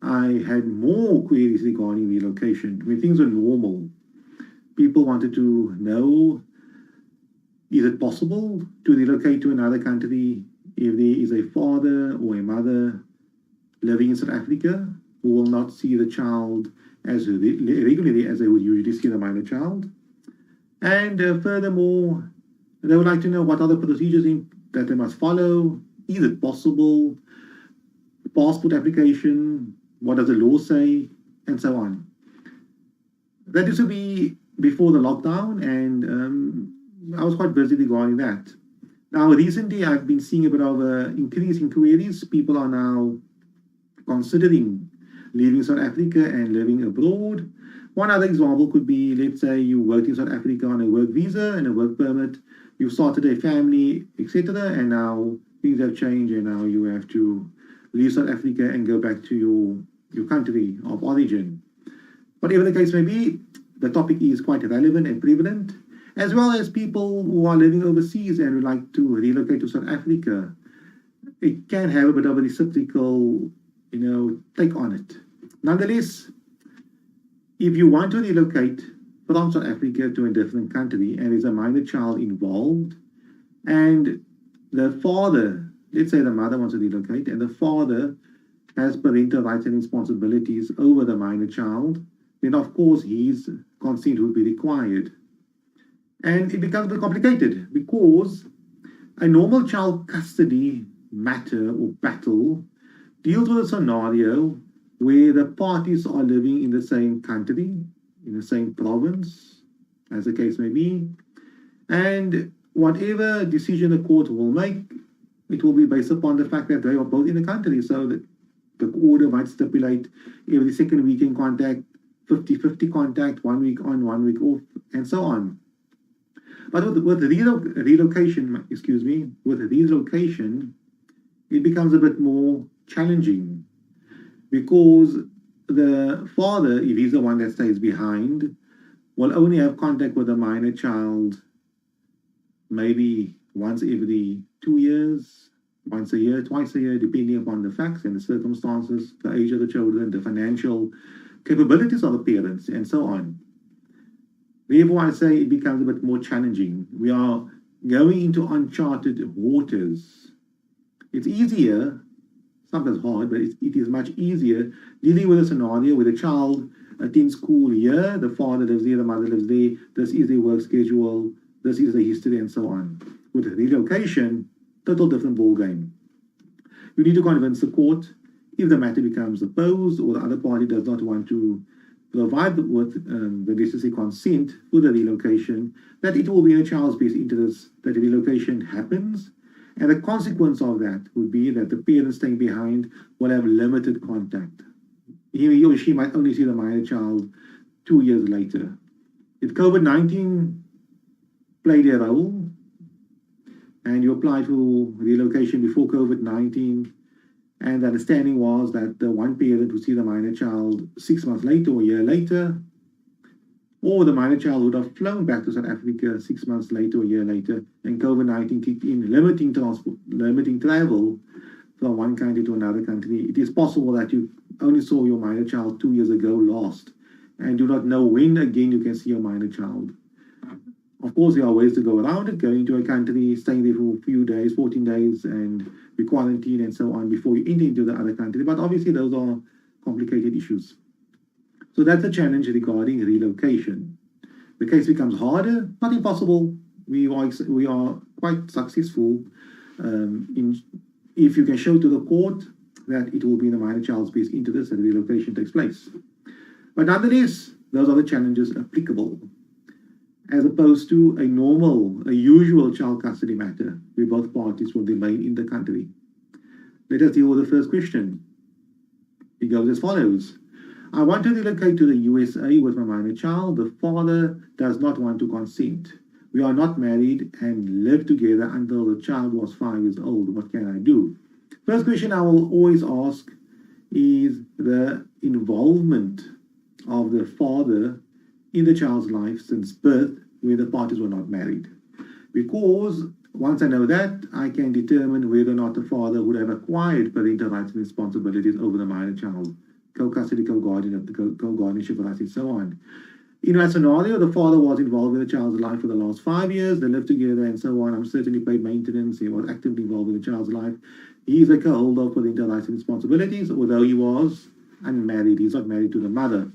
I had more queries regarding relocation. When things were normal, people wanted to know, is it possible to relocate to another country if there is a father or a mother living in South Africa who will not see the child as regularly as they would usually see the minor child. And furthermore, they would like to know what are the procedures that they must follow. Is it possible? Passport application, what does the law say, and so on. That used to be before the lockdown, and I was quite busy regarding that. Now, recently, I've been seeing a bit of an increase in queries. People are now considering leaving South Africa and living abroad. One other example could be, let's say you worked in South Africa on a work visa and a work permit, you started a family, etc., and now things have changed, and now you have to leave South Africa and go back to your country of origin. Whatever the case may be, the topic is quite relevant and prevalent, as well as people who are living overseas and would like to relocate to South Africa. It can have a bit of a reciprocal, take on it. Nonetheless, if you want to relocate from South Africa to a different country and there's a minor child involved, and the father, let's say the mother wants to relocate, and the father has parental rights and responsibilities over the minor child, then of course his consent would be required. And it becomes a bit complicated because a normal child custody matter or battle deals with a scenario where the parties are living in the same country, in the same province, as the case may be, and whatever decision the court will make, it will be based upon the fact that they are both in the country, so that the order might stipulate every second weekend contact, 50-50 contact, 1 week on, 1 week off, and so on. But with relocation, it becomes a bit more challenging because the father, if he's the one that stays behind, will only have contact with the minor child maybe once every 2 years, once a year, twice a year, depending upon the facts and the circumstances, the age of the children, the financial capabilities of the parents, and so on. Therefore, I say it becomes a bit more challenging. We are going into uncharted waters. It's easier, sometimes hard, but it is much easier dealing with a scenario where the child attends school here, the father lives there, the mother lives there, this is their work schedule, this is the history, and so on. With relocation, total different ballgame. You need to convince the court if the matter becomes opposed or the other party does not want to provide with the necessary consent for the relocation, that it will be in a child's best interest that the relocation happens. And the consequence of that would be that the parent staying behind will have limited contact. He or she might only see the minor child 2 years later. If COVID-19 played a role, and you applied for relocation before COVID-19, and the understanding was that the one parent would see the minor child 6 months later or a year later, or the minor child would have flown back to South Africa 6 months later or a year later, and COVID-19 kicked in, limiting travel from one country to another country. It is possible that you only saw your minor child 2 years ago last, and do not know when again you can see your minor child. Of course, there are ways to go around it, going to a country, staying there for a few days, 14 days, and be quarantined and so on before you enter into the other country. But obviously, those are complicated issues. So that's a challenge regarding relocation. The case becomes harder, not impossible. We are quite successful if you can show to the court that it will be in the minor child's best interest that relocation takes place. But nonetheless, those are the challenges applicable, as opposed to a usual child custody matter where both parties will remain in the country. Let us deal with the first question. It goes as follows. I want to relocate to the USA with my minor child. The father does not want to consent. We are not married and live together until the child was 5 years old. What can I do? First question I will always ask is the involvement of the father in the child's life since birth, where the parties were not married. Because once I know that, I can determine whether or not the father would have acquired parental rights and responsibilities over the minor child, co-custody, co-guardianship rights, and so on. In that scenario, the father was involved in the child's life for the last 5 years. They lived together and so on. I'm certainly paid maintenance. He was actively involved in the child's life. He is a co-holder for the entire rights and responsibilities, although he was unmarried. He's not married to the mother.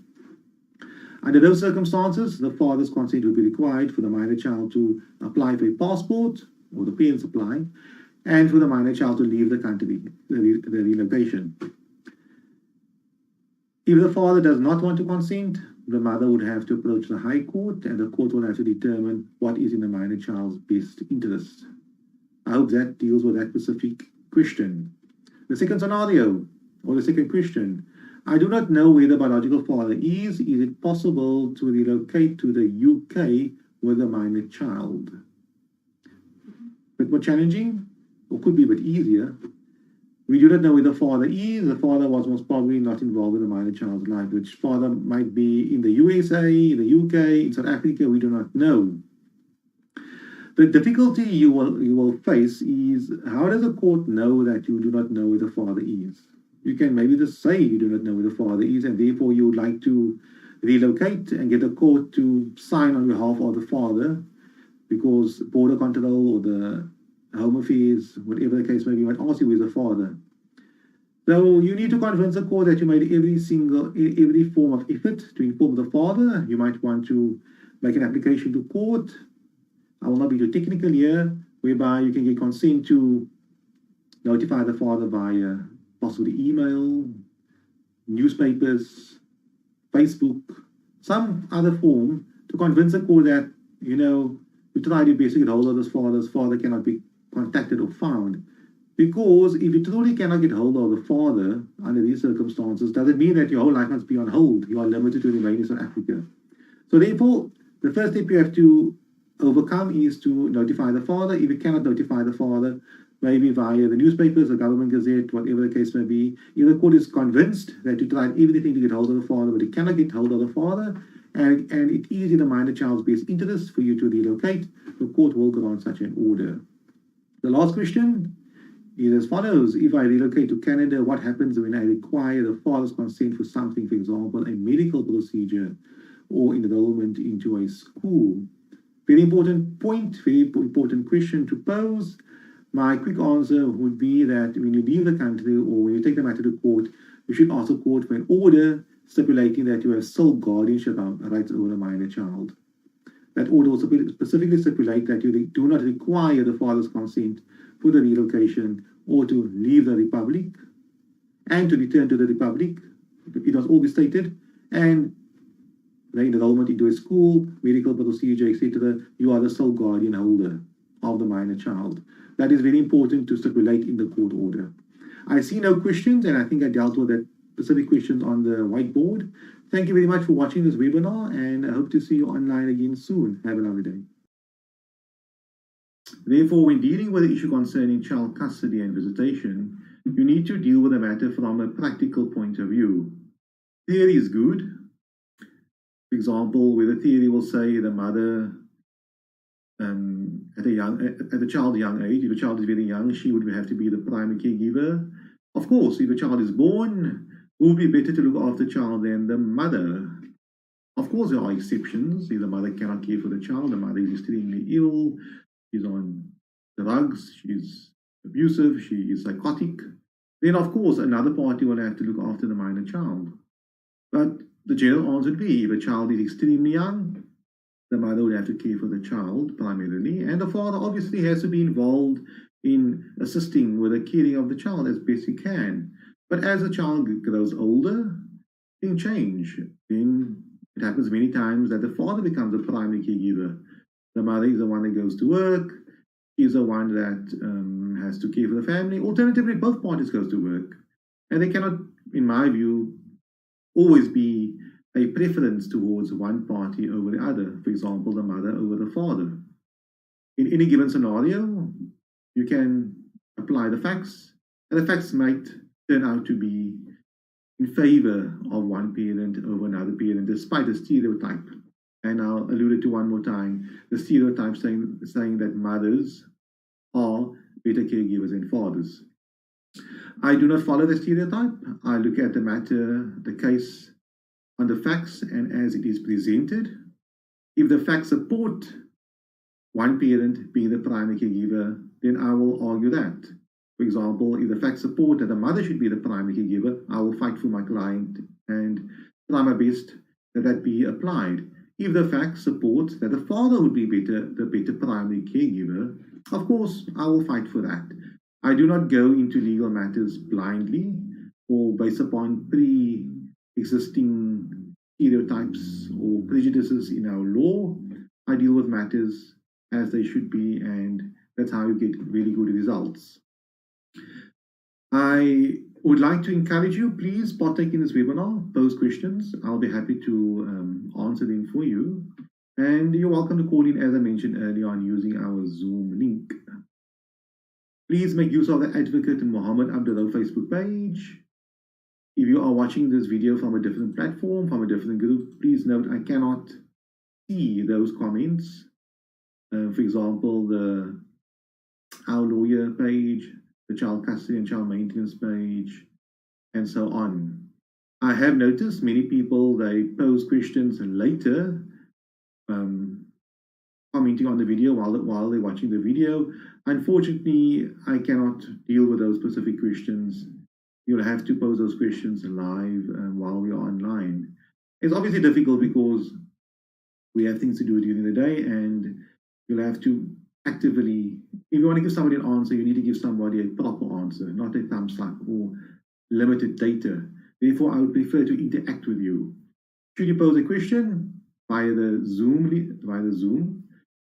Under those circumstances, the father's consent would be required for the minor child to apply for a passport, or the parents apply, and for the minor child to leave the country, the relocation. If the father does not want to consent, the mother would have to approach the High Court, and the court will have to determine what is in the minor child's best interest. I hope that deals with that specific question. The second scenario, or the second question, I do not know where the biological father is. Is it possible to relocate to the UK with a minor child? A bit more challenging, or could be a bit easier. We do not know where the father is. The father was most probably not involved in the minor child's life, which father might be in the USA, the UK, in South Africa, we do not know. The difficulty you will face is, how does a court know that you do not know where the father is? You can maybe just say you do not know where the father is, and therefore you would like to relocate and get a court to sign on behalf of the father, because border control or the Home Affairs, whatever the case may be, might ask you where's the father. So you need to convince the court that you made every form of effort to inform the father. You might want to make an application to court. I will not be too technical here, whereby you can get consent to notify the father via possibly email, newspapers, Facebook, some other form to convince the court that, you try to basically get hold of this father cannot be contacted or found. Because if you truly cannot get hold of the father under these circumstances, doesn't mean that your whole life must be on hold. You are limited to remain in South Africa. So therefore, the first step you have to overcome is to notify the father. If you cannot notify the father, maybe via the newspapers, the government gazette, whatever the case may be, if the court is convinced that you tried everything to get hold of the father, but you cannot get hold of the father, and it is in the minor child's best interest for you to relocate, the court will grant such an order. The last question is as follows. If I relocate to Canada, what happens when I require the father's consent for something, for example, a medical procedure or enrollment into a school? Very important point, very important question to pose. My quick answer would be that when you leave the country or when you take the matter to court, you should ask the court for an order stipulating that you have sole guardianship rights over a minor child. That order will specifically stipulate that you do not require the father's consent for the relocation or to leave the Republic and to return to the Republic. It must all be stated. And the enrollment into a school, medical procedure, etc., you are the sole guardian holder of the minor child. That is very important to stipulate in the court order. I see no questions, and I think I dealt with that specific questions on the whiteboard. Thank you very much for watching this webinar, and I hope to see you online again soon. Have a lovely day. Therefore, when dealing with the issue concerning child custody and visitation, you need to deal with the matter from a practical point of view. Theory is good. For example, where the theory will say the mother, at a child's young age, if a child is very young, she would have to be the primary caregiver. Of course, if a child is born, who would be better to look after the child than the mother? Of course, there are exceptions. If the mother cannot care for the child, the mother is extremely ill, she's on drugs, she's abusive, she is psychotic, then of course another party will have to look after the minor child. But the general answer would be, if a child is extremely young, the mother would have to care for the child primarily, and the father obviously has to be involved in assisting with the caring of the child as best he can. But as the child grows older, things change. Then it happens many times that the father becomes the primary caregiver. The mother is the one that goes to work, she's the one that has to care for the family. Alternatively, both parties goes to work. And they cannot, in my view, always be a preference towards one party over the other. For example, the mother over the father. In any given scenario, you can apply the facts, and the facts might turn out to be in favor of one parent over another parent, despite a stereotype. And I'll allude it to one more time, the stereotype saying that mothers are better caregivers than fathers. I do not follow the stereotype. I look at the matter, the case, on the facts and as it is presented. If the facts support one parent being the primary caregiver, then I will argue that. For example, if the facts support that the mother should be the primary caregiver, I will fight for my client and try my best that that be applied. If the facts support that the father would be the better primary caregiver, of course, I will fight for that. I do not go into legal matters blindly or based upon pre-existing stereotypes or prejudices in our law. I deal with matters as they should be, and that's how you get really good results. I would like to encourage you, please partake in this webinar, pose questions. I'll be happy to answer them for you. And you're welcome to call in, as I mentioned earlier on, using our Zoom link. Please make use of the Advocate Mohammed Abduroaf Facebook page. If you are watching this video from a different platform, from a different group, please note I cannot see those comments. For example, our lawyer page, the child custody and child maintenance page, and so on. I have noticed many people, they pose questions later, commenting on the video while they're watching the video. Unfortunately, I cannot deal with those specific questions. You'll have to pose those questions live while we are online. It's obviously difficult because we have things to do during the day, and you'll have to actively, if you want to give somebody an answer, you need to give somebody a proper answer, not a thumbs up or limited data. Therefore, I would prefer to interact with you. Should you pose a question via the Zoom,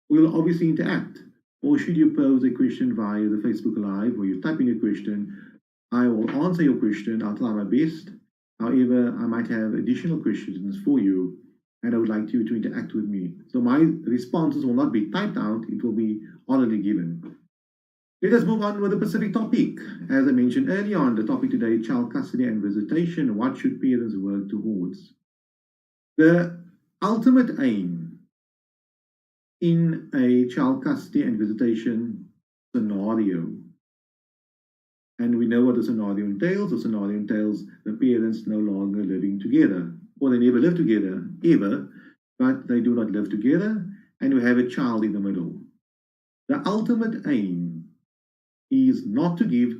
we'll obviously interact. Or should you pose a question via the Facebook Live, where you type in your question, I will answer your question. I'll try my best. However, I might have additional questions for you, and I would like you to interact with me. So my responses will not be typed out, it will be orally given. Let us move on with the specific topic. As I mentioned earlier on, the topic today, child custody and visitation. What should parents work towards? The ultimate aim in a child custody and visitation scenario, and we know what the scenario entails. The scenario entails the parents no longer living together, or they never live together ever, but they do not live together, and we have a child in the middle. The ultimate aim is not to give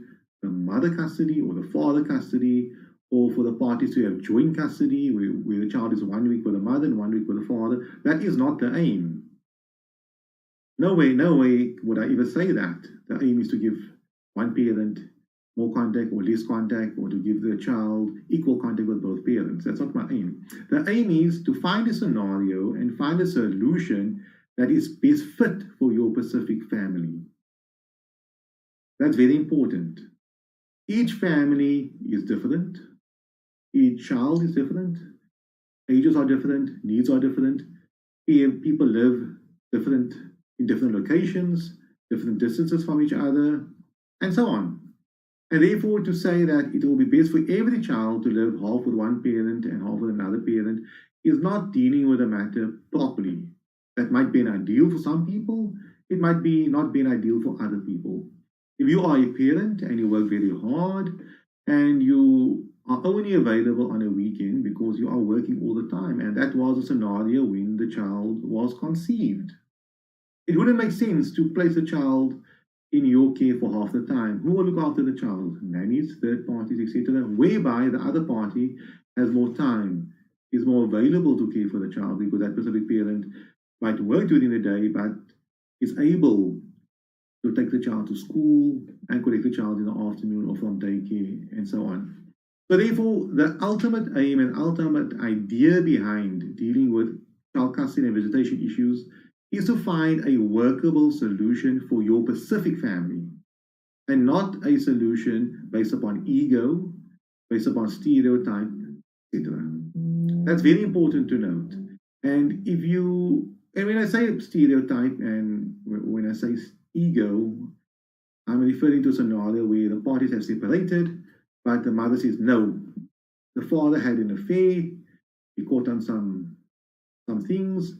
the mother custody or the father custody, or for the parties to have joint custody where the child is 1 week with the mother and 1 week with the father. That is not the aim. No way would I ever say that. The aim is to give one parent more contact or less contact, or to give the child equal contact with both parents. That's not my aim. The aim is to find a scenario and find a solution that is best fit for your specific family. That's very important. Each family is different. Each child is different. Ages are different. Needs are different. People live in different locations, different distances from each other, and so on. And therefore, to say that it will be best for every child to live half with one parent and half with another parent is not dealing with the matter properly. That might be an ideal for some people. It might be not be an ideal for other people. If you are a parent and you work very hard and you are only available on a weekend because you are working all the time, and that was a scenario when the child was conceived, it wouldn't make sense to place a child in your care for half the time. Who will look after the child? Nannies, third parties, etc., whereby the other party has more time, is more available to care for the child, because that specific parent might work during the day but is able to take the child to school and collect the child in the afternoon or from daycare and so on. So therefore, the ultimate aim and ultimate idea behind dealing with child custody and visitation issues is to find a workable solution for your specific family, and not a solution based upon ego, based upon stereotype, etc. That's very important to note. And when I say stereotype and when I say ego, I'm referring to a scenario where the parties have separated, but the mother says, no, the father had an affair, he caught on some things,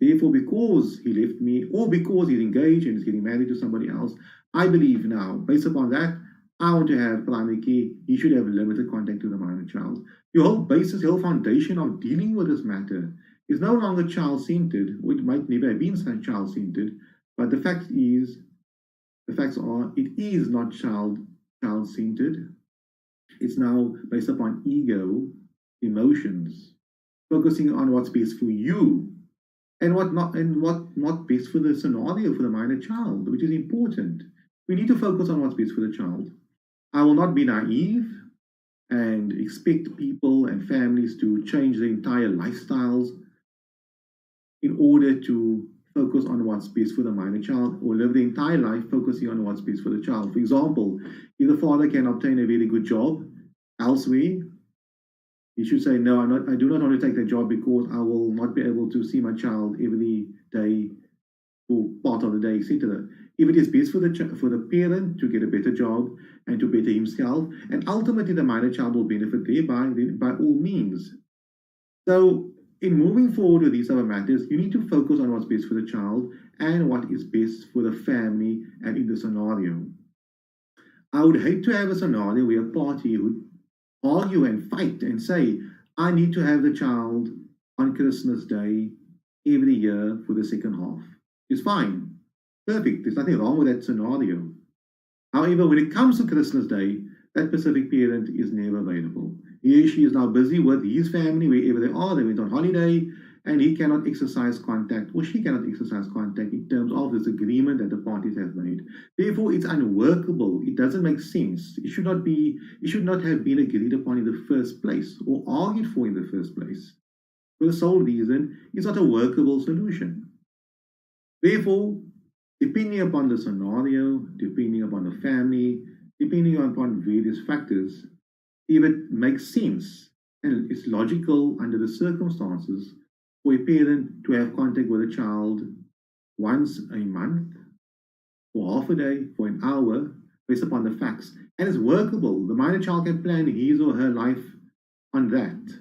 therefore because he left me, or because he's engaged and is getting married to somebody else, I believe now, based upon that, I want to have primary care. He should have limited contact to the minor child. Your whole basis, your whole foundation of dealing with this matter is no longer child-centered, or it might never have been child-centered, but the facts are, it is not child-centered. It's now based upon ego, emotions, focusing on what's best for you and what not best for the scenario for the minor child, which is important. We need to focus on what's best for the child. I will not be naive and expect people and families to change their entire lifestyles in order to focus on what's best for the minor child, or live the entire life focusing on what's best for the child. For example, if the father can obtain a very good job elsewhere, he should say, no, I do not want to take that job because I will not be able to see my child every day or part of the day, etc. If it is best for the parent to get a better job and to better himself, and ultimately the minor child will benefit thereby, then by all means. So in moving forward with these other matters, you need to focus on what's best for the child and what is best for the family and in the scenario. I would hate to have a scenario where a party would argue and fight and say, I need to have the child on Christmas Day every year for the second half. It's fine. Perfect. There's nothing wrong with that scenario. However, when it comes to Christmas Day, that specific parent is never available. He or she is now busy with his family, wherever they are. They went on holiday, and he cannot exercise contact, or she cannot exercise contact in terms of this agreement that the parties have made. Therefore, it's unworkable. It doesn't make sense. It should not have been agreed upon in the first place, or argued for in the first place. For the sole reason, it's not a workable solution. Therefore, depending upon the scenario, depending upon the family, depending upon various factors, if it makes sense and it's logical under the circumstances for a parent to have contact with a child once a month, for half a day, for an hour, based upon the facts, and it's workable, the minor child can plan his or her life on that.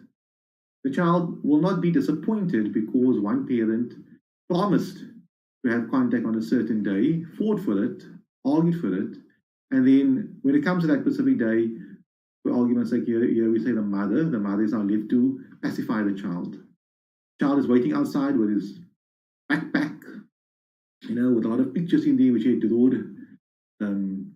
The child will not be disappointed because one parent promised to have contact on a certain day, fought for it, argued for it, and then when it comes to that specific day, for argument's sake, here we say the mother is now left to pacify the child. The child is waiting outside with his backpack, with a lot of pictures in there which he had drawn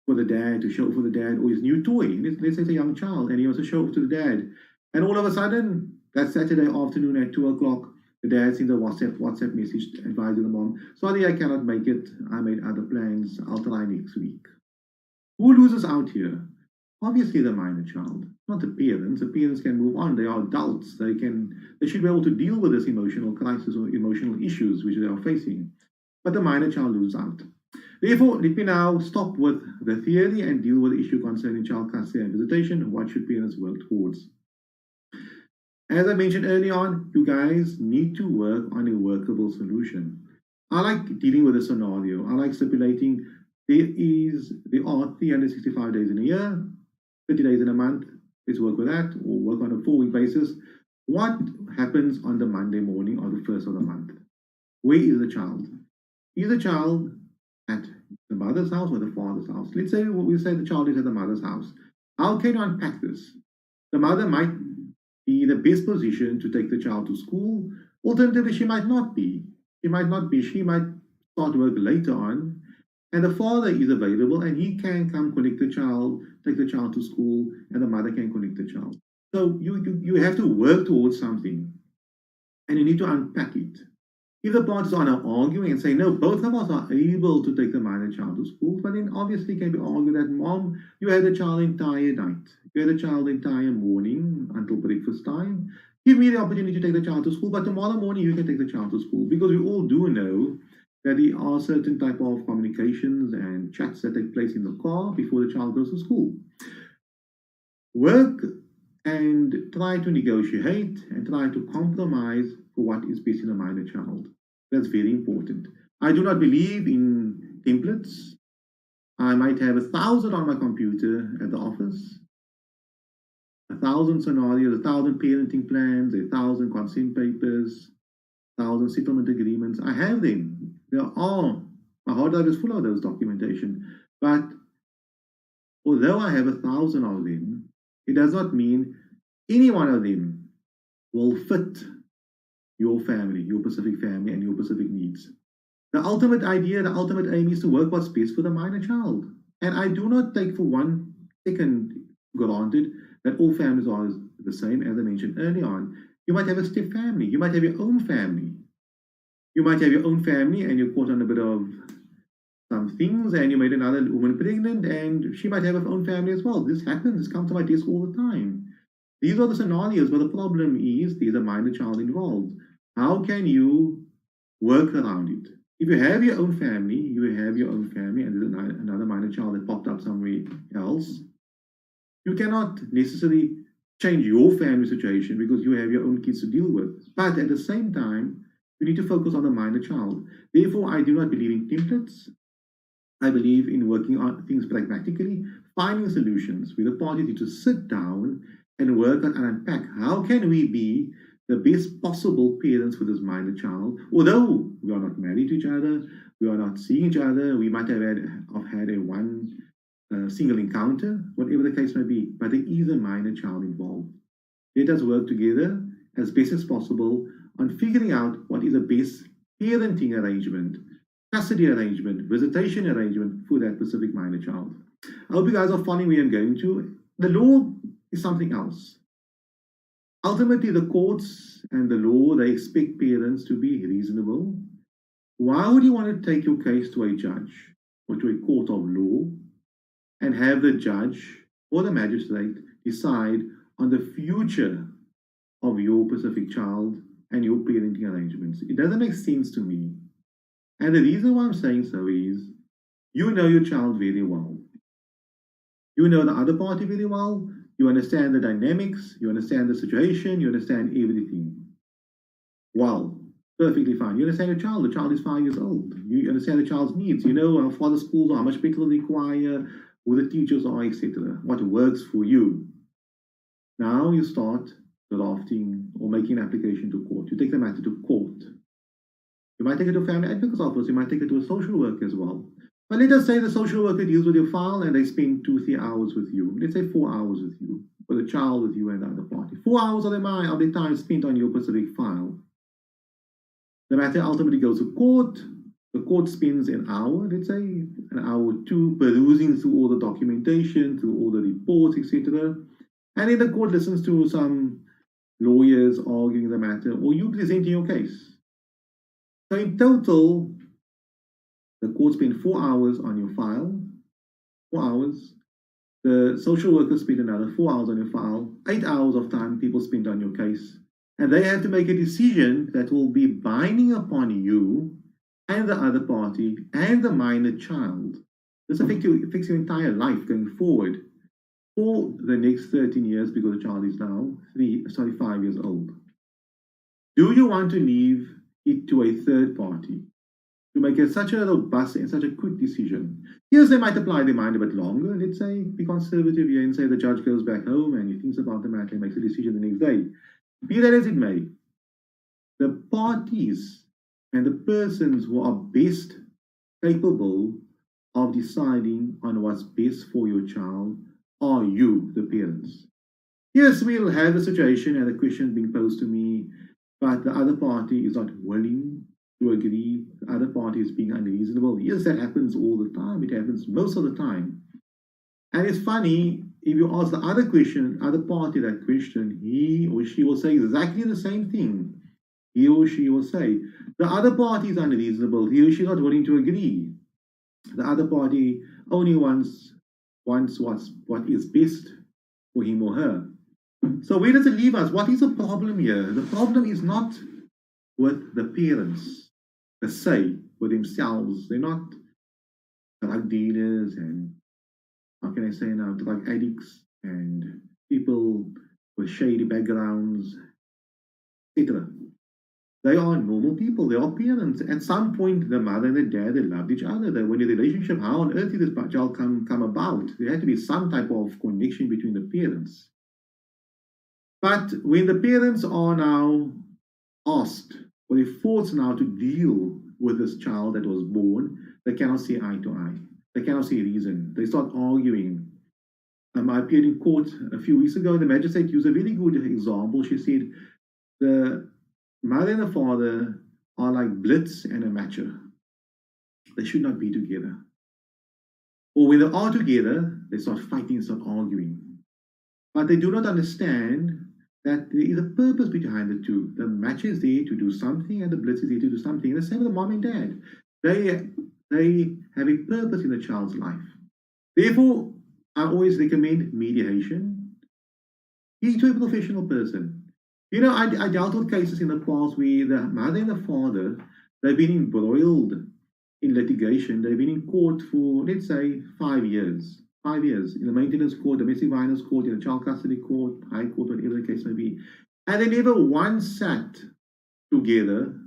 for the dad, to show for the dad, or his new toy. Let's say it's a young child, and he wants to show off to the dad. And all of a sudden, that Saturday afternoon at 2 o'clock, the dad sends a WhatsApp message advising the mom, sorry, I cannot make it. I made other plans. I'll try next week. Who loses out here? Obviously the minor child, not the parents. The parents can move on. They are adults. They should be able to deal with this emotional crisis or emotional issues which they are facing. But the minor child loses out. Therefore, let me now stop with the theory and deal with the issue concerning child custody and visitation. What should parents work towards? As I mentioned early on, you guys need to work on a workable solution. I like dealing with a scenario. I like stipulating there are 365 days in a year, 30 days in a month. Let's work with that, or work on a 4-week basis. What happens on the Monday morning or the first of the month? Where is the child? Is the child at the mother's house or the father's house? Let's say we say the child is at the mother's house. How can you unpack this? The mother might be the best position to take the child to school. Alternatively, she might not be. She might start work later on, and the father is available and he can come collect the child, take the child to school, and the mother can collect the child. So you have to work towards something, and you need to unpack it. If the parties are now arguing and say, no, both of us are able to take the minor child to school, but then obviously can be argued that, mom, you had the child the entire night. You had the child the entire morning until breakfast time. Give me the opportunity to take the child to school, but tomorrow morning you can take the child to school. Because we all do know that there are certain type of communications and chats that take place in the car before the child goes to school. Work and try to negotiate and try to compromise for what is best in a minor child. That's very important. I do not believe in templates. I might have 1,000 on my computer at the office, 1,000 scenarios, 1,000 parenting plans, 1,000 consent papers, 1,000 settlement agreements. I have them. My hard drive is full of those documentation. But Although I have 1,000 of them, it does not mean any one of them will fit your family, your specific family, and your specific needs. The ultimate idea, the ultimate aim is to work what's best for the minor child. And I do not take for 1 second granted that all families are the same, as I mentioned earlier on. You might have a step family, you might have your own family. You might have your own family and you're caught on a bit of some things and you made another woman pregnant and she might have her own family as well. This happens, this comes to my desk all the time. These are the scenarios where the problem is there's a minor child involved. How can you work around it? If you have your own family, you have your own family, and there's another minor child that popped up somewhere else, you cannot necessarily change your family situation because you have your own kids to deal with. But at the same time, you need to focus on the minor child. Therefore, I do not believe in templates. I believe in working on things pragmatically, finding solutions where the parties need to sit down and work on and unpack how can we be the best possible parents for this minor child. Although we are not married to each other, we are not seeing each other, we might have had a one single encounter, whatever the case may be, but there is a minor child involved. Let us work together as best as possible on figuring out what is the best parenting arrangement, custody arrangement, visitation arrangement for that specific minor child. I hope you guys are following where I'm going to. The law is something else. Ultimately, the courts and the law, they expect parents to be reasonable. Why would you want to take your case to a judge or to a court of law and have the judge or the magistrate decide on the future of your specific child and your parenting arrangements? It doesn't make sense to me. And the reason why I'm saying so is you know your child very well. You know the other party very well. You understand the dynamics. You understand the situation. You understand everything. Well, perfectly fine. You understand your child. The child is 5 years old. You understand the child's needs. You know how far the schools are, how much petrol they require, who the teachers are, etc. What works for you. Now you start drafting or making an application to court. You take the matter to court. You might take it to a family advocate's office. You might take it to a social worker as well. But let us say the social worker deals with your file and they spend 2-3 hours with you. Let's say 4 hours with you, or the child with you and the other party. 4 hours of their time spent on your specific file. The matter ultimately goes to court. The court spends an hour, let's say, an hour or two, perusing through all the documentation, through all the reports, etc. And then the court listens to some lawyers arguing the matter, or you presenting your case. So in total, the court spent 4 hours on your file, 4 hours. The social worker spent another 4 hours on your file, 8 hours of time people spent on your case. And they have to make a decision that will be binding upon you and the other party and the minor child. This affects your entire life going forward for the next 13 years because the child is now 5 years old. Do you want to leave it to a third party to make such a robust and such a quick decision? Yes, they might apply their mind a bit longer. Let's say, be conservative here and say the judge goes back home and he thinks about the matter and makes a decision the next day. Be that as it may, the parties and the persons who are best capable of deciding on what's best for your child are you, the parents. Yes, we'll have a situation and a question being posed to me, but the other party is not willing to agree. The other party is being unreasonable. Yes, that happens all the time. It happens most of the time. And it's funny, if you ask the other party that question, he or she will say exactly the same thing. He or she will say, the other party is unreasonable. He or she is not willing to agree. The other party only wants what is best for him or her. So where does it leave us? What is the problem here? The problem is not with the parents per se, with themselves. They're not drug dealers and, how can I say now, drug addicts and people with shady backgrounds, etc. They are normal people. They are parents. At some point, the mother and the dad, they loved each other. They were in a relationship. How on earth did this child come about? There had to be some type of connection between the parents. But when the parents are now asked, or they're forced now to deal with this child that was born, they cannot see eye to eye. They cannot see reason. They start arguing. I appeared in court a few weeks ago. The magistrate used a very good example. She said the mother and the father are like Blitz and a matcher. They should not be together. Or when they are together, they start fighting, start arguing. But they do not understand that there is a purpose behind the two. The matcher is there to do something, and the Blitz is there to do something. And the same with the mom and dad. They have a purpose in the child's life. Therefore, I always recommend mediation. Speak to a professional person. You know, I dealt with cases in the past where the mother and the father, they've been embroiled in litigation. They've been in court for, let's say, 5 years. 5 years in the maintenance court, domestic violence court, in the child custody court, high court, whatever the case may be. And they never once sat together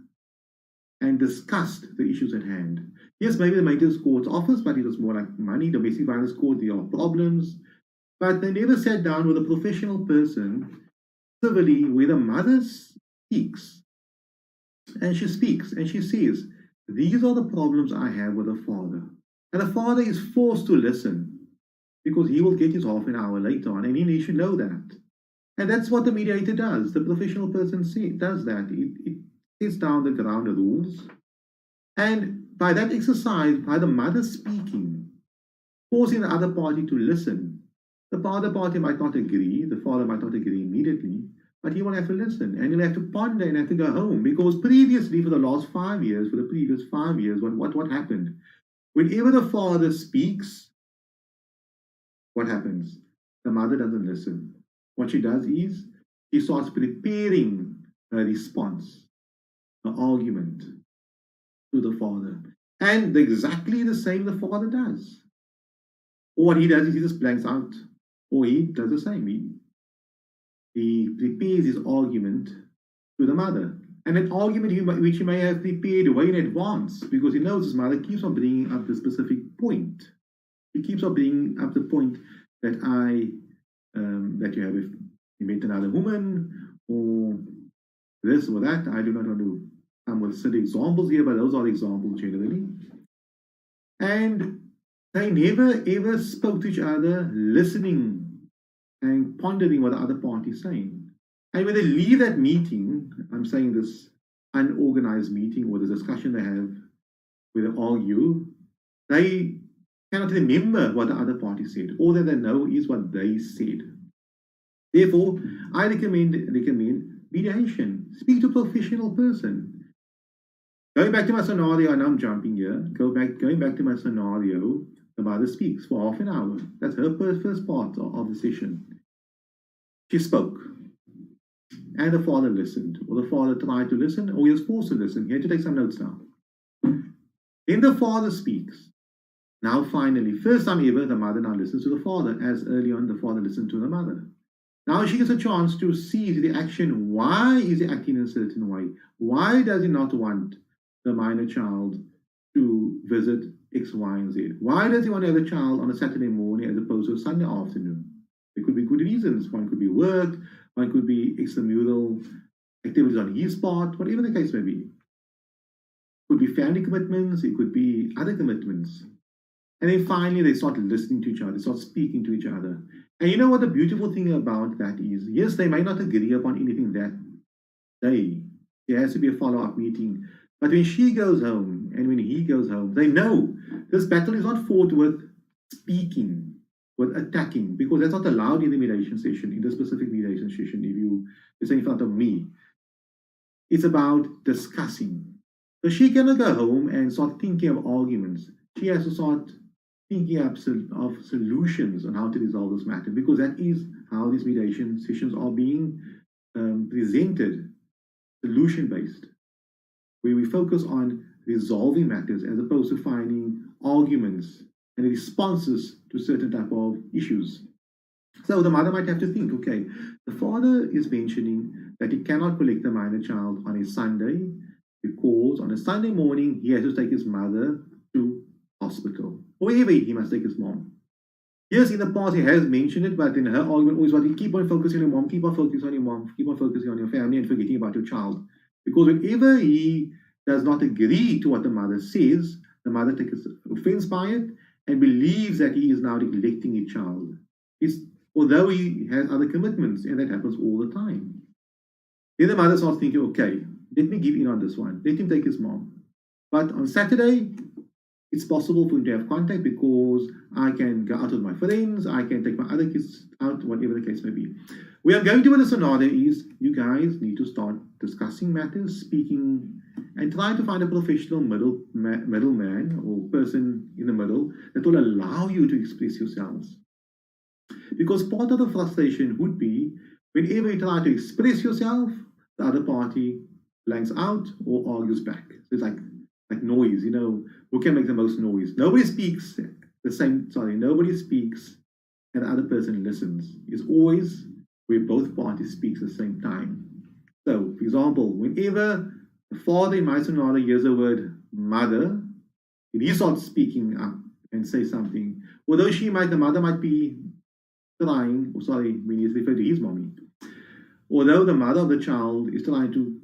and discussed the issues at hand. Yes, maybe the maintenance court offers, but it was more like money. Domestic violence court, there are problems. But they never sat down with a professional person, civilly, where the mother speaks. And she speaks, and she says, these are the problems I have with the father. And the father is forced to listen, because he will get his half an hour later on, and he should know that. And that's what the mediator does. The professional person does that. It sets down the ground rules. And by that exercise, by the mother speaking, forcing the other party to listen, the other party might not agree, the father might not agree immediately, but he will have to listen, and he'll have to ponder and have to go home. Because previously, for the last 5 years, for the previous 5 years, what happened? Whenever the father speaks, what happens? The mother doesn't listen. What she does is she starts preparing a response, an argument to the father. And exactly the same the father does. Or what he does is he just blanks out. Or he does the same. He prepares his argument to the mother. And an argument which he may have prepared way in advance, because he knows his mother keeps on bringing up the specific point. He keeps on bringing up the point that that you met another woman, or this or that. I do not want to come with certain examples here, but those are examples generally. And they never ever spoke to each other, listening and pondering what the other party is saying. And when they leave that meeting, I'm saying this unorganized meeting or the discussion they have, where they argue, they cannot remember what the other party said. All that they know is what they said. Therefore, I recommend mediation. Speak to a professional person. Going back to my scenario, and I'm jumping here, going back to my scenario, the mother speaks for half an hour. That's her first part of the session. She spoke. And the father listened, or the father tried to listen, or he was forced to listen. He had to take some notes now. Then the father speaks. Now finally, first time ever, the mother now listens to the father, as early on the father listened to the mother. Now she gets a chance to see the action. Why is he acting in a certain way? Why does he not want the minor child to visit X, Y, and Z? Why does he want to have a child on a Saturday morning as opposed to a Sunday afternoon? There could be good reasons. One could be work, one could be extramural activities on his part, whatever the case may be. It could be family commitments, it could be other commitments. And then finally, they start listening to each other, they start speaking to each other. And you know what the beautiful thing about that is? Yes, they may not agree upon anything that day. There has to be a follow-up meeting. But when she goes home and when he goes home, they know this battle is not fought with speaking, with attacking, because that's not allowed in the mediation session, in the specific mediation session, if you say in front of me. It's about discussing. So she cannot go home and start thinking of arguments. She has to start thinking of solutions on how to resolve this matter, because that is how these mediation sessions are being presented, solution-based, where we focus on resolving matters as opposed to finding arguments and responses to certain type of issues. So the mother might have to think, okay, the father is mentioning that he cannot collect the minor child on a Sunday because on a Sunday morning he has to take his mother to hospital, or wherever he must take his mom. Yes, in the past he has mentioned it, but in her argument always was, keep on focusing on your mom, keep on focusing on your mom, keep on focusing on your family and forgetting about your child. Because whenever he does not agree to what the mother says, the mother takes offense by it and believes that he is now neglecting his child. although he has other commitments, and that happens all the time. Then the mother starts thinking, okay, let me give in on this one. Let him take his mom. But on Saturday, it's possible for him to have contact because I can go out with my friends, I can take my other kids out, whatever the case may be. We are going to, with the scenario is, you guys need to start discussing matters, speaking, and try to find a professional middleman or person in the middle that will allow you to express yourselves. Because part of the frustration would be whenever you try to express yourself, the other party blanks out or argues back. So it's like noise, who can make the most noise? Nobody speaks nobody speaks and the other person listens. It's always where both parties speak at the same time. So, for example, whenever the father in my scenario hears the word mother, if he starts speaking up and say something, although the mother might be trying, when he's referring to his mommy, although the mother of the child is trying to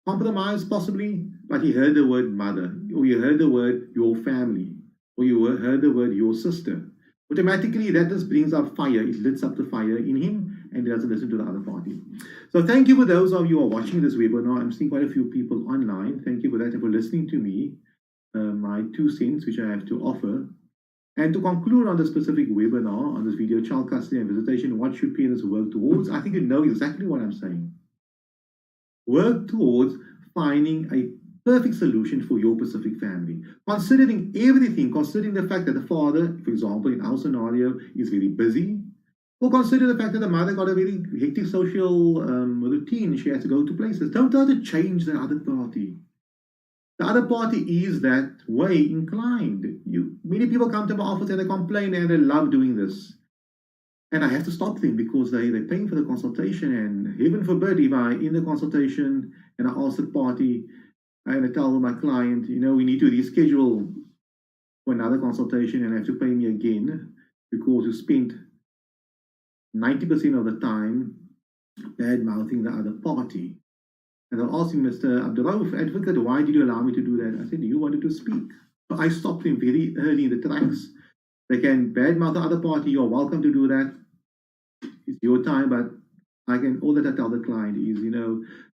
compromise possibly, but he heard the word mother, or you heard the word your family, or you heard the word your sister, automatically that just brings up fire. It lights up the fire in him and he doesn't listen to the other party. So thank you for those of you who are watching this webinar. I'm seeing quite a few people online. Thank you for that and for listening to me, my 2 cents which I have to offer. And to conclude on the specific webinar, on this video, child custody and visitation, what should parents work towards? I think you know exactly what I'm saying. Work towards finding a perfect solution for your specific family. Considering everything, considering the fact that the father, for example, in our scenario, is very busy, or consider the fact that the mother got a very hectic social routine, she has to go to places. Don't try to change the other party. The other party is that way inclined. Many people come to my office and they complain and they love doing this. And I have to stop them because they're paying for the consultation, and heaven forbid if I in the consultation and I ask the party and I tell my client, we need to reschedule for another consultation and have to pay me again because you spent 90% of the time bad-mouthing the other party. And they'll ask me, Mr. Abduroaf, advocate, why did you allow me to do that? I said, you wanted to speak. So I stopped him very early in the tracks. They can badmouth the other party. You're welcome to do that. It's your time, but all that I tell the client is,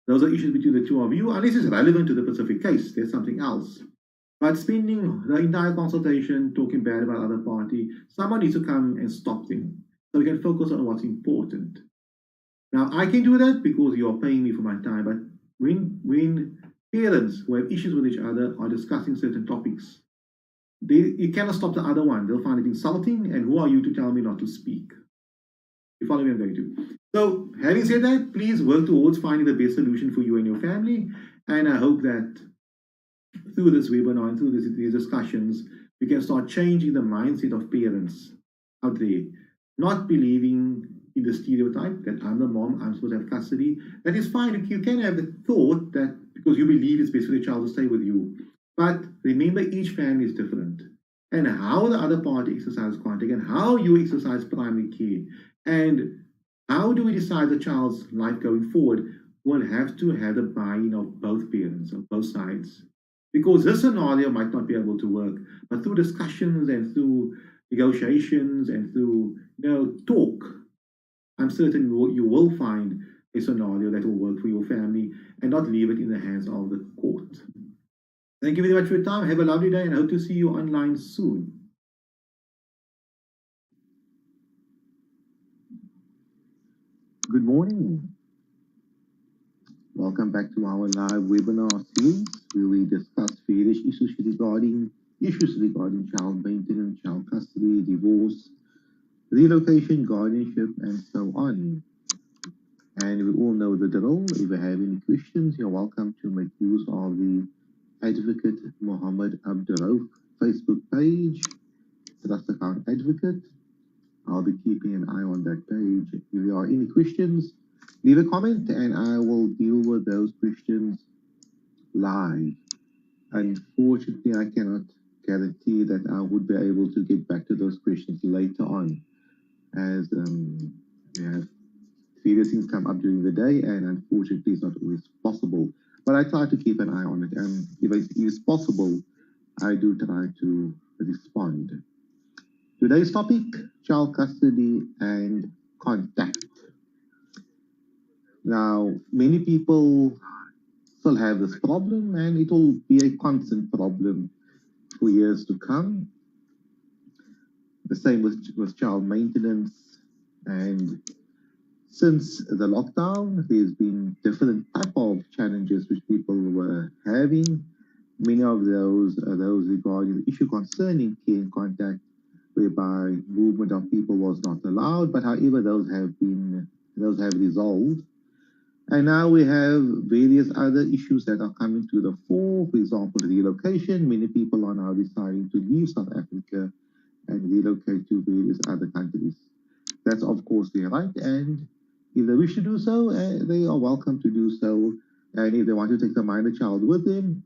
those are issues between the two of you, unless it's relevant to the specific case. There's something else. But spending the entire consultation talking bad about the other party, someone needs to come and stop them so we can focus on what's important. Now, I can do that because you're paying me for my time, but when parents who have issues with each other are discussing certain topics, you cannot stop the other one. They'll find it insulting, and who are you to tell me not to speak? You follow me? I'm going to. So, having said that, please work towards finding the best solution for you and your family, and I hope that through this webinar and through these discussions, we can start changing the mindset of parents out there, not believing in the stereotype that I'm the mom, I'm supposed to have custody. That is fine. You can have the thought that because you believe it's best for the child to stay with you. But remember, each family is different. And how the other party exercises contact and how you exercise primary care and how do we decide the child's life going forward, we'll have to have the buy-in of both parents, of both sides. Because this scenario might not be able to work, but through discussions and through negotiations and through talk, I'm certain you will find a scenario that will work for your family and not leave it in the hands of the court. Thank you very much for your time. Have a lovely day and I hope to see you online soon. Good morning. Welcome back to our live webinar series where we discuss various issues regarding child maintenance, child custody, divorce, relocation, guardianship, and so on. And we all know the drill. If you have any questions, you're welcome to make use of the Advocate Muhammad Abduroaf Facebook page, Trust Account Advocate. I'll be keeping an eye on that page. If there are any questions, leave a comment and I will deal with those questions live. Unfortunately, I cannot guarantee that I would be able to get back to those questions later on, as we have various things come up during the day, and unfortunately, it's not always possible. But I try to keep an eye on it, and if it is possible, I do try to respond. Today's topic, child custody and contact. Now, many people still have this problem, and it will be a constant problem for years to come. The same with child maintenance. And since the lockdown, there's been different type of challenges which people were having. Many of those are those regarding the issue concerning care and contact, whereby movement of people was not allowed, but however those have resolved. And now we have various other issues that are coming to the fore. For example, relocation. Many people are now deciding to leave South Africa and relocate to various other countries. That's of course their right, and if they wish to do so, they are welcome to do so. And if they want to take the minor child with them,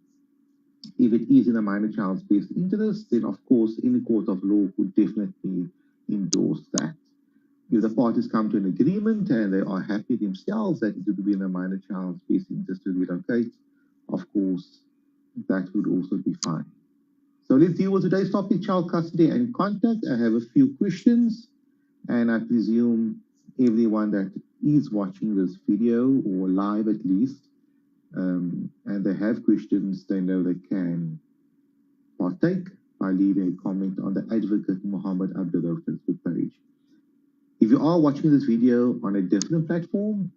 if it is in a minor child's best interest, then of course any court of law would definitely endorse that. If the parties come to an agreement and they are happy themselves that it would be in a minor child's best interest to relocate, of course, that would also be fine. So let's deal with today's topic, child custody and contact. I have a few questions, and I presume everyone that is watching this video, or live at least, and they have questions, they know they can partake by leaving a comment on the Advocate Muhammad Abduroaf Facebook page. If you are watching this video on a different platform,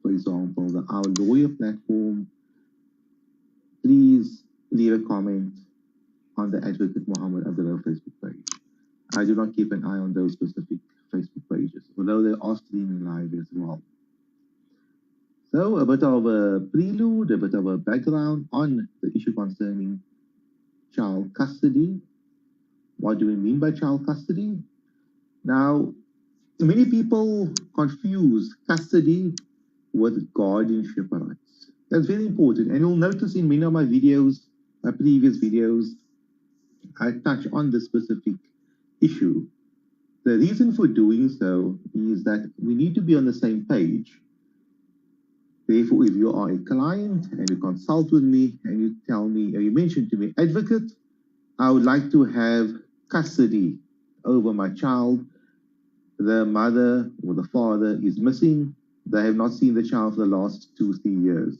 for example, the Our Lawyer platform, please leave a comment on the Advocate Muhammad Abduroaf Facebook page. I do not keep an eye on those specific Facebook pages, although they are streaming live as well. So a bit of a prelude, a bit of a background on the issue concerning child custody. What do we mean by child custody? Now, many people confuse custody with guardianship rights. That's very important. And you'll notice in many of my videos, my previous videos, I touch on this specific issue. The reason for doing so is that we need to be on the same page. Therefore, if you are a client and you consult with me and you tell me, or you mention to me, Advocate, I would like to have custody over my child. The mother or the father is missing. They have not seen the child for the last 2-3 years.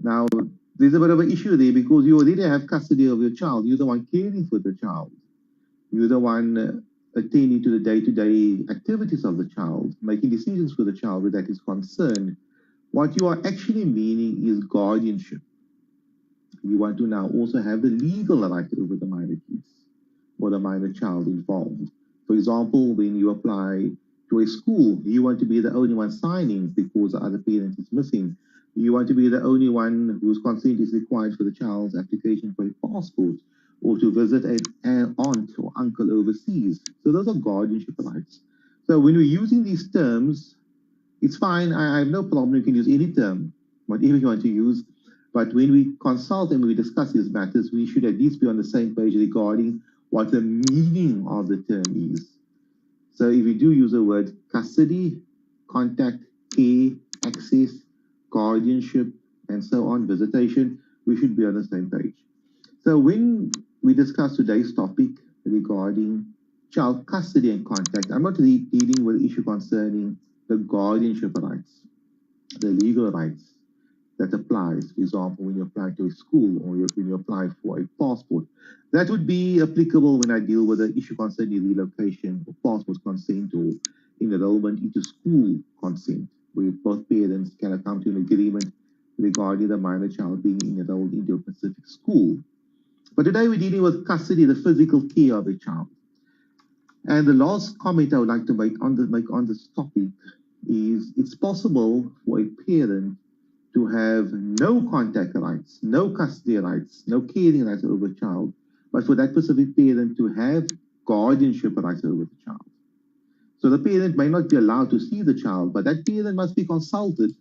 Now, there's a bit of an issue there because you already have custody of your child. You're the one caring for the child. You're the one attending to the day-to-day activities of the child, making decisions for the child where that is concerned. What you are actually meaning is guardianship. You want to now also have the legal right over the minor kids or the minor child involved. For example, when you apply to a school, you want to be the only one signing because the other parent is missing. You want to be the only one whose consent is required for the child's application for a passport or to visit an aunt or uncle overseas. So those are guardianship rights. So when we're using these terms, it's fine. I have no problem. You can use any term, whatever you want to use. But when we consult and we discuss these matters, we should at least be on the same page regarding what the meaning of the term is. So if we do use the word custody, contact, care, access, guardianship, and so on, visitation, we should be on the same page. So when we discuss today's topic regarding child custody and contact, I'm not dealing with the issue concerning the guardianship rights, the legal rights that applies. For example, when you apply to a school or when you apply for a passport, that would be applicable when I deal with the issue concerning relocation or passport consent or enrollment into school consent, where both parents can come to an agreement regarding the minor child being enrolled into a specific school. But today we're dealing with custody, the physical care of a child. And the last comment I would like to make on this topic is it's possible for a parent to have no contact rights, no custody rights, no caring rights over a child, but for that specific parent to have guardianship rights over the child. So the parent may not be allowed to see the child, but that parent must be consulted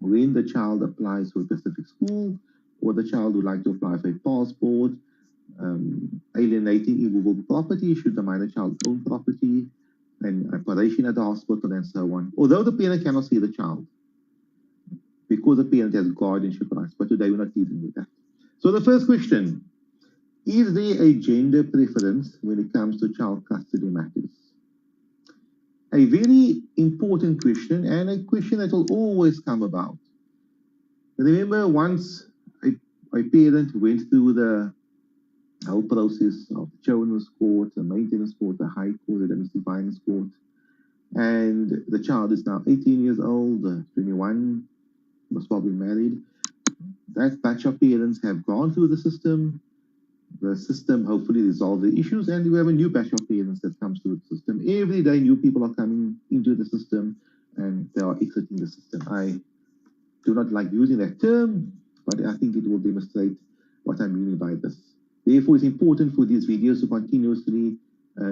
when the child applies for a specific school or the child would like to apply for a passport, alienating immovable property should the minor child own property, and operation at the hospital and so on. Although the parent cannot see the child because the parent has guardianship rights, but today we're not dealing with that. So the first question, Is there a gender preference when it comes to child custody matters? A very important question, and a question that will always come about. Remember, once a parent went through the whole process of the children's court, the maintenance court, the high court, the domestic violence court, and the child is now 18 years old, 21, was probably married. That batch of parents have gone through the system. The system hopefully resolves the issues, and we have a new batch of parents that comes through the system. Every day, new people are coming into the system, and they are exiting the system. I do not like using that term, but I think it will demonstrate what I mean by this. Therefore, it's important for these videos to continuously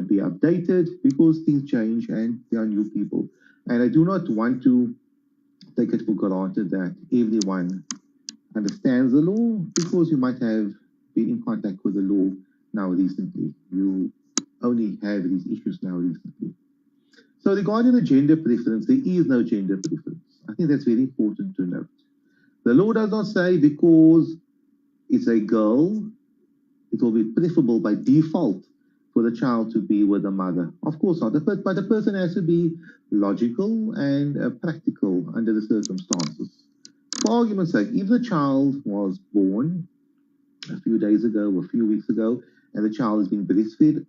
be updated because things change and there are new people. And I do not want to take it for granted that everyone understands the law because you might have been in contact with the law now recently. You only have these issues now recently. So regarding the gender preference, there is no gender preference. I think that's very important to note. The law does not say because it's a girl, it will be preferable by default for the child to be with the mother. Of course not, but the person has to be logical and practical under the circumstances. For argument's sake, if the child was born a few days ago or a few weeks ago and the child is being breastfed,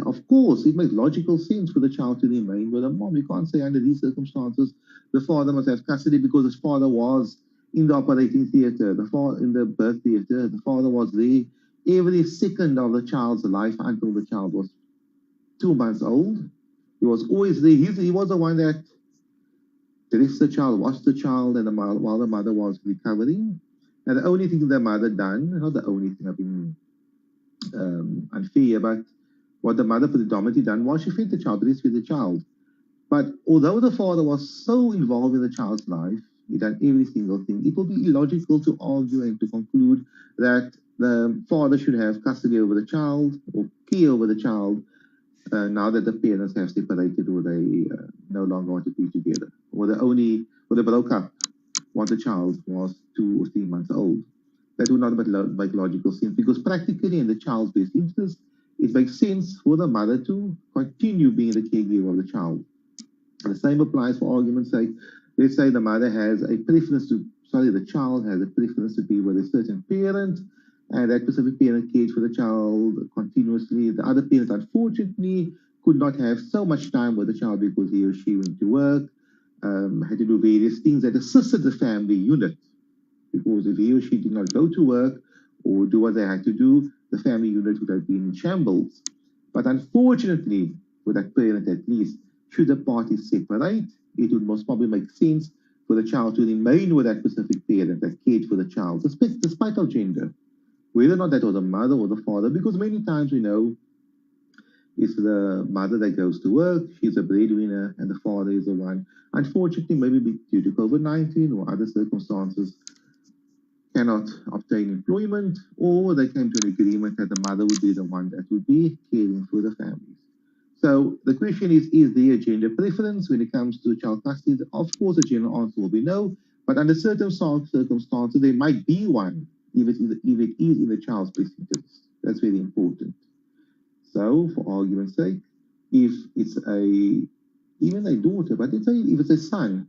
of course, it makes logical sense for the child to remain with a mom. You can't say under these circumstances the father must have custody because his father was in the operating theatre, in the birth theatre, the father was there every second of the child's life until the child was 2 months old. He was always there. He was the one that dressed the child, washed the child, and while the mother was recovering. And the only thing the mother done, not the only thing, I've been unfair, but what the mother predominantly done was she fed the child, breastfed the child. But although the father was so involved in the child's life, he done every single thing, it will be illogical to argue and to conclude that the father should have custody over the child or care over the child now that the parents have separated or they no longer want to be together, or they broke up once the child was 2 or 3 months old. That would not make logical sense because practically in the child's best interest, it makes sense for the mother to continue being the caregiver of the child. The same applies for argument's sake. Let's say the mother has a preference the child has a preference to be with a certain parent, and that specific parent cared for the child continuously. The other parent, unfortunately, could not have so much time with the child because he or she went to work, had to do various things that assisted the family unit. Because if he or she did not go to work or do what they had to do, the family unit would have been in shambles. But unfortunately, for that parent at least, should the parties separate, it would most probably make sense for the child to remain with that specific parent that cared for the child, despite of gender, whether or not that was the mother or the father, because many times we know it's the mother that goes to work, she's a breadwinner, and the father is the one, unfortunately, maybe due to COVID-19 or other circumstances, cannot obtain employment, or they came to an agreement that the mother would be the one that would be caring for the families. So the question is there a gender preference when it comes to child custody? Of course, the general answer will be no, but under certain circumstances, there might be one, if it is in the child's best interest. That's very important. So, for argument's sake, if it's even a daughter, but let's say if it's a son,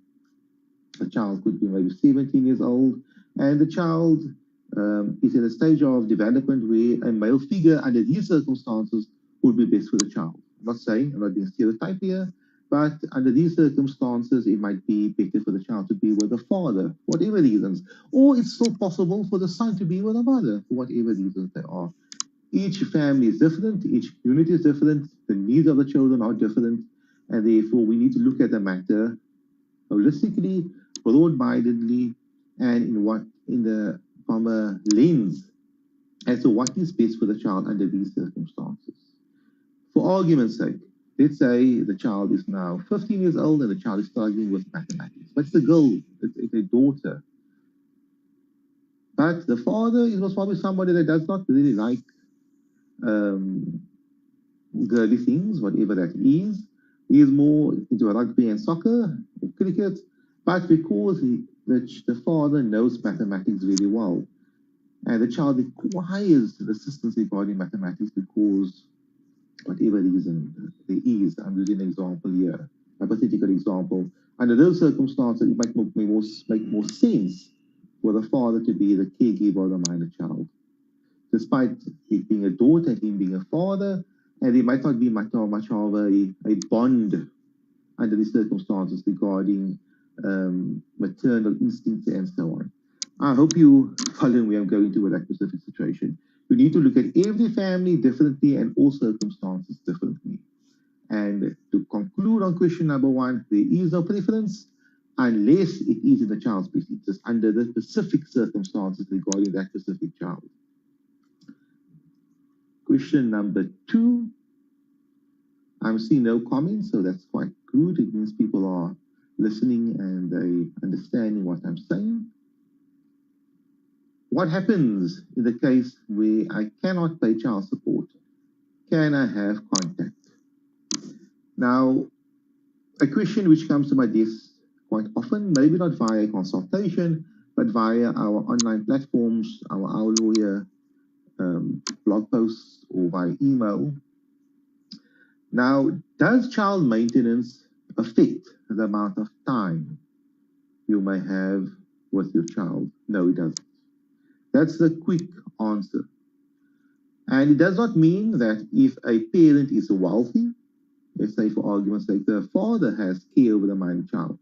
the child could be maybe 17 years old, and the child is at a stage of development where a male figure under these circumstances would be best for the child. I'm not saying, I'm not being stereotyped here, but under these circumstances, it might be better for the child to be with the father, whatever reasons. Or it's still possible for the son to be with the mother, for whatever reasons they are. Each family is different, each community is different, the needs of the children are different, and therefore we need to look at the matter holistically, broad-mindedly, and from a lens as to what is best for the child under these circumstances. For argument's sake, let's say the child is now 15 years old and the child is struggling with mathematics. But it's a girl, it's a daughter. But the father was probably somebody that does not really like girly things, whatever that is. He is more into rugby and soccer, or cricket, but because the father knows mathematics really well, and the child requires assistance regarding mathematics because whatever reason there is, I'm using an example here, a hypothetical example. Under those circumstances, it might make more sense for the father to be the caregiver of the minor child. Despite it being a daughter, him being a father, and there might not be much of a bond under these circumstances regarding maternal instincts and so on. I hope you follow where I'm going to with that specific situation. You need to look at every family differently and all circumstances differently. And to conclude on question number one, there is no preference unless it is in the child's best interest under the specific circumstances regarding that specific child. Question number two, I'm seeing no comments, so that's quite good. It means people are listening and they understanding what I'm saying. What happens in the case where I cannot pay child support? Can I have contact? Now, a question which comes to my desk quite often, maybe not via consultation, but via our online platforms, our lawyer blog posts, or by email. Now, does child maintenance affect the amount of time you may have with your child? No, it doesn't. That's the quick answer. And it does not mean that if a parent is wealthy, let's say for argument's sake, the father has care over the minor child.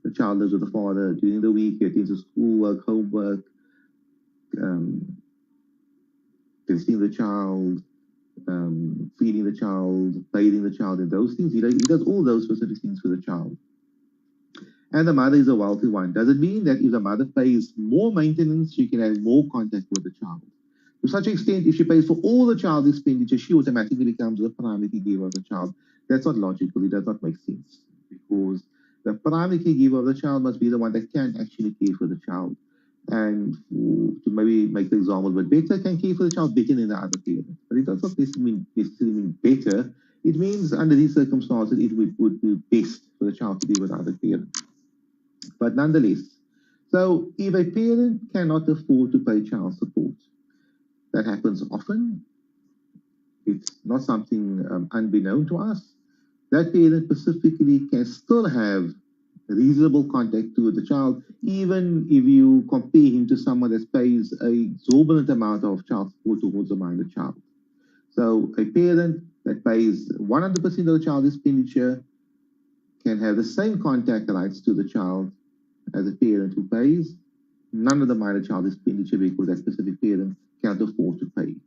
The child lives with the father during the week, getting to schoolwork, homework, visiting the child, feeding the child, bathing the child, and those things. He does all those specific things for the child. And the mother is a wealthy one. Does it mean that if the mother pays more maintenance, she can have more contact with the child? To such an extent, if she pays for all the child's expenditure, she automatically becomes the primary caregiver of the child. That's not logical. It does not make sense because the primary caregiver of the child must be the one that can actually care for the child. And to maybe make the example a bit better, can care for the child better than the other parent. But it does not necessarily mean better. It means under these circumstances, it would be best for the child to be with the other parent. But nonetheless, so if a parent cannot afford to pay child support, that happens often. It's not something unbeknown to us. That parent specifically can still have reasonable contact to the child, even if you compare him to someone that pays an exorbitant amount of child support towards a minor child. So a parent that pays 100% of the child's expenditure can have the same contact rights to the child as a parent who pays none of the minor child expenditure because that specific parent can't afford to pay it.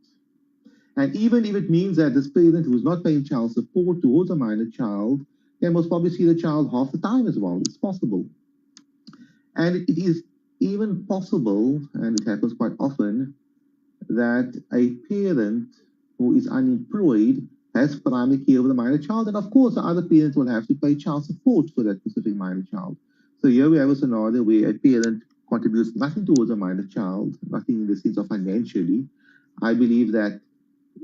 And even if it means that this parent who's not paying child support towards a minor child can most probably see the child half the time as well. It's possible. And it is even possible, and it happens quite often, that a parent who is unemployed has primary care of the minor child. And of course, the other parent will have to pay child support for that specific minor child. So here we have a scenario where a parent contributes nothing towards a minor child, nothing in the sense of financially. I believe that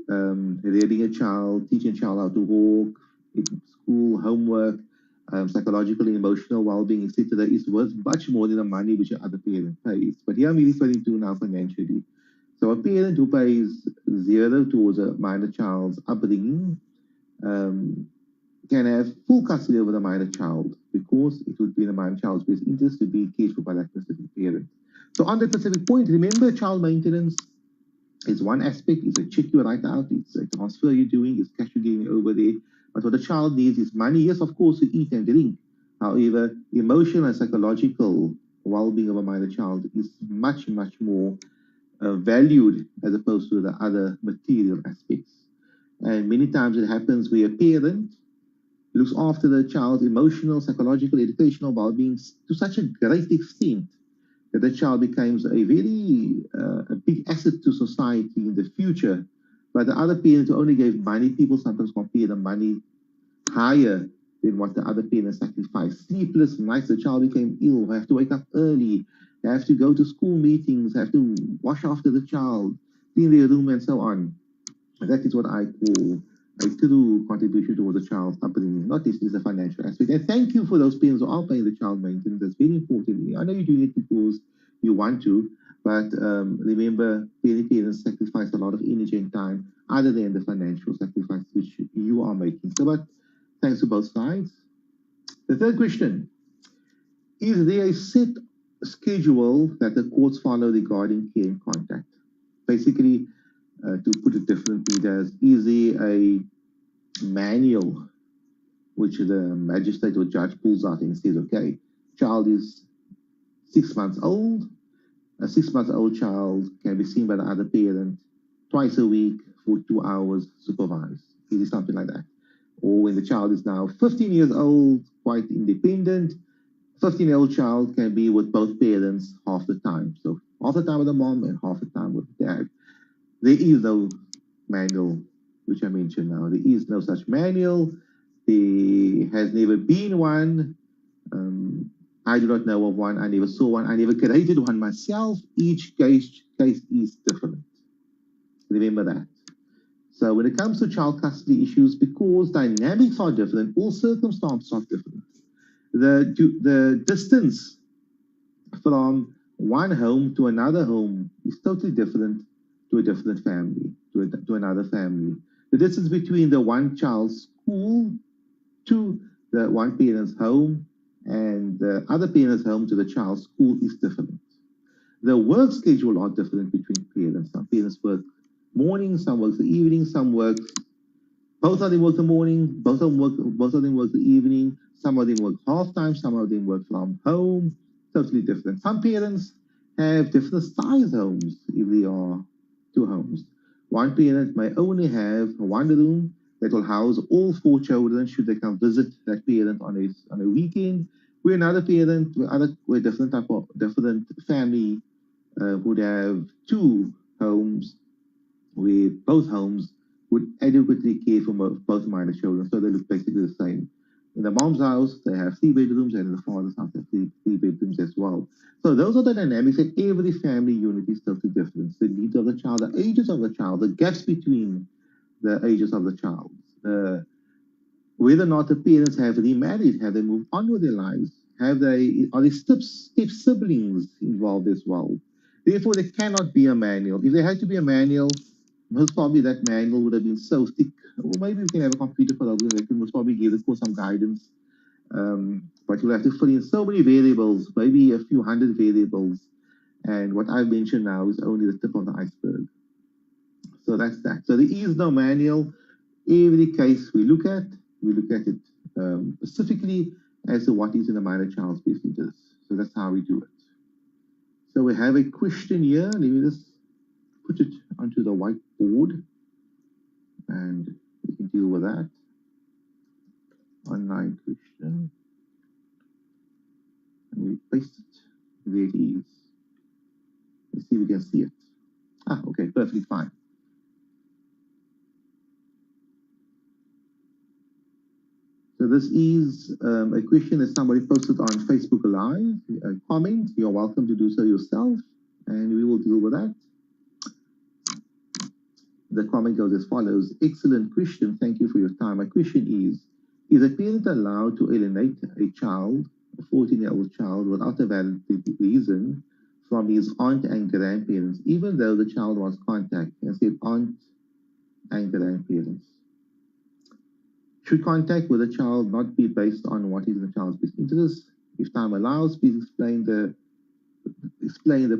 rearing a child, teaching a child how to walk, school, homework, psychological and emotional well-being, etc., is worth much more than the money which the other parent pays. But here I'm referring to now financially. So a parent who pays zero towards a minor child's upbringing can have full custody over the minor child because it would be in the minor child's best interest to be cared for by that specific parent. So on that specific point, remember child maintenance is one aspect, it's a check you write out, it's a transfer you're doing, it's cash you're giving over there. But what the child needs is money, yes, of course, to eat and drink. However, emotional and psychological well-being of a minor child is much, much more valued as opposed to the other material aspects. And many times it happens where a parent looks after the child's emotional, psychological, educational well-being to such a great extent that the child becomes a very a big asset to society in the future. But the other parents who only gave money, people sometimes compare the money higher than what the other parents sacrificed. Sleepless nights, the child became ill, have to wake up early, have to go to school meetings, have to wash after the child, clean their room, and so on. And that is what I call a true contribution towards the child's upbringing, not this is a financial aspect. And thank you for those parents who are paying the child maintenance. That's very important. I know you're doing it because you want to, But remember, many parents sacrifice a lot of energy and time other than the financial sacrifice which you are making. So, but thanks to both sides. The third question, is there a set schedule that the courts follow regarding care and contact? Basically, to put it differently, is there a manual which the magistrate or judge pulls out and says, okay, child is 6 months old, a 6-month-old child can be seen by the other parent twice a week for 2 hours supervised. Is it something like that? Or when the child is now 15 years old, quite independent, 15-year-old child can be with both parents half the time. So half the time with the mom and half the time with the dad. There is no manual, which I mentioned now. There is no such manual. There has never been one. I do not know of one. I never saw one. I never created one myself. Each case is different. Remember that. So when it comes to child custody issues, because dynamics are different, all circumstances are different. The distance from one home to another home is totally different to a different family, to another family. The distance between the one child's school to the one parent's home and the other parent's home to the child's school is different. The work schedule are different between parents. Some parents work morning, some work the evening, some work, both of them work the morning, both of them work the evening, some of them work half-time, some of them work from home, totally different. Some parents have different size homes if they are two homes. One parent may only have one room that will house all 4 children should they come visit that parent on a weekend. Where another parent, with different family would have 2 homes, where both homes would adequately care for both minor children, so they look basically the same. In the mom's house, they have 3 bedrooms, and in the father's house, they have three bedrooms as well. So those are the dynamics, and every family unit is totally different. The needs of the child, the ages of the child, the gaps between the ages of the child, whether or not the parents have remarried, have they moved on with their lives, are there step siblings involved as well? Therefore, there cannot be a manual. If there had to be a manual, most probably that manual would have been so thick. Or maybe we can have a computer program that can most probably give the course some guidance. But you'll have to fill in so many variables, maybe a few hundred variables. And what I've mentioned now is only the tip of the iceberg. So that's that. So there is no manual. Every case we look at it specifically as to what is in a minor child's best interest. So that's how we do it. So we have a question here. Let me just put it onto the whiteboard and we can deal with that. Online question. And we paste it. There it is. Let's see if we can see it. Okay, perfectly fine. So this is a question that somebody posted on Facebook Live, a comment. You're welcome to do so yourself, and we will deal with that. The comment goes as follows. Excellent question. Thank you for your time. My question is a parent allowed to alienate a child, a 14-year-old child, without a valid reason from his aunt and grandparents, even though the child wants contact and said aunt and grandparents? Should contact with a child not be based on what is in the child's best interest? If time allows, please explain the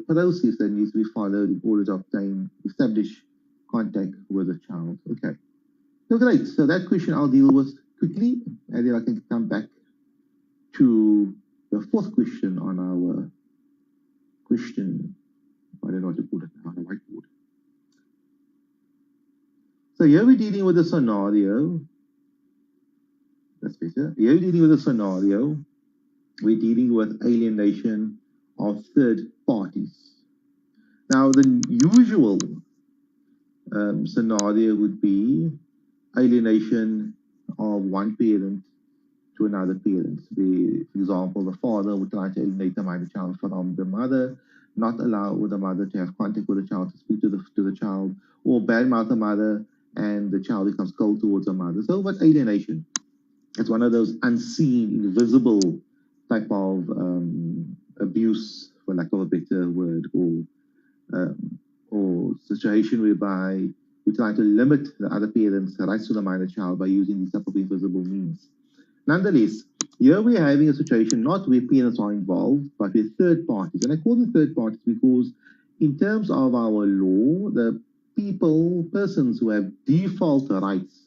process that needs to be followed in order to establish contact with the child. Okay. So great. So that question I'll deal with quickly, and then I can come back to the 4th question on our question. I don't know what to put it on the whiteboard. So here we're dealing with a scenario. That's better. Here we're dealing with a scenario. We're dealing with alienation of third parties. Now, the usual scenario would be alienation of one parent to another parent. For example, the father would try to alienate the minor child from the mother, not allow the mother to have contact with the child, to speak to the child, or badmouth the mother, and the child becomes cold towards the mother. So what's alienation? It's one of those unseen, invisible type of abuse, for lack of a better word, or or situation whereby we try to limit the other parent's rights to the minor child by using these type of invisible means. Nonetheless, here we're having a situation not where parents are involved, but with third parties. And I call them third parties because in terms of our law, the persons who have default rights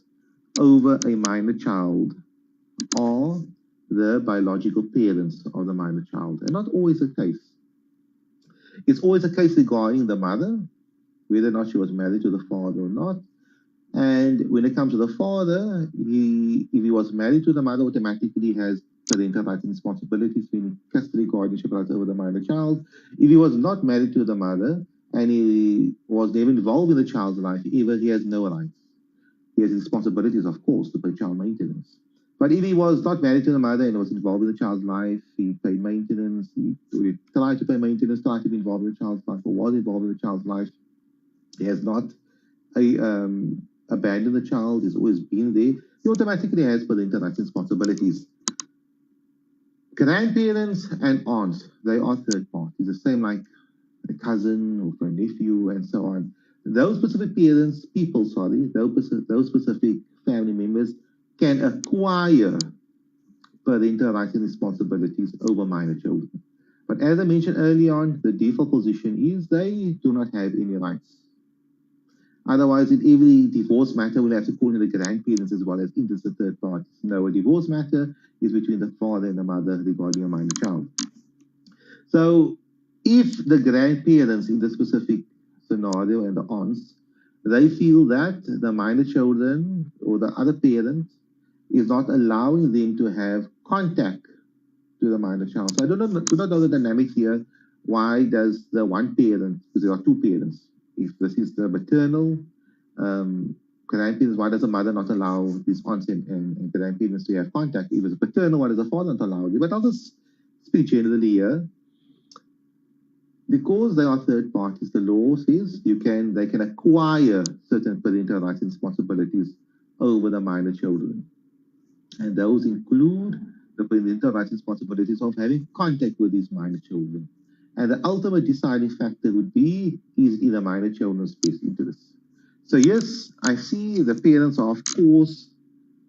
over a minor child are the biological parents of the minor child, and not always the case. It's always a case regarding the mother, whether or not she was married to the father or not. And when it comes to the father, if he was married to the mother, automatically has parental rights and responsibilities, meaning custody, guardianship rights over the minor child. If he was not married to the mother and he was never involved in the child's life, either he has no rights. He has responsibilities, of course, to pay child maintenance. But if he was not married to the mother and was involved in the child's life, he paid maintenance, he tried to pay maintenance, tried to be involved in the child's life, or was involved in the child's life, he has not abandoned the child, he's always been there, he automatically has parental rights and responsibilities. Grandparents and aunts, they are third parties, the same like a cousin or for a nephew and so on. Those specific those specific family members can acquire parental rights and responsibilities over minor children. But as I mentioned early on, the default position is they do not have any rights. Otherwise, in every divorce matter, we'll have to call in the grandparents as well as interested third parties. No, a divorce matter is between the father and the mother regarding a minor child. So if the grandparents in the specific scenario and the aunts, they feel that the minor children or the other parent is not allowing them to have contact to the minor child. So I do not know the dynamics here. Why does the one parent, because there are two parents, if this is the maternal grandparents, why does the mother not allow these aunts and grandparents to have contact? If it's paternal, why does the father not allow it? But I'll just speak generally here. Because they are third parties, the law says they can acquire certain parental rights and responsibilities over the minor children. And those include the parental rights and responsibilities of having contact with these minor children. And the ultimate deciding factor would be, is in the minor children's best interest. So yes, I see the parents are, of course,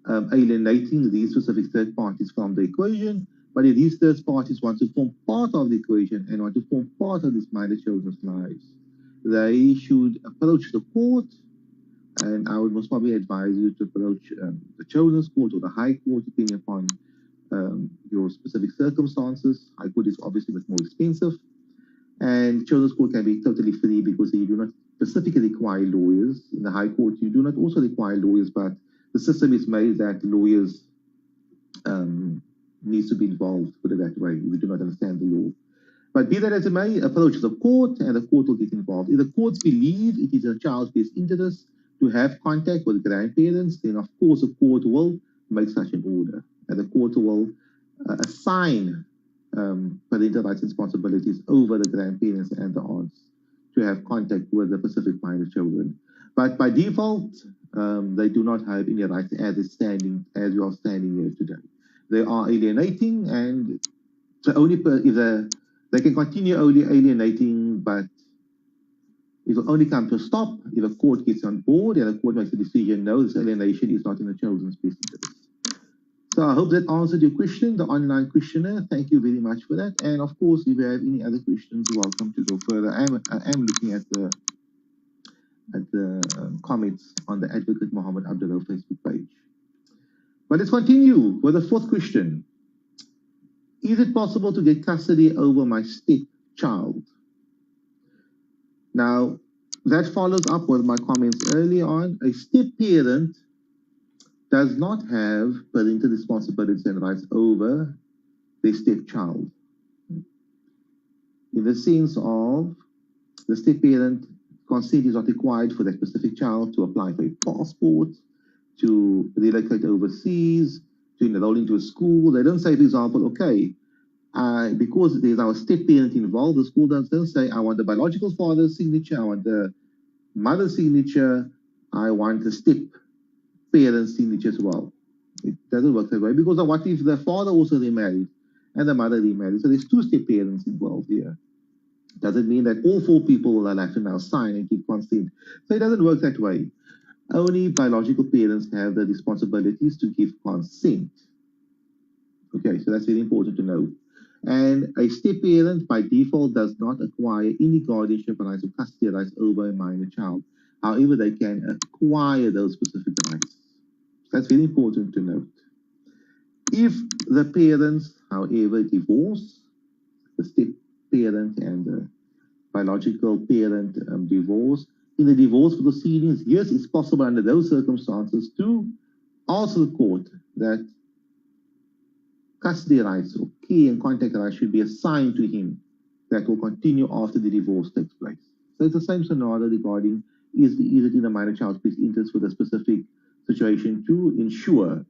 alienating these specific third parties from the equation, but if these third parties want to form part of the equation and want to form part of these minor children's lives, they should approach the court, and I would most probably advise you to approach the children's court or the high court, depending upon your specific circumstances. High court is obviously much more expensive, and children's court can be totally free because you do not specifically require lawyers. In the high court, you do not also require lawyers, but the system is made that lawyers needs to be involved, put it that way. We do not understand the law. But be that as it may, approach the court and the court will get involved. If the courts believe it is in a child's best interest to have contact with grandparents, then of course the court will make such an order. And the court will assign parental rights and responsibilities over the grandparents and the aunts to have contact with the specific minor children. But by default, they do not have any rights as we are standing here today. They are alienating, and they can continue only alienating, but it will only come to a stop if a court gets on board and the court makes a decision, no, this alienation is not in the children's best interest. So I hope that answered your question, the online questionnaire. Thank you very much for that. And of course, if you have any other questions, you're welcome to go further. I am looking at the comments on the Advocate Mohammed Abduroaf Facebook page. But let's continue with the fourth question. Is it possible to get custody over my stepchild? Now, that follows up with my comments early on. A step-parent does not have parental responsibilities and rights over their stepchild. In the sense of the step-parent, consent is not required for that specific child to apply for a passport, to relocate overseas, to enroll into a school. They don't say, for example, okay, because there's our step-parent involved, the school doesn't say, I want the biological father's signature, I want the mother's signature, I want the step-parent's signature as well. It doesn't work that way, because what if the father also remarried and the mother remarried? So there's two step-parents involved here. Doesn't mean that all 4 people will have to now sign and give consent. So it doesn't work that way. Only biological parents have the responsibilities to give consent. Okay, so that's very important to know. And a step parent by default does not acquire any guardianship rights or custody rights over a minor child. However, they can acquire those specific rights. That's very important to note. If the parents, however, divorce, the step parent and the biological parent divorce, in the divorce proceedings, yes, it's possible under those circumstances to ask the court that custody rights or care and contact rights should be assigned to him that will continue after the divorce takes place. So it's the same scenario regarding is it in a minor child's best interest for the specific situation to ensure.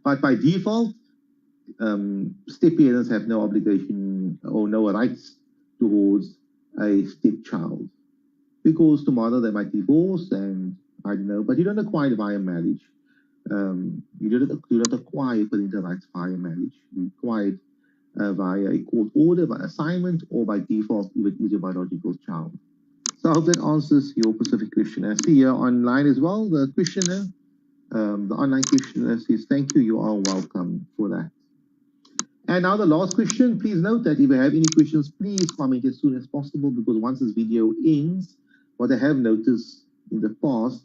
But by default, step parents have no obligation or no rights towards a stepchild because tomorrow they might divorce and I don't know, but you don't acquire it via marriage. You don't acquire parental rights via marriage. You acquire it via a court order, by assignment, or by default, if it is your biological child. So I hope that answers your specific question. I see here online as well, the questioner, the online questioner says, thank you, you are welcome for that. And now the last question, please note that if you have any questions, please comment as soon as possible, because once this video ends, what I have noticed in the past,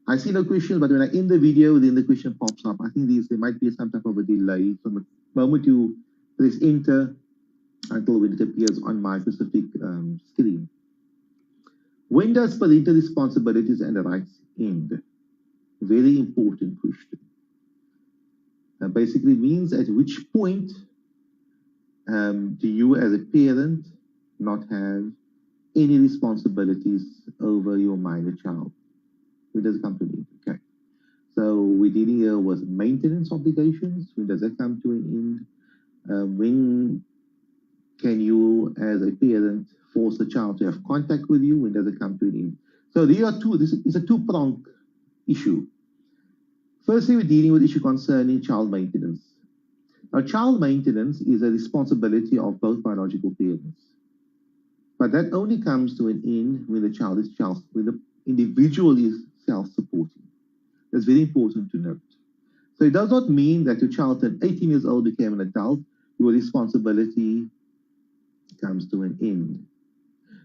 I see no questions, but when I end the video, then the question pops up. I think there might be some type of a delay from the moment you press enter until when it appears on my specific screen. When does parental responsibilities and rights end? Very important question. Basically means at which point do you as a parent not have any responsibilities over your minor child? When does it come to an end? Okay. So we're dealing here with maintenance obligations. When does that come to an end? When can you as a parent force the child to have contact with you? When does it come to an end? So there are two, this is a two-pronged issue. Firstly, we're dealing with issue concerning child maintenance. Now, child maintenance is a responsibility of both biological parents. But that only comes to an end when when the individual is self-supporting. That's very important to note. So it does not mean that your child at 18 years old became an adult, your responsibility comes to an end.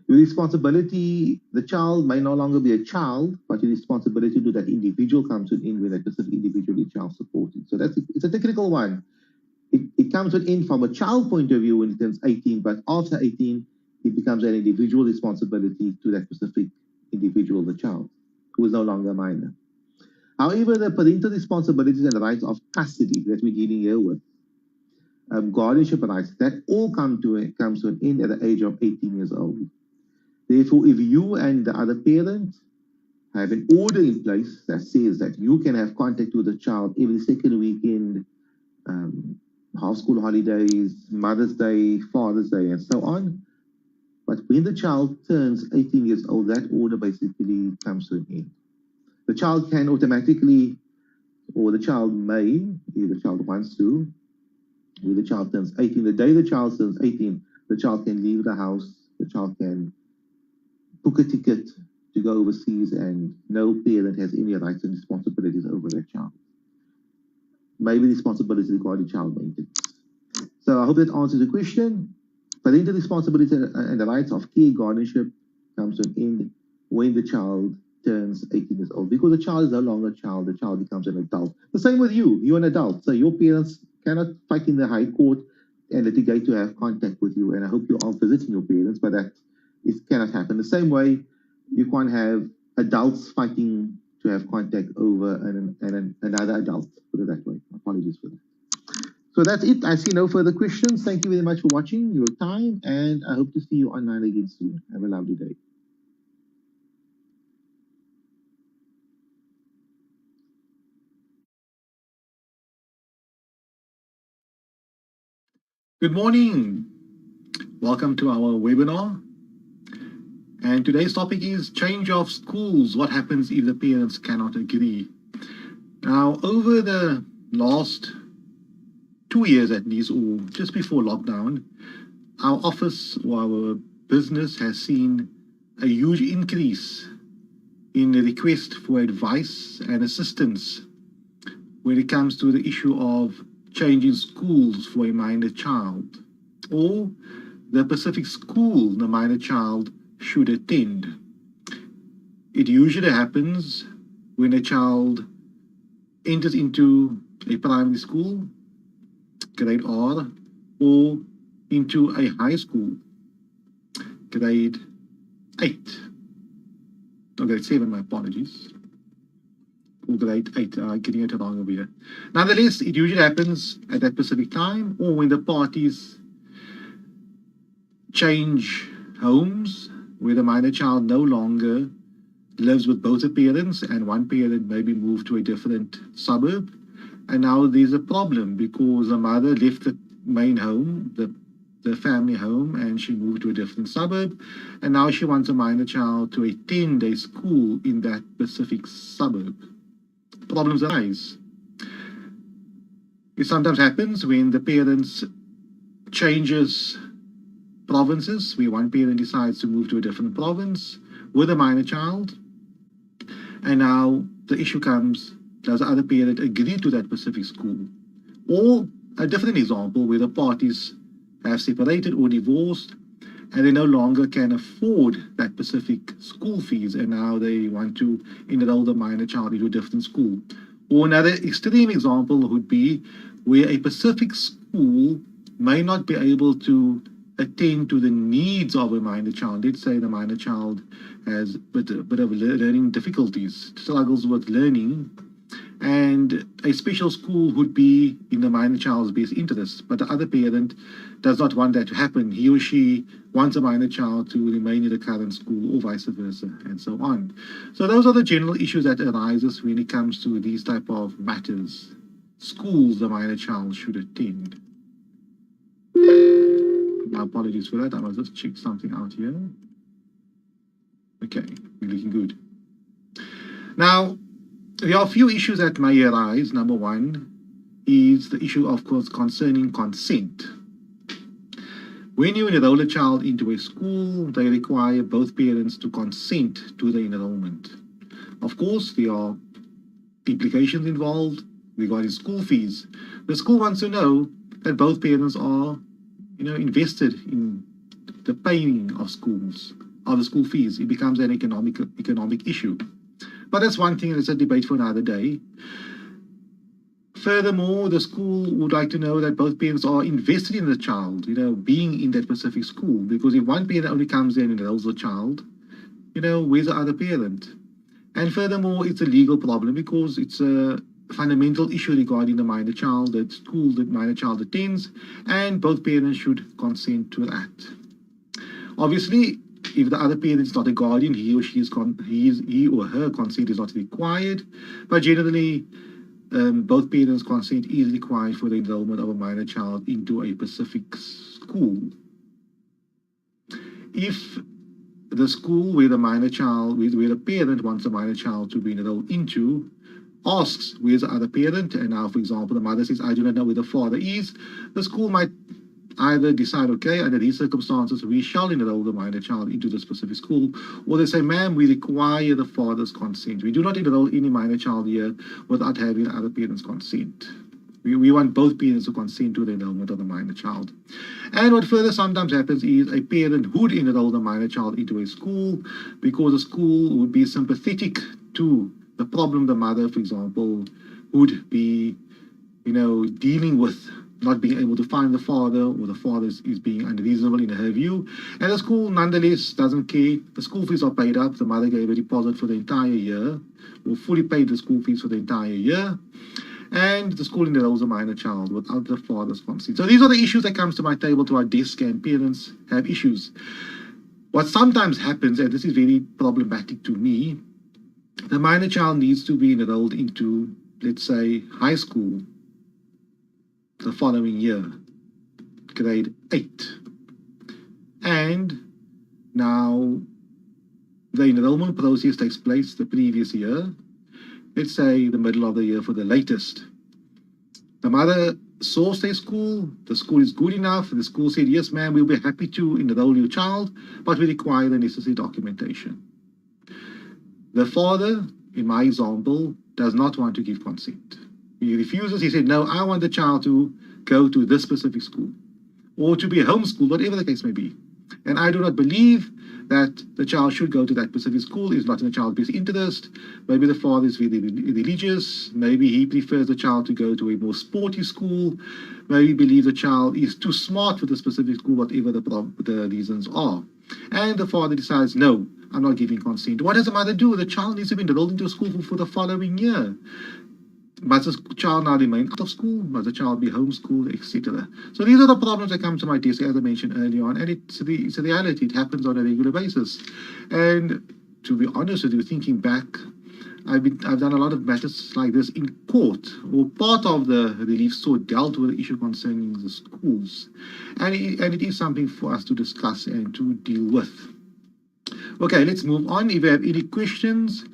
Your responsibility, the child may no longer be a child, but your responsibility to that individual comes to an end when that specific individual is child-supporting. So it's a technical one. It comes to an end from a child point of view when it turns 18, but after 18, it becomes an individual responsibility to that specific individual, the child, who is no longer a minor. However, the parental responsibilities and the rights of custody that we're dealing here with, guardianship rights, that all comes to an end at the age of 18 years old. Therefore, if you and the other parent have an order in place that says that you can have contact with the child every second weekend, half school holidays, Mother's Day, Father's Day, and so on. But when the child turns 18 years old, that order basically comes to an end. The child can automatically, or the child may, if the child wants to, when the child turns 18, the day the child turns 18, the child can leave the house, the child can book a ticket to go overseas, and no parent has any rights and responsibilities over that child. Maybe responsibilities regarding child maintenance. So I hope that answers the question. Parental responsibility and the rights of care guardianship comes to an end when the child turns 18 years old. Because the child is no longer a child, the child becomes an adult. The same with you, you're an adult. So your parents cannot fight in the high court and litigate to have contact with you. And I hope you are visiting your parents, but that cannot happen. The same way, you can't have adults fighting to have contact over another adult, put it that way. Apologies for that. So that's it. I see no further questions. Thank you very much for watching your time, and I hope to see you online again soon. Have a lovely day. Good morning. Welcome to our webinar. And today's topic is change of schools. What happens if the parents cannot agree? Now, over the last 2 years at least, or just before lockdown, our office or our business has seen a huge increase in the request for advice and assistance when it comes to the issue of changing schools for a minor child, or the specific school the minor child should attend. It usually happens when a child enters into a primary school, grade R, or into a high school, grade 8, or grade 7, my apologies, or grade 8, getting it wrong over here. Nonetheless, it usually happens at that specific time, or when the parties change homes, where the minor child no longer lives with both the parents and one parent maybe moved to a different suburb. And now there's a problem because the mother left the main home, the family home, and she moved to a different suburb. And now she wants a minor child to attend a school in that specific suburb. Problems arise. It sometimes happens when the parents changes provinces, where one parent decides to move to a different province with a minor child. And now the issue comes, does the other parent agree to that specific school? Or a different example where the parties have separated or divorced and they no longer can afford that specific school fees, and now they want to enroll the minor child into a different school. Or another extreme example would be where a specific school may not be able to attend to the needs of a minor child. Let's say the minor child has a bit of learning difficulties, struggles with learning, and a special school would be in the minor child's best interest, but the other parent does not want that to happen. He or she wants a minor child to remain in the current school, or vice versa, and so on. So those are the general issues that arises when it comes to these type of matters. Schools the minor child should attend. My apologies for that. I must just check something out here. Okay, we're looking good. Now, there are a few issues that may arise. Number one is the issue, of course, concerning consent. When you enroll a child into a school, they require both parents to consent to the enrollment. Of course, there are implications involved regarding school fees. The school wants to know that both parents are, invested in the paying of schools, of the school fees. It becomes an economic issue. But that's one thing, it's a debate for another day. Furthermore, the school would like to know that both parents are invested in the child, being in that specific school. Because if one parent only comes in and enrolls the child, where's the other parent? And furthermore, it's a legal problem because it's a fundamental issue regarding the minor child, that school the minor child attends, and both parents should consent to that. Obviously, if the other parent is not a guardian, he or her consent is not required, but generally, both parents' consent is required for the enrollment of a minor child into a specific school. If the school where the minor child, where the parent wants a minor child to be enrolled into, asks where's the other parent, and now, for example, the mother says, I do not know where the father is, the school might either decide, okay, under these circumstances, we shall enroll the minor child into the specific school, or they say, ma'am, we require the father's consent. We do not enroll any minor child here without having the other parent's consent. We want both parents to consent to the enrollment of the minor child. And what further sometimes happens is a parent would enroll the minor child into a school because the school would be sympathetic to the problem the mother, for example, would be, dealing with, not being able to find the father, or the father is being unreasonable in her view. And the school nonetheless doesn't care. The school fees are paid up. The mother gave a deposit for the entire year, or fully paid the school fees for the entire year. And the school enrolls a minor child without the father's consent. So these are the issues that comes to my table, to our desk, and parents have issues. What sometimes happens, and this is very problematic to me, the minor child needs to be enrolled into, let's say, high school the following year, grade 8. And now the enrollment process takes place the previous year, let's say the middle of the year for the latest. The mother sourced a school, the school is good enough, the school said, yes, ma'am, we'll be happy to enroll your child, but we require the necessary documentation. The father, in my example, does not want to give consent. He refuses. He said, no, I want the child to go to this specific school or to be homeschooled, whatever the case may be. And I do not believe that the child should go to that specific school. It's not in the child's best interest. Maybe the father is very religious. Maybe he prefers the child to go to a more sporty school. Maybe he believes the child is too smart for the specific school, whatever the reasons are. And the father decides, no, I'm not giving consent. What does the mother do? The child needs to be enrolled into a school for the following year. Must the child now remain out of school? Must the child be homeschooled, etc.? So these are the problems that come to my desk, as I mentioned earlier on, and it's a reality. It happens on a regular basis. And to be honest with you, thinking back, I've done a lot of matters like this in court, or part of the relief sword dealt with the issue concerning the schools, and it is something for us to discuss and to deal with. Okay, let's move on. If you have any questions,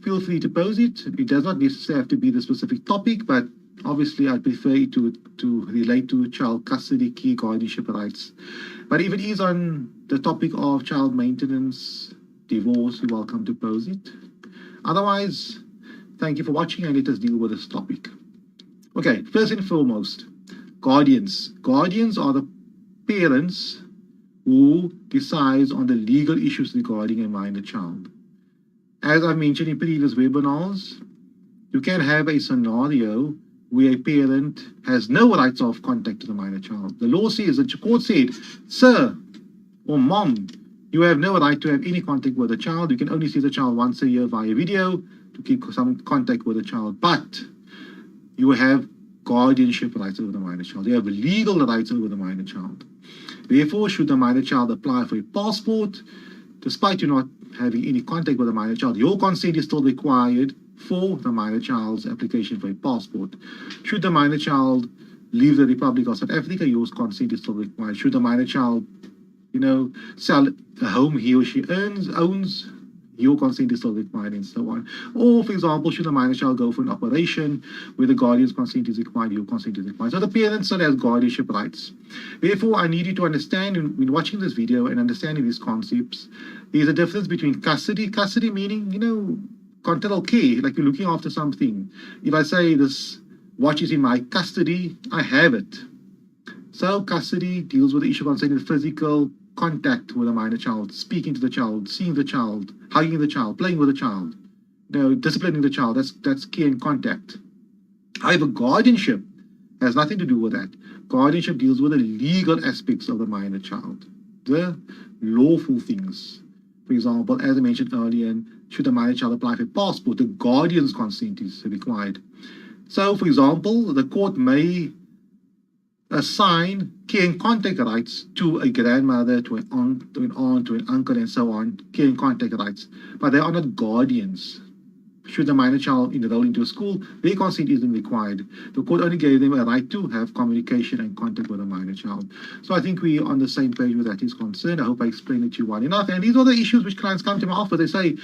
feel free to pose it. It does not necessarily have to be the specific topic, but obviously I'd prefer it to relate to child custody, care, guardianship rights. But if it is on the topic of child maintenance, divorce, you're welcome to pose it. Otherwise, thank you for watching, and let us deal with this topic. Okay, first and foremost, guardians. Guardians are the parents who decides on the legal issues regarding a minor child. As I mentioned in previous webinars, you can have a scenario where a parent has no rights of contact to the minor child. The law says, the court said, sir or mom, you have no right to have any contact with the child. You can only see the child once a year via video to keep some contact with the child. But you have guardianship rights over the minor child. You have legal rights over the minor child. Therefore, should the minor child apply for a passport, despite you not having any contact with the minor child, your consent is still required for the minor child's application for a passport. Should the minor child leave the Republic of South Africa, your consent is still required. Should the minor child, sell a home he or she owns, your consent is still required, and so on. Or, for example, should the minor child go for an operation where the guardian's consent is required, your consent is required. So the parent still has guardianship rights. Therefore, I need you to understand, when watching this video and understanding these concepts, there's a difference between custody. Custody meaning, parental care, like you're looking after something. If I say this watch is in my custody, I have it. So custody deals with the issue concerning physical contact with a minor child, speaking to the child, seeing the child, hugging the child, playing with the child, disciplining the child. That's care and contact. However, guardianship has nothing to do with that. Guardianship deals with the legal aspects of the minor child, the lawful things. For example, as I mentioned earlier, should the minor child apply for a passport, the guardian's consent is required. So, for example, the court may assign care and contact rights to a grandmother, to an aunt, to an uncle, and so on, care and contact rights, but they are not guardians. Should the minor child enroll into a school, their consent isn't required. The court only gave them a right to have communication and contact with a minor child. So I think we're on the same page with that is concerned. I hope I explained it to you well enough. And these are the issues which clients come to my office. They say,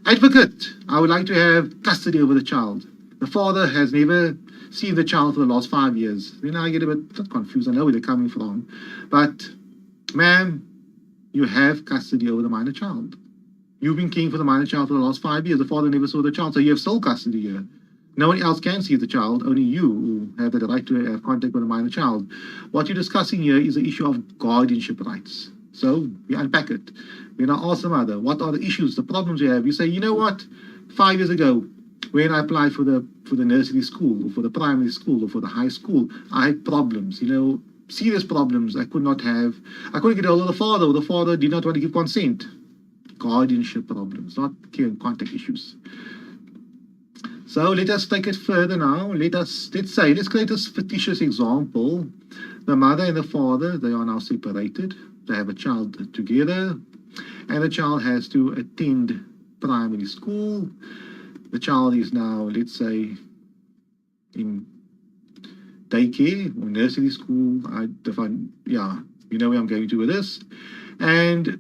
advocate, I would like to have custody over the child. The father has never seen the child for the last 5 years. Then I get a bit confused. I know where they're coming from. But, ma'am, you have custody over the minor child. You've been caring for the minor child for the last 5 years. The father never saw the child, so you have sole custody here. No one else can see the child, only you who have the right to have contact with a minor child. What you're discussing here is the issue of guardianship rights. So we unpack it. When I ask the mother, what are the issues, the problems you have? You say, you know what, 5 years ago, when I applied for the nursery school, or for the primary school, or for the high school, I had problems, serious problems. I couldn't get hold of the father, or the father did not want to give consent. Guardianship problems, not care and contact issues. So let us take it further now. Let's create this fictitious example. The mother and the father, they are now separated. They have a child together, and the child has to attend primary school. The child is now, let's say, in daycare or nursery school. You know where I'm going to with this. And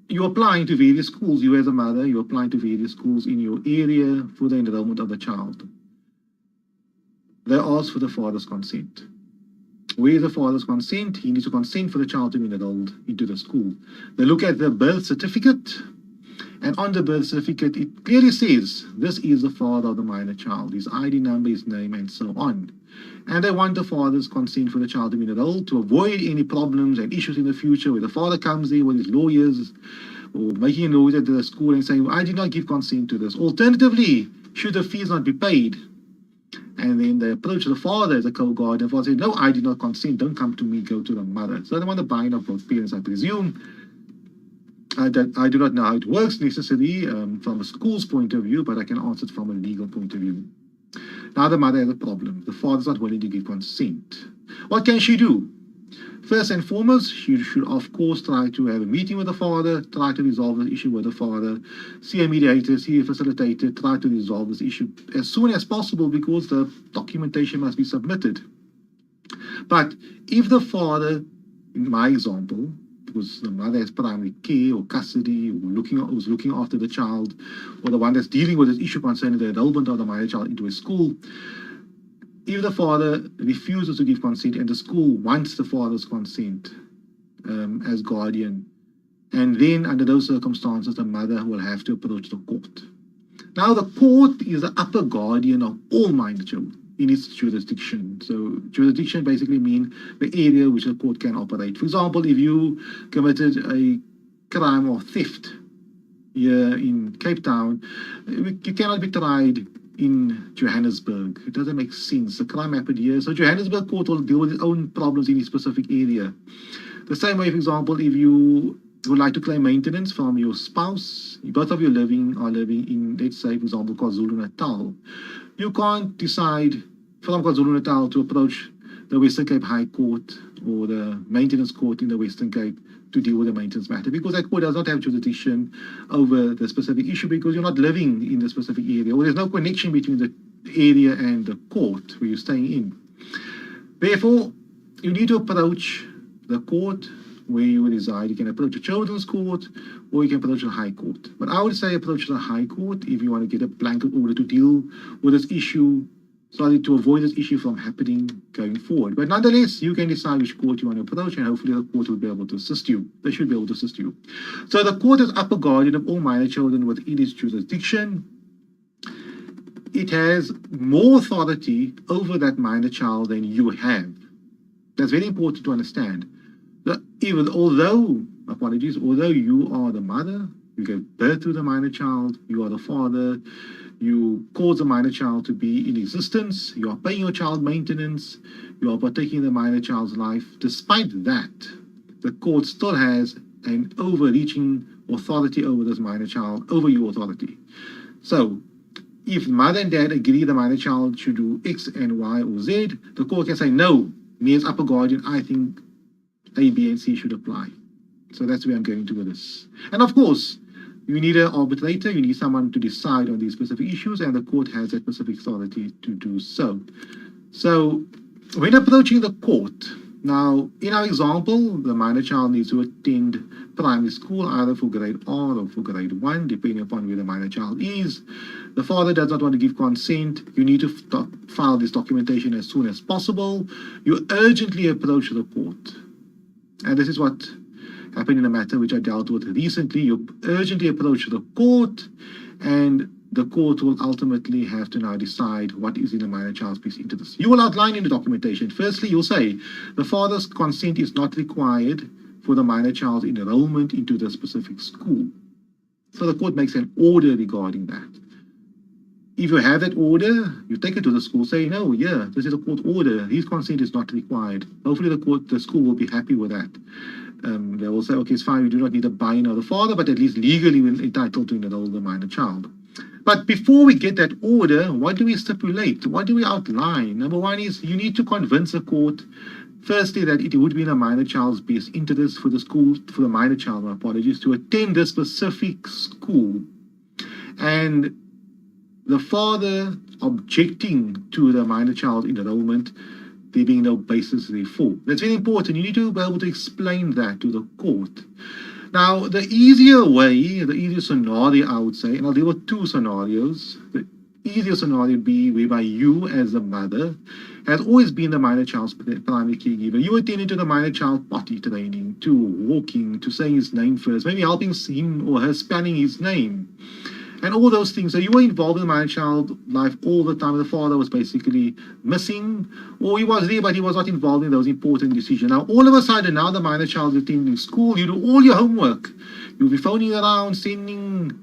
you're applying to various schools. You as a mother, you're applying to various schools in your area for the enrollment of the child. They ask for the father's consent. Where the father's consent, he needs to consent for the child to be enrolled into the school. They look at the birth certificate, and on the birth certificate, it clearly says, this is the father of the minor child, his ID number, his name, and so on. And they want the father's consent for the child to be enrolled to avoid any problems and issues in the future where the father comes there with his lawyers or making a noise at the school and saying, I did not give consent to this. Alternatively, should the fees not be paid, and then they approach the father as a co-guardian, the father says, no, I did not consent, don't come to me, go to the mother. So they want the buy-in of both parents, I presume. I do not know how it works necessarily from a school's point of view, but I can answer it from a legal point of view. Now the mother has a problem. The father's not willing to give consent. What can she do? First and foremost, she should of course try to have a meeting with the father, try to resolve the issue with the father, see a mediator, see a facilitator, try to resolve this issue as soon as possible because the documentation must be submitted. But if the father, in my example, because the mother has primary care or custody, who's looking after the child, or the one that's dealing with this issue concerning the enrollment of the minor child into a school, if the father refuses to give consent and the school wants the father's consent as guardian, and then under those circumstances, the mother will have to approach the court. Now, the court is the upper guardian of all minor children in its jurisdiction. So jurisdiction basically means the area which the court can operate. For example, if you committed a crime or theft here in Cape Town, you cannot be tried in Johannesburg. It doesn't make sense. The crime happened here, so Johannesburg court will deal with its own problems in a specific area. The same way, for example, if you would like to claim maintenance from your spouse, both of you are living in, let's say, for example, KwaZulu-Natal. You can't decide from KwaZulu-Natal to approach the Western Cape High Court or the maintenance court in the Western Cape to deal with the maintenance matter, because that court does not have jurisdiction over the specific issue because you're not living in the specific area, or there's no connection between the area and the court where you're staying in. Therefore, you need to approach the court where you reside. You can approach the children's court or you can approach the High Court. But I would say approach the High Court if you want to get a blanket order to deal with this issue, so to avoid this issue from happening going forward. But nonetheless, you can decide which court you want to approach, and hopefully the court will be able to assist you. They should be able to assist you. So the court is upper guardian of all minor children within its jurisdiction. It has more authority over that minor child than you have. That's very important to understand. Although you are the mother, you gave birth to the minor child, you are the father, you cause the minor child to be in existence, you are paying your child maintenance, you are partaking in the minor child's life. Despite that, the court still has an overreaching authority over this minor child, over your authority. So, if mother and dad agree the minor child should do X and Y or Z, the court can say, no, me as upper guardian, I think A, B, and C should apply. So that's where I'm going to with this. And of course, you need an arbitrator, you need someone to decide on these specific issues, and the court has that specific authority to do so. So when approaching the court, now in our example, the minor child needs to attend primary school either for grade R or for grade 1, depending upon where the minor child is. The father does not want to give consent. You need to file this documentation as soon as possible. You urgently approach the court. And this is what happened in a matter which I dealt with recently. You urgently approach the court, and the court will ultimately have to now decide what is in the minor child's best interest. You will outline in the documentation. Firstly, you'll say the father's consent is not required for the minor child's enrollment into the specific school. So the court makes an order regarding that. If you have that order, you take it to the school, say, no, yeah, this is a court order. His consent is not required. Hopefully the school will be happy with that. They will say, okay, it's fine, we do not need a buy-in of the father, but at least legally we're entitled to enroll the minor child. But before we get that order, what do we stipulate? What do we outline? Number one is you need to convince the court, firstly, that it would be in a minor child's best interest for the school, for the minor child, my apologies, to attend a specific school. And the father objecting to the minor child enrollment, there being no basis therefore. That's very important. You need to be able to explain that to the court. Now, the easier way, the easier scenario, I would say, and I'll deal with two scenarios. The easier scenario would be whereby you, as the mother, has always been the minor child's primary caregiver. You attended to the minor child potty training, to walking, to saying his name first, maybe helping him or her spelling his name, and all those things. So you were involved in the minor child life all the time. The father was basically missing, or he was there, but he was not involved in those important decisions. Now, all of a sudden, now the minor child is attending school. You do all your homework. You'll be phoning around, sending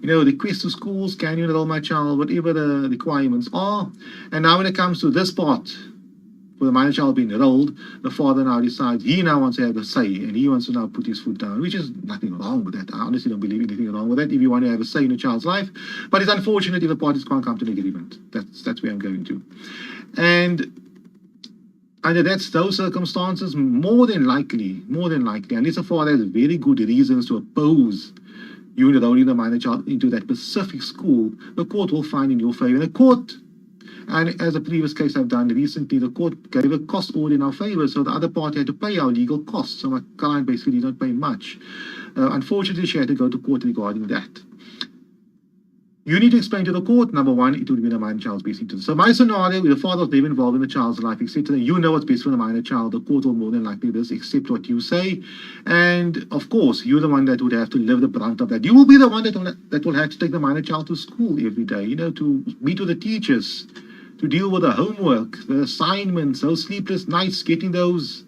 requests to schools, can you enroll my child, whatever the requirements are. And now when it comes to this part, for the minor child being enrolled, the father now decides he now wants to have a say, and he wants to now put his foot down, which is nothing wrong with that. I honestly don't believe anything wrong with that if you want to have a say in a child's life. But it's unfortunate if the parties can't come to an agreement. That's where I'm going to. And under those circumstances, more than likely, unless the father has very good reasons to oppose you enrolling the minor child into that specific school, the court will find in your favor. And the court, and as a previous case I've done recently, the court gave a cost order in our favor, so the other party had to pay our legal costs. So my client basically did not pay much. Unfortunately, she had to go to court regarding that. You need to explain to the court, number one, it would be in the minor child's best interest. So my scenario, the father was never involved in the child's life, etc. You know what's best for the minor child. The court will more than likely just accept what you say. And of course, you're the one that would have to live the brunt of that. You will be the one that will have to take the minor child to school every day, to meet with the teachers, to deal with the homework, the assignments, those sleepless nights, getting those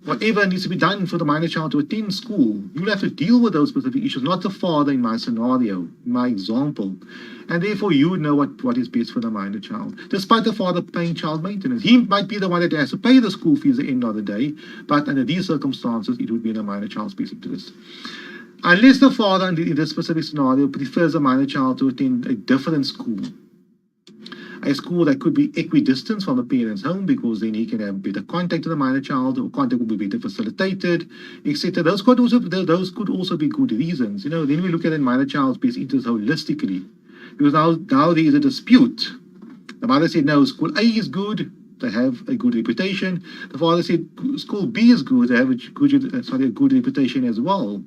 whatever needs to be done for the minor child to attend school. You'll have to deal with those specific issues, not the father in my scenario, in my example. And therefore, you would know what is best for the minor child. Despite the father paying child maintenance, he might be the one that has to pay the school fees at the end of the day, but under these circumstances, it would be in the minor child's best interest. Unless the father, in this specific scenario, prefers the minor child to attend a different school, a school that could be equidistant from the parent's home, because then he can have better contact with the minor child, or contact will be better facilitated, etc. Those could also be good reasons. Then we look at the minor child's best interest holistically, because now there is a dispute. The mother said, no, school A is good, they have a good reputation. The father said, school B is good, they have a good reputation as well.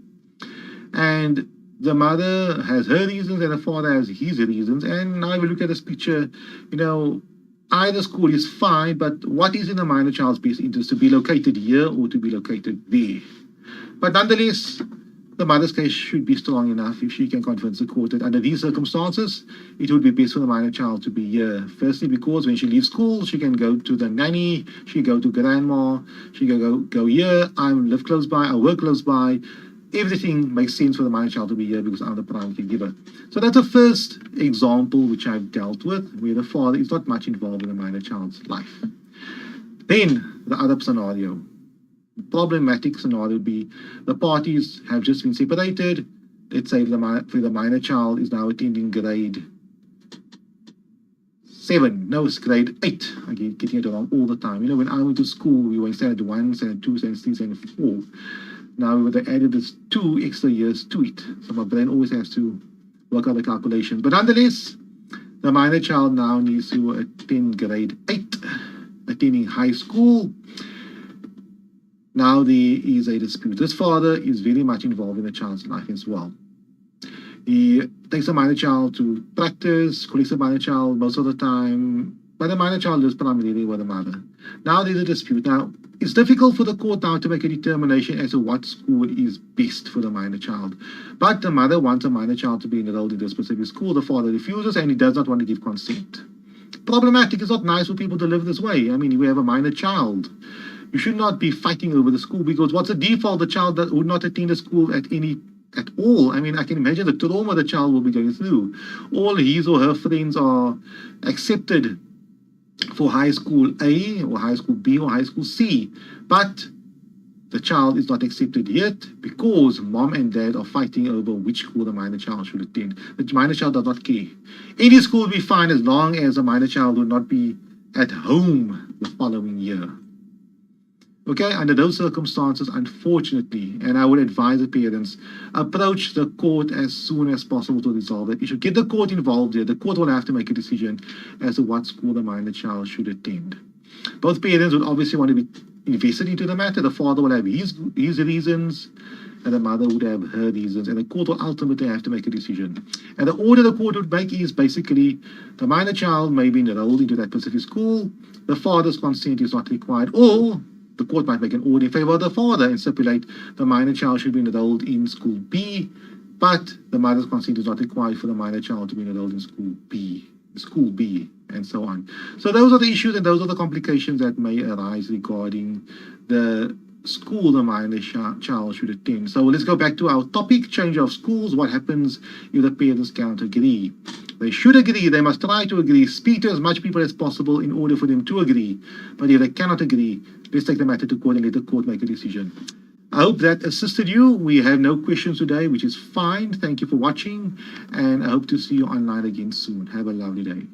And the mother has her reasons and the father has his reasons. And now we look at this picture, either school is fine, but what is in the minor child's best interest, to be located here or to be located there? But nonetheless, the mother's case should be strong enough if she can convince the court that under these circumstances, it would be best for the minor child to be here. Firstly, because when she leaves school, she can go to the nanny, she can go to grandma, she can go here, I live close by, I work close by. Everything makes sense for the minor child to be here because I'm the primary caregiver. So that's the first example which I've dealt with, where the father is not much involved in the minor child's life. Then the other scenario, problematic scenario, would be the parties have just been separated. Let's say the minor child is now attending grade 7. No, it's grade 8. I get getting it wrong all the time. When I went to school, we were in standard 1, standard 2, standard 3, standard 4. Now they added this 2 extra years to it. So my brain always has to work out the calculations. But nonetheless, the minor child now needs to attend grade 8, attending high school. Now there is a dispute. This father is very much involved in the child's life as well. He takes the minor child to practice, collects the minor child most of the time, but the minor child lives primarily with the mother. Now there's a dispute. Now, it's difficult for the court now to make a determination as to what school is best for the minor child. But the mother wants a minor child to be enrolled in a specific school. The father refuses, and he does not want to give consent. Problematic. It's not nice for people to live this way. I mean, we have a minor child. You should not be fighting over the school, because what's the default? The child that would not attend a school at all. I mean, I can imagine the trauma the child will be going through. All his or her friends are accepted for high school A or high school B or high school C, but the child is not accepted yet because mom and dad are fighting over which school the minor child should attend. The minor child does not care. Any school will be fine as long as the minor child will not be at home the following year. Okay, under those circumstances, unfortunately, and I would advise the parents, approach the court as soon as possible to resolve that issue. Get the court involved here. The court will have to make a decision as to what school the minor child should attend. Both parents would obviously want to be invested into the matter. The father will have his reasons, that the mother would have her reasons, and the court will ultimately have to make a decision. And the order the court would make is basically the minor child may be enrolled into that specific school, the father's consent is not required, or the court might make an order in favor of the father and stipulate the minor child should be enrolled in school B, but the mother's consent is not required for the minor child to be enrolled in school B, and so on. So those are the issues and those are the complications that may arise regarding the school the minor child should attend. So let's go back to our topic, change of schools. What happens if the parents can't agree? They should agree. They must try to agree. Speak to as much people as possible in order for them to agree. But if they cannot agree, let's take the matter to court and let the court make a decision. I hope that assisted you. We have no questions today, which is fine. Thank you for watching, and I hope to see you online again soon. Have a lovely day.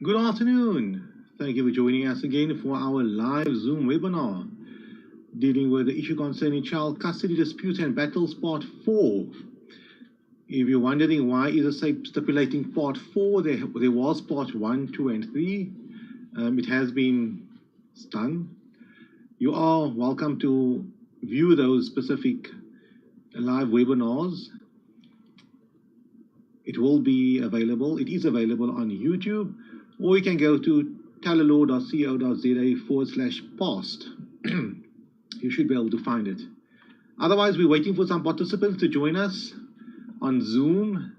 Good afternoon. Thank you for joining us again for our live Zoom webinar dealing with the issue concerning child custody disputes and battles part 4. If you're wondering why is it stipulating part 4, there was part 1, 2, and 3. It has been done. You are welcome to view those specific live webinars. It will be available. It is available on YouTube, or you can go to talalaw.co.za/past. You should be able to find it. Otherwise, we're waiting for some participants to join us on Zoom.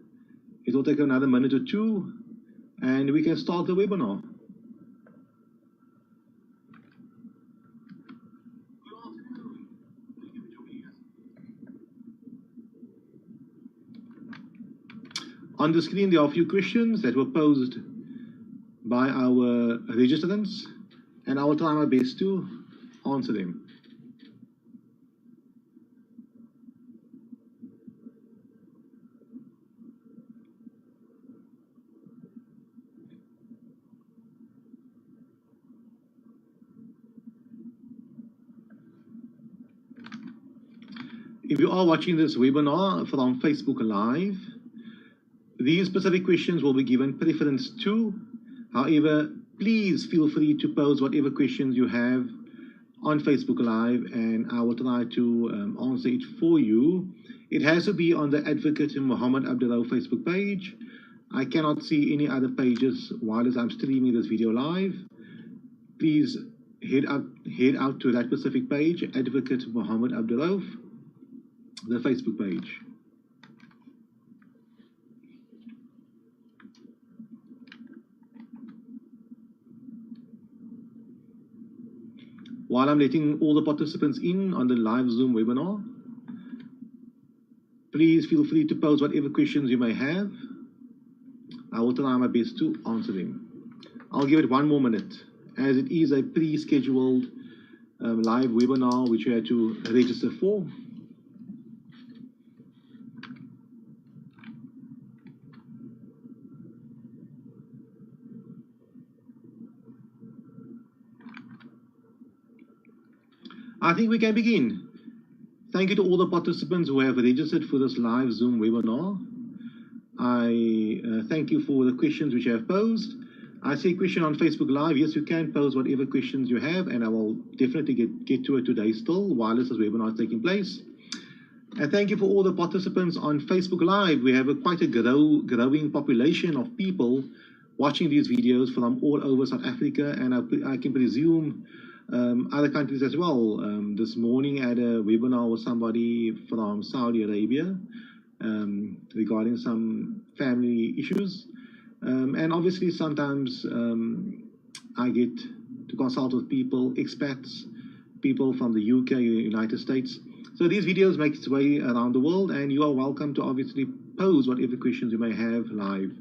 It will take another minute or two, and we can start the webinar. On the screen, there are a few questions that were posed by our registrants, and I will try my best to answer them. If you are watching this webinar from Facebook Live, these specific questions will be given preference to. However, please feel free to pose whatever questions you have on Facebook Live, and I will try to answer it for you. It has to be on the Advocate Muhammad Abduroaf Facebook page. I cannot see any other pages while I'm streaming this video live. Please head out to that specific page, Advocate Muhammad Abduroaf, the Facebook page. While I'm letting all the participants in on the live Zoom webinar, please feel free to pose whatever questions you may have. I will try my best to answer them. I'll give it 1 more minute, as it is a pre-scheduled live webinar which you had to register for. I think we can begin. Thank you to all the participants who have registered for this live Zoom webinar. I thank you for the questions which you have posed. I see a question on Facebook Live. Yes, you can pose whatever questions you have, and I will definitely get to it today still while this webinar is taking place. And thank you for all the participants on Facebook Live. We have quite a growing population of people watching these videos from all over South Africa, and I can presume other countries as well. This morning I had a webinar with somebody from Saudi Arabia regarding some family issues. And obviously sometimes I get to consult with people, expats, people from the UK, United States. So these videos make its way around the world, and you are welcome to obviously pose whatever questions you may have live.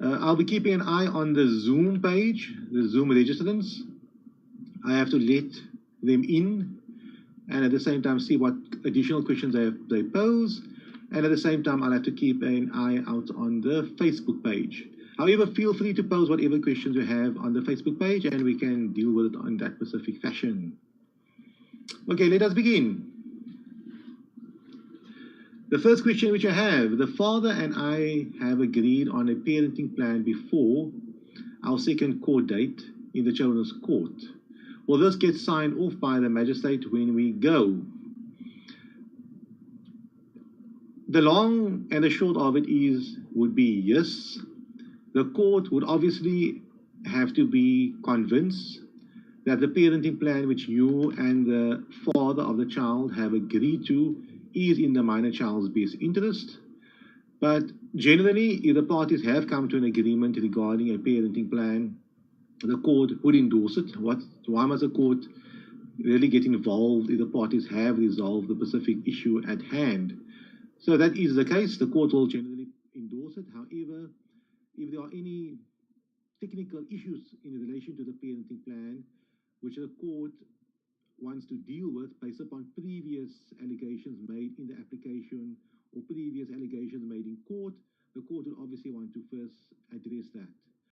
I'll be keeping an eye on the Zoom page, the Zoom registrants. I have to let them in, and at the same time see what additional questions they pose, and at the same time I'll have to keep an eye out on the Facebook page. However, feel free to pose whatever questions you have on the Facebook page, and we can deal with it in that specific fashion. Okay, let us begin. The first question which I have: the father and I have agreed on a parenting plan before our second court date. in the children's court. Will this get signed off by the magistrate when we go? The long and the short of it would be yes. The court would obviously have to be convinced that the parenting plan which you and the father of the child have agreed to is in the minor child's best interest. But generally, if the parties have come to an agreement regarding a parenting plan, the court would endorse it. Why must the court really get involved if the parties have resolved the specific issue at hand? So that is the case. The court will generally endorse it. However, if there are any technical issues in relation to the parenting plan, which the court wants to deal with based upon previous allegations made in the application or previous allegations made in court, the court will obviously want to first address that.